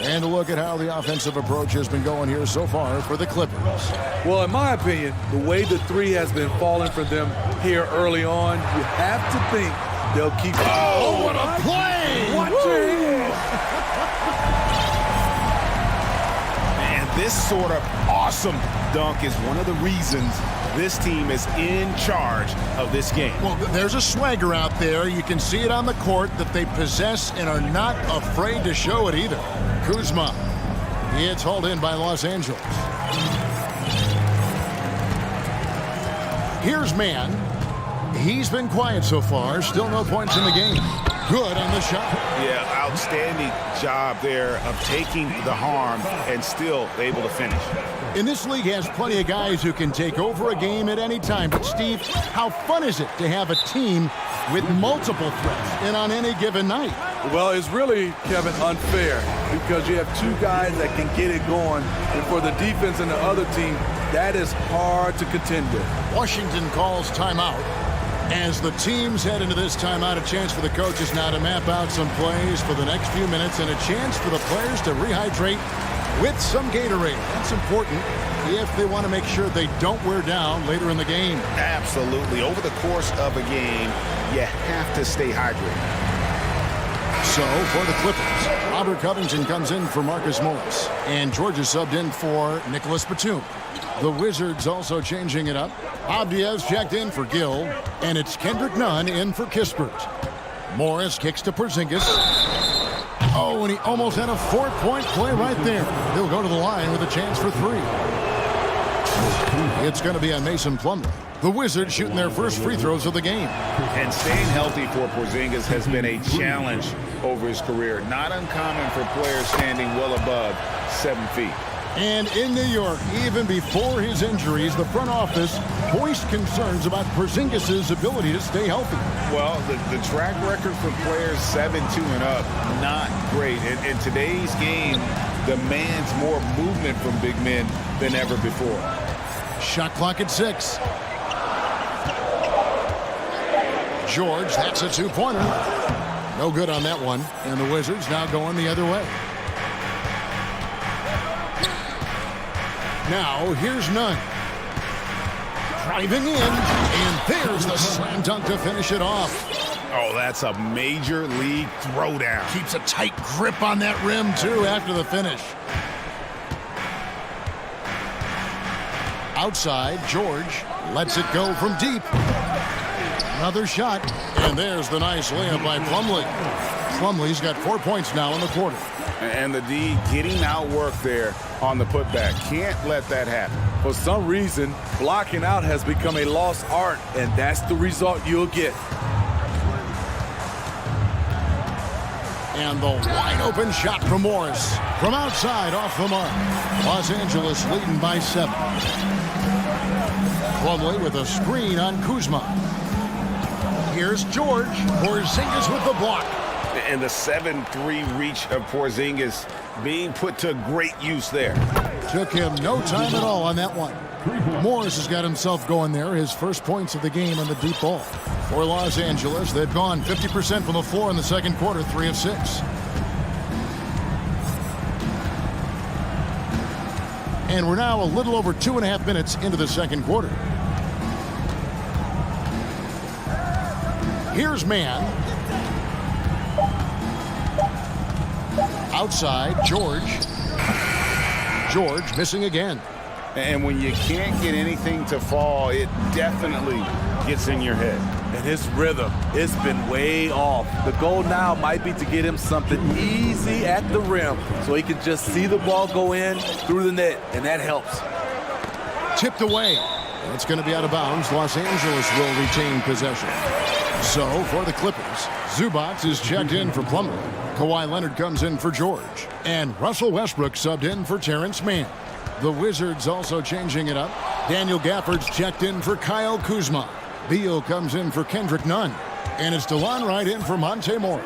And a look at how the offensive approach has been going here so far for the Clippers. Well, in my opinion, the way the three has been falling for them here early on, you have to think they'll keep. Oh, what a play! Watch your head. And this sort of awesome dunk is one of the reasons this team is in charge of this game. Well, there's a swagger out there. You can see it on the court that they possess and are not afraid to show it either. Kuzma, it's hauled in by Los Angeles. Here's Mann. He's been quiet so far. Still no points in the game. Good on the shot. Yeah, outstanding job there of taking the harm and still able to finish. And this league has plenty of guys who can take over a game at any time. But, Steve, how fun is it to have a team with multiple threats and on any given night? Well, it's really, Kevin, unfair because you have two guys that can get it going. And for the defense and the other team, that is hard to contend with. Washington calls timeout. As the teams head into this timeout, a chance for the coaches now to map out some plays for the next few minutes and a chance for the players to rehydrate with some Gatorade. That's important if they want to make sure they don't wear down later in the game. Absolutely. Over the course of a game, you have to stay hydrated. So, for the Clippers, Robert Covington comes in for Marcus Morris. And George is subbed in for Nicholas Batum. The Wizards also changing it up. Avdia's checked in for Gill. And it's Kendrick Nunn in for Kispert. Morris kicks to Porzingis. Oh, and he almost had a 4-point play right there. He'll go to the line with a chance for 3. It's going to be on Mason Plumlee. The Wizards shooting their first free throws of the game. And staying healthy for Porzingis has been a challenge over his career. Not uncommon for players standing well above 7 feet. And in New York, even before his injuries, the front office voiced concerns about Porzingis' ability to stay healthy. Well, the track record for players 7'2" and up, not great. And today's game demands more movement from big men than ever before. Shot clock at 6. George, that's a 2-pointer. No good on that one. And the Wizards now going the other way. Now, here's Nunn. Driving in, and there's the slam dunk to finish it off. Oh, that's a major league throwdown. Keeps a tight grip on that rim, too, after the finish. Outside, George lets it go from deep. Another shot, and there's the nice layup by Plumlee. Plumlee's got 4 points now in the quarter. And the D getting outworked there on the putback. Can't let that happen. For some reason, blocking out has become a lost art, and that's the result you'll get. And the wide open shot from Morris. From outside, off the mark. Los Angeles leading by 7. Plumlee with a screen on Kuzma. Here's George. Porzingis with the block. And the 7-3 reach of Porzingis being put to great use there. Took him no time at all on that one. Morris has got himself going there, his first points of the game on the deep ball. For Los Angeles, they've gone 50% from the floor in the second quarter, 3 of 6. And we're now a little over 2.5 minutes into the second quarter. Here's man. Outside, George. George missing again. And when you can't get anything to fall, it definitely gets in your head. And his rhythm, it's been way off. The goal now might be to get him something easy at the rim so he can just see the ball go in through the net, and that helps. Tipped away. It's going to be out of bounds. Los Angeles will retain possession. So, for the Clippers, Zubac is checked in for Plumlee. Kawhi Leonard comes in for George. And Russell Westbrook subbed in for Terrence Mann. The Wizards also changing it up. Daniel Gafford's checked in for Kyle Kuzma. Beal comes in for Kendrick Nunn. And it's DeLon Wright in for Monte Morris.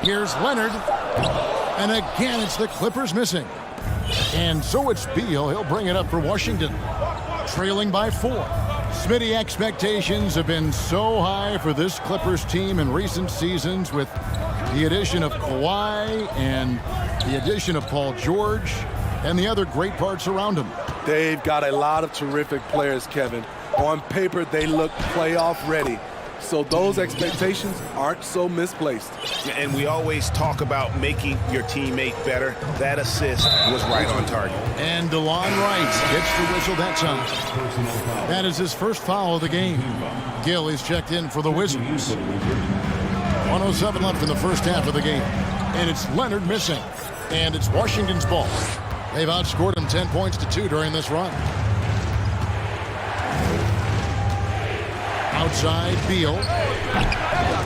Here's Leonard. And again, it's the Clippers missing. And so it's Beal. He'll bring it up for Washington. Trailing by 4. Smitty, expectations have been so high for this Clippers team in recent seasons with the addition of Kawhi and the addition of Paul George and the other great parts around him. They've got a lot of terrific players, Kevin. On paper, they look playoff ready. So those expectations aren't so misplaced. And we always talk about making your teammate better. That assist was right on target. And DeLon Wright gets the whistle that time. That is his first foul of the game. Gill is checked in for the Wizards. 1:07 left in the first half of the game. And it's Leonard missing. And it's Washington's ball. They've outscored him 10 points to 2 during this run. Outside, Beal.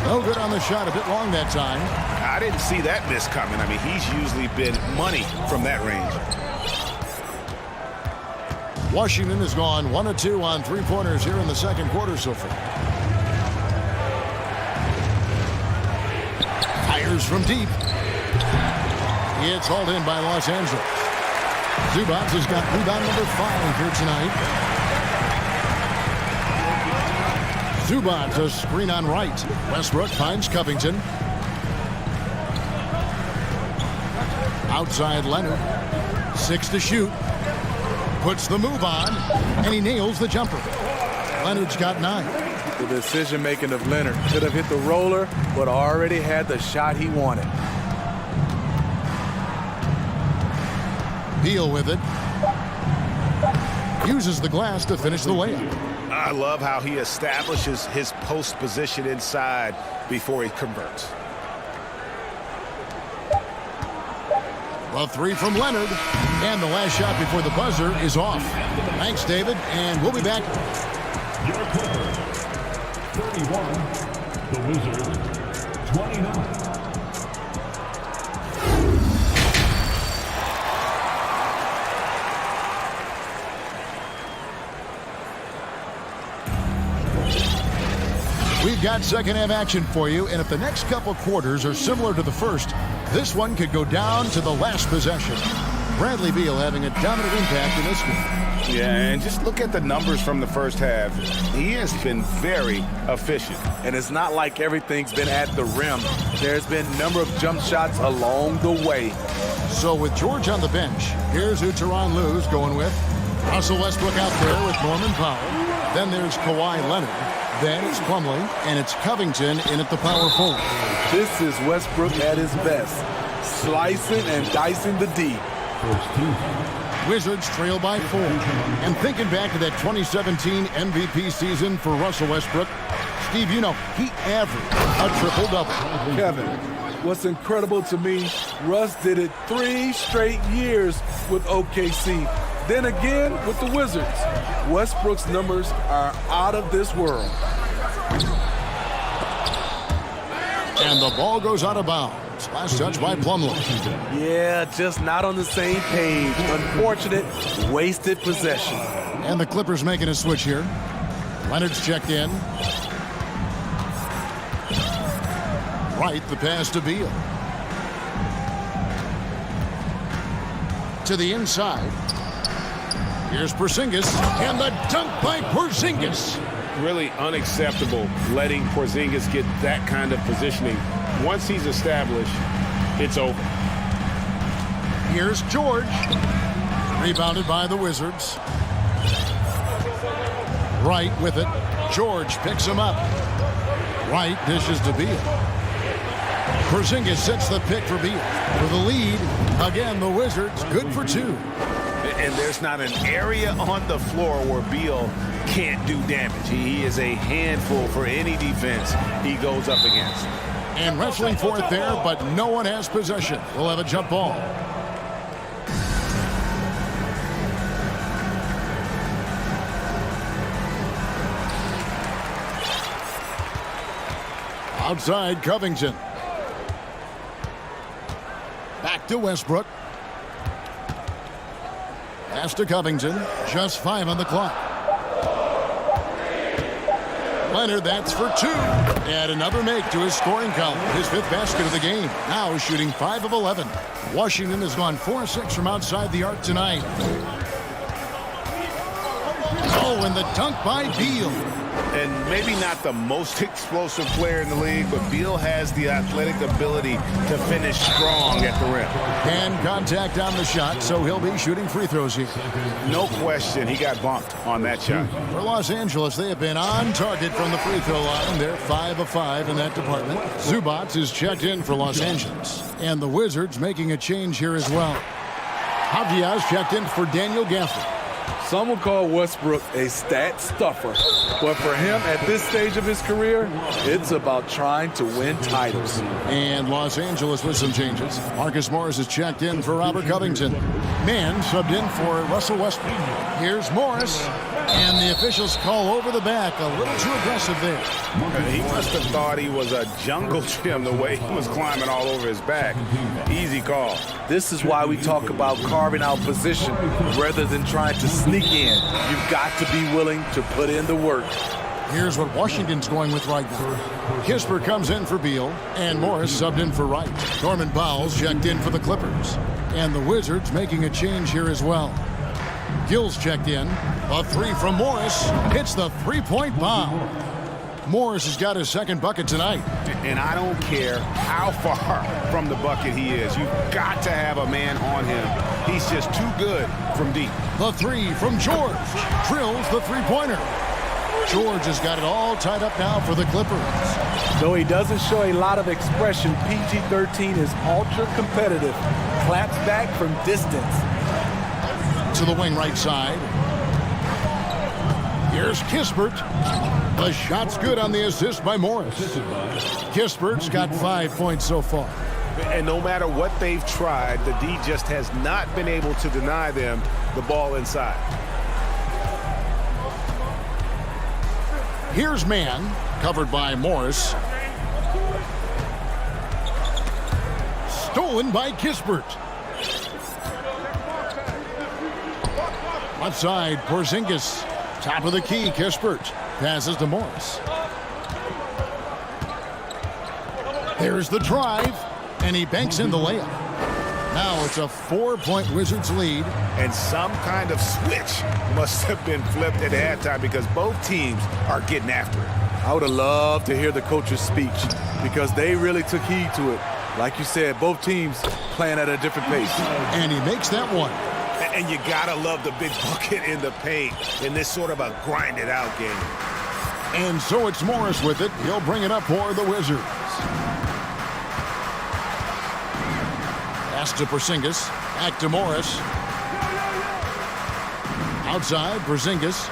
No good on the shot, a bit long that time. I didn't see that miss coming. I mean, he's usually been money from that range. Washington has gone 1 of 2 on three-pointers here in the second quarter so far. Fires from deep. It's hauled in by Los Angeles. Zubac has got rebound number 5 here tonight. Zubac, a screen on right. Westbrook finds Covington. Outside Leonard. 6 to shoot. Puts the move on, and he nails the jumper. Leonard's got 9. The decision-making of Leonard could have hit the roller, but already had the shot he wanted. Beal with it. Uses the glass to finish the layup. I love how he establishes his post position inside before he converts. A 3 from Leonard. And the last shot before the buzzer is off. Thanks, David, and we'll be back. Your Clippers, 31. The Wizards, 29. We've got second half action for you, and if the next couple quarters are similar to the first, this one could go down to the last possession. Bradley Beal having a dominant impact in this one. Yeah, and just look at the numbers from the first half. He has been very efficient. And it's not like everything's been at the rim. There's been a number of jump shots along the way. So with George on the bench, here's who Tyronn Lue's going with. Russell Westbrook out there with Norman Powell. Then there's Kawhi Leonard. Then it's Plumlee, and it's Covington in at the power forward. This is Westbrook at his best, slicing and dicing the D. Wizards trail by 4. And thinking back to that 2017 MVP season for Russell Westbrook, Steve, you know, he averaged a triple-double. Kevin, what's incredible to me, Russ did it 3 straight years with OKC. Then again with the Wizards. Westbrook's numbers are out of this world. And the ball goes out of bounds. Last touch by Plumlee. Yeah, just not on the same page. Unfortunate, wasted possession. And the Clippers making a switch here. Leonard's checked in. Right, the pass to Beal. To the inside. Here's Porzingis, and the dunk by Porzingis. Really unacceptable letting Porzingis get that kind of positioning. Once he's established, it's over. Here's George. Rebounded by the Wizards. Wright with it. George picks him up. Wright dishes to Beal. Porzingis sets the pick for Beal. For the lead, again, the Wizards good for two. And there's not an area on the floor where Beal can't do damage. He is a handful for any defense he goes up against. And wrestling for it there, but no one has possession. We'll have a jump ball. Outside Covington. Back to Westbrook. Pass to Covington. Just 5 on the clock. Leonard, that's for 2. And another make to his scoring column. His 5th basket of the game. Now shooting 5 of 11. Washington has gone 4-6 from outside the arc tonight. Oh, and the dunk by Beal. And maybe not the most explosive player in the league, but Beal has the athletic ability to finish strong at the rim. And contact on the shot, so he'll be shooting free throws here. No question, he got bumped on that shot. For Los Angeles, they have been on target from the free throw line. They're 5 of 5 in that department. Zubac is checked in for Los Angeles. And the Wizards making a change here as well. Javier checked in for Daniel Gafford. Some will call Westbrook a stat stuffer, but for him at this stage of his career, it's about trying to win titles. And Los Angeles with some changes. Marcus Morris is checked in for Robert Covington. Mann subbed in for Russell Westbrook. Here's Morris, and the officials call over the back. A little too aggressive there. He must have thought he was a jungle gym the way he was climbing all over his back. Easy call. This is why we talk about carving out position rather than trying to sneak in. You've got to be willing to put in the work. Here's what Washington's going with right now. Kispert comes in for Beal, and Morris subbed in for Wright. Norman Powell's checked in for the Clippers. And the Wizards making a change here as well. Gill's checked in. A 3 from Morris. Hits the three-point bomb. Morris has got his 2nd bucket tonight. And I don't care how far from the bucket he is. You've got to have a man on him. He's just too good from deep. The 3 from George. Drills the three-pointer. George has got it all tied up now for the Clippers. Though he doesn't show a lot of expression, PG-13 is ultra-competitive. Claps back from distance. To the wing right side. Here's Kispert. The shot's good on the assist by Morris. Kispert's got 5 points so far. And no matter what they've tried, the D just has not been able to deny them the ball inside. Here's Mann, covered by Morris. Stolen by Kispert. Outside, Porzingis. Top of the key, Kispert. Passes to Morris. There's the drive, and he banks in the layup. Now it's a 4-point Wizards lead. And some kind of switch must have been flipped at halftime because both teams are getting after it. I would have loved to hear the coach's speech because they really took heed to it. Like you said, both teams playing at a different pace. And he makes that one. And you gotta love the big bucket in the paint in this sort of a grinded out game. And so it's Morris with it. He'll bring it up for the Wizards. Pass to Porzingis. Back to Morris. Outside, Porzingis.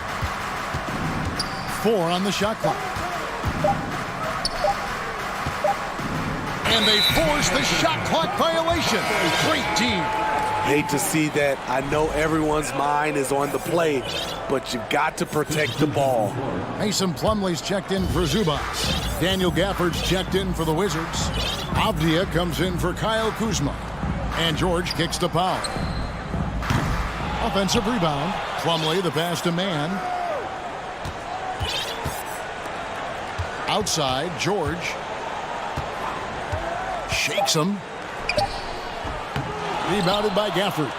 4 on the shot clock. And they force the shot clock violation. Great team. Hate to see that. I know everyone's mind is on the play, but you've got to protect the ball. Mason Plumlee's checked in for Zubac. Daniel Gafford's checked in for the Wizards. Avdia comes in for Kyle Kuzma. And George kicks to Powell. Offensive rebound. Plumlee, the pass to Mann. Outside, George. Shakes him. Rebounded by Gafford.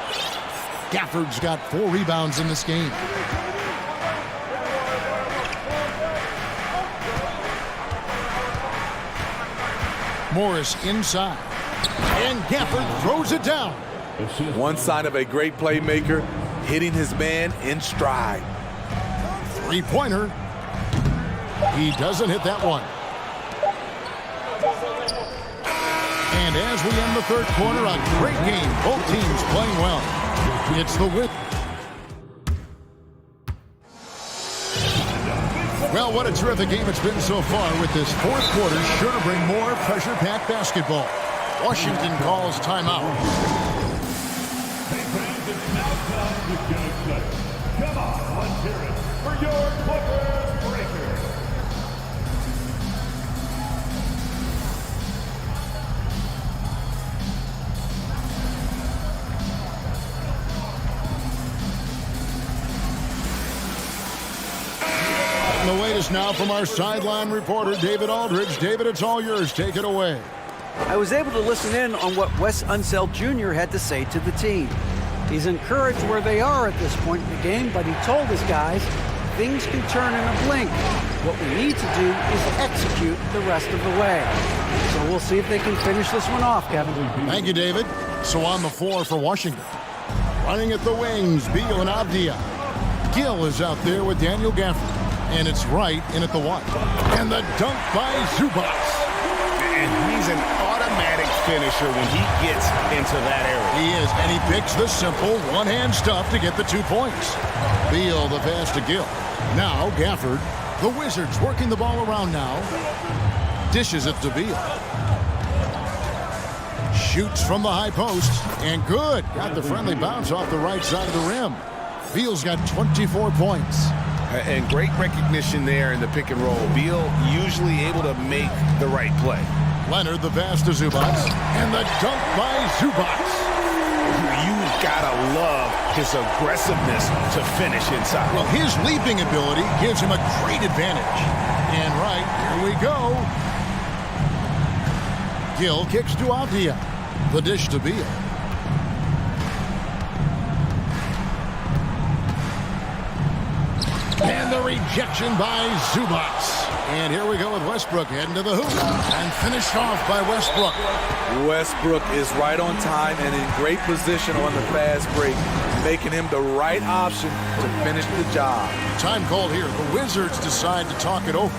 Gafford's got 4 rebounds in this game. Morris inside. And Gafford throws it down. One sign of a great playmaker, hitting his man in stride. Three-pointer. He doesn't hit that one. And as we end the third quarter, a great game. Both teams playing well. It's the win. Well, what a terrific game it's been so far, with this fourth quarter sure to bring more pressure-packed basketball. Washington calls timeout. Come on, let's hear it for your Clippers Breakers. And the latest now from our sideline reporter, David Aldridge. David, it's all yours. Take it away. I was able to listen in on what Wes Unseld Jr. had to say to the team. He's encouraged where they are at this point in the game, but he told his guys things can turn in a blink. What we need to do is execute the rest of the way. So we'll see if they can finish this one off, Kevin. Thank you, David. So on the floor for Washington. Running at the wings, Beal and Avdia. Gill is out there with Daniel Gafford. And it's right in at the one. And the dunk by Zubac. And he's an automatic finisher when he gets into that area. He is, and he picks the simple one-hand stuff to get the 2 points. Beal the pass to Gill. Now Gafford. The Wizards working the ball around now. Dishes it to Beal. Shoots from the high post. And good. Got the friendly bounce off the right side of the rim. Beal's got 24 points. And great recognition there in the pick and roll. Beal usually able to make the right play. Leonard the pass to Zubac. And the dunk by Zubac. You've got to love his aggressiveness to finish inside. Well, his leaping ability gives him a great advantage. And right, here we go. Gill kicks to Avdia. The dish to Beal. And the rejection by Zubac. And here we go with Westbrook heading to the hoop. And finished off by Westbrook. Westbrook is right on time and in great position on the fast break, making him the right option to finish the job. Time called here. The Wizards decide to talk it over.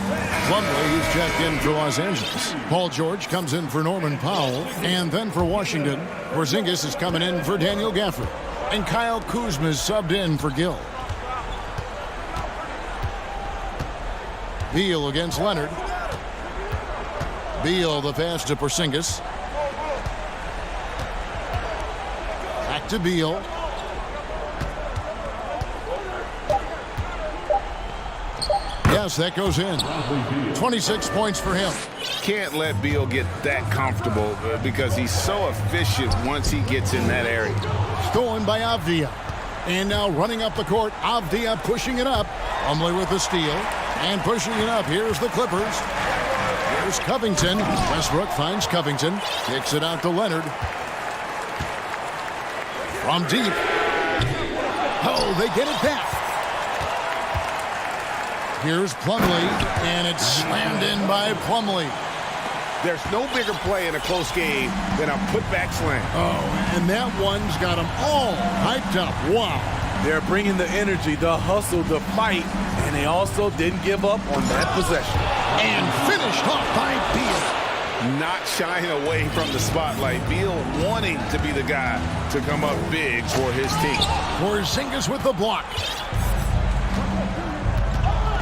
Plumlee, he's checked in for Los Angeles. Paul George comes in for Norman Powell. And then for Washington, Porzingis is coming in for Daniel Gafford. And Kyle Kuzma is subbed in for Gill. Beal against Leonard. Beal the pass to Porzingis. Back to Beal. Yes, that goes in. 26 points for him. Can't let Beal get that comfortable because he's so efficient once he gets in that area. Stolen by Avdia. And now running up the court, Avdia pushing it up. Plumlee with the steal. And pushing it up. Here's the Clippers. Here's Covington. Westbrook finds Covington. Kicks it out to Leonard. From deep. Oh, they get it back. Here's Plumlee. And it's slammed in by Plumlee. There's no bigger play in a close game than a putback slam. Oh, and that one's got them all hyped up. Wow. They're bringing the energy, the hustle, the fight, and they also didn't give up on that possession. And finished off by Beal. Not shying away from the spotlight. Beal wanting to be the guy to come up big for his team. Porzingis with the block.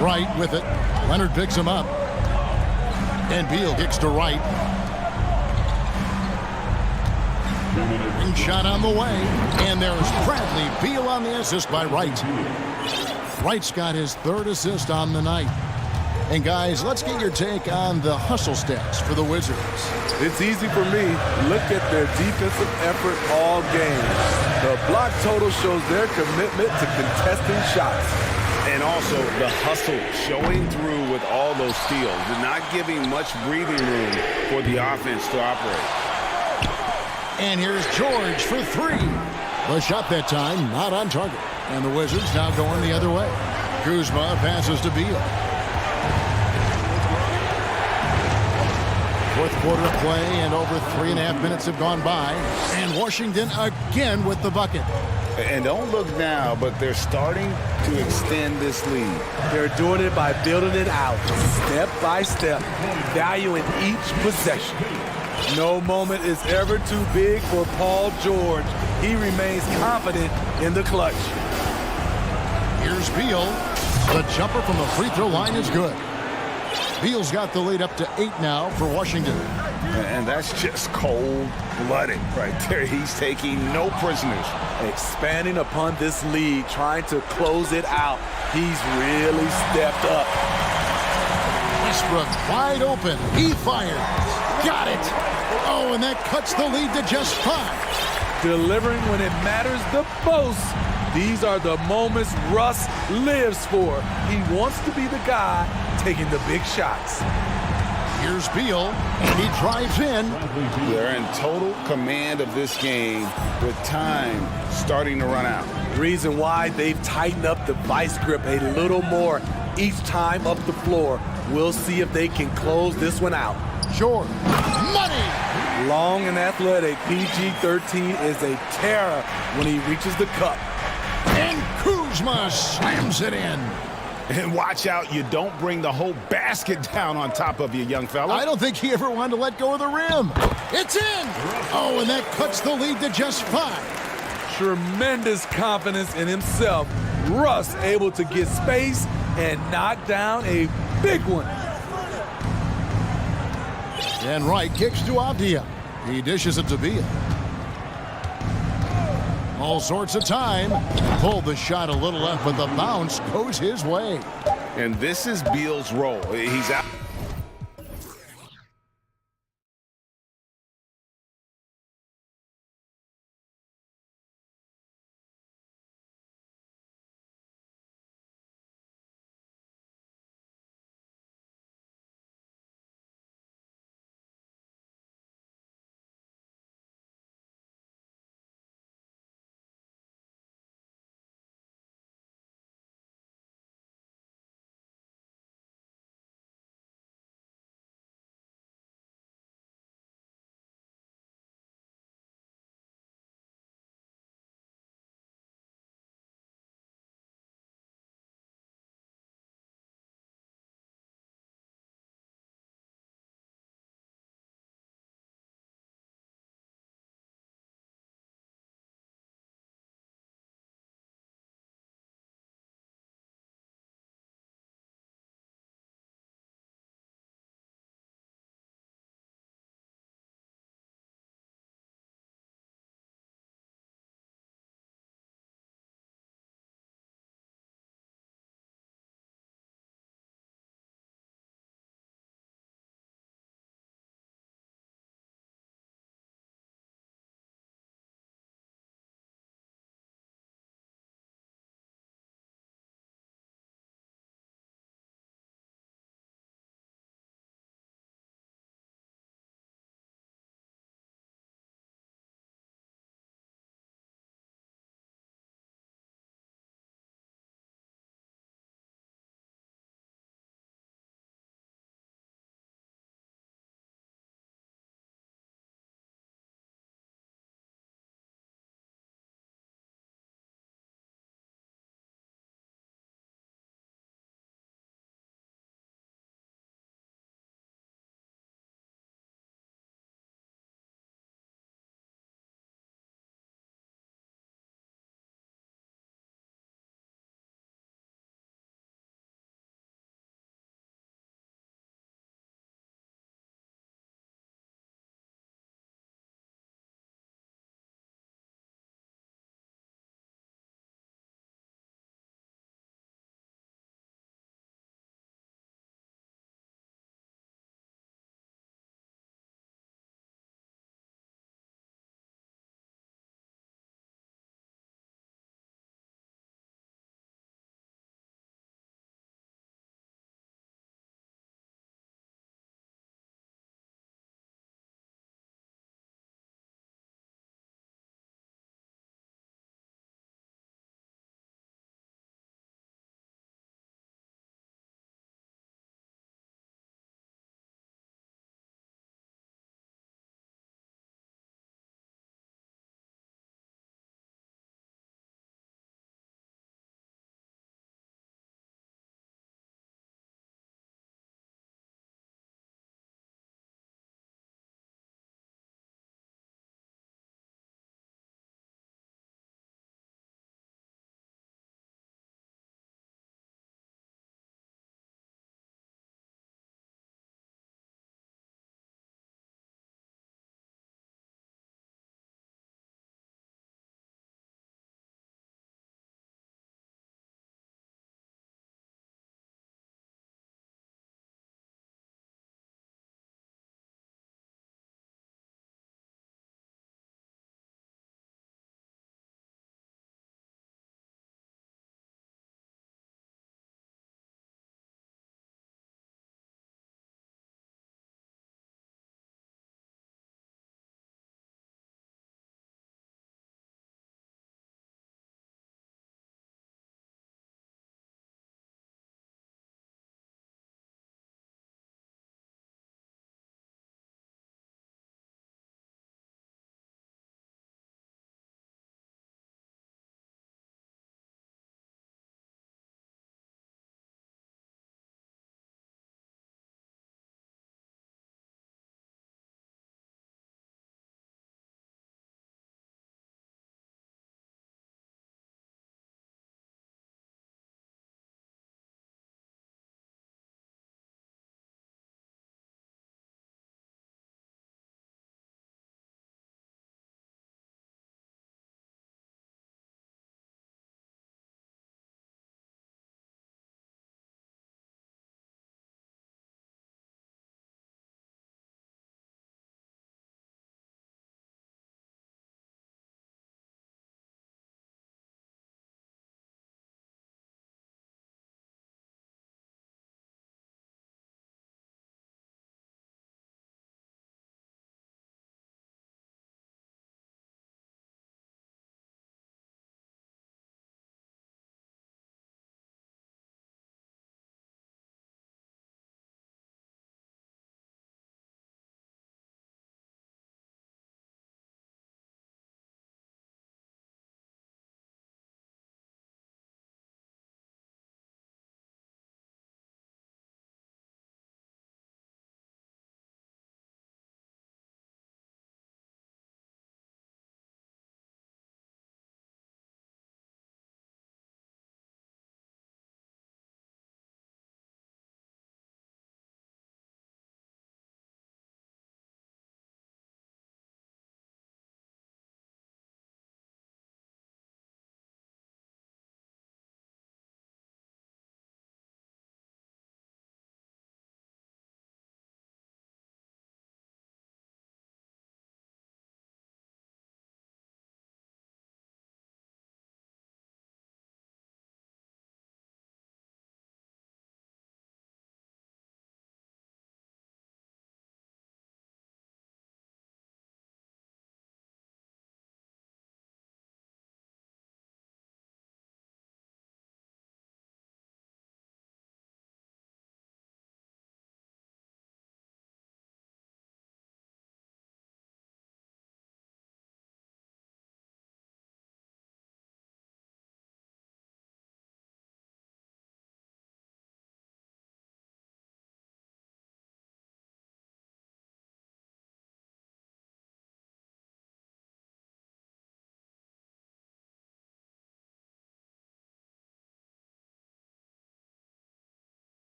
Wright with it. Leonard picks him up. And Beal kicks to Wright. And shot on the way. And there's Bradley Beal on the assist by Wright. Wright's got his third assist on the night. And guys, let's get your take on the hustle stats for the Wizards. It's easy for me. Look at their defensive effort all game. The block total shows their commitment to contesting shots. And And also the hustle showing through with all those steals, not giving much breathing room for the offense to operate. And here's George for three. The shot that time not on target. And the Wizards now going the other way. Kuzma passes to Beal. Fourth quarter of play, and over 3.5 minutes have gone by. And Washington again with the bucket. And don't look now, but they're starting to extend this lead. They're doing it by building it out, step by step, valuing each possession. No moment is ever too big for Paul George. He remains confident in the clutch. Here's Beal. The jumper from the free throw line is good. Beal's got the lead up to 8 now for Washington. And that's just cold-blooded right there. He's taking no prisoners. Expanding upon this lead, trying to close it out. He's really stepped up. Westbrook wide open. He fires. Got it. Oh, and that cuts the lead to just 5. Delivering when it matters the most. These are the moments Russ lives for. He wants to be the guy taking the big shots. Here's Beal, and he drives in. They're in total command of this game with time starting to run out. Reason why they've tightened up the vice grip a little more each time up the floor. We'll see if they can close this one out. Sure. Money! Long and athletic, PG-13 is a terror when he reaches the cup. And Kuzma slams it in. And watch out, you don't bring the whole basket down on top of you, young fella. I don't think he ever wanted to let go of the rim. It's in! Oh, and that cuts the lead to just 5. Tremendous confidence in himself. Russ able to get space and knock down a big one. And Wright kicks to Avdia. He dishes it to Beal. All sorts of time. Pulled the shot a little left, but the bounce goes his way. And this is Beal's role. He's out.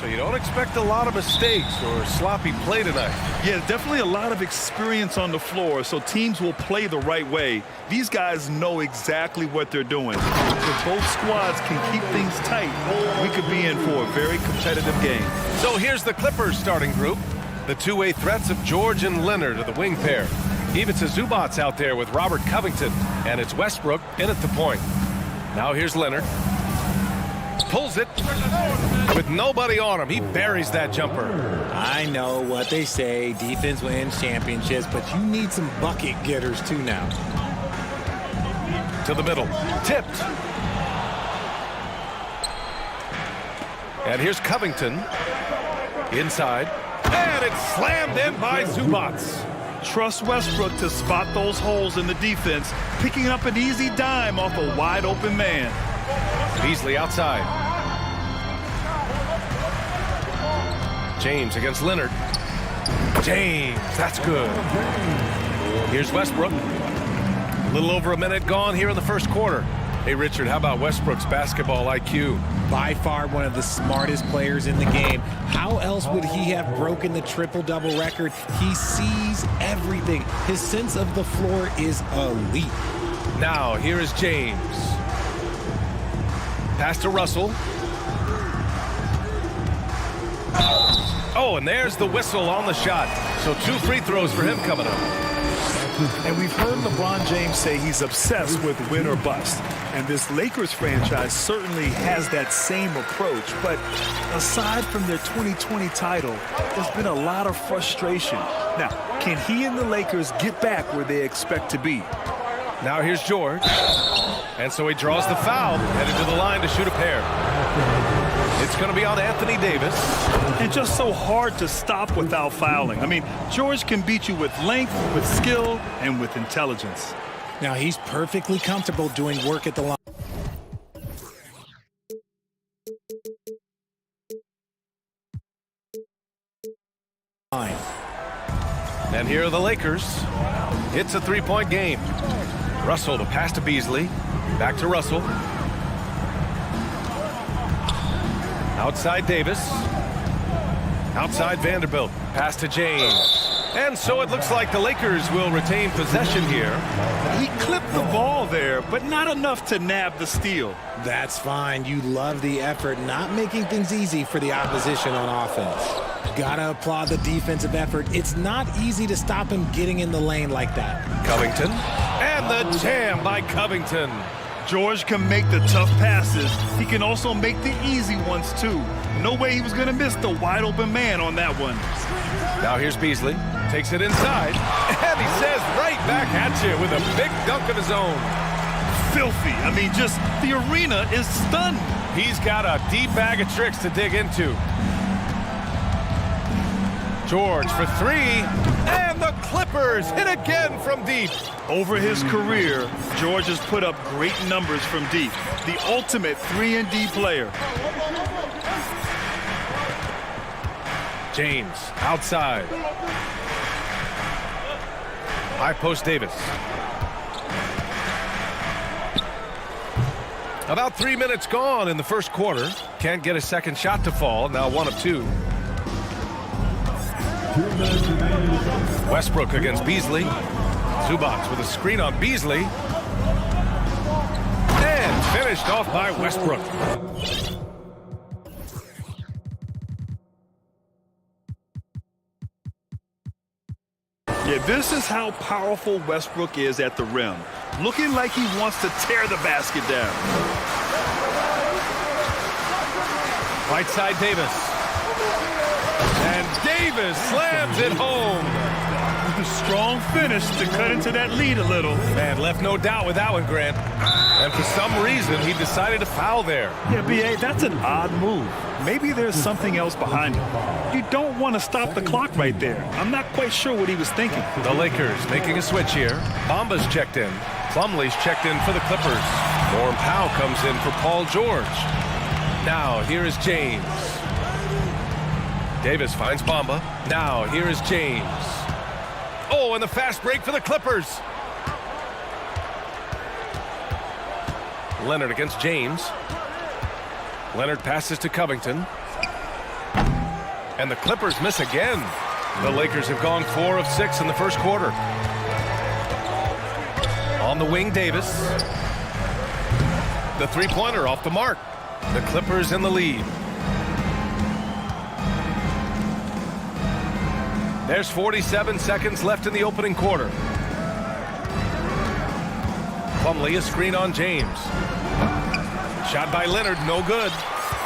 So you don't expect a lot of mistakes or sloppy play tonight. Yeah, definitely a lot of experience on the floor, so teams will play the right way. These guys know exactly what they're doing. If both squads can keep things tight, we could be in for a very competitive game. So here's the Clippers starting group. The two-way threats of George and Leonard are the wing pair. Ivica Zubac's out there with Robert Covington, and it's Westbrook in at the point. Now here's Leonard. Pulls it with nobody on him. He buries that jumper. I know what they say, defense wins championships, but you need some bucket getters too now. To the middle, tipped. And here's Covington. Inside, and it's slammed in by Zubac. Trust Westbrook to spot those holes in the defense, picking up an easy dime off a wide open man. Beasley outside. James against Leonard. James, that's good. Here's Westbrook. A little over a minute gone here in the first quarter. Hey, Richard, how about Westbrook's basketball IQ? By far one of the smartest players in the game. How else would he have broken the triple-double record? He sees everything. His sense of the floor is elite. Now, here is James. Pass to Russell. Oh, and there's the whistle on the shot. So 2 free throws for him coming up. And we've heard LeBron James say he's obsessed with win or bust. And this Lakers franchise certainly has that same approach. But aside from their 2020 title, there's been a lot of frustration. Now, can he and the Lakers get back where they expect to be? Now here's George. And so he draws the foul, headed to the line to shoot a pair. It's going to be on Anthony Davis. And just so hard to stop without fouling. I mean, George can beat you with length, with skill, and with intelligence. Now he's perfectly comfortable doing work at the line. And here are the Lakers. It's a three-point game. Russell, the pass to Beasley. Back to Russell. Outside Davis. Outside Vanderbilt. Pass to James. And so it looks like the Lakers will retain possession here. He clipped the ball there, but not enough to nab the steal. That's fine. You love the effort, not making things easy for the opposition on offense. Gotta applaud the defensive effort. It's not easy to stop him getting in the lane like that. Covington. And the jam by Covington. George can make the tough passes. He can also make the easy ones, too. No way he was going to miss the wide-open man on that one. Now here's Beasley. Takes it inside. And he says right back at you with a big dunk of his own. Filthy. I mean, just the arena is stunned. He's got a deep bag of tricks to dig into. George for three. And the Clippers hit again from deep. Over his career, George has put up great numbers from deep. The ultimate 3-and-D player. James outside. High post Davis. About 3 minutes gone in the first quarter. Can't get a second shot to fall. Now 1 of 2. Westbrook against Beasley. Zubac with a screen on Beasley. And finished off by Westbrook. Yeah, this is how powerful Westbrook is at the rim. Looking like he wants to tear the basket down. Right side Davis. And Davis slams it home. With a strong finish to cut into that lead a little. Man, left no doubt with that one, Grant. And for some reason, he decided to foul there. Yeah, B.A., that's an odd move. Maybe there's something else behind it. You don't want to stop the clock right there. I'm not quite sure what he was thinking. The Lakers making a switch here. Bamba's checked in. Plumlee's checked in for the Clippers. Norm Powell comes in for Paul George. Now, here is James. Davis finds Bamba. Now, here is James. Oh, and the fast break for the Clippers. Leonard against James. Leonard passes to Covington. And the Clippers miss again. The Lakers have gone 4 of 6 in the first quarter. On the wing, Davis. The three-pointer off the mark. The Clippers in the lead. There's 47 seconds left in the opening quarter. Plumlee, a screen on James. Shot by Leonard, no good.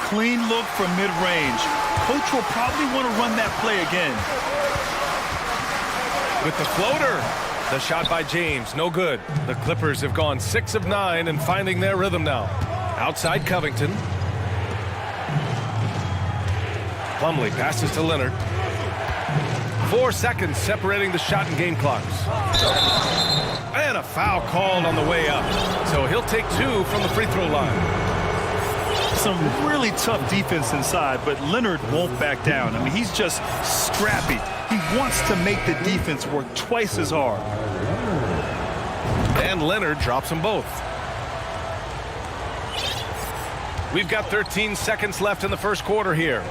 Clean look from mid-range. Coach will probably want to run that play again. With the floater. The shot by James, no good. The Clippers have gone 6 of 9 and finding their rhythm now. Outside Covington. Plumlee passes to Leonard. 4 seconds separating the shot and game clocks. And a foul called on the way up. So he'll take 2 from the free throw line. Some really tough defense inside, but Leonard won't back down. I mean, he's just scrappy. He wants to make the defense work twice as hard. And Leonard drops them both. We've got 13 seconds left in the first quarter here.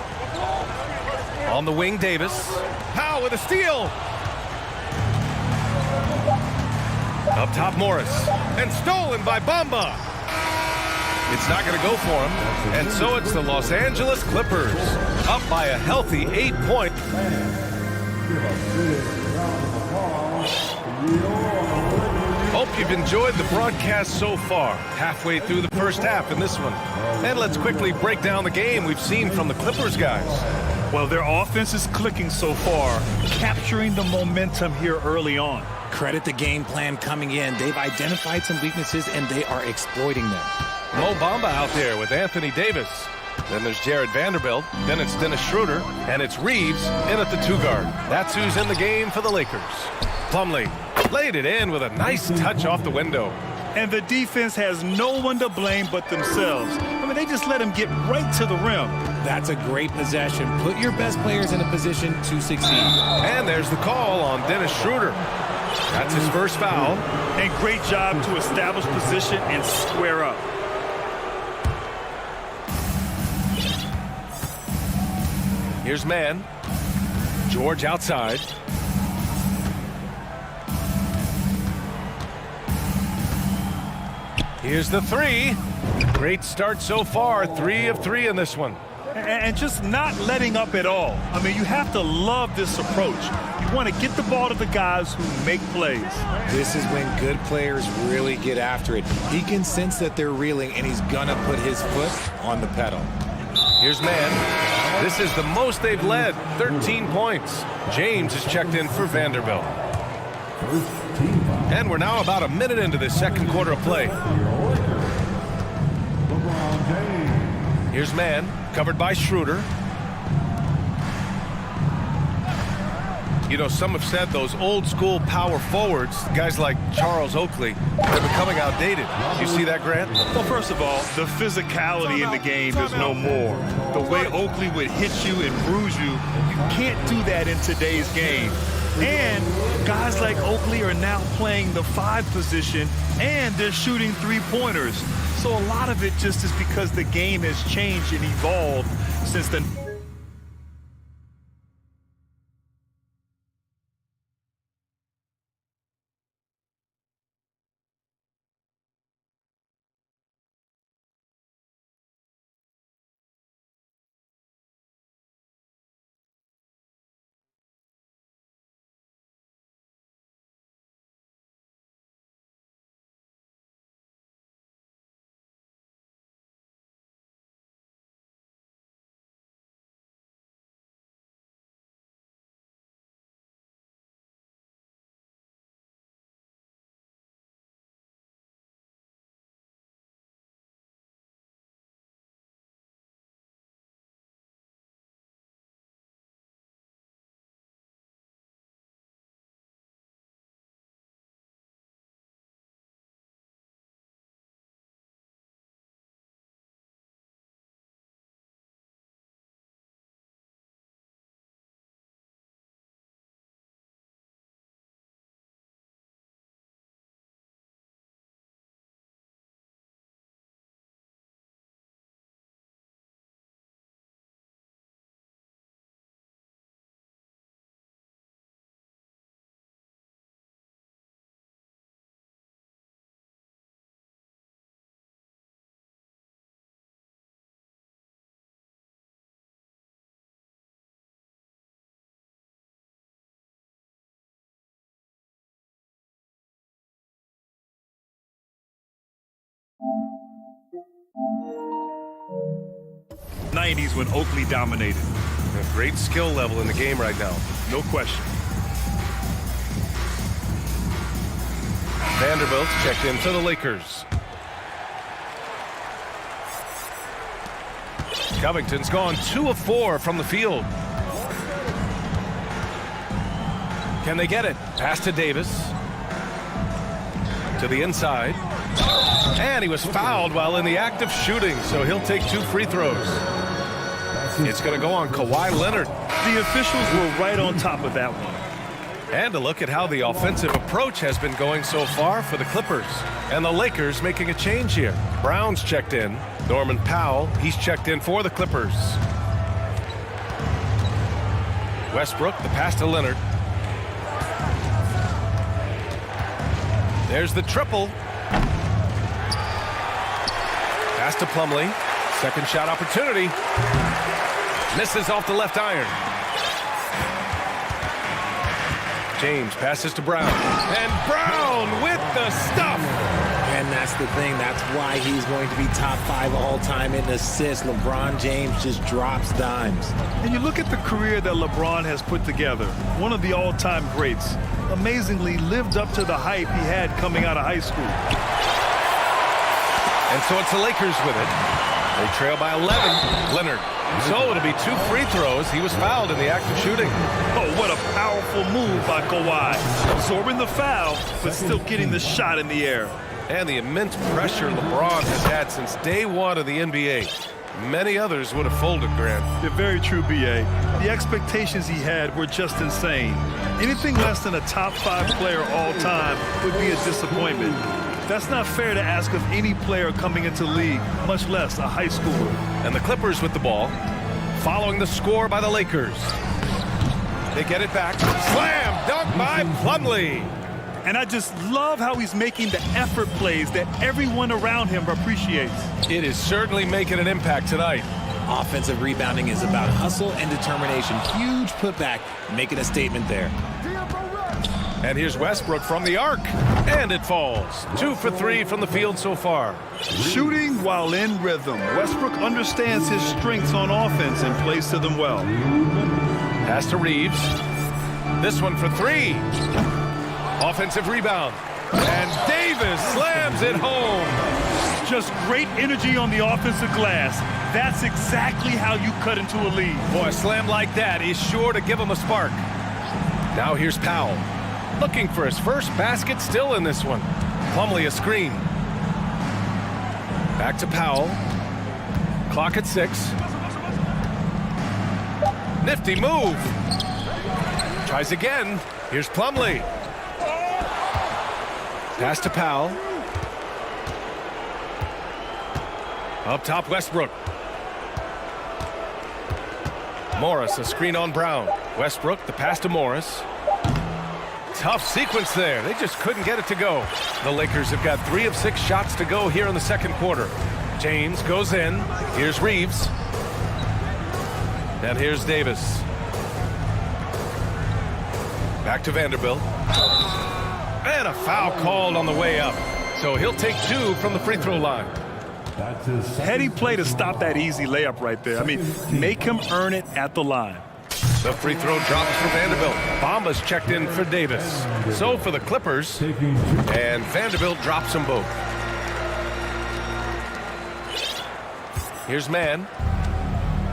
On the wing, Davis. Powell with a steal. Up top, Morris. And stolen by Bamba. It's not going to go for him. And so it's the Los Angeles Clippers. Up by a healthy 8 points. Hope you've enjoyed the broadcast so far. Halfway through the first half in this one. And let's quickly break down the game we've seen from the Clippers guys. Well, their offense is clicking so far, capturing the momentum here early on. Credit the game plan coming in. They've identified some weaknesses, and they are exploiting them. Mo Bamba out there with Anthony Davis. Then there's Jared Vanderbilt. Then it's Dennis Schroeder. And it's Reeves in at the 2-guard. That's who's in the game for the Lakers. Plumlee laid it in with a nice touch off the window. And the defense has no one to blame but themselves. I mean, they just let him get right to the rim. That's a great possession. Put your best players in a position to succeed. And there's the call on Dennis Schroeder. That's his first foul. And great job to establish position and square up. Here's man. George outside. Here's the 3. Great start so far. 3 of 3 in this one. And just not letting up at all. I mean, you have to love this approach. You want to get the ball to the guys who make plays. This is when good players really get after it. He can sense that they're reeling, and he's going to put his foot on the pedal. Here's man. This is the most they've led. 13 points. James is checked in for Vanderbilt. And we're now about a minute into this second quarter of play. Here's man, covered by Schroeder. You know, some have said those old school power forwards, guys like Charles Oakley, they're becoming outdated. You see that, Grant? Well, first of all, the physicality in the game is no more. The way Oakley would hit you and bruise you, you can't do that in today's game. And guys like Oakley are now playing the 5 position, and they're shooting 3-pointers. So a lot of it just is because the game has changed and evolved since the '90s when Oakley dominated. A great skill level in the game right now. No question. Vanderbilt checked in for the Lakers. Covington's gone 2 of 4 from the field. Can they get it? Pass to Davis. To the inside. And he was fouled while in the act of shooting, so he'll take 2 free throws. It's going to go on Kawhi Leonard. The officials were right on top of that one. And a look at how the offensive approach has been going so far for the Clippers. And the Lakers making a change here. Brown's checked in. Norman Powell, he's checked in for the Clippers. Westbrook, the pass to Leonard. There's the triple. Pass to Plumlee. Second shot opportunity. Misses off the left iron. James passes to Brown. And Brown with the stuff. And that's the thing. That's why he's going to be top 5 all-time in assists. LeBron James just drops dimes. And you look at the career that LeBron has put together. One of the all-time greats. Amazingly lived up to the hype he had coming out of high school. And so it's the Lakers with it. They trail by 11. Leonard. So it'll be 2 free throws. He was fouled in the act of shooting. Oh, what a powerful move by Kawhi. Absorbing the foul, but still getting the shot in the air. And the immense pressure LeBron has had since day 1 of the NBA. Many others would have folded, Grant. You're very true, B.A. The expectations he had were just insane. Anything less than a top 5 player all time would be a disappointment. That's not fair to ask of any player coming into the league, much less a high schooler. And the Clippers with the ball, following the score by the Lakers. They get it back. Slam dunk by Plumlee. And I just love how he's making the effort plays that everyone around him appreciates. It is certainly making an impact tonight. Offensive rebounding is about hustle and determination. Huge putback, making a statement there. And here's Westbrook from the arc. And it falls. 2 for 3 from the field so far. Shooting while in rhythm. Westbrook understands his strengths on offense and plays to them well. Pass to Reeves. This one for 3. Offensive rebound. And Davis slams it home. Just great energy on the offensive glass. That's exactly how you cut into a lead. Boy, a slam like that is sure to give him a spark. Now here's Powell. Looking for his first basket, still in this one. Plumlee a screen. Back to Powell. Clock at 6. Nifty move. Tries again. Here's Plumlee. Pass to Powell. Up top, Westbrook. Morris, a screen on Brown. Westbrook, the pass to Morris. Tough sequence there. They just couldn't get it to go. The Lakers have got 3 of 6 shots to go here in the second quarter. James goes in. Here's Reeves. And here's Davis. Back to Vanderbilt. And a foul called on the way up. So he'll take 2 from the free throw line. Heady play to stop that easy layup right there. I mean, make him earn it at the line. The free throw drops for Vanderbilt. Bamba's checked in for Davis. So for the Clippers, and Vanderbilt drops them both. Here's Mann.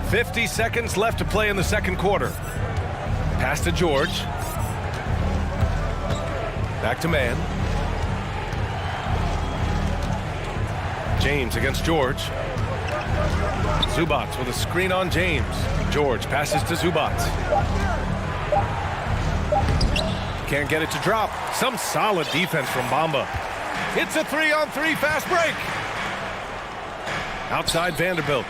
50 seconds left to play in the second quarter. Pass to George. Back to Mann. James against George. Zubac with a screen on James. George passes to Zubac. Can't get it to drop. Some solid defense from Bamba. It's a 3-on-3 fast break. Outside Vanderbilt.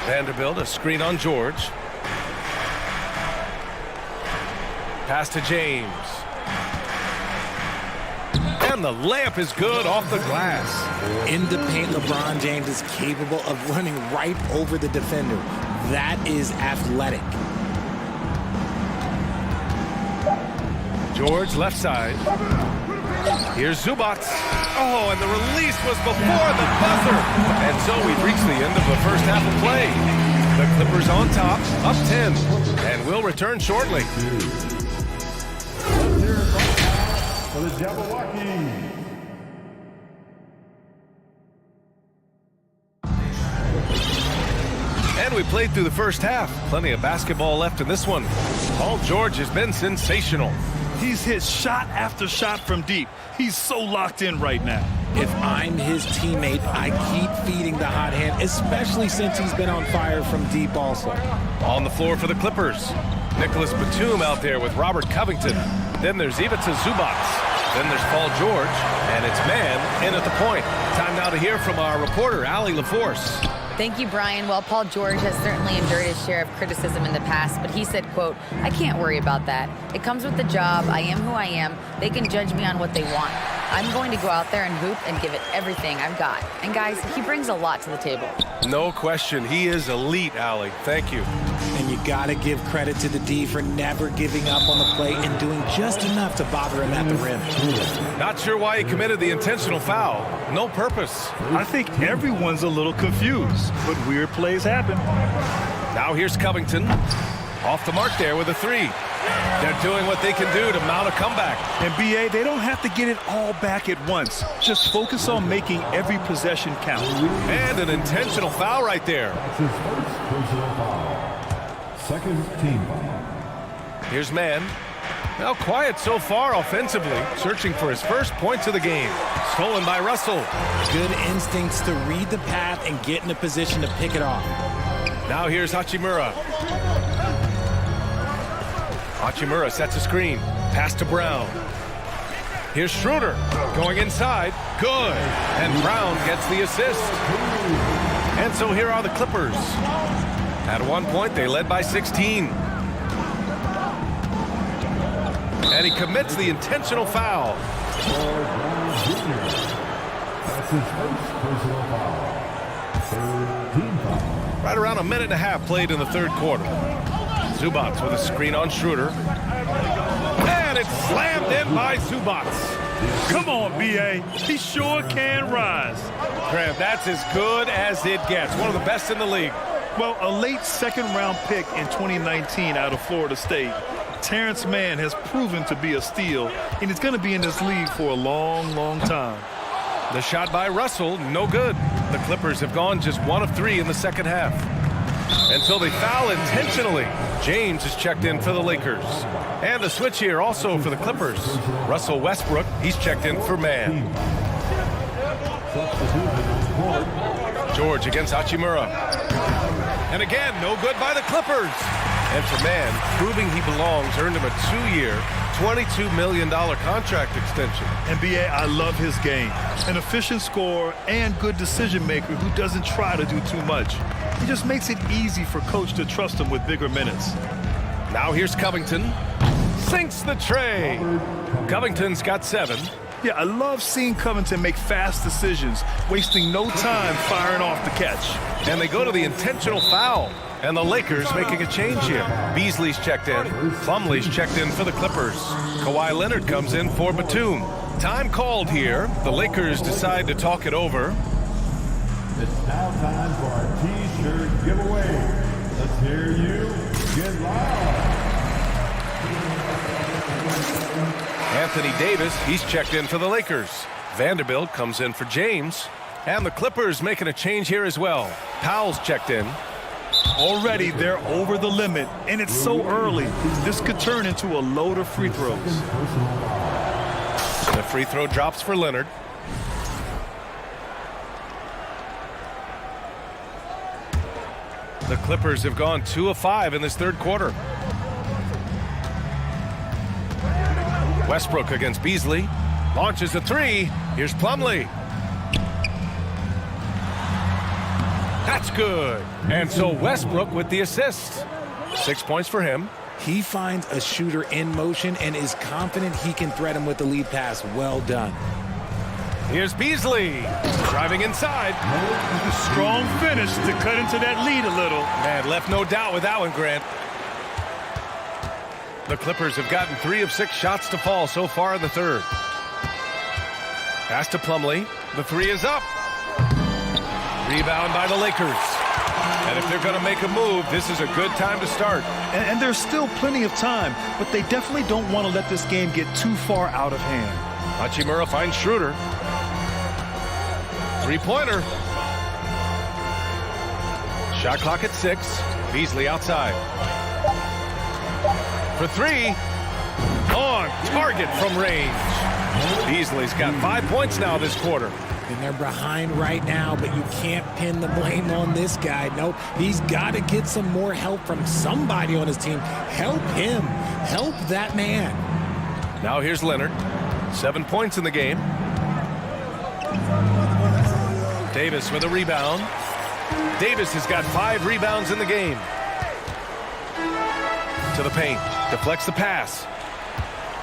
Vanderbilt, a screen on George. Pass to James. And the layup is good off the glass. In the paint, LeBron James is capable of running right over the defender. That is athletic. George left side. Here's Zubac. Oh, and the release was before the buzzer. And so we've reached the end of the first half of play. The Clippers on top, up 10, and we'll return shortly. For the Jabberwockies. And we played through the first half. Plenty of basketball left in this one. Paul George has been sensational. He's hit shot after shot from deep. He's so locked in right now. If I'm his teammate, I keep feeding the hot hand, especially since he's been on fire from deep also. On the floor for the Clippers. Nicholas Batum out there with Robert Covington. Then there's Ivica Zubac. Then there's Paul George. And it's man in at the point. Time now to hear from our reporter, Allie LaForce. Thank you, Brian. Well, Paul George has certainly endured his share of criticism in the past, but he said, quote, "I can't worry about that. It comes with the job. I am who I am. They can judge me on what they want. I'm going to go out there and hoop and give it everything I've got." And guys, he brings a lot to the table. No question. He is elite, Allie. Thank you. And you got to give credit to the D for never giving up on the play and doing just enough to bother him at the rim. Not sure why he committed the intentional foul. No purpose. I think everyone's a little confused, but weird plays happen. Now here's Covington. Off the mark there with a three. They're doing what they can do to mount a comeback. And BA, they don't have to get it all back at once. Just focus on making every possession count. And an intentional foul right there. That's his first personal foul. Second team foul. Here's man. Now quiet so far offensively, searching for his first points of the game. Stolen by Russell. Good instincts to read the path and get in a position to pick it off. Now here's Hachimura. Hachimura sets a screen. Pass to Brown. Here's Schroeder going inside. Good. And Brown gets the assist. And so here are the Clippers. At one point, they led by 16. And he commits the intentional foul. That's his first personal foul. Third team foul. Right around a minute and a half played in the third quarter. Zubac with a screen on Schroeder. And it's slammed in by Zubac. Come on, BA. He sure can rise. Graham, that's as good as it gets. One of the best in the league. Well, a late second-round pick in 2019 out of Florida State. Terrence Mann has proven to be a steal, and he's going to be in this league for a long, long time. The shot by Russell, no good. The Clippers have gone just 1 of 3 in the second half. And so they foul intentionally. James is checked in for the Lakers. And a switch here also for the Clippers. Russell Westbrook, he's checked in for man. George against Hachimura. And again, no good by the Clippers. And for man, proving he belongs, earned him a 2-year, $22 million contract extension. And BA, I love his game. An efficient scorer and good decision maker who doesn't try to do too much. He just makes it easy for coach to trust him with bigger minutes. Now here's Covington. Sinks the tray. Covington's got 7. Yeah, I love seeing Covington make fast decisions, wasting no time firing off the catch. And they go to the intentional foul. And the Lakers making a change here. Beasley's checked in. Plumlee's checked in for the Clippers. Kawhi Leonard comes in for Batum. Time called here. The Lakers decide to talk it over. It's now time for our T-shirt giveaway. Let's hear you get loud. Anthony Davis, he's checked in for the Lakers. Vanderbilt comes in for James. And the Clippers making a change here as well. Powell's checked in. Already they're over the limit, and it's so early. This could turn into a load of free throws. The free throw drops for Leonard. The Clippers have gone 2 of 5 in this third quarter. Westbrook against Beasley. Launches a 3. Here's Plumlee. That's good. And so Westbrook with the assist. 6 points for him. He finds a shooter in motion and is confident he can thread him with the lead pass. Well done. Here's Beasley driving inside. Strong finish to cut into that lead a little. Man, left no doubt with that one, Grant. The Clippers have gotten 3 of 6 shots to fall so far in the third. Pass to Plumlee. The three is up. Rebound by the Lakers. And if they're going to make a move, this is a good time to start. And there's still plenty of time, but they definitely don't want to let this game get too far out of hand. Hachimura finds Schroeder. Three-pointer. Shot clock at 6. Beasley outside. For 3. On target from range. Beasley's got 5 points now this quarter. And they're behind right now, but you can't pin the blame on this guy. Nope, he's got to get some more help from somebody on his team. Help him. Help that man. Now here's Leonard. 7 points in the game. Davis with a rebound. Davis has got 5 rebounds in the game. To the paint. Deflects the pass.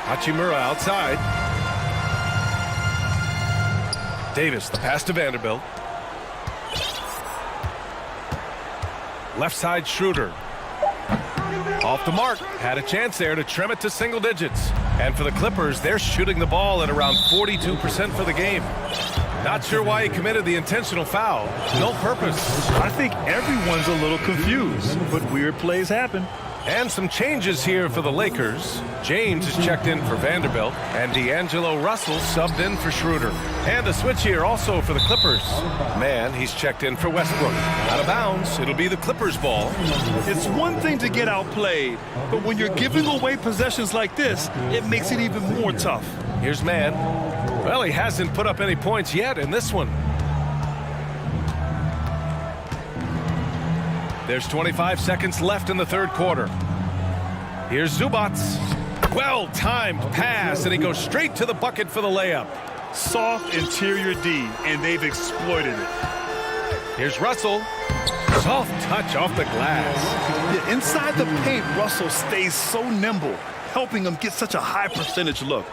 Hachimura outside. Davis, the pass to Vanderbilt. Left side Schroeder. Off the mark. Had a chance there to trim it to single digits. And for the Clippers, they're shooting the ball at around 42% for the game. Not sure why he committed the intentional foul. No purpose. I think everyone's a little confused, but weird plays happen. And some changes here for the Lakers. James is checked in for Vanderbilt, and D'Angelo Russell subbed in for Schroeder. And a switch here also for the Clippers. Man, he's checked in for Westbrook. Out of bounds, it'll be the Clippers' ball. It's one thing to get outplayed, but when you're giving away possessions like this, it makes it even more tough. Here's Mann. Well, he hasn't put up any points yet in this one. There's 25 seconds left in the third quarter. Here's Zubac. Well-timed pass, and he goes straight to the bucket for the layup. Soft interior D, and they've exploited it. Here's Russell. Soft touch off the glass. Yeah, inside the paint, Russell stays so nimble, helping him get such a high percentage look.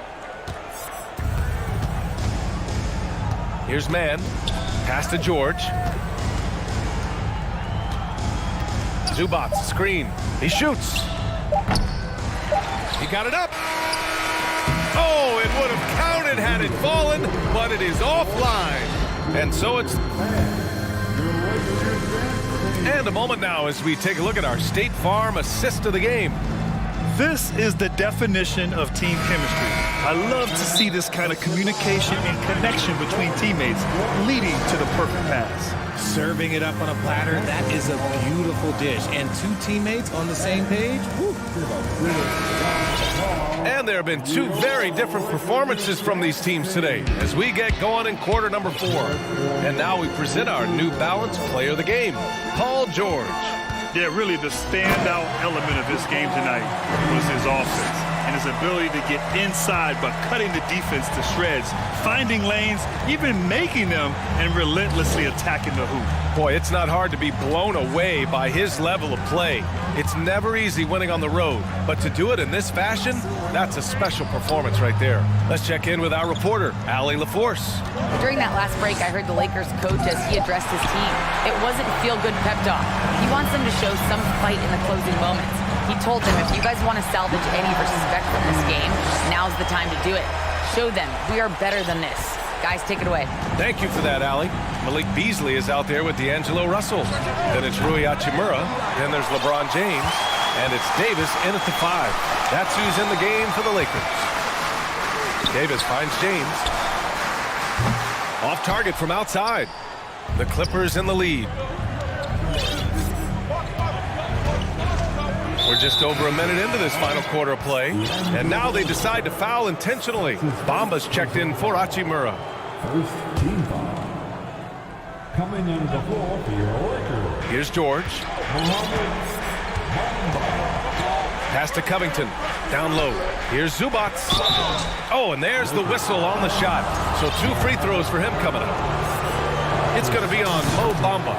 Here's Mann. Pass to George. Zubac, screen. He shoots. He got it up. Oh, it would have counted had it fallen, but it is offline. And so it's... And a moment now as we take a look at our State Farm assist of the game. This is the definition of team chemistry. I love to see this kind of communication and connection between teammates leading to the perfect pass. Serving it up on a platter, that is a beautiful dish. And 2 teammates on the same page. Woo. And there have been 2 very different performances from these teams today as we get going in quarter number 4. And now we present our new balanced player of the game, Paul George. Yeah, really the standout element of his game tonight was his offense and his ability to get inside by cutting the defense to shreds, finding lanes, even making them, and relentlessly attacking the hoop. Boy, it's not hard to be blown away by his level of play. It's never easy winning on the road, but to do it in this fashion, that's a special performance right there. Let's check in with our reporter, Allie LaForce. During that last break, I heard the Lakers coach as he addressed his team. It wasn't feel-good pep talk. He wants them to show some fight in the closing moments. He told them, if you guys want to salvage any respect from this game, now's the time to do it. Show them we are better than this. Guys, take it away. Thank you for that, Allie. Malik Beasley is out there with D'Angelo Russell. Then it's Rui Hachimura. Then there's LeBron James. And it's Davis in at the 5. That's who's in the game for the Lakers. Davis finds James. Off target from outside. The Clippers in the lead. We're just over a minute into this final quarter of play. And now they decide to foul intentionally. Bamba's checked in for Hachimura. First team foul. Coming into the floor for your Lakers. Here's George. Pass to Covington. Down low. Here's Zubac. Oh, and there's the whistle on the shot. So 2 free throws for him coming up. It's going to be on Mo Bamba.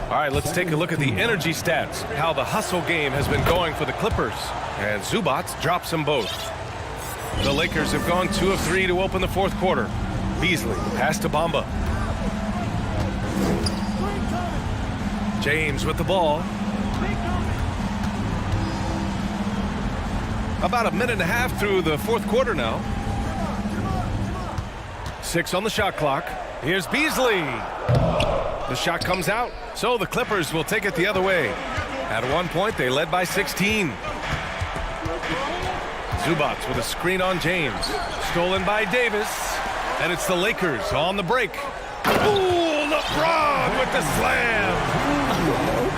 All right, let's take a look at the energy stats, how the hustle game has been going for the Clippers. And Zubac drops them both. The Lakers have gone 2 of 3 to open the fourth quarter. Beasley, pass to Bamba. James with the ball. About a minute and a half through the fourth quarter now. 6 on the shot clock. Here's Beasley. The shot comes out, so the Clippers will take it the other way. At one point, they led by 16. Zubats with a screen on James. Stolen by Davis. And it's the Lakers on the break. Ooh, LeBron with the slam.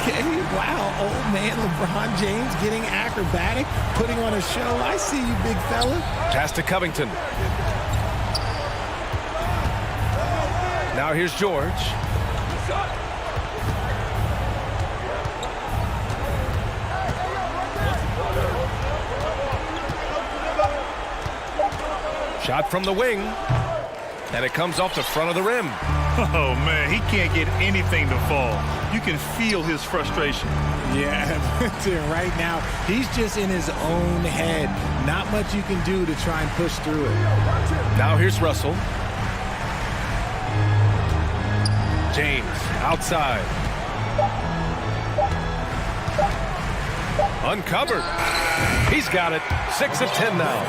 Okay, wow, old man LeBron James getting acrobatic, putting on a show. I see you, big fella. Pass to Covington. Now here's George. Shot from the wing, and it comes off the front of the rim. Oh, man, he can't get anything to fall. You can feel his frustration. Yeah, right now, he's just in his own head. Not much you can do to try and push through it. Now here's Russell. James, outside. Uncovered. He's got it. 6 of 10 now.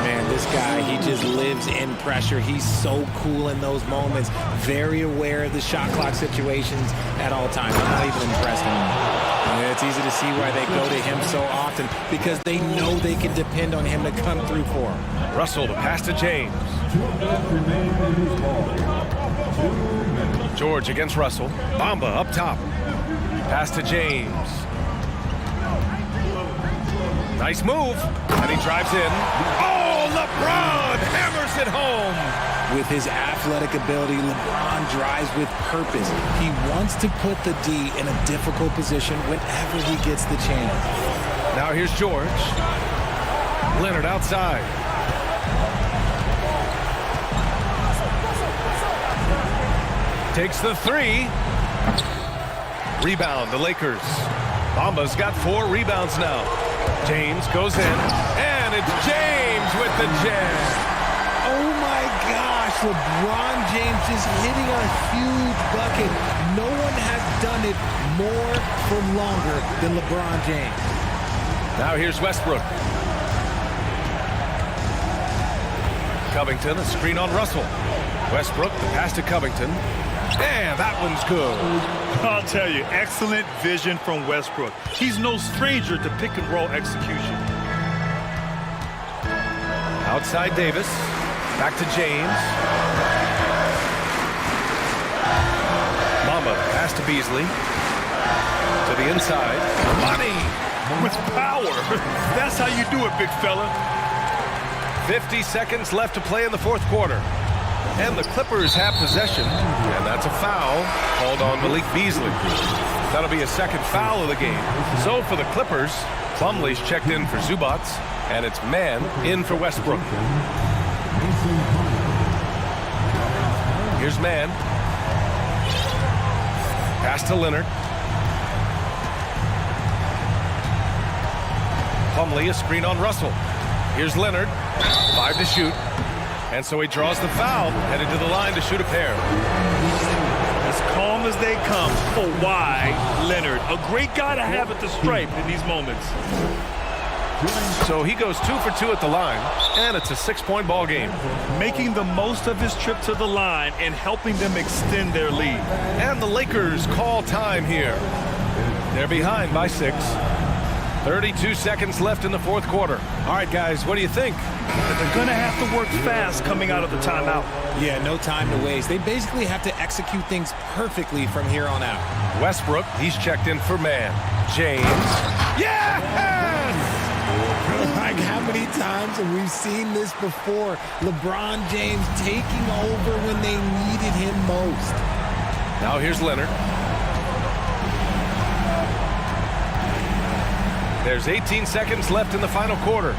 Man, this guy, he just lives in pressure. He's so cool in those moments. Very aware of the shot clock situations at all times. I'm not even impressed anymore. It's easy to see why they go to him so often, because they know they can depend on him to come through for them. Russell, the pass to James. George against Russell. Bamba up top. Pass to James. Nice move, and he drives in. Oh, LeBron hammers it home. With his athletic ability, LeBron drives with purpose. He wants to put the D in a difficult position whenever he gets the chance. Now here's George. Leonard outside. Takes the 3. Rebound, the Lakers. Bamba's got 4 rebounds now. James goes in, and it's James with the jam. Oh my gosh, LeBron James just hitting a huge bucket. No one has done it more for longer than LeBron James. Now here's Westbrook. Covington, a screen on Russell. Westbrook, the pass to Covington. And that one's good. I'll tell you, excellent vision from Westbrook. He's no stranger to pick and roll execution. Outside Davis. Back to James. Mamba, pass to Beasley. To the inside. Money! With power. That's how you do it, big fella. 50 seconds left to play in the fourth quarter. And the Clippers have possession, and that's a foul called on Malik Beasley. That'll be a second foul of the game. So for the Clippers, Plumlee's checked in for Zubats, and it's man in for Westbrook. Here's man. Pass to Leonard. Plumlee, a screen on Russell. Here's Leonard. 5 to shoot. And so he draws the foul, headed to the line to shoot a pair. As calm as they come. Oh, why, Leonard? A great guy to have at the stripe in these moments. So he goes 2 for 2 at the line, and it's a 6-point ball game. Making the most of his trip to the line and helping them extend their lead. And the Lakers call time here. They're behind by 6. 32 seconds left in the fourth quarter. All right, guys, what do you think? They're going to have to work fast coming out of the timeout. Yeah, no time to waste. They basically have to execute things perfectly from here on out. Westbrook, he's checked in for man. James. Yes! Like, how many times have we seen this before? LeBron James taking over when they needed him most. Now here's Leonard. There's 18 seconds left in the final quarter.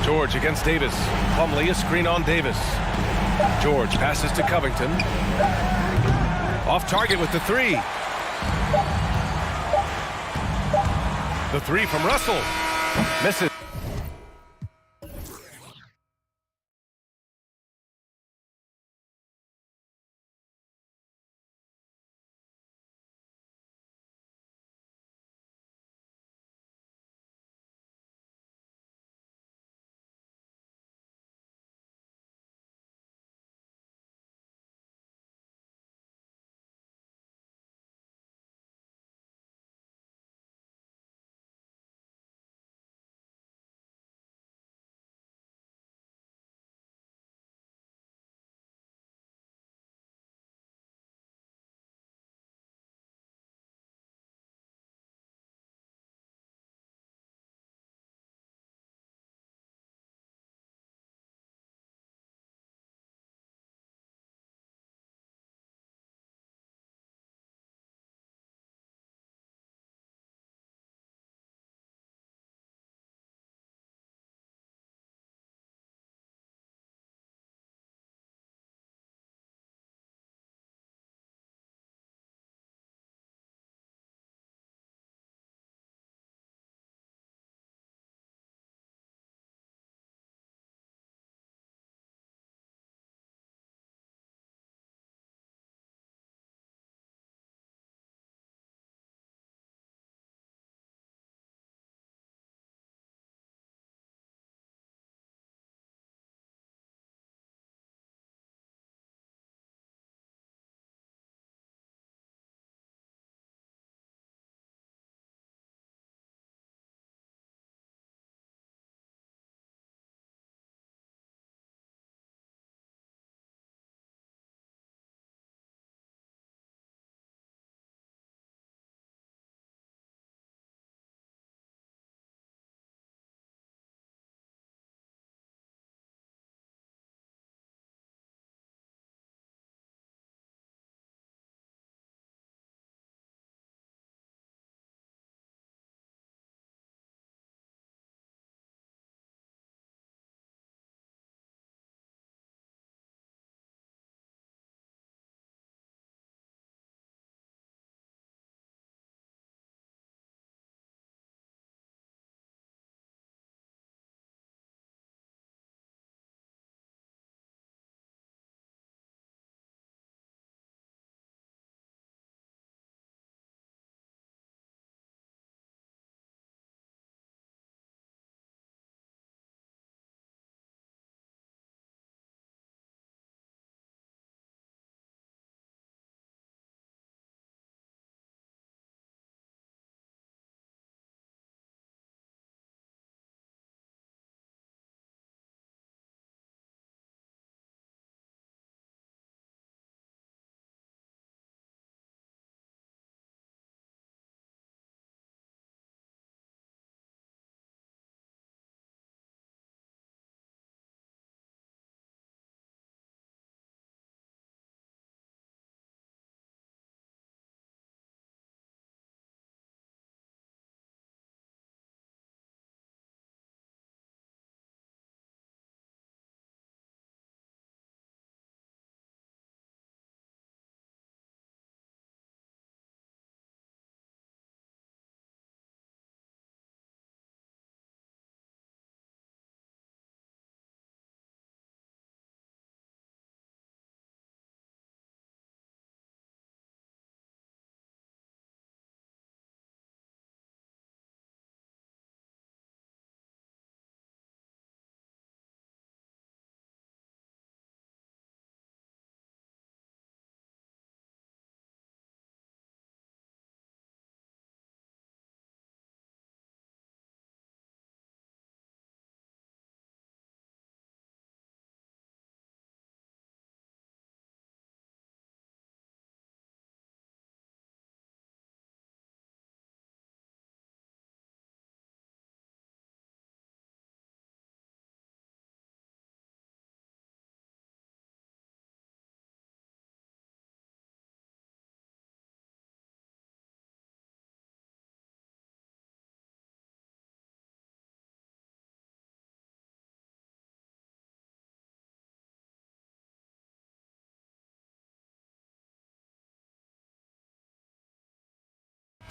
George against Davis. Plumlee, a screen on Davis. George passes to Covington. Off target with the 3. The 3 from Russell. Misses.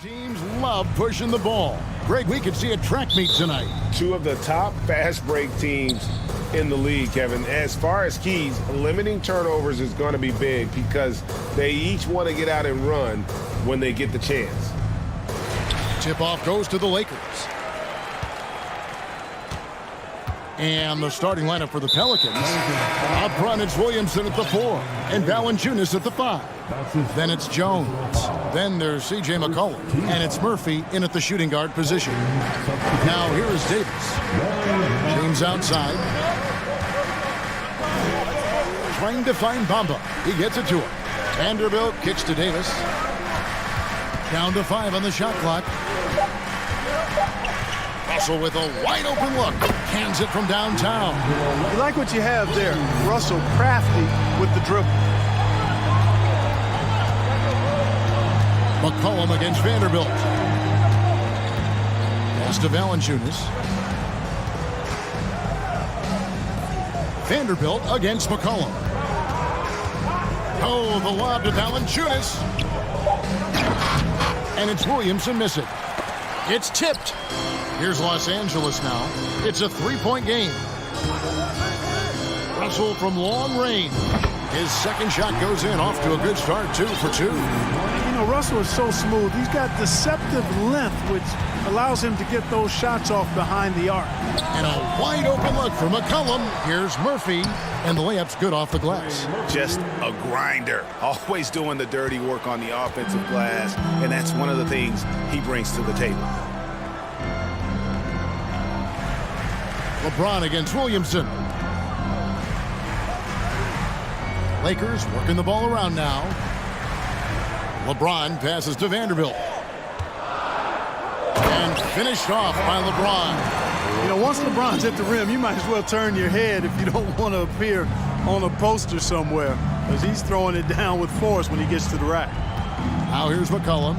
teams love pushing the ball. Greg, we could see a track meet tonight. Two of the top fast break teams in the league, Kevin. As far as keys, limiting turnovers is going to be big because they each want to get out and run when they get the chance. Tip-off goes to the Lakers. And the starting lineup for the Pelicans. Up front, it's Williamson at the 4 and Valanciunas at the 5. Then it's Jones. Then there's C.J. McCollum. And it's Murphy in at the shooting guard position. Now here is Davis. James outside. Trying to find Bamba. He gets it to him. Vanderbilt kicks to Davis. Down to 5 on the shot clock. Russell with a wide open look. Hands it from downtown. You like what you have there. Russell crafty with the dribble. McCollum against Vanderbilt. Pass to Valanciunas. Vanderbilt against McCollum. Oh, the lob to Valanciunas. And it's Williamson missing. It's tipped. Here's Los Angeles now. It's a three-point game. Russell from long range. His second shot goes in, off to a good start, 2 for 2. You know, Russell is so smooth. He's got deceptive length, which allows him to get those shots off behind the arc. And a wide open look for McCollum. Here's Murphy, and the layup's good off the glass. Just a grinder, always doing the dirty work on the offensive glass, and that's one of the things he brings to the table. LeBron against Williamson. Lakers working the ball around now. LeBron passes to Vanderbilt. And finished off by LeBron. You know, once LeBron's at the rim, you might as well turn your head if you don't want to appear on a poster somewhere, because he's throwing it down with force when he gets to the rack. Now here's McCollum.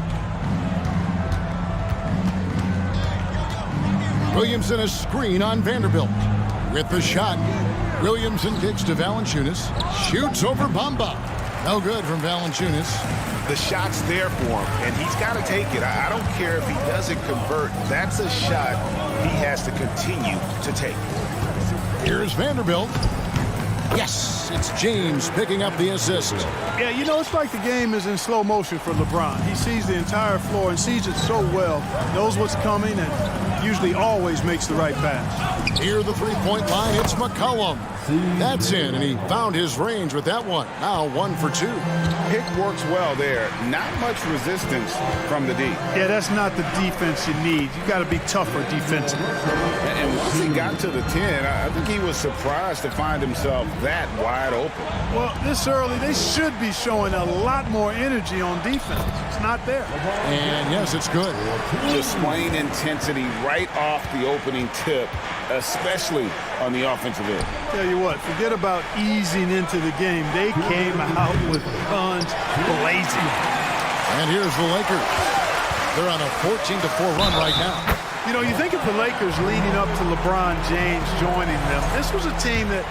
Williamson a screen on Vanderbilt. With the shot, Williamson kicks to Valanciunas. Shoots over Bamba. No good from Valanciunas. The shot's there for him, and he's got to take it. I don't care if he doesn't convert. That's a shot he has to continue to take. Here's Vanderbilt. Yes, it's James picking up the assist. Yeah, you know, it's like the game is in slow motion for LeBron. He sees the entire floor and sees it so well, knows what's coming, and usually always makes the right pass. Near the three-point line, it's McCollum. That's in, and he found his range with that one. Now 1 for 2. Pick works well there. Not much resistance from the D. Yeah, that's not the defense you need. You got to be tougher defensively. And once he got to the 10, I think he was surprised to find himself that wide open. Well, this early, they should be showing a lot more energy on defense. It's not there. And yes, it's good. Displaying intensity right off the opening tip, especially on the offensive end. Tell you what, forget about easing into the game. They came out with guns blazing. And here's the Lakers. They're on a 14-4 run right now. You know, you think of the Lakers leading up to LeBron James joining them. This was a team that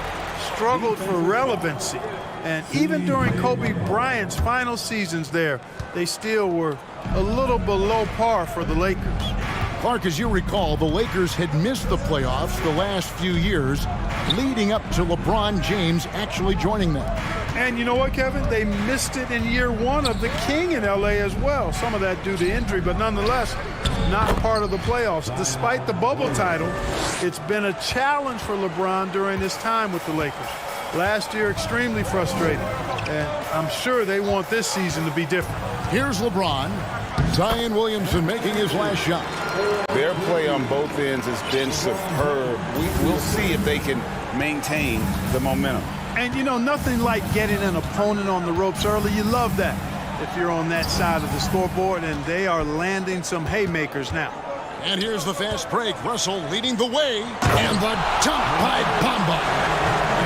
struggled for relevancy. And even during Kobe Bryant's final seasons there, they still were a little below par for the Lakers. Clark, as you recall, the Lakers had missed the playoffs the last few years, leading up to LeBron James actually joining them. And you know what, Kevin? They missed it in year 1 of the King in L.A. as well. Some of that due to injury, but nonetheless, not part of the playoffs. Despite the bubble title, it's been a challenge for LeBron during his time with the Lakers. Last year, extremely frustrating. And I'm sure they want this season to be different. Here's LeBron. Zion Williamson making his last shot. Their play on both ends has been superb. We'll see if they can maintain the momentum. And, you know, nothing like getting an opponent on the ropes early. You love that if you're on that side of the scoreboard, and they are landing some haymakers now. And here's the fast break. Russell leading the way, and the dunk by Bamba.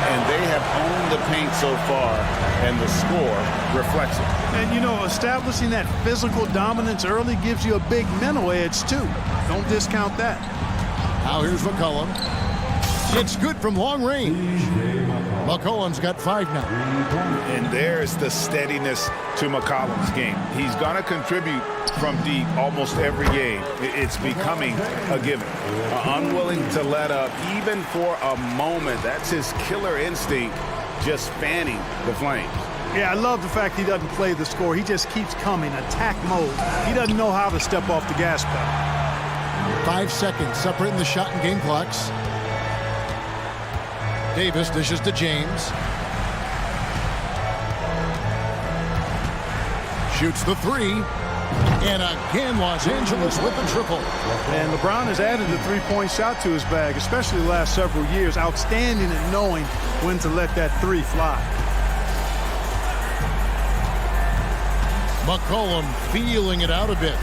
And they have owned the paint so far, and the score reflects it. And, you know, establishing that physical dominance early gives you a big mental edge, too. Don't discount that. Now here's McCollum. It's good from long range. McCollum's got 5 now. And there's the steadiness to McCollum's game. He's going to contribute from deep almost every game. It's becoming a given. Unwilling to let up even for a moment. That's his killer instinct, just fanning the flames. Yeah, I love the fact he doesn't play the score. He just keeps coming, attack mode. He doesn't know how to step off the gas pedal. 5 seconds separating the shot and game clocks. Davis dishes to James. Shoots the 3. And again, Los Angeles with the triple. And LeBron has added the three-point shot to his bag, especially the last several years. Outstanding at knowing when to let that 3 fly. McCollum feeling it out a bit.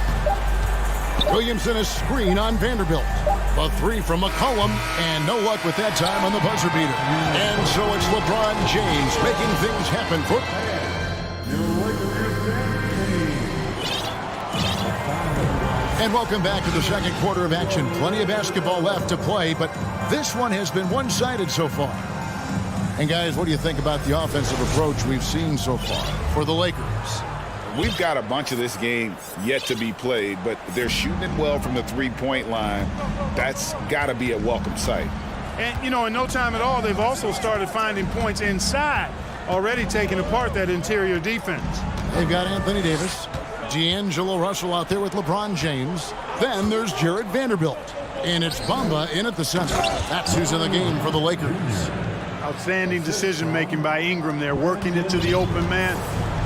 Williamson a screen on Vanderbilt. A 3 from McCollum, and no luck with that time on the buzzer beater. And so it's LeBron James making things happen for... And welcome back to the second quarter of action. Plenty of basketball left to play, but this one has been one-sided so far. And guys, what do you think about the offensive approach we've seen so far for the Lakers? We've got a bunch of this game yet to be played, but they're shooting it well from the three-point line. That's got to be a welcome sight. And, you know, in no time at all, they've also started finding points inside, already taking apart that interior defense. They've got Anthony Davis, D'Angelo Russell out there with LeBron James. Then there's Jared Vanderbilt. And it's Bamba in at the center. That's who's in the game for the Lakers. Outstanding decision-making by Ingram there, working it to the open man.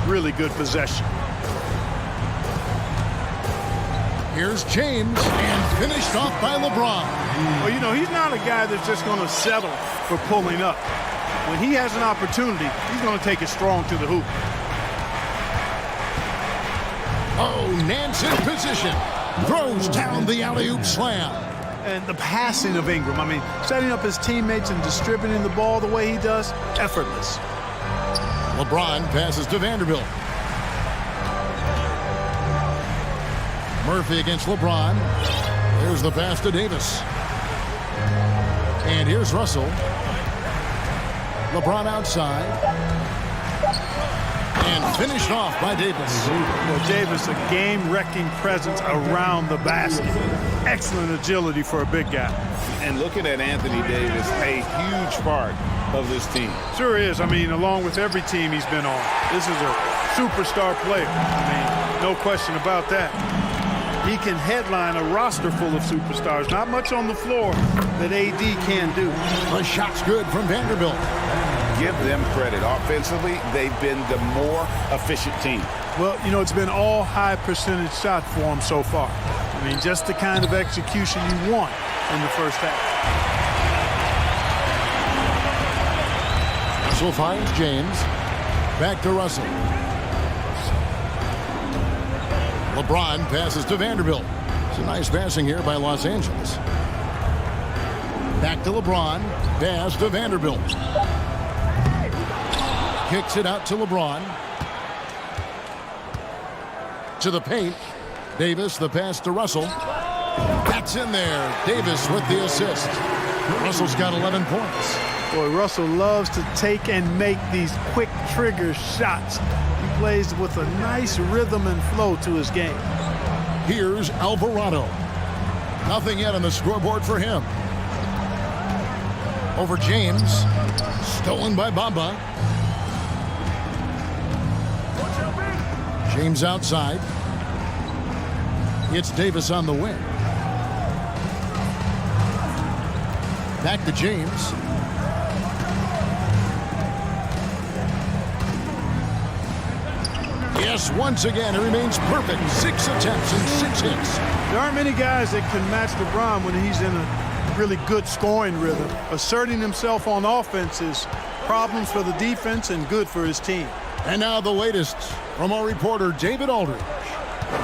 Really good possession. Here's James, and finished off by LeBron. Well, you know, he's not a guy that's just going to settle for pulling up. When he has an opportunity, he's going to take it strong to the hoop. Oh, Nance in position. Throws down the alley-oop slam. And the passing of Ingram, I mean, setting up his teammates and distributing the ball the way he does, effortless. LeBron passes to Vanderbilt. Murphy against LeBron. There's the pass to Davis. And here's Russell. LeBron outside. And finished off by Davis. Well, Davis, a game-wrecking presence around the basket. Excellent agility for a big guy. And looking at Anthony Davis, a huge part of this team. Sure is. I mean, along with every team he's been on. This is a superstar player. I mean, no question about that. He can headline a roster full of superstars. Not much on the floor that AD can do. The shot's good from Vanderbilt. Give them credit. Offensively, they've been the more efficient team. Well, you know, it's been all high percentage shot for them so far. I mean, just the kind of execution you want in the first half. Russell finds James. Back to Russell. LeBron passes to Vanderbilt. It's a nice passing here by Los Angeles. Back to LeBron. Pass to Vanderbilt. Kicks it out to LeBron. To the paint. Davis, the pass to Russell. That's in there. Davis with the assist. Russell's got 11 points. Boy, Russell loves to take and make these quick trigger shots. He plays with a nice rhythm and flow to his game. Here's Alvarado. Nothing yet on the scoreboard for him. Over James. Stolen by Bamba. James outside. It's Davis on the wing. Back to James. Yes, once again, it remains perfect. 6 attempts and 6 hits. There aren't many guys that can match LeBron when he's in a really good scoring rhythm. Asserting himself on offense is problems for the defense and good for his team. And now the latest from our reporter, David Aldridge.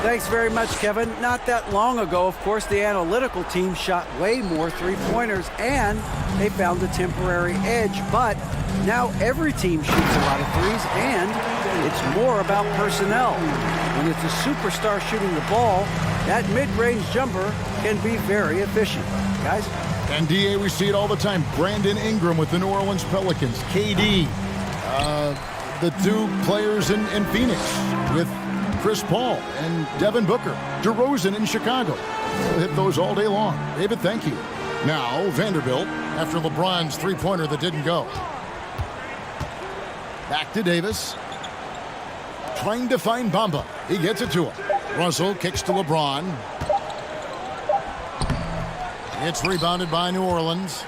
Thanks very much, Kevin. Not that long ago, of course, the analytical team shot way more three-pointers, and they found a temporary edge. But now every team shoots a lot of threes, and it's more about personnel. When it's a superstar shooting the ball, that mid-range jumper can be very efficient. Guys? And DA, we see it all the time. Brandon Ingram with the New Orleans Pelicans. KD, the two players in Phoenix with Chris Paul and Devin Booker. DeRozan in Chicago. We'll hit those all day long. David, thank you. Now, Vanderbilt, after LeBron's three-pointer that didn't go. Back to Davis. Trying to find Bamba. He gets it to him. Russell kicks to LeBron. It's rebounded by New Orleans.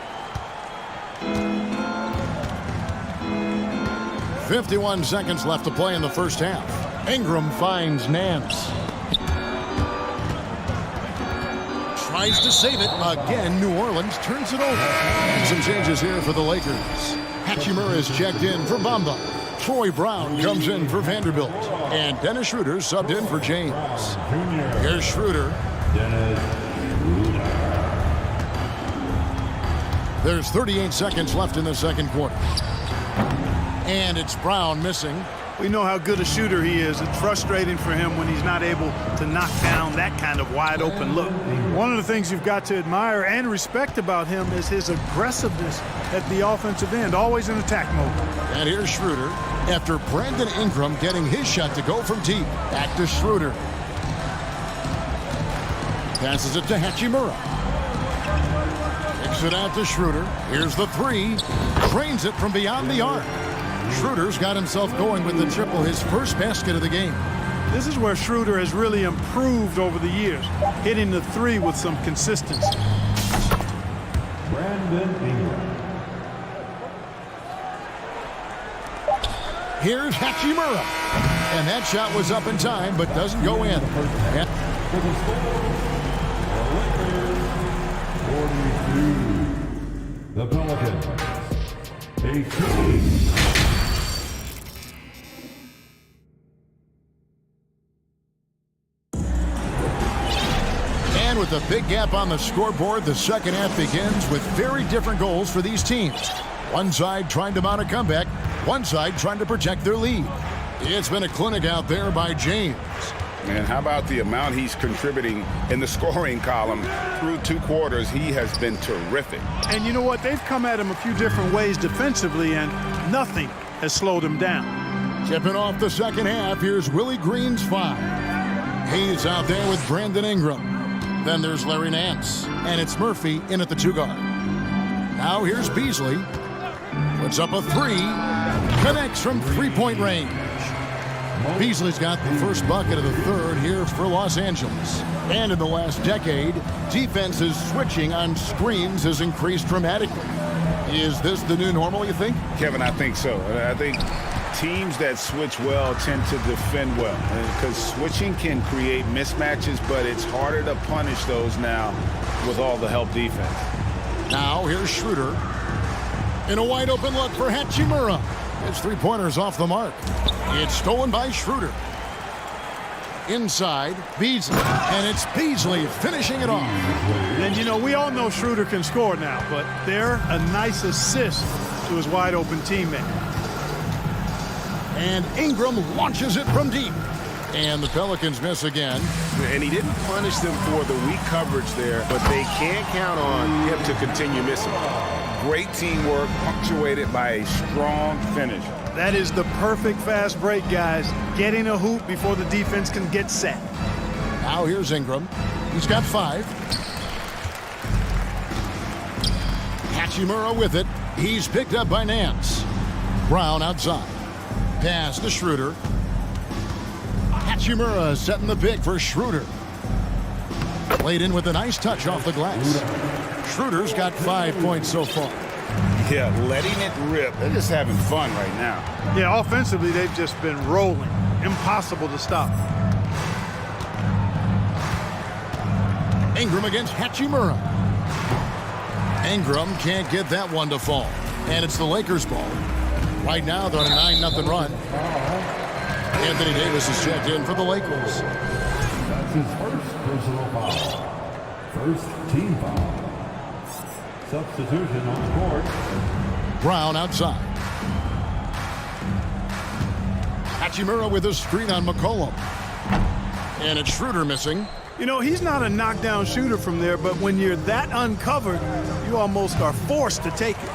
51 seconds left to play in the first half. Ingram finds Nance. Tries to save it. Again, New Orleans turns it over. And some changes here for the Lakers. Hachimura is checked in for Bamba. Troy Brown comes in for Vanderbilt. And Dennis Schroeder subbed in for James. Here's Schroeder. There's 38 seconds left in the second quarter. And it's Brown missing. We know how good a shooter he is. It's frustrating for him when he's not able to knock down that kind of wide open look. One of the things you've got to admire and respect about him is his aggressiveness at the offensive end, always in attack mode. And here's Schroeder after Brandon Ingram getting his shot to go from deep. Back to Schroeder. Passes it to Hachimura. Kicks it out to Schroeder. Here's the three. Drains it from beyond the arc. Schroeder's got himself going with the triple, his first basket of the game. This is where Schroeder has really improved over the years, hitting the three with some consistency. Brandon Ingram. Here's Hachimura. And that shot was up in time, but doesn't go in. And For the score, the Lakers, 42. The Pelicans, 18. with a big gap on the scoreboard, the second half begins with very different goals for these teams. One side trying to mount a comeback, one side trying to protect their lead. It's been a clinic out there by James. And how about the amount he's contributing in the scoring column through two quarters? He has been terrific. And you know what? They've come at him a few different ways defensively, and nothing has slowed him down. Tipping off the second half, here's Willie Green's five. He's out there with Brandon Ingram. Then there's Larry Nance, and it's Murphy in at the two guard. Now here's Beasley. Puts up a three. Connects from three-point range. Beasley's got the first bucket of the third here for Los Angeles. And in the last decade, defenses switching on screens has increased dramatically. Is this the new normal, you think? Kevin, I think so. I think teams that switch well tend to defend well, because switching can create mismatches, but it's harder to punish those now with all the help defense. Now here's Schroeder. In a wide open look for Hachimura. His three-pointer's off the mark. It's stolen by Schroeder. Inside, Beasley. And it's Beasley finishing it off. And, you know, we all know Schroeder can score now, but they're a nice assist to his wide-open teammate. And Ingram launches it from deep. And the Pelicans miss again. And he didn't punish them for the weak coverage there, but they can't count on him to continue missing. Great teamwork, punctuated by a strong finish. That is the perfect fast break, guys. Getting a hoop before the defense can get set. Now here's Ingram. He's got five. Hachimura with it. He's picked up by Nance. Brown outside. Pass to Schroeder. Hachimura setting the pick for Schroeder. Played in with a nice touch off the glass. Schroeder's got 5 points so far. Yeah, letting it rip. They're just having fun right now. Yeah, offensively, they've just been rolling. Impossible to stop. Ingram against Hachimura. Ingram can't get that one to fall. And it's the Lakers' ball. Right now, they're on a 9-0 run. Anthony Davis is checked in for the Lakers. That's his first personal foul. First team foul. Substitution on the court. Brown outside. Hachimura with a screen on McCollum. And it's Schroeder missing. You know, he's not a knockdown shooter from there, but when you're that uncovered, you almost are forced to take it.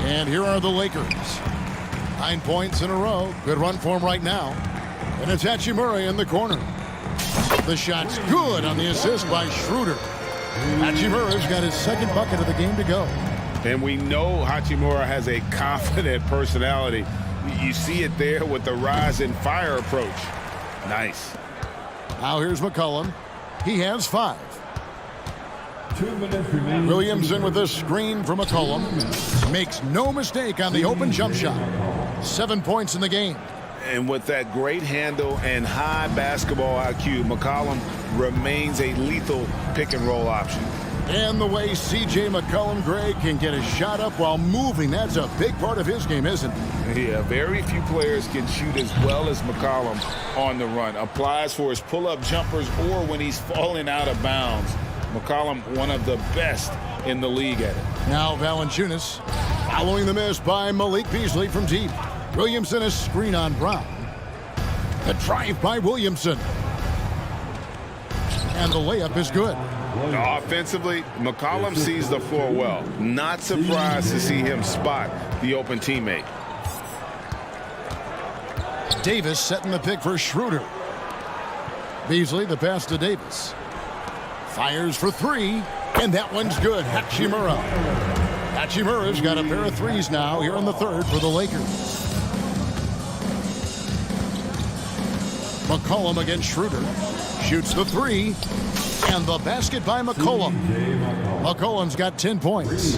And here are the Lakers. 9 points in a row. Good run for him right now. And it's Hachimura in the corner. The shot's good on the assist by Schroeder. Hachimura's got his second bucket of the game to go. And we know Hachimura has a confident personality. You see it there with the rise and fire approach. Nice. Now here's McCollum. He has 5. 2 minutes remaining. Williamson with this screen from McCollum. Makes no mistake on the open jump shot. 7 points in the game. And with that great handle and high basketball IQ, McCollum remains a lethal pick-and-roll option. And the way C.J. McCollum, Greg, can get a shot up while moving, that's a big part of his game, isn't it? Yeah, very few players can shoot as well as McCollum on the run. Applies for his pull-up jumpers or when he's falling out of bounds. McCollum, one of the best in the league at it. Now Valanciunas, following the miss by Malik Beasley from deep. Williamson a screen on Brown. The drive by Williamson. And the layup is good. Offensively, McCollum sees the floor well. Not surprised to see him spot the open teammate. Davis setting the pick for Schroeder. Beasley the pass to Davis. Fires for 3, and that one's good. Hachimura. Hachimura's got a pair of 3s now here in the third for the Lakers. McCollum against Schroeder. Shoots the 3, and the basket by McCollum. McCollum's got 10 points.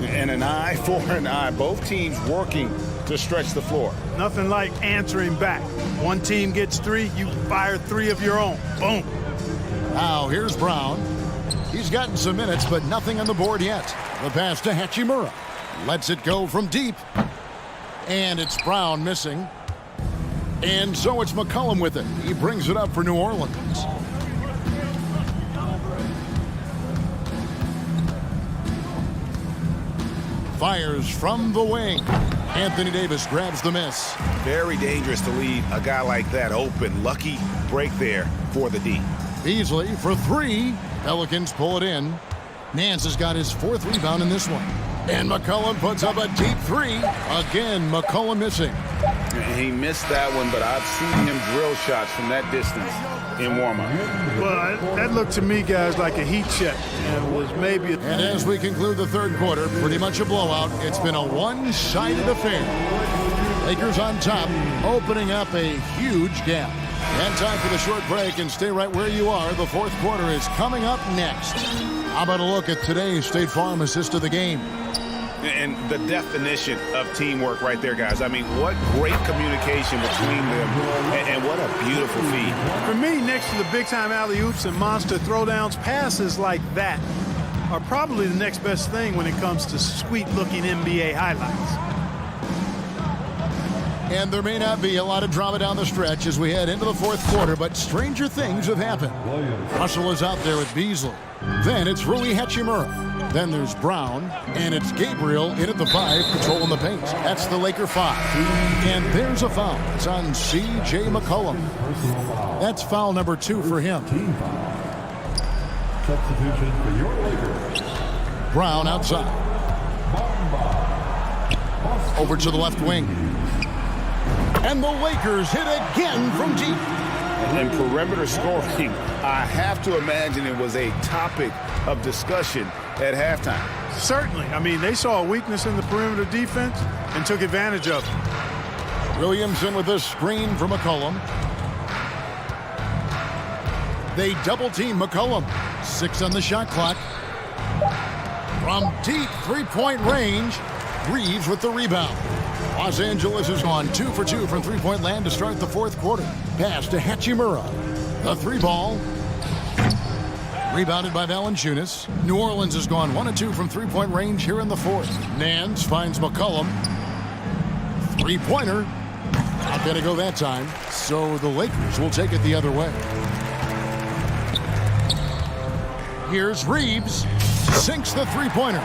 And an eye for an eye. Both teams working to stretch the floor. Nothing like answering back. One team gets 3, you fire 3 of your own. Boom. Now here's Brown. He's gotten some minutes, but nothing on the board yet. The pass to Hachimura. Lets it go from deep. And it's Brown missing. And so it's McCollum with it. He brings it up for New Orleans. Fires from the wing. Anthony Davis grabs the miss. Very dangerous to leave a guy like that open. Lucky break there for the D. Beasley for 3. Pelicans pull it in. Nance has got his 4th rebound in this one. And McCollum puts up a deep 3. Again, McCollum missing. He missed that one, but I've seen him drill shots from that distance in warm-up. Well, that looked to me, guys, like a heat check. And was maybe. And as we conclude the third quarter, pretty much a blowout. It's been a one-sided affair. Lakers on top, opening up a huge gap. And time for the short break, and stay right where you are. The fourth quarter is coming up next. How about a look at today's State Farm assist of the game? And the definition of teamwork right there, guys. I mean, what great communication between them, and what a beautiful feed. For me, next to the big-time alley-oops and monster throwdowns, passes like that are probably the next best thing when it comes to sweet-looking NBA highlights. And there may not be a lot of drama down the stretch as we head into the fourth quarter, but stranger things have happened. Russell is out there with Beasley. Then it's Rui Hachimura. Then there's Brown, and it's Gabriel in at the 5, controlling the paint. That's the Laker 5. And there's a foul. It's on C.J. McCollum. That's foul number 2 for him. Substitution for your Lakers. Brown outside. Over to the left wing. And the Lakers hit again from deep. And perimeter scoring, I have to imagine it was a topic of discussion at halftime. Certainly. I mean, they saw a weakness in the perimeter defense and took advantage of it. Williamson with a screen for McCollum. They double-team McCollum. 6 on the shot clock. From deep three-point range, Reeves with the rebound. Los Angeles has gone 2 for 2 from three-point land to start the fourth quarter. Pass to Hachimura. The 3-ball. Rebounded by Valanciunas. New Orleans has gone 1 of 2 from three-point range here in the fourth. Nance finds McCollum. 3-pointer. Not going to go that time. So the Lakers will take it the other way. Here's Reeves. Sinks the 3-pointer.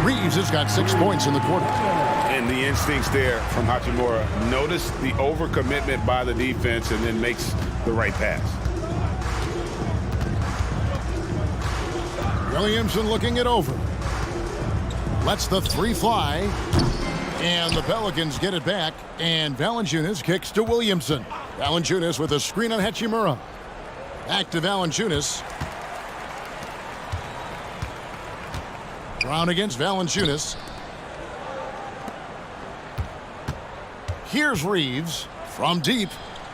Reeves has got 6 points in the quarter. And the instincts there from Hachimura. Notice the overcommitment by the defense and then makes the right pass. Williamson looking it over. Lets the three fly. And the Pelicans get it back. And Valanciunas kicks to Williamson. Valanciunas with a screen on Hachimura. Back to Valanciunas. Brown against Valanciunas. Here's Reeves from deep.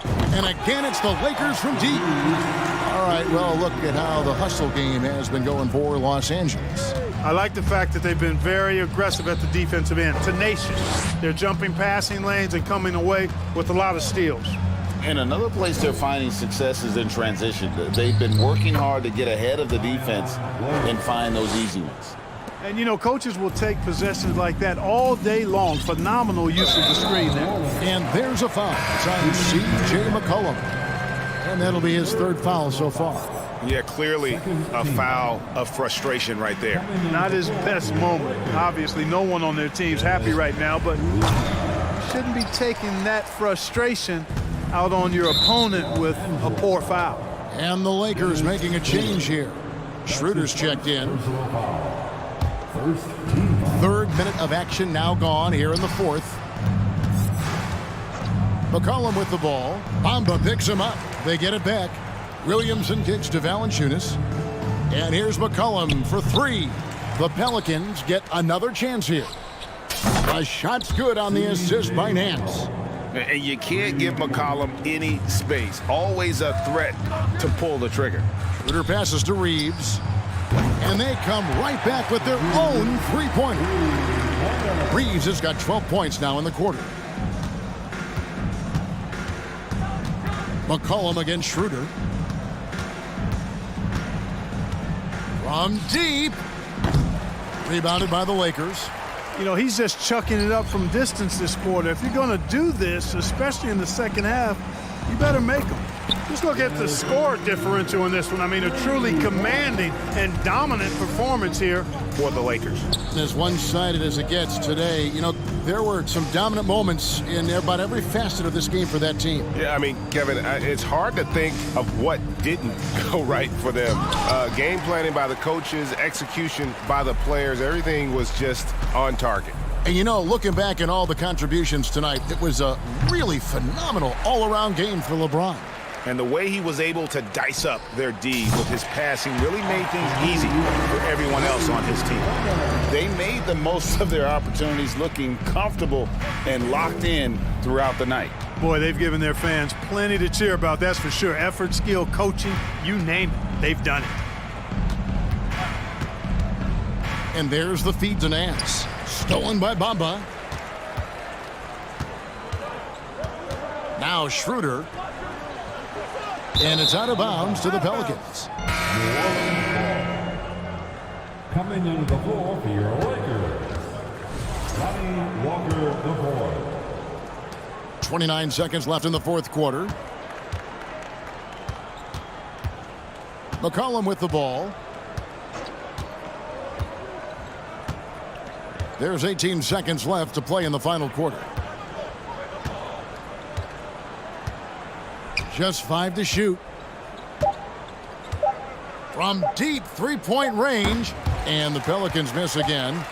And again, it's the Lakers from deep. All right, well, look at how the hustle game has been going for Los Angeles. I like the fact that they've been very aggressive at the defensive end, tenacious. They're jumping passing lanes and coming away with a lot of steals. And another place they're finding success is in transition. They've been working hard to get ahead of the defense and find those easy ones. And, you know, coaches will take possessions like that all day long. Phenomenal use of the screen there. And there's a foul. It's on C.J. McCollum. And that'll be his third foul so far. Yeah, clearly a foul of frustration right there. Not his best moment. Obviously, no one on their team's happy right now, but shouldn't be taking that frustration out on your opponent with a poor foul. And the Lakers making a change here. Schroeder's checked in. Third minute of action now gone here in the fourth. McCollum with the ball. Bamba picks him up. They get it back. Williamson kicks to Valanciunas. And here's McCollum for three. The Pelicans get another chance here. The shot's good on the assist by Nance. And you can't give McCollum any space. Always a threat to pull the trigger. Schroeder passes to Reeves. And they come right back with their own three-pointer. Reeves has got 12 points now in the quarter. McCollum against Schroeder. From deep. Rebounded by the Lakers. You know, he's just chucking it up from distance this quarter. If you're going to do this, especially in the second half, you better make them. Just look at the score differential in this one. I mean, a truly commanding and dominant performance here for the Lakers. As one-sided as it gets today, you know, there were some dominant moments in about every facet of this game for that team. Yeah, I mean, Kevin, it's hard to think of what didn't go right for them. Game planning by the coaches, execution by the players, everything was just on target. And you know, looking back at all the contributions tonight, it was a really phenomenal all-around game for LeBron. And the way he was able to dice up their D with his passing really made things easy for everyone else on his team. They made the most of their opportunities, looking comfortable and locked in throughout the night. Boy, they've given their fans plenty to cheer about, that's for sure. Effort, skill, coaching, you name it, they've done it. And there's the feed to Nance. Stolen by Bamba. Now Schroeder. And it's out of bounds to the Pelicans. Coming into the floor for your Lakers, Johnny Walker the fourth. 29 seconds left in the fourth quarter. McCollum with the ball. There's 18 seconds left to play in the final quarter. Just 5 to shoot. From deep three-point range. And the Pelicans miss again.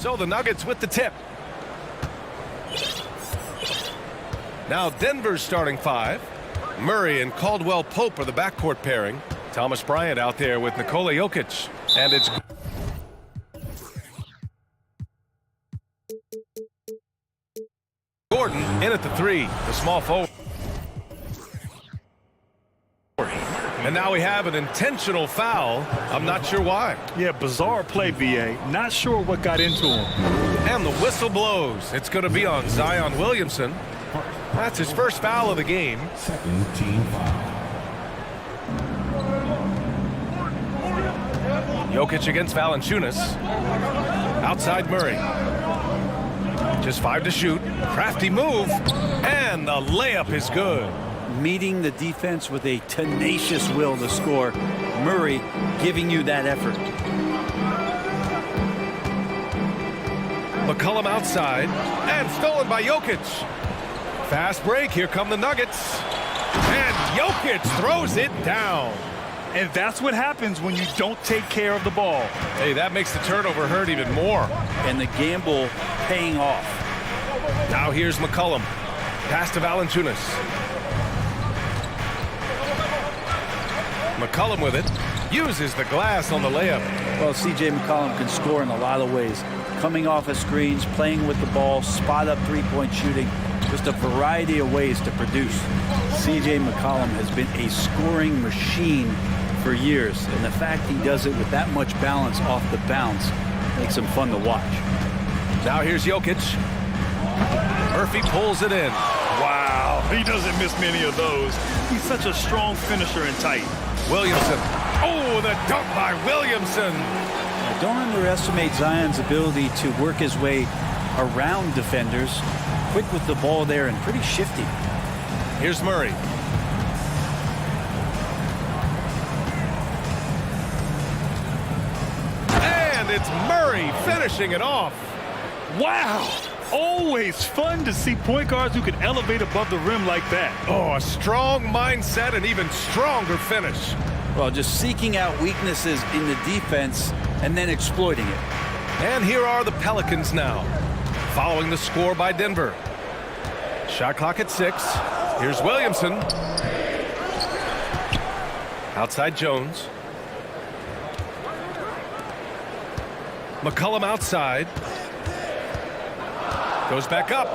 So the Nuggets with the tip. Now Denver's starting five. Murray and Caldwell Pope are the backcourt pairing. Thomas Bryant out there with Nikola Jokic. And it's Gordon in at the three, the small forward. And now we have an intentional foul. I'm not sure why. Yeah, bizarre play, BA. Not sure what got into him. And the whistle blows. It's going to be on Zion Williamson. That's his first foul of the game. Second team foul. Jokic against Valanciunas. Outside Murray. Just 5 to shoot. Crafty move. And the layup is good. Meeting the defense with a tenacious will to score. Murray giving you that effort. McCollum outside. And stolen by Jokic. Fast break. Here come the Nuggets. And Jokic throws it down. And that's what happens when you don't take care of the ball. Hey, that makes the turnover hurt even more. And the gamble paying off. Now here's McCollum. Pass to Valanciunas. McCollum with it. Uses the glass on the layup. Well, C.J. McCollum can score in a lot of ways. Coming off of screens, playing with the ball, spot up three-point shooting. Just a variety of ways to produce. C.J. McCollum has been a scoring machine for years, and the fact he does it with that much balance off the bounce makes him fun to watch. Now here's Jokic. Murphy pulls it in. Wow, he doesn't miss many of those. He's such a strong finisher and tight. Williamson. Oh, the dunk by Williamson. Now, don't underestimate Zion's ability to work his way around defenders. Quick with the ball there and pretty shifty. Here's Murray. And it's Murray finishing it off. Wow. Always fun to see point guards who can elevate above the rim like that. Oh, a strong mindset and even stronger finish. Well, just seeking out weaknesses in the defense and then exploiting it. And here are the Pelicans now, following the score by Denver. Shot clock at 6. Here's Williamson. Outside Jones. McCollum outside. Goes back up.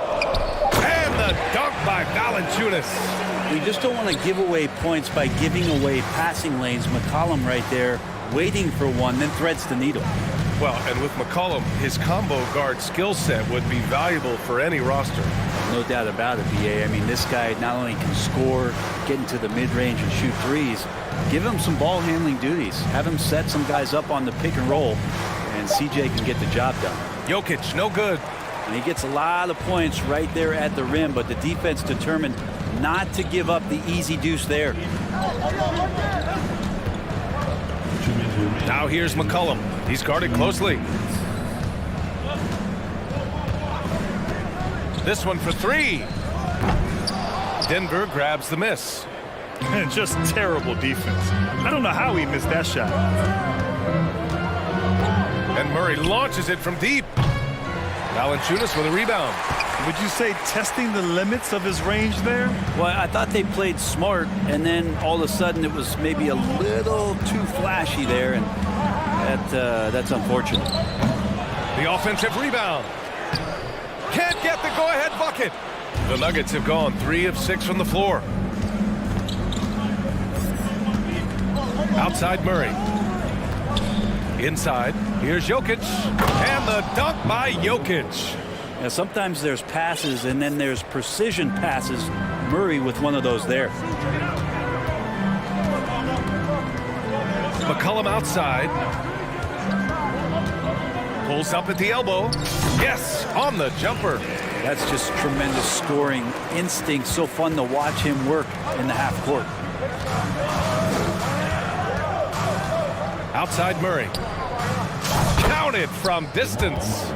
And the dunk by Valanciunas. We just don't want to give away points by giving away passing lanes. McCollum right there, waiting for one, then threads the needle. Well, and with McCollum, his combo guard skill set would be valuable for any roster. No doubt about it, BA. I mean, this guy not only can score, get into the mid-range and shoot threes, give him some ball handling duties. Have him set some guys up on the pick and roll, and CJ can get the job done. Jokic, no good. And he gets a lot of points right there at the rim, but the defense determined not to give up the easy deuce there. Now here's McCollum. He's guarded closely. This one for 3. Denver grabs the miss. Just terrible defense. I don't know how he missed that shot. And Murray launches it from deep. Valanciunas with a rebound. Would you say testing the limits of his range there? Well, I thought they played smart, and then all of a sudden it was maybe a little too flashy there, and that's unfortunate. The offensive rebound. Can't get the go-ahead bucket. The Nuggets have gone 3 of 6 from the floor. Outside Murray. Inside, here's Jokic. And the dunk by Jokic. Now, sometimes there's passes, and then there's precision passes. Murray with one of those there. McCollum outside. Pulls up at the elbow. Yes, on the jumper. That's just tremendous scoring instinct. So fun to watch him work in the half court. Outside Murray. Counted from distance.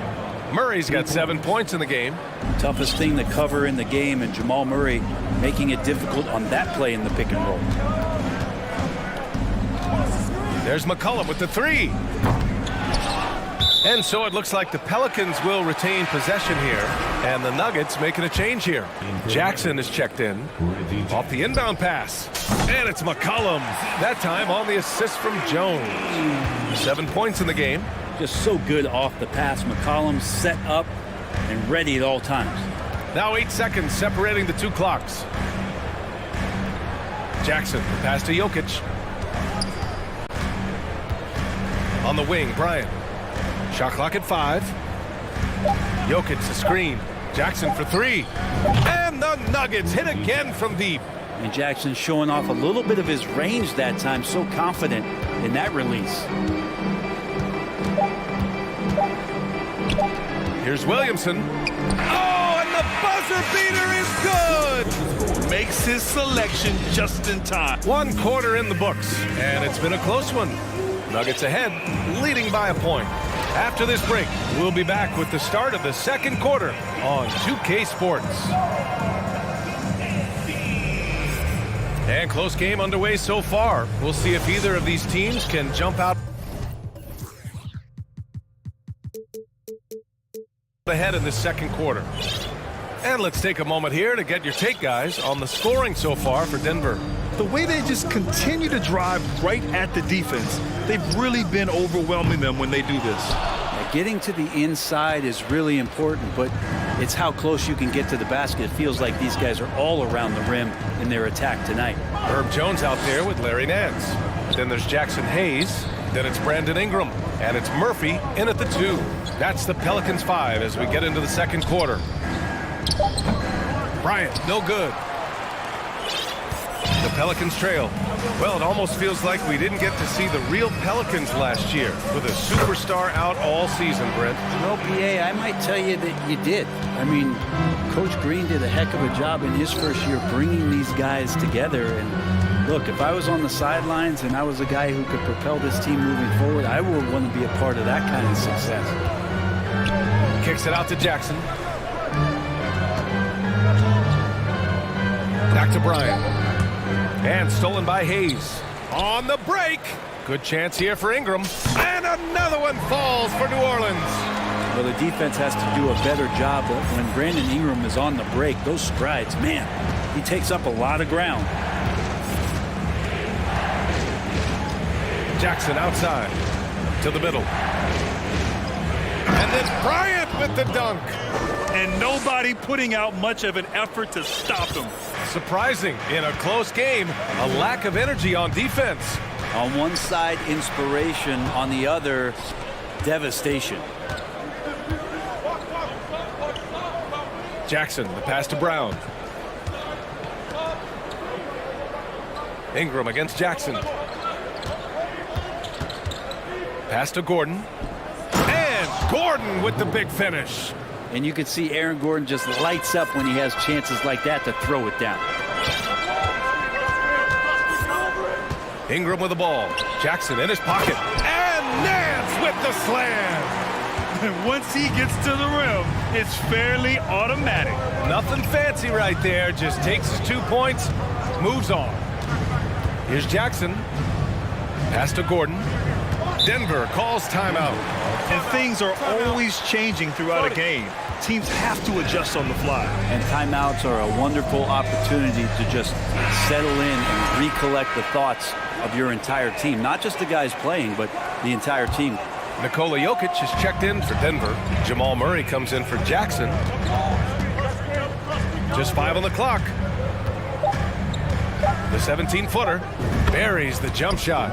Murray's got 7 points in the game. Toughest thing to cover in the game, and Jamal Murray making it difficult on that play in the pick and roll. There's McCollum with the 3. And so it looks like the Pelicans will retain possession here, and the Nuggets making a change here. Jackson is checked in, off the inbound pass, and it's McCollum. That time on the assist from Jones. 7 points in the game. Just so good off the pass. McCollum set up and ready at all times. Now 8 seconds separating the two clocks. Jackson, the pass to Jokic. On the wing, Bryant. Shot clock at 5. Jokic the screen. Jackson for 3. And the Nuggets hit again from deep. And Jackson showing off a little bit of his range that time. So confident in that release. Here's Williamson. Oh, and the buzzer beater is good! Makes his selection just in time. 1 quarter in the books, and it's been a close one. Nuggets ahead, leading by a point. After this break, we'll be back with the start of the second quarter on 2K Sports. And close game underway so far. We'll see if either of these teams can jump out ahead in this second quarter. And let's take a moment here to get your take, guys, on the scoring so far for Denver. The way they just continue to drive right at the defense, they've really been overwhelming them when they do this. Getting to the inside is really important, but it's how close you can get to the basket. It feels like these guys are all around the rim in their attack tonight. Herb Jones out there with Larry Nance. Then there's Jackson Hayes. Then it's Brandon Ingram. And it's Murphy in at the 2. That's the Pelicans 5 as we get into the second quarter. Bryant, no good. The Pelicans trail. Well, it almost feels like we didn't get to see the real Pelicans last year with a superstar out all season, Brent. Well, PA, I might tell you that you did. I mean, Coach Green did a heck of a job in his first year bringing these guys together. And look, if I was on the sidelines and I was a guy who could propel this team moving forward, I would want to be a part of that kind of success. Kicks it out to Jackson. Back to Bryant. And stolen by Hayes. On the break. Good chance here for Ingram. And another one falls for New Orleans. Well, the defense has to do a better job, but when Brandon Ingram is on the break, those strides, man, he takes up a lot of ground. Jackson outside to the middle. And then Bryant with the dunk. And nobody putting out much of an effort to stop him. Surprising in a close game, a lack of energy on defense. On one side, inspiration. On the other, devastation. Jackson, the pass to Brown. Ingram against Jackson. Pass to Gordon. And Gordon with the big finish. And you can see Aaron Gordon just lights up when he has chances like that to throw it down. Ingram with the ball. Jackson in his pocket. And Nance with the slam. And once he gets to the rim, it's fairly automatic. Nothing fancy right there. Just takes his 2 points, moves on. Here's Jackson. Pass to Gordon. Denver calls timeout. And things are always changing throughout a game. Teams have to adjust on the fly. And timeouts are a wonderful opportunity to just settle in and recollect the thoughts of your entire team. Not just the guys playing, but the entire team. Nikola Jokic is checked in for Denver. Jamal Murray comes in for Jackson. Just 5 on the clock. The 17-footer buries the jump shot.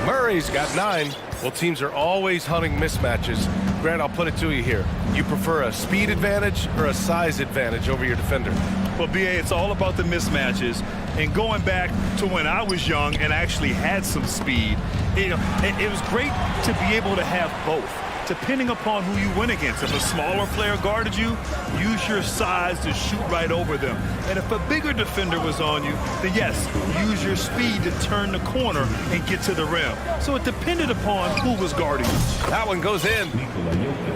Murray's got 9. Well, teams are always hunting mismatches. Grant, I'll put it to you here. You prefer a speed advantage or a size advantage over your defender? Well, BA, it's all about the mismatches. And going back to when I was young and actually had some speed, it was great to be able to have both, depending upon who you went against. If a smaller player guarded you, use your size to shoot right over them. And if a bigger defender was on you, then yes, use your speed to turn the corner and get to the rim. So it depended upon who was guarding you. That one goes in.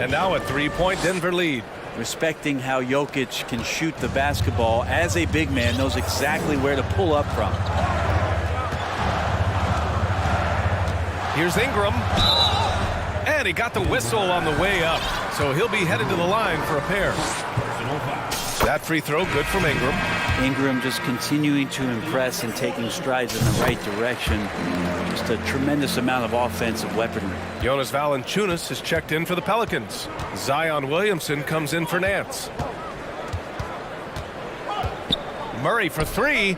And now a 3-point Denver lead. Respecting how Jokic can shoot the basketball as a big man, knows exactly where to pull up from. Here's Ingram. And he got the whistle on the way up, so he'll be headed to the line for a pair. That free throw good from Ingram. Ingram just continuing to impress and taking strides in the right direction. Just a tremendous amount of offensive weaponry. Jonas Valanciunas has checked in for the Pelicans. Zion Williamson comes in for Nance. Murray for three,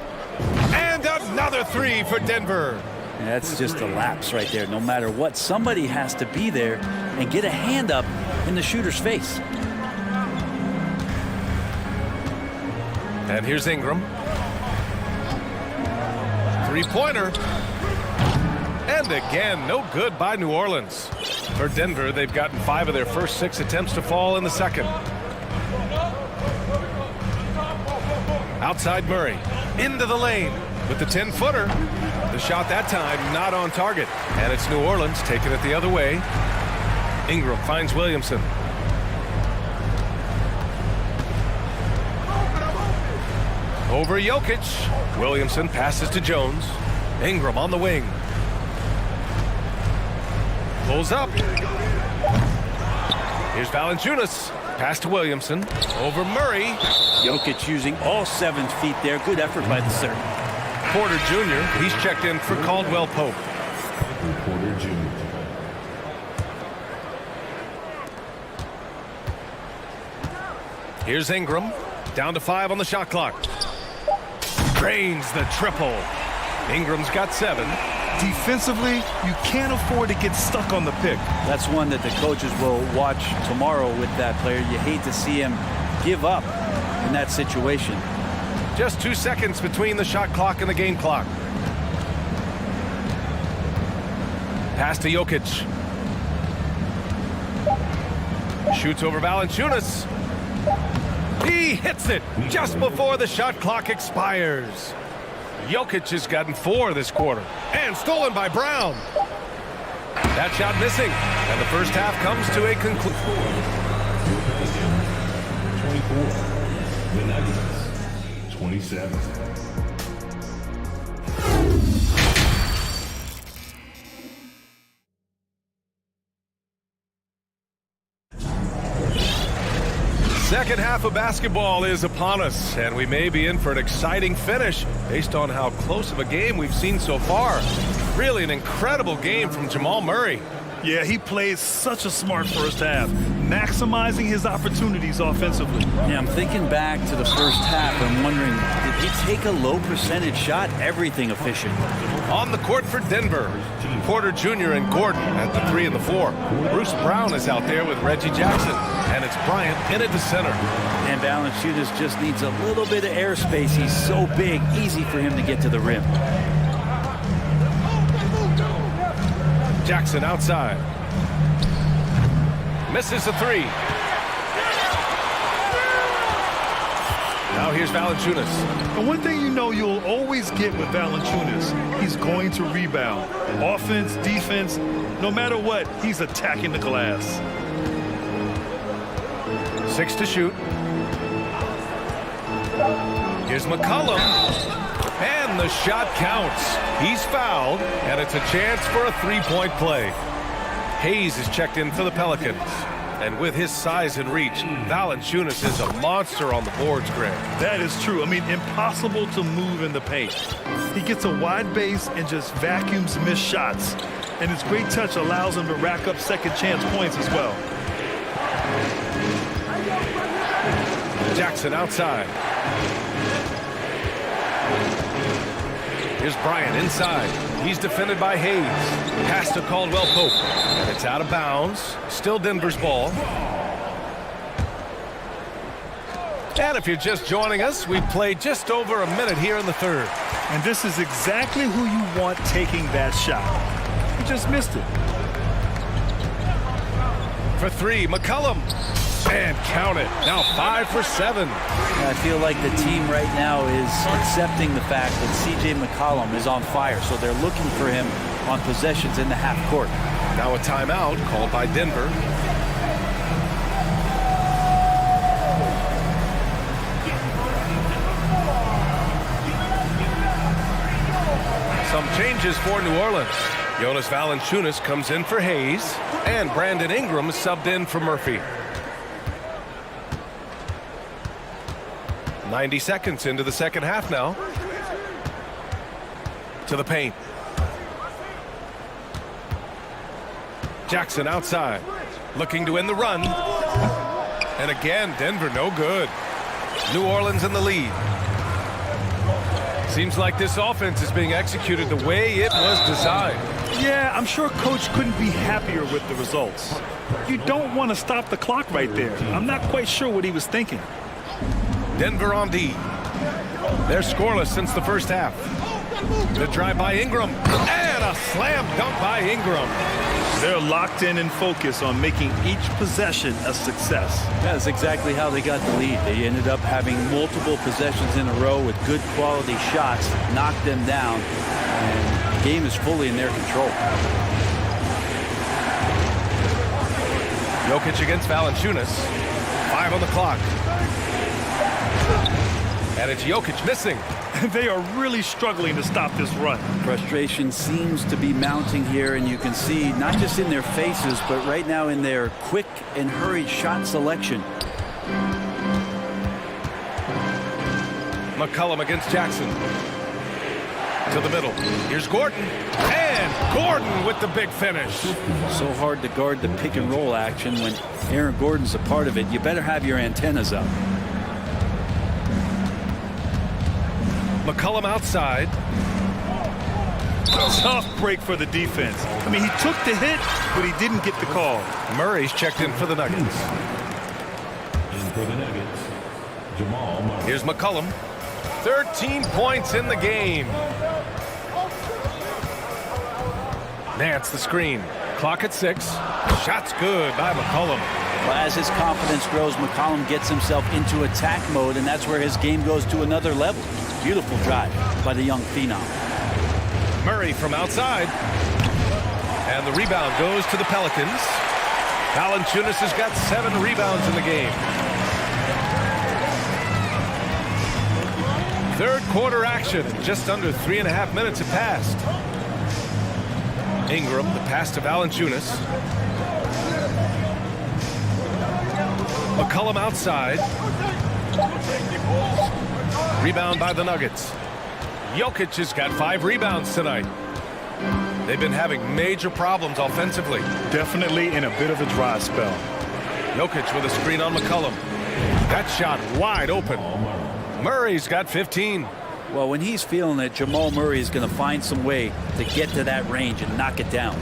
and another three for Denver. And that's just a lapse right there. No matter what, somebody has to be there and get a hand up in the shooter's face. And here's Ingram. Three-pointer. And again, no good by New Orleans. For Denver, they've gotten 5 of their first 6 attempts to fall in the second. Outside Murray, into the lane with the 10-footer. The shot that time not on target. And it's New Orleans taking it the other way. Ingram finds Williamson. Over Jokic. Williamson passes to Jones. Ingram on the wing. Pulls up. Here's Valanciunas. Pass to Williamson. Over Murray. Jokic using all 7 feet there. Good effort by the center. Porter Jr., he's checked in for Caldwell Pope. Porter Jr. Here's Ingram. Down to 5 on the shot clock. Drains the triple. Ingram's got 7. Defensively, you can't afford to get stuck on the pick. That's one that the coaches will watch tomorrow with that player. You hate to see him give up in that situation. Just 2 seconds between the shot clock and the game clock. Pass to Jokic. Shoots over Valanciunas. He hits it just before the shot clock expires. Jokic has gotten 4 this quarter. And stolen by Brown. That shot missing. And the first half comes to a conclusion. 24. The Nuggets. 27. Second half of basketball is upon us, and we may be in for an exciting finish based on how close of a game we've seen so far. Really an incredible game from Jamal Murray. Yeah, he played such a smart first half, maximizing his opportunities offensively. Yeah, I'm thinking back to the first half. I'm wondering, did he take a low percentage shot? Everything efficient. On the court for Denver, Porter Jr. and Gordon at the 3 and the 4. Bruce Brown is out there with Reggie Jackson, and it's Bryant in at the center. And Valanciunas just needs a little bit of airspace. He's so big, easy for him to get to the rim. Jackson outside. Misses the 3. Now here's Valanciunas. And one thing you know you'll always get with Valanciunas, he's going to rebound. Offense, defense, no matter what, he's attacking the glass. 6 to shoot. Here's McCollum. And the shot counts. He's fouled, and it's a chance for a 3-point play. Hayes is checked in for the Pelicans. And with his size and reach, Valanciunas is a monster on the boards, Greg. That is true. I mean, impossible to move in the paint. He gets a wide base and just vacuums missed shots. And his great touch allows him to rack up second chance points as well. Jackson outside. Here's Bryant inside. He's defended by Hayes. Pass to Caldwell Pope. And it's out of bounds. Still Denver's ball. And if you're just joining us, we've played just over a minute here in the third. And this is exactly who you want taking that shot. He just missed it. For 3, McCollum. And count it. Now 5 for 7. I feel like the team right now is accepting the fact that C.J. McCollum is on fire, so they're looking for him on possessions in the half court. Now a timeout called by Denver. Some changes for New Orleans. Jonas Valanciunas comes in for Hayes, and Brandon Ingram is subbed in for Murphy. 90 seconds into the second half now. To the paint. Jackson outside, looking to end the run. And again, Denver no good. New Orleans in the lead. Seems like this offense is being executed the way it was designed. Yeah, I'm sure Coach couldn't be happier with the results. You don't want to stop the clock right there. I'm not quite sure what he was thinking. Denver on D. They're scoreless since the first half. The drive by Ingram, and a slam dunk by Ingram. They're locked in and focused on making each possession a success. That's exactly how they got the lead. They ended up having multiple possessions in a row with good quality shots, knocked them down, and the game is fully in their control. Jokic against Valanciunas. 5 on the clock. And it's Jokic missing. They are really struggling to stop this run. Frustration seems to be mounting here, and you can see not just in their faces, but right now in their quick and hurried shot selection. McCollum against Jackson. To the middle. Here's Gordon. And Gordon with the big finish. So hard to guard the pick and roll action when Aaron Gordon's a part of it. You better have your antennas up. McCollum outside. Tough break for the defense. I mean, he took the hit, but he didn't get the call. Murray's checked in for the Nuggets. In for the Nuggets, Jamal Murray. Here's McCollum. 13 points in the game. Nance the screen. Clock at 6. Shot's good by McCollum. Well, as his confidence grows, McCollum gets himself into attack mode, and that's where his game goes to another level. Beautiful drive by the young phenom. Murray from outside. And the rebound goes to the Pelicans. Valanciunas has got 7 rebounds in the game. Third quarter action. Just under 3.5 minutes have passed. Ingram, the pass to Valanciunas. McCollum outside. Rebound by the Nuggets. Jokic has got 5 rebounds tonight. They've been having major problems offensively. Definitely in a bit of a dry spell. Jokic with a screen on McCollum. That shot wide open. Murray's got 15. Well, when he's feeling it, Jamal Murray is going to find some way to get to that range and knock it down.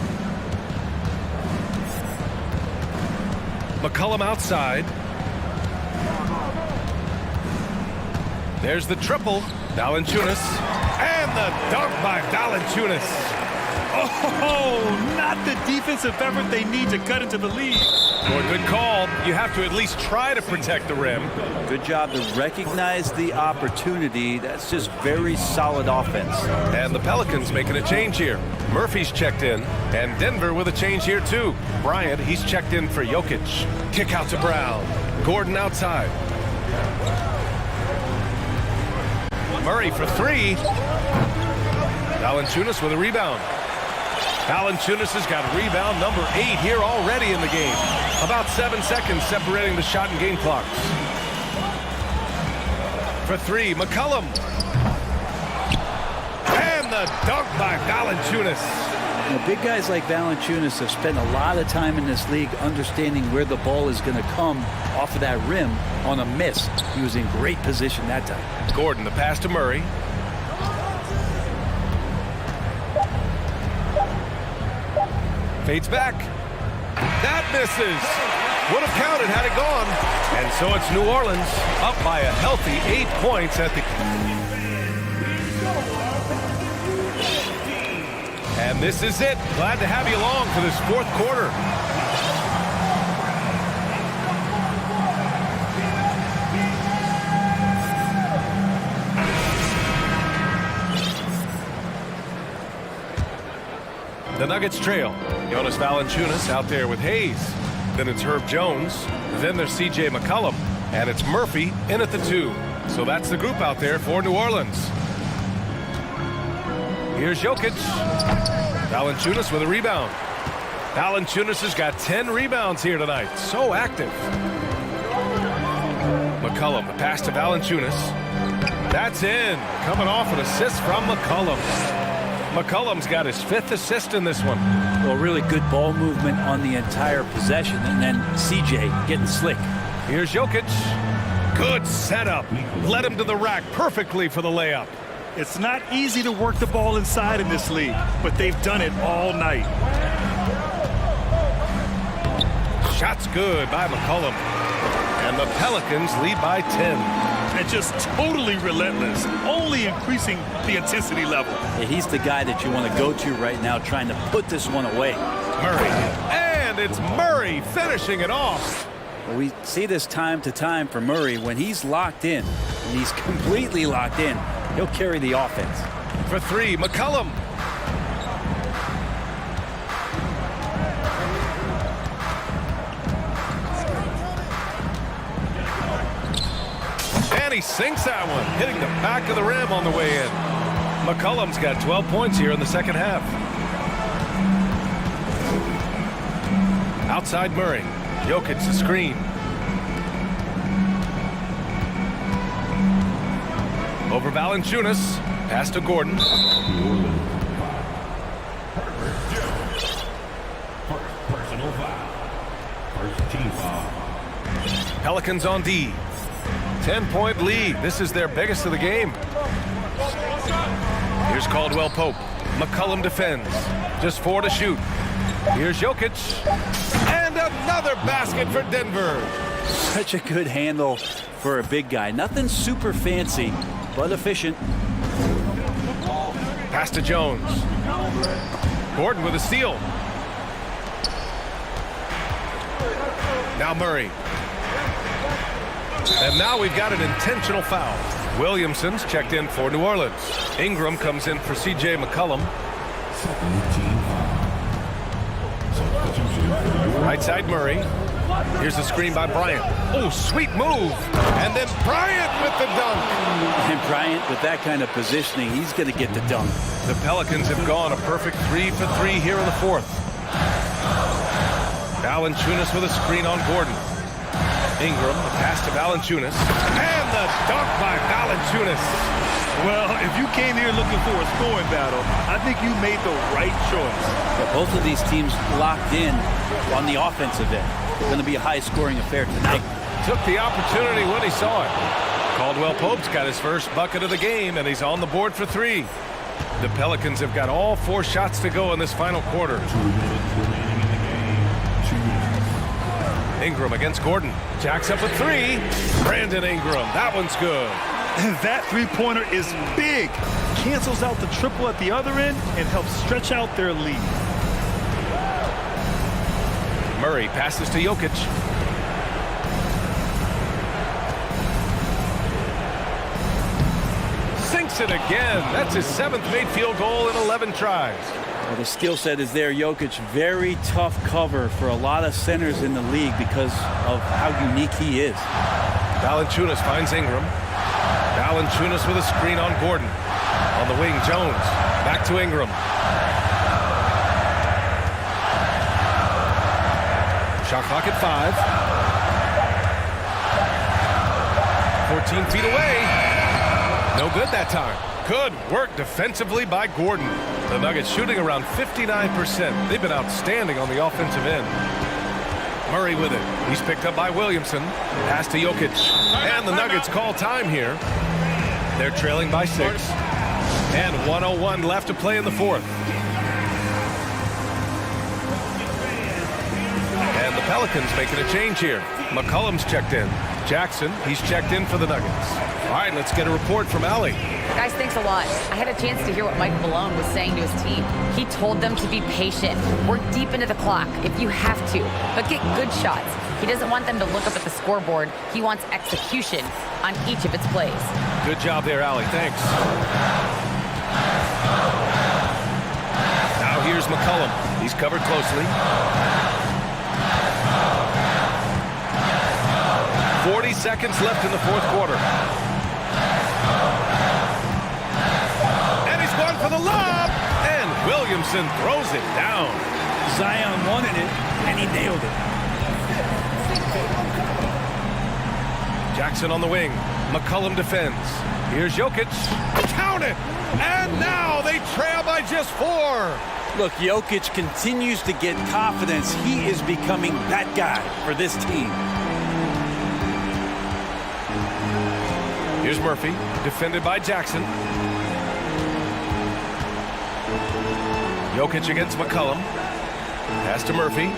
McCollum outside. There's the triple. Valanciunas. And the dunk by Valanciunas. Oh, not the defensive effort they need to cut into the lead. Well, good call. You have to at least try to protect the rim. Good job to recognize the opportunity. That's just very solid offense. And the Pelicans making a change here. Murphy's checked in, and Denver with a change here too. Bryant, he's checked in for Jokic. Kick out to Brown. Gordon outside. Murray for 3. Valanciunas with a rebound. Valanciunas has got rebound number 8 here already in the game. About 7 seconds separating the shot and game clocks. For 3, McCollum. And the dunk by Valanciunas. You know, big guys like Valanciunas have spent a lot of time in this league understanding where the ball is going to come off of that rim on a miss. He was in great position that time. Gordon, the pass to Murray. Fades back. That misses. Would have counted had it gone. And so it's New Orleans up by a healthy 8 points at the... And this is it. Glad to have you along for this fourth quarter. The Nuggets trail. Jonas Valanciunas out there with Hayes. Then it's Herb Jones. Then there's C.J. McCollum. And it's Murphy in at the 2. So that's the group out there for New Orleans. Here's Jokic. Valanciunas with a rebound. Valanciunas has got 10 rebounds here tonight. So active. McCollum, the pass to Valanciunas. That's in. Coming off an assist from McCollum. McCollum's got his 5th assist in this one. Well, really good ball movement on the entire possession, and then CJ getting slick. Here's Jokic. Good setup. Led him to the rack perfectly for the layup. It's not easy to work the ball inside in this league, but they've done it all night. Shot's good by McCollum. And the Pelicans lead by 10. And just totally relentless, only increasing the intensity level. Yeah, he's the guy that you want to go to right now, trying to put this one away. Murray. And it's Murray finishing it off. Well, we see this time to time for Murray. When he's locked in, when he's completely locked in, he'll carry the offense. For 3, McCollum. And he sinks that one, hitting the back of the rim on the way in. McCollum's got 12 points here in the second half. Outside Murray. Jokic the screen. Over Valanciunas. Pass to Gordon. Personal foul. First team foul. Pelicans on D. 10-point lead. This is their biggest of the game. Here's Caldwell Pope. McCollum defends. Just 4 to shoot. Here's Jokic. And another basket for Denver. Such a good handle for a big guy. Nothing super fancy, but efficient. Pass to Jones. Gordon with a steal. Now Murray. And now we've got an intentional foul. Williamson's checked in for New Orleans. Ingram comes in for C.J. McCollum. Right side Murray. Here's the screen by Bryant. Oh, sweet move. And then Bryant with the dunk. And Bryant, with that kind of positioning, he's going to get the dunk. The Pelicans have gone a perfect 3 for 3 here in the 4th. Valanciunas with a screen on Gordon. Ingram, the pass to Valanciunas. And the dunk by Valanciunas. Well, if you came here looking for a scoring battle, I think you made the right choice. But both of these teams locked in on the offensive end. It's going to be a high-scoring affair tonight. Took the opportunity when he saw it. Caldwell Pope's got his first bucket of the game, and he's on the board for 3. The Pelicans have got all 4 shots to go in this final quarter. Ingram against Gordon. Jacks up a 3. Brandon Ingram. That one's good. That three-pointer is big. Cancels out the triple at the other end and helps stretch out their lead. Murray passes to Jokic. Sinks it again. That's his 7th made field goal in 11 tries. Well, the skill set is there. Jokic, very tough cover for a lot of centers in the league because of how unique he is. Valanciunas finds Ingram. Valanciunas with a screen on Gordon. On the wing, Jones. Back to Ingram. Shot clock at 5. 14 feet away. No good that time. Good work defensively by Gordon. The Nuggets shooting around 59%. They've been outstanding on the offensive end. Murray with it. He's picked up by Williamson. Pass to Jokic. And the Nuggets call time here. They're trailing by 6. And 1:01 left to play in the 4th. And the Pelicans making a change here. McCollum's checked in. Jackson, he's checked in for the Nuggets. All right, let's get a report from Allie. Guys, thanks a lot. I had a chance to hear what Mike Malone was saying to his team. He told them to be patient. Work deep into the clock if you have to, but get good shots. He doesn't want them to look up at the scoreboard. He wants execution on each of its plays. Good job there, Allie. Thanks. Now here's McCollum. He's covered closely. 40 seconds left in the 4th quarter. And he's gone for the lob. And Williamson throws it down. Zion wanted it, and he nailed it. Jackson on the wing. McCollum defends. Here's Jokic. Count it! And now they trail by just 4. Look, Jokic continues to get confidence. He is becoming that guy for this team. Here's Murphy, defended by Jackson. Jokic against McCollum. Pass to Murphy.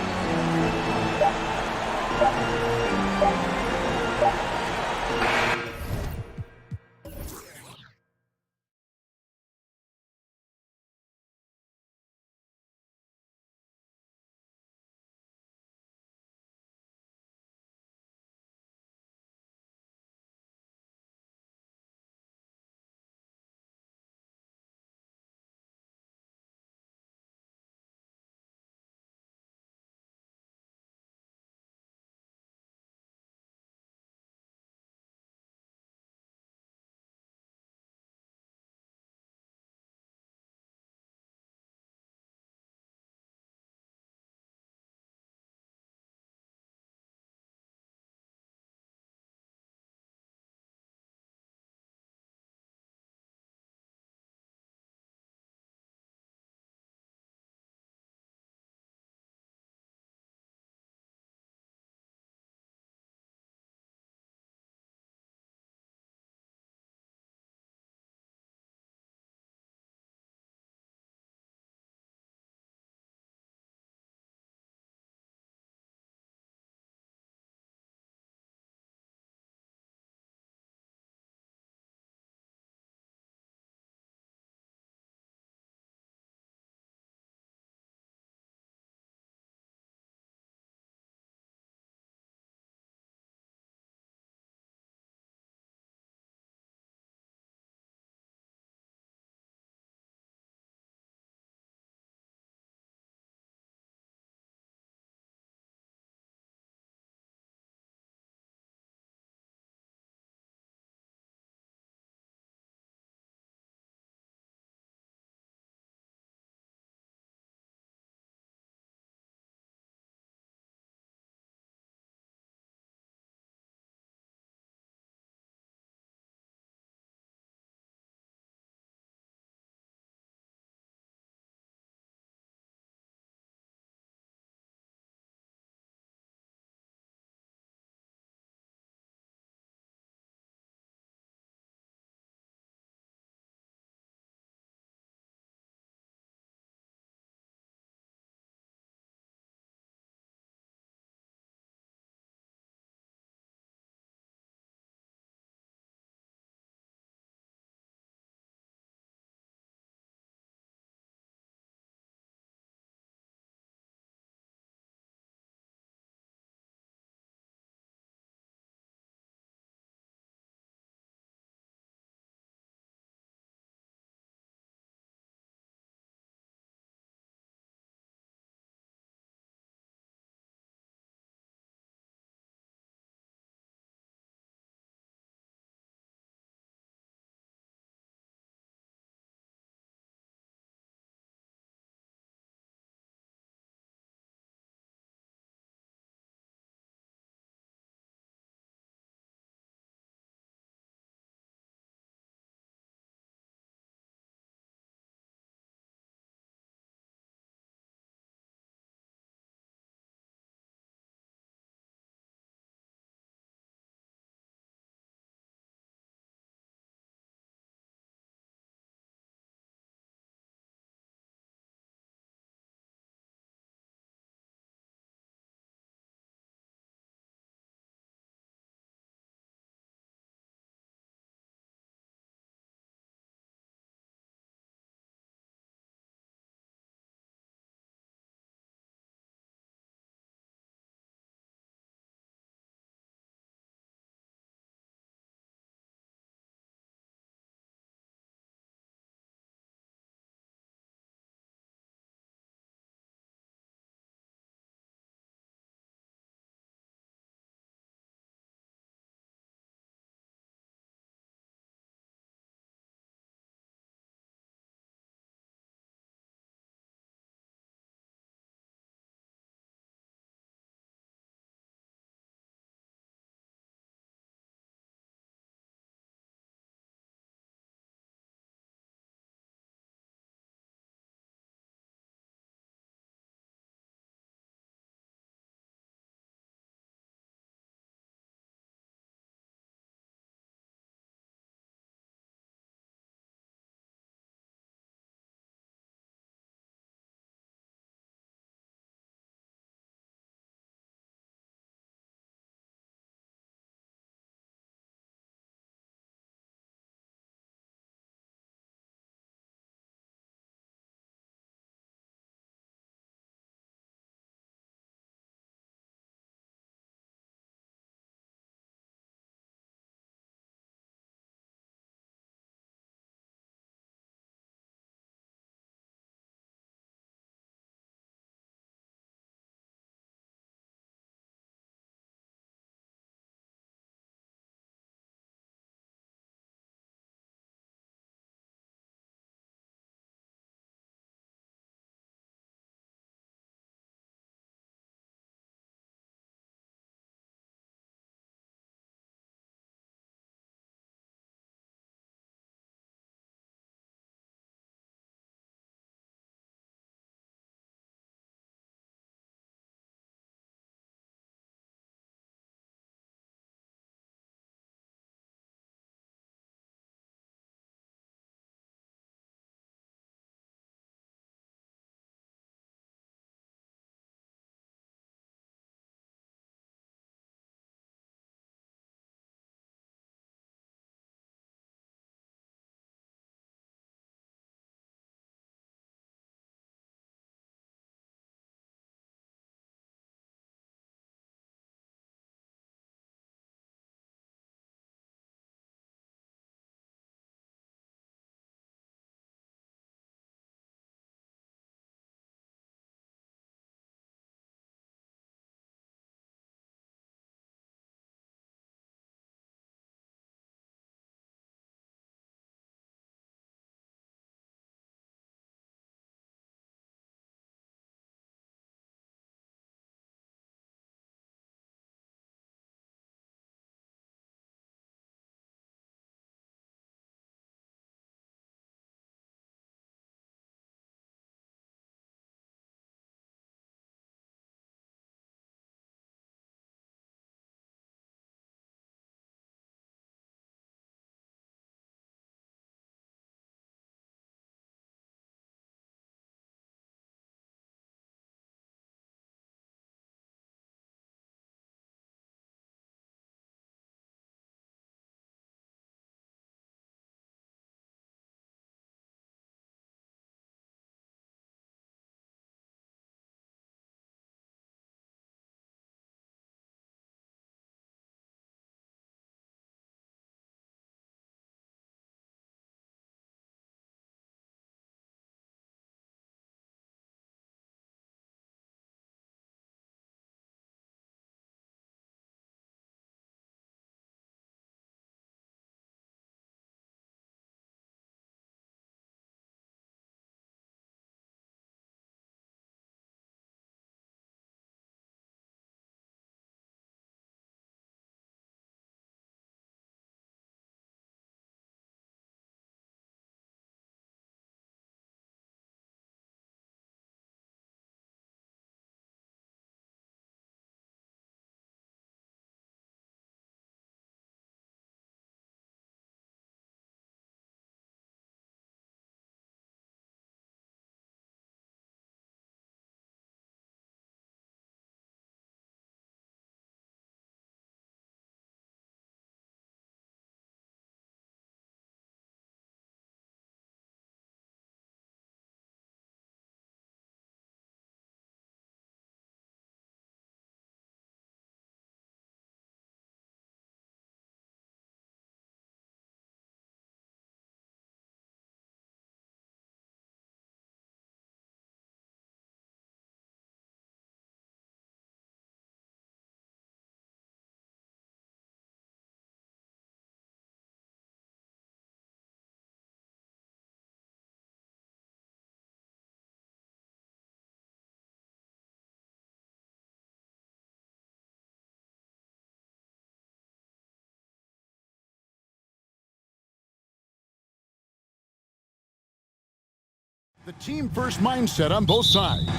The team-first mindset on both sides.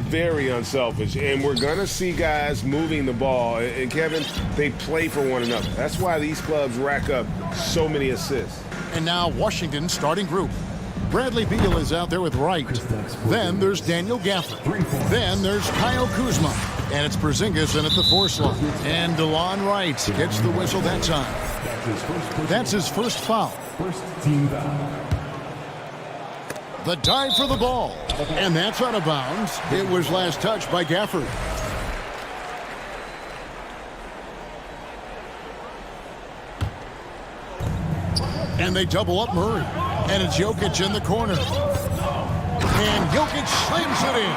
Very unselfish, and we're going to see guys moving the ball. And Kevin, they play for one another. That's why these clubs rack up so many assists. And now Washington's starting group. Bradley Beal is out there with Wright. Then there's Daniel Gafford. Then there's Kyle Kuzma. And it's Porzingis in at the 4 slot. And DeLon Wright gets the whistle that time. That's his first foul. First team foul. The dive for the ball. And that's out of bounds. It was last touched by Gafford. And they double up Murray. And it's Jokic in the corner. And Jokic slams it in.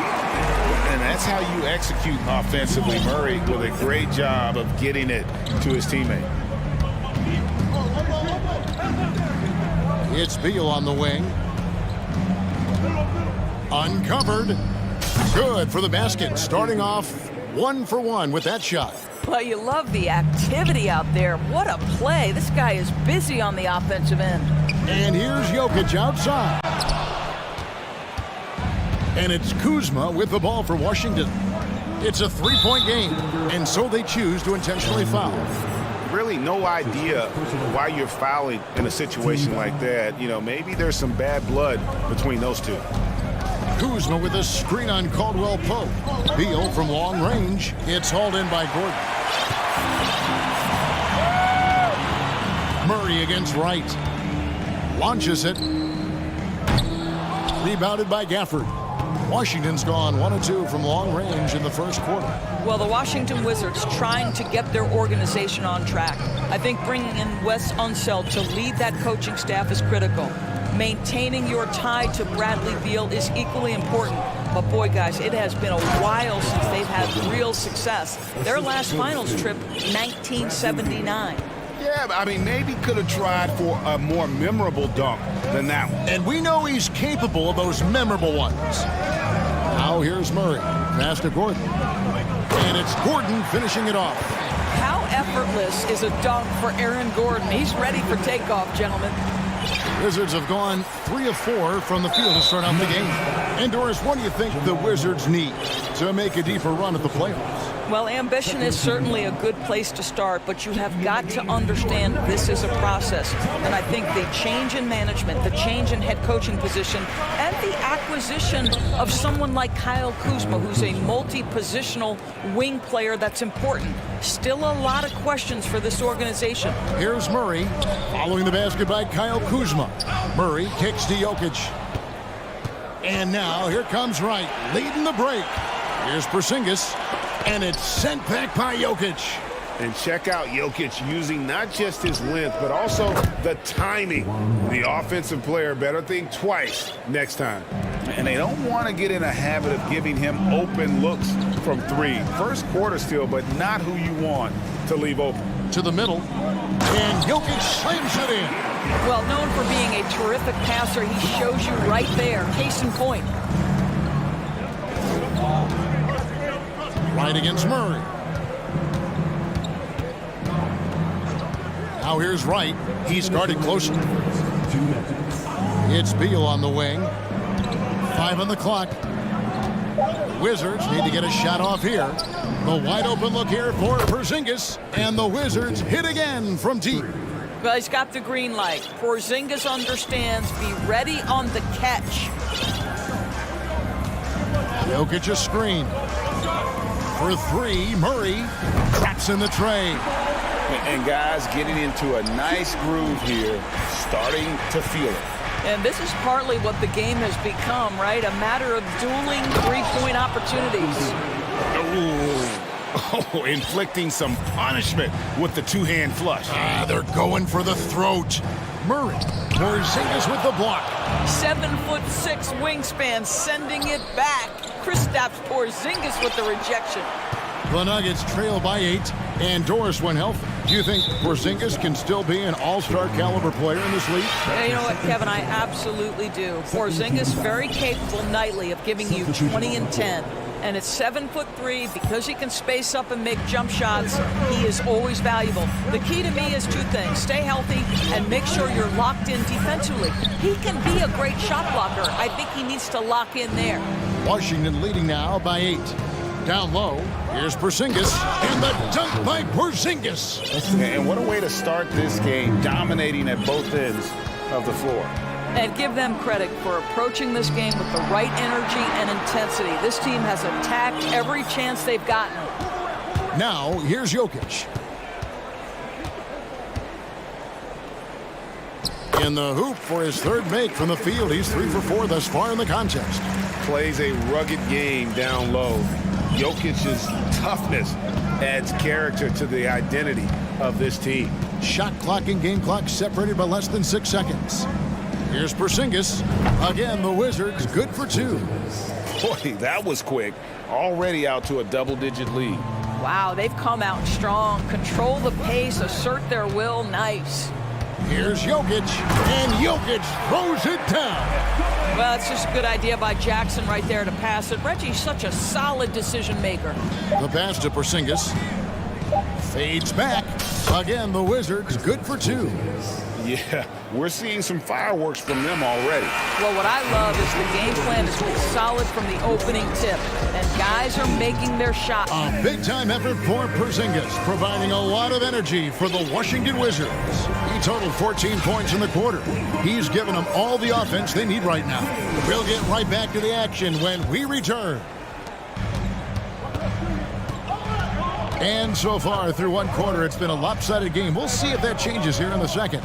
And that's how you execute offensively. Murray with a great job of getting it to his teammate. It's Beal on the wing. Uncovered. Good for the basket. Starting off 1 for 1 with that shot. Well, you love the activity out there. What a play. This guy is busy on the offensive end. And here's Jokic outside. And it's Kuzma with the ball for Washington. It's a 3-point game, and so they choose to intentionally foul. Really no idea why you're fouling in a situation like that. You know, maybe there's some bad blood between those two. Kuzma with a screen on Caldwell Pope. Beal from long range. It's hauled in by Gordon. Murray against Wright. Launches it. Rebounded by Gafford. Washington's gone 1 of 2 from long range in the first quarter. Well, the Washington Wizards trying to get their organization on track. I think bringing in Wes Unseld to lead that coaching staff is critical. Maintaining your tie to Bradley Beal is equally important. But boy, guys, it has been a while since they've had real success. Their last finals trip, 1979. Yeah, I mean, maybe could have tried for a more memorable dunk than that one. And we know he's capable of those memorable ones. Now here's Murray. Pass to Gordon. And it's Gordon finishing it off. How effortless is a dunk for Aaron Gordon? He's ready for takeoff, gentlemen. Wizards have gone 3 of 4 from the field to start out the game. And Doris, what do you think the Wizards need to make a deeper run at the playoffs? Well, ambition is certainly a good place to start, but you have got to understand this is a process. And I think the change in management, the change in head coaching position, and the acquisition of someone like Kyle Kuzma, who's a multi-positional wing player that's important. Still a lot of questions for this organization. Here's Murray, following the basket by Kyle Kuzma. Murray kicks to Jokic. And now here comes Wright, leading the break. Here's Porzingis, and it's sent back by Jokic. And check out Jokic using not just his length, but also the timing. The offensive player better think twice next time. And they don't want to get in a habit of giving him open looks from 3. First quarter still, but not who you want to leave open. To the middle, and Jokic slams it in. Well, known for being a terrific passer, he shows you right there. Case in point. Right against Murray. Now here's Wright. He's guarded closely. It's Beal on the wing. 5 on the clock. Wizards need to get a shot off here. The wide open look here for Porzingis. And the Wizards hit again from deep. Well, he's got the green light. Porzingis understands. Be ready on the catch. Jokic a screen. For 3, Murray traps in the tray. And guys getting into a nice groove here, starting to feel it. And this is partly what the game has become, right? A matter of dueling three-point opportunities. Oh, inflicting some punishment with the two-hand flush. They're going for the throat. Murray, Porzingis with the block. 7'6" wingspan, sending it back. Kristaps Porzingis with the rejection. The Nuggets trail by 8, and Doris, when healthy. Do you think Porzingis can still be an all-star caliber player in this league? Yeah, you know what, Kevin, I absolutely do. Porzingis very capable nightly of giving you 20 and 10. And at 7'3", because he can space up and make jump shots, he is always valuable. The key to me is two things. Stay healthy and make sure you're locked in defensively. He can be a great shot blocker. I think he needs to lock in there. Washington leading now by 8. Down low, here's Porzingis, and the dunk by Porzingis. And what a way to start this game, dominating at both ends of the floor. And give them credit for approaching this game with the right energy and intensity. This team has attacked every chance they've gotten. Now, here's Jokic. In the hoop for his third make from the field. He's 3 for 4 thus far in the contest. Plays a rugged game down low. Jokic's toughness adds character to the identity of this team. Shot clock and game clock separated by less than 6 seconds. Here's Porzingis. Again, the Wizards good for 2. Boy, that was quick. Already out to a double-digit lead. Wow, they've come out strong. Control the pace, assert their will. Nice. Here's Jokic, and Jokic throws it down. Well, it's just a good idea by Jackson right there to pass it. Reggie's such a solid decision maker. The pass to Porzingis. Fades back. Again, the Wizards good for 2. Yeah, we're seeing some fireworks from them already. Well, what I love is the game plan is solid from the opening tip, and guys are making their shot. A big-time effort for Porzingis, providing a lot of energy for the Washington Wizards. He totaled 14 points in the quarter. He's given them all the offense they need right now. We'll get right back to the action when we return. And so far, through one quarter, it's been a lopsided game. We'll see if that changes here in the second.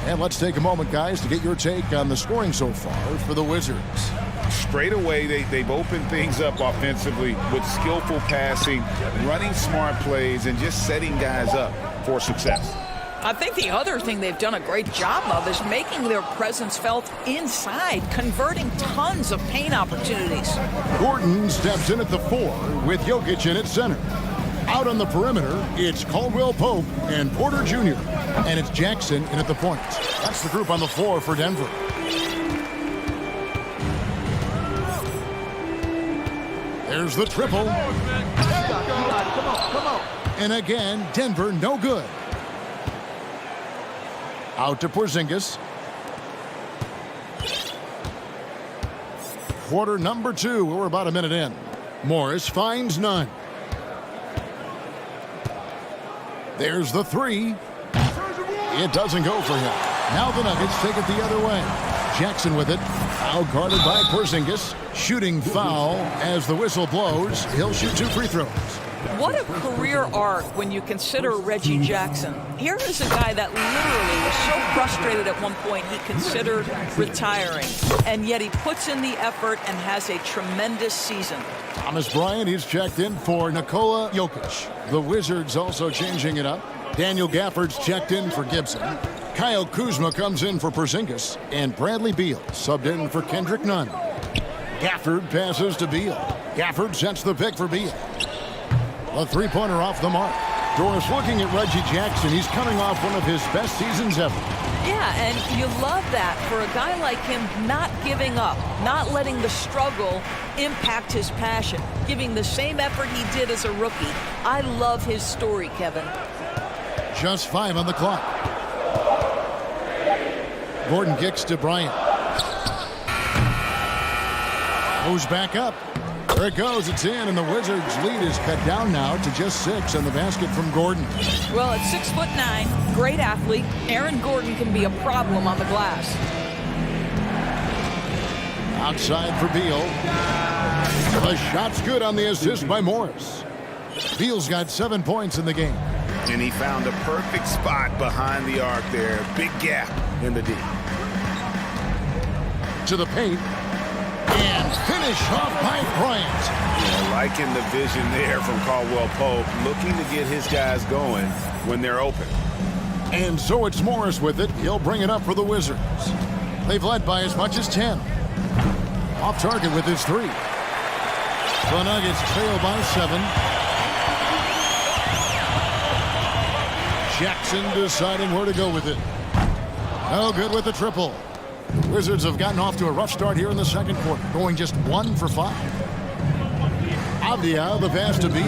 And let's take a moment, guys, to get your take on the scoring so far for the Wizards. Straight away, they've opened things up offensively with skillful passing, running smart plays, and just setting guys up for success. I think the other thing they've done a great job of is making their presence felt inside, converting tons of paint opportunities. Gordon steps in at the 4 with Jokic in at center. Out on the perimeter, it's Caldwell Pope and Porter Jr. And it's Jackson in at the point. That's the group on the floor for Denver. There's the triple. Come on. And again, Denver no good. Out to Porzingis. Quarter number 2. We're about a minute in. Morris finds none. There's the 3. It doesn't go for him. Now the Nuggets take it the other way. Jackson with it. Out guarded by Porzingis. Shooting foul as the whistle blows. He'll shoot 2 free throws. What a career arc when you consider Reggie Jackson. Here is a guy that literally was so frustrated at one point he considered retiring. And yet he puts in the effort and has a tremendous season. Thomas Bryant, he's checked in for Nikola Jokic. The Wizards also changing it up. Daniel Gafford's checked in for Gibson. Kyle Kuzma comes in for Porzingis. And Bradley Beal subbed in for Kendrick Nunn. Gafford passes to Beal. Gafford sets the pick for Beal. A three-pointer off the mark. Doris, looking at Reggie Jackson, he's coming off one of his best seasons ever. Yeah, and you love that for a guy like him, not giving up, not letting the struggle impact his passion, giving the same effort he did as a rookie. I love his story, Kevin. Just 5 on the clock. Gordon kicks to Bryant. Goes back up. There it goes, it's in, and the Wizards' lead is cut down now to just 6 on the basket from Gordon. Well, at 6'9", great athlete, Aaron Gordon can be a problem on the glass. Outside for Beal. The shot's good on the assist by Morris. Beal's got 7 points in the game. And he found a perfect spot behind the arc there. Big gap in the D. To the paint. And finish off by Bryant. Yeah, liking the vision there from Caldwell Pope, looking to get his guys going when they're open. And so it's Morris with it. He'll bring it up for the Wizards. They've led by as much as 10. Off target with his 3. The Nuggets trail by 7. Jackson deciding where to go with it. No good with the triple. Wizards have gotten off to a rough start here in the second quarter, going just 1 for 5. Avdia, the pass to Beal.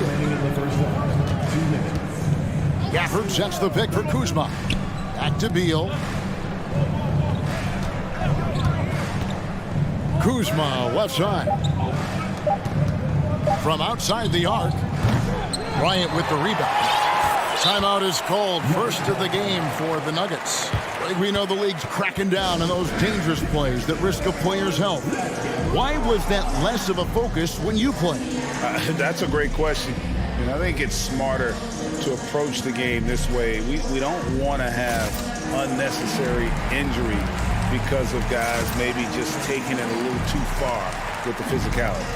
Gafford sets the pick for Kuzma. Back to Beal. Kuzma, left side. From outside the arc. Bryant with the rebound. Timeout is called. First of the game for the Nuggets. We know the league's cracking down on those dangerous plays that risk a player's health. Why was that less of a focus when you played? That's a great question. And I think it's smarter to approach the game this way. We don't want to have unnecessary injury because of guys maybe just taking it a little too far with the physicality.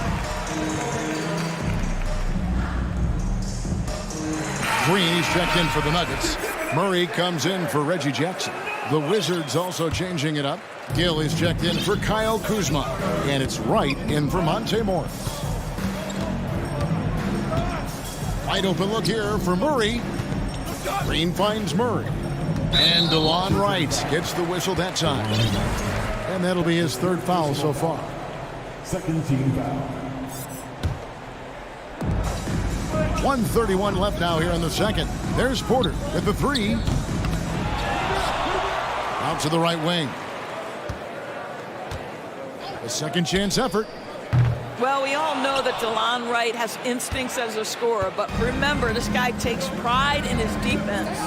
Green, he's checked in for the Nuggets. Murray comes in for Reggie Jackson. The Wizards also changing it up. Gill is checked in for Kyle Kuzma. And it's Wright in for Monte Morris. Wide open look here for Murray. Green finds Murray. And DeLon Wright gets the whistle that time. And that'll be his third foul so far. Second team foul. 1:31 left now here in the second. There's Porter with the three. Out to the right wing. A second chance effort. Well, we all know that DeLon Wright has instincts as a scorer, but remember, this guy takes pride in his defense.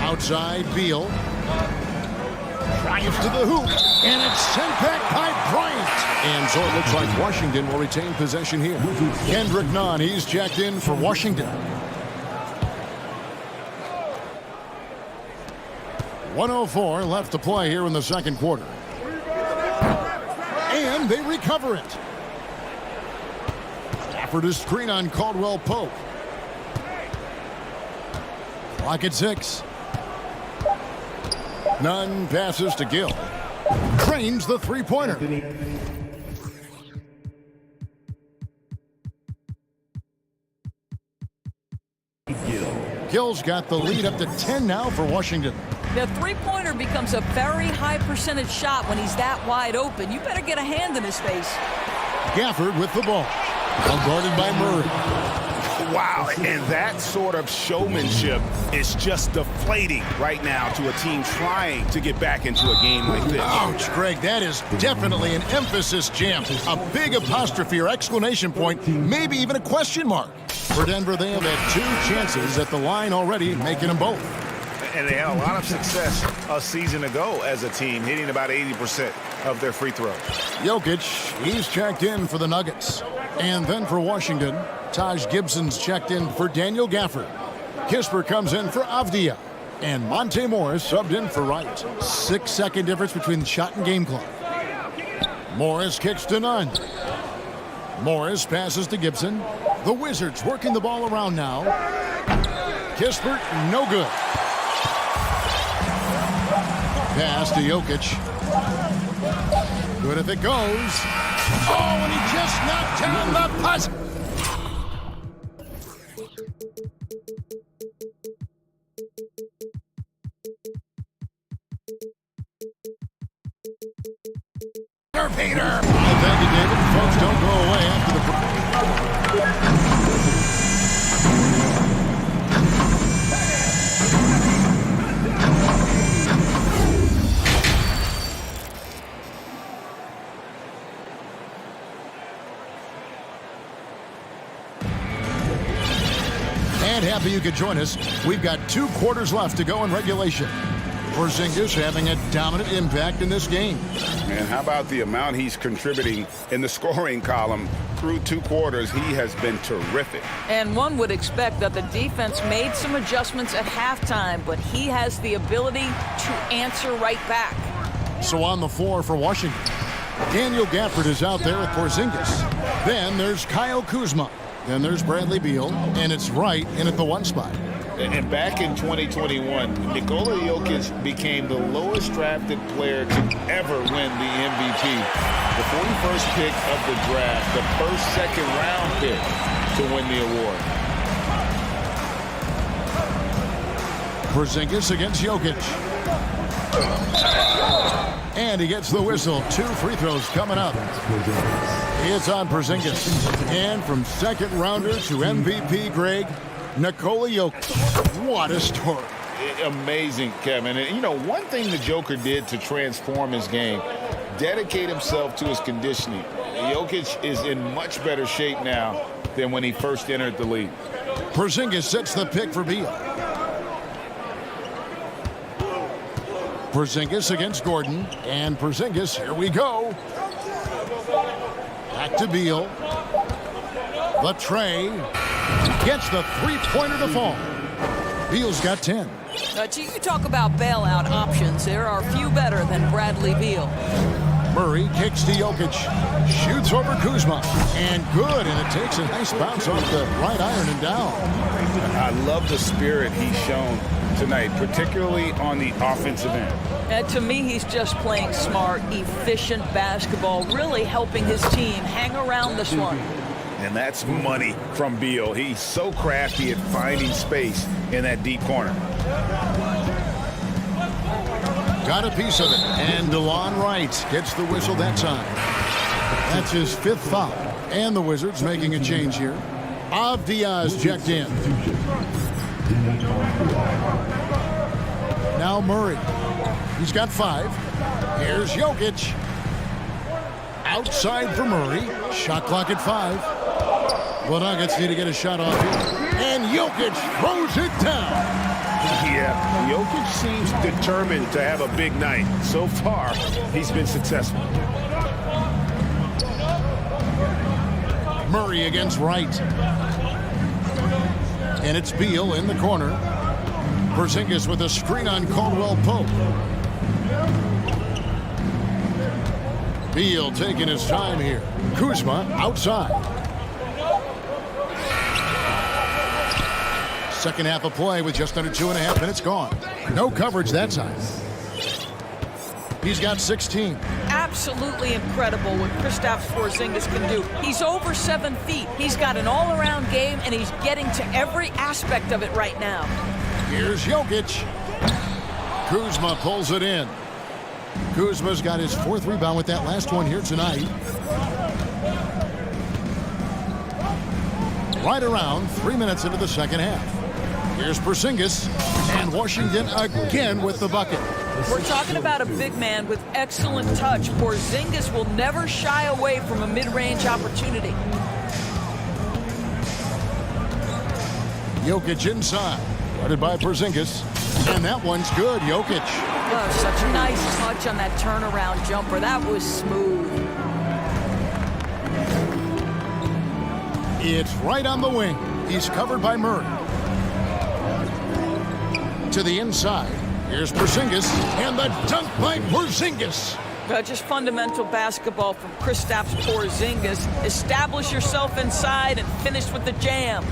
Outside, Beal. Drives to the hoop, and it's sent back by Bryant. And so it looks like Washington will retain possession here. Kendrick Nunn, he's checked in for Washington. 1:04 left to play here in the second quarter. And they recover it. Stafford is screen on Caldwell Pope. Clock at 6. Nunn passes to Gill. Trains the three-pointer. Gill's got the lead up to 10 now for Washington. The three-pointer becomes a very high percentage shot when he's that wide open. You better get a hand in his face. Gafford with the ball. Well guarded by Murray. Wow, and that sort of showmanship is just deflating right now to a team trying to get back into a game like this. Ouch, Greg, that is definitely an emphasis jam. A big apostrophe or exclamation point, maybe even a question mark. For Denver, they have had 2 chances at the line already, making them both. And they had a lot of success a season ago as a team, hitting about 80% of their free throws. Jokic, he's checked in for the Nuggets. And then for Washington, Taj Gibson's checked in for Daniel Gafford. Kisper comes in for Avdia. And Monte Morris subbed in for Wright. 6-second difference between the shot and game clock. Morris kicks to Nunn. Morris passes to Gibson. The Wizards working the ball around now. Kisper, no good. Pass to Jokic. Good if it goes. Oh, and he just knocked down the putt. Peter. Thank you, David. Folks, don't go away after the break. And happy you could join us. We've got 2 quarters left to go in regulation. Porzingis having a dominant impact in this game. And how about the amount he's contributing in the scoring column through 2 quarters? He has been terrific. And one would expect that the defense made some adjustments at halftime, but he has the ability to answer right back. So on the floor for Washington, Daniel Gafford is out there with Porzingis. Then there's Kyle Kuzma. Then there's Bradley Beal, and it's Wright in at the 1 spot. And back in 2021, Nikola Jokic became the lowest drafted player to ever win the MVP. The 41st pick of the draft, the first second-round pick to win the award. Porzingis against Jokic. And he gets the whistle. 2 free throws coming up. It's on Porzingis. And from second rounder to MVP, Greg, Nikola Jokic. What a story. Amazing, Kevin. And, you know, one thing the Joker did to transform his game, dedicate himself to his conditioning. Jokic is in much better shape now than when he first entered the league. Porzingis sets the pick for Beal. Porzingis against Gordon. And Porzingis, here we go. Back to Beal. The tray. Gets the three-pointer to fall. Beal's got 10. You talk about bailout options. There are few better than Bradley Beal. Murray kicks to Jokic. Shoots over Kuzma. And good, and it takes a nice bounce off the right iron and down. I love the spirit he's shown tonight, particularly on the offensive end. And to me, he's just playing smart, efficient basketball, really helping his team hang around this one. And that's money from Beal. He's so crafty at finding space in that deep corner. Got a piece of it. And DeLon Wright gets the whistle that time. That's his 5th foul. And the Wizards making a change here. Diaz checked in. Now Murray. He's got 5. Here's Jokic. Outside for Murray. Shot clock at 5. The Nuggets need to get a shot off here. And Jokic throws it down. Yeah, Jokic seems determined to have a big night. So far, he's been successful. Murray against Wright. And it's Beal in the corner. Porzingis with a screen on Caldwell Pope. Beal taking his time here. Kuzma outside. Second half of play with just under 2.5 minutes gone. No coverage that time. He's got 16. Absolutely incredible what Kristaps Porzingis can do. He's over 7 feet. He's got an all-around game, and he's getting to every aspect of it right now. Here's Jokic. Kuzma pulls it in. Kuzma's got his 4th rebound with that last one here tonight. Right around 3 minutes into the second half. Here's Porzingis, and Washington again with the bucket. We're talking about a big man with excellent touch. Porzingis will never shy away from a mid-range opportunity. Jokic inside, guarded by Porzingis, and that one's good. Jokic. Oh, such a nice touch on that turnaround jumper. That was smooth. It's right on the wing. He's covered by Murray. To the inside. Here's Porzingis, and the dunk by Porzingis. Just fundamental basketball from Kristaps Porzingis. Establish yourself inside and finish with the jam.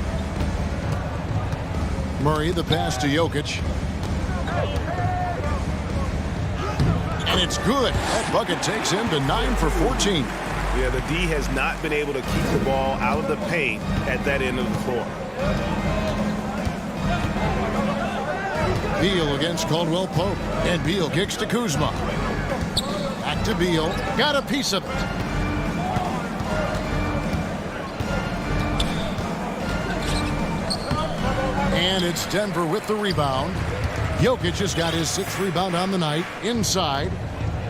Murray, the pass to Jokic. And it's good. That bucket takes him to 9 for 14. Yeah, the D has not been able to keep the ball out of the paint at that end of the floor. Beal against Caldwell Pope. And Beal kicks to Kuzma. Back to Beal. Got a piece of it. And it's Denver with the rebound. Jokic has got his 6th rebound on the night. Inside.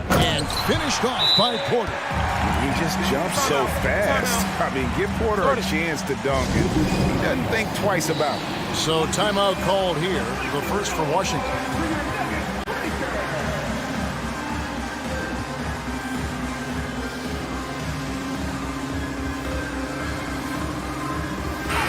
And finished off by Porter. He just jumps so fast. I mean, give Porter a chance to dunk. He doesn't think twice about it. So timeout called here. The first for Washington.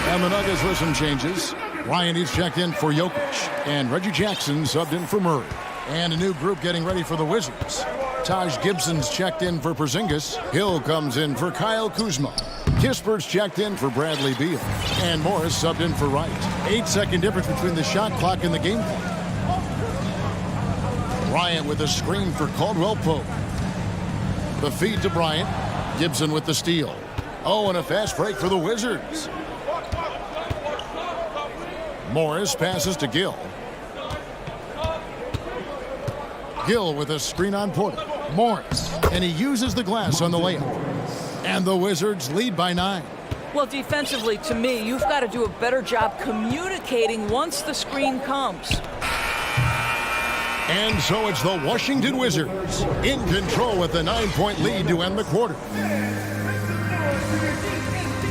And the Nuggets with some changes. Ryan is checked in for Jokic. And Reggie Jackson subbed in for Murray. And a new group getting ready for the Wizards. Taj Gibson's checked in for Porzingis. Hill comes in for Kyle Kuzma. Kispert's checked in for Bradley Beal. And Morris subbed in for Wright. 8-second difference between the shot clock and the game clock. Bryant with a screen for Caldwell Pope. The feed to Bryant. Gibson with the steal. Oh, and a fast break for the Wizards. Morris passes to Gill. Gill with a screen on Porter. Morris, and he uses the glass on the layup. And the Wizards lead by 9. Well, defensively, to me, you've got to do a better job communicating once the screen comes. And so it's the Washington Wizards in control with the 9-point lead to end the quarter.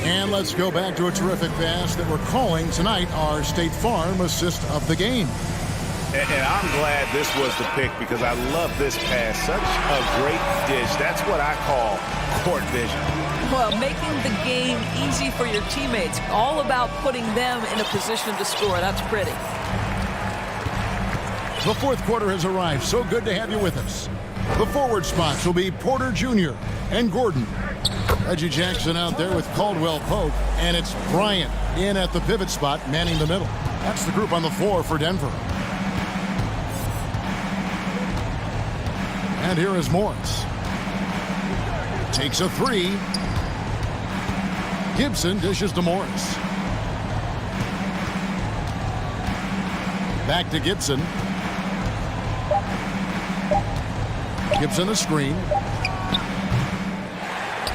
And let's go back to a terrific pass that we're calling tonight our State Farm assist of the game. And I'm glad this was the pick because I love this pass. Such a great dish. That's what I call court vision. Well, making the game easy for your teammates. All about putting them in a position to score. That's pretty. The fourth quarter has arrived. So good to have you with us. The forward spots will be Porter Jr. and Gordon. Reggie Jackson out there with Caldwell Pope. And it's Bryant in at the pivot spot, manning the middle. That's the group on the floor for Denver. And here is Morris. Takes a three. Gibson dishes to Morris. Back to Gibson. Gibson a screen.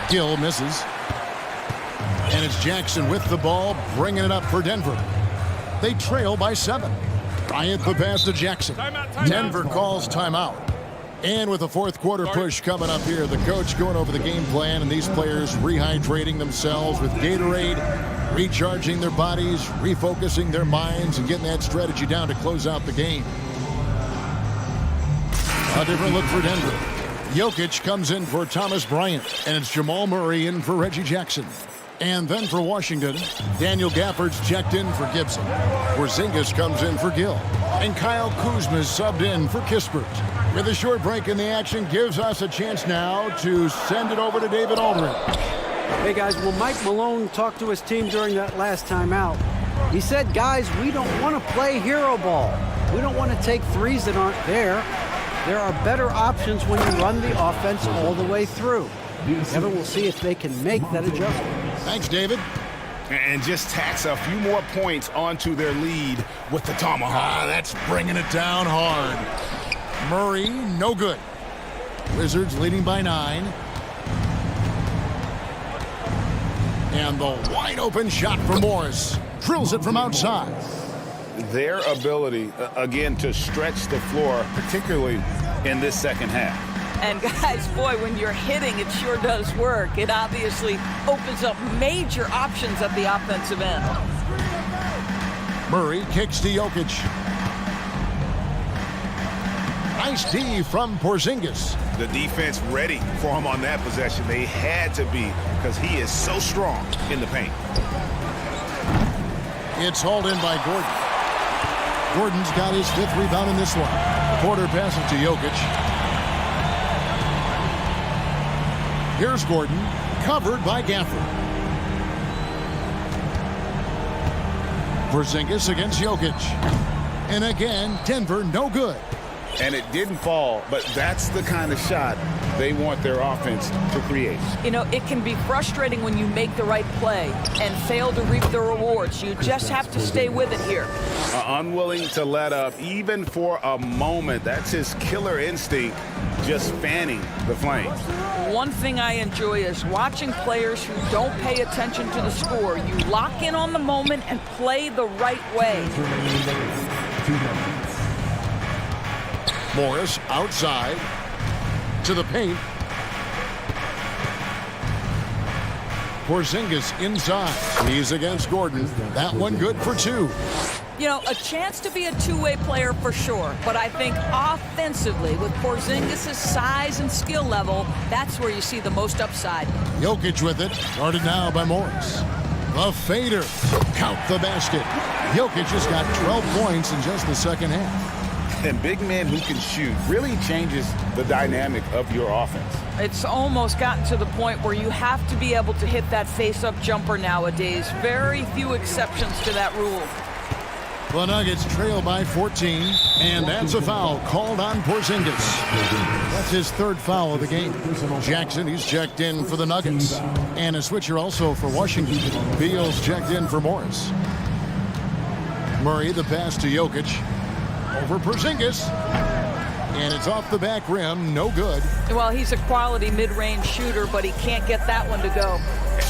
Gill misses. And it's Jackson with the ball, bringing it up for Denver. They trail by 7. Bryant the pass to Jackson. Denver calls timeout. And with the fourth quarter push coming up here, the coach going over the game plan and these players rehydrating themselves with Gatorade, recharging their bodies, refocusing their minds, and getting that strategy down to close out the game. A different look for Denver. Jokic comes in for Thomas Bryant, and it's Jamal Murray in for Reggie Jackson. And then for Washington, Daniel Gafford's checked in for Gibson. Porzingis comes in for Gill. And Kyle Kuzma's subbed in for Kispert. With a short break in the action, gives us a chance now to send it over to David Aldridge. Hey, guys, well, Mike Malone talked to his team during that last timeout. He said, guys, we don't want to play hero ball. We don't want to take threes that aren't there. There are better options when you run the offense all the way through. Evan will see if they can make that adjustment. Thanks, David. And just tacks a few more points onto their lead with the tomahawk. That's bringing it down hard. Murray, no good. Wizards leading by 9. And the wide open shot for Morris. Drills it from outside. Their ability, again, to stretch the floor, particularly in this second half. And guys, boy, when you're hitting, it sure does work. It obviously opens up major options at the offensive end. Murray kicks to Jokic. Nice D from Porzingis. The defense ready for him on that possession. They had to be because he is so strong in the paint. It's hauled in by Gordon. Gordon's got his 5th rebound in this one. Porter passes to Jokic. Here's Gordon, covered by Gafford. Porzingis against Jokic. And again, Denver no good. And it didn't fall, but that's the kind of shot they want their offense to create. You know, it can be frustrating when you make the right play and fail to reap the rewards. You just have to stay with it here. Unwilling to let up, even for a moment. That's his killer instinct, just fanning the flames. One thing I enjoy is watching players who don't pay attention to the score. You lock in on the moment and play the right way. Morris outside to the paint. Porzingis inside. He's against Gordon. That one good for 2. You know, a chance to be a two-way player for sure, but I think offensively, with Porzingis' size and skill level, that's where you see the most upside. Jokic with it, guarded now by Morris. The fader, count the basket. Jokic just got 12 points in just the second half. And big men who can shoot really changes the dynamic of your offense. It's almost gotten to the point where you have to be able to hit that face-up jumper nowadays. Very few exceptions to that rule. The Nuggets trail by 14, and that's a foul called on Porzingis. That's his 3rd foul of the game. Jackson, he's checked in for the Nuggets. And a switcher also for Washington. Beal's checked in for Morris. Murray, the pass to Jokic. Over Porzingis. And it's off the back rim, no good. Well, he's a quality mid-range shooter, but he can't get that one to go.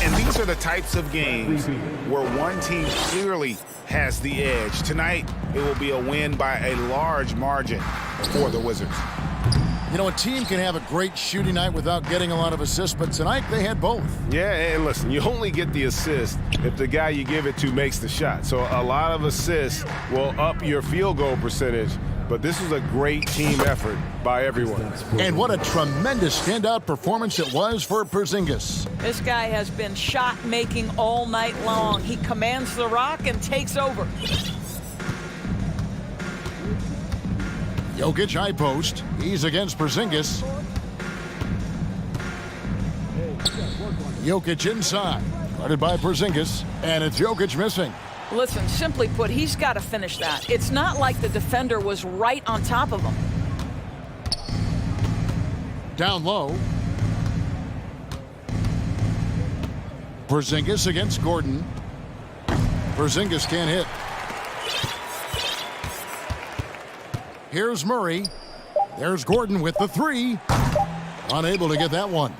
And these are the types of games where one team clearly has the edge. Tonight, it will be a win by a large margin for the Wizards. You know, a team can have a great shooting night without getting a lot of assists, but tonight they had both. Yeah, and listen, you only get the assist if the guy you give it to makes the shot. So a lot of assists will up your field goal percentage, but this is a great team effort by everyone. And what a tremendous standout performance it was for Porzingis. This guy has been shot-making all night long. He commands the rock and takes over. Jokic high post. He's against Porzingis. Jokic inside. Guarded by Porzingis. And it's Jokic missing. Listen, simply put, he's got to finish that. It's not like the defender was right on top of him. Down low. Porzingis against Gordon. Porzingis can't hit. Here's Murray. There's Gordon with the three. Unable to get that one.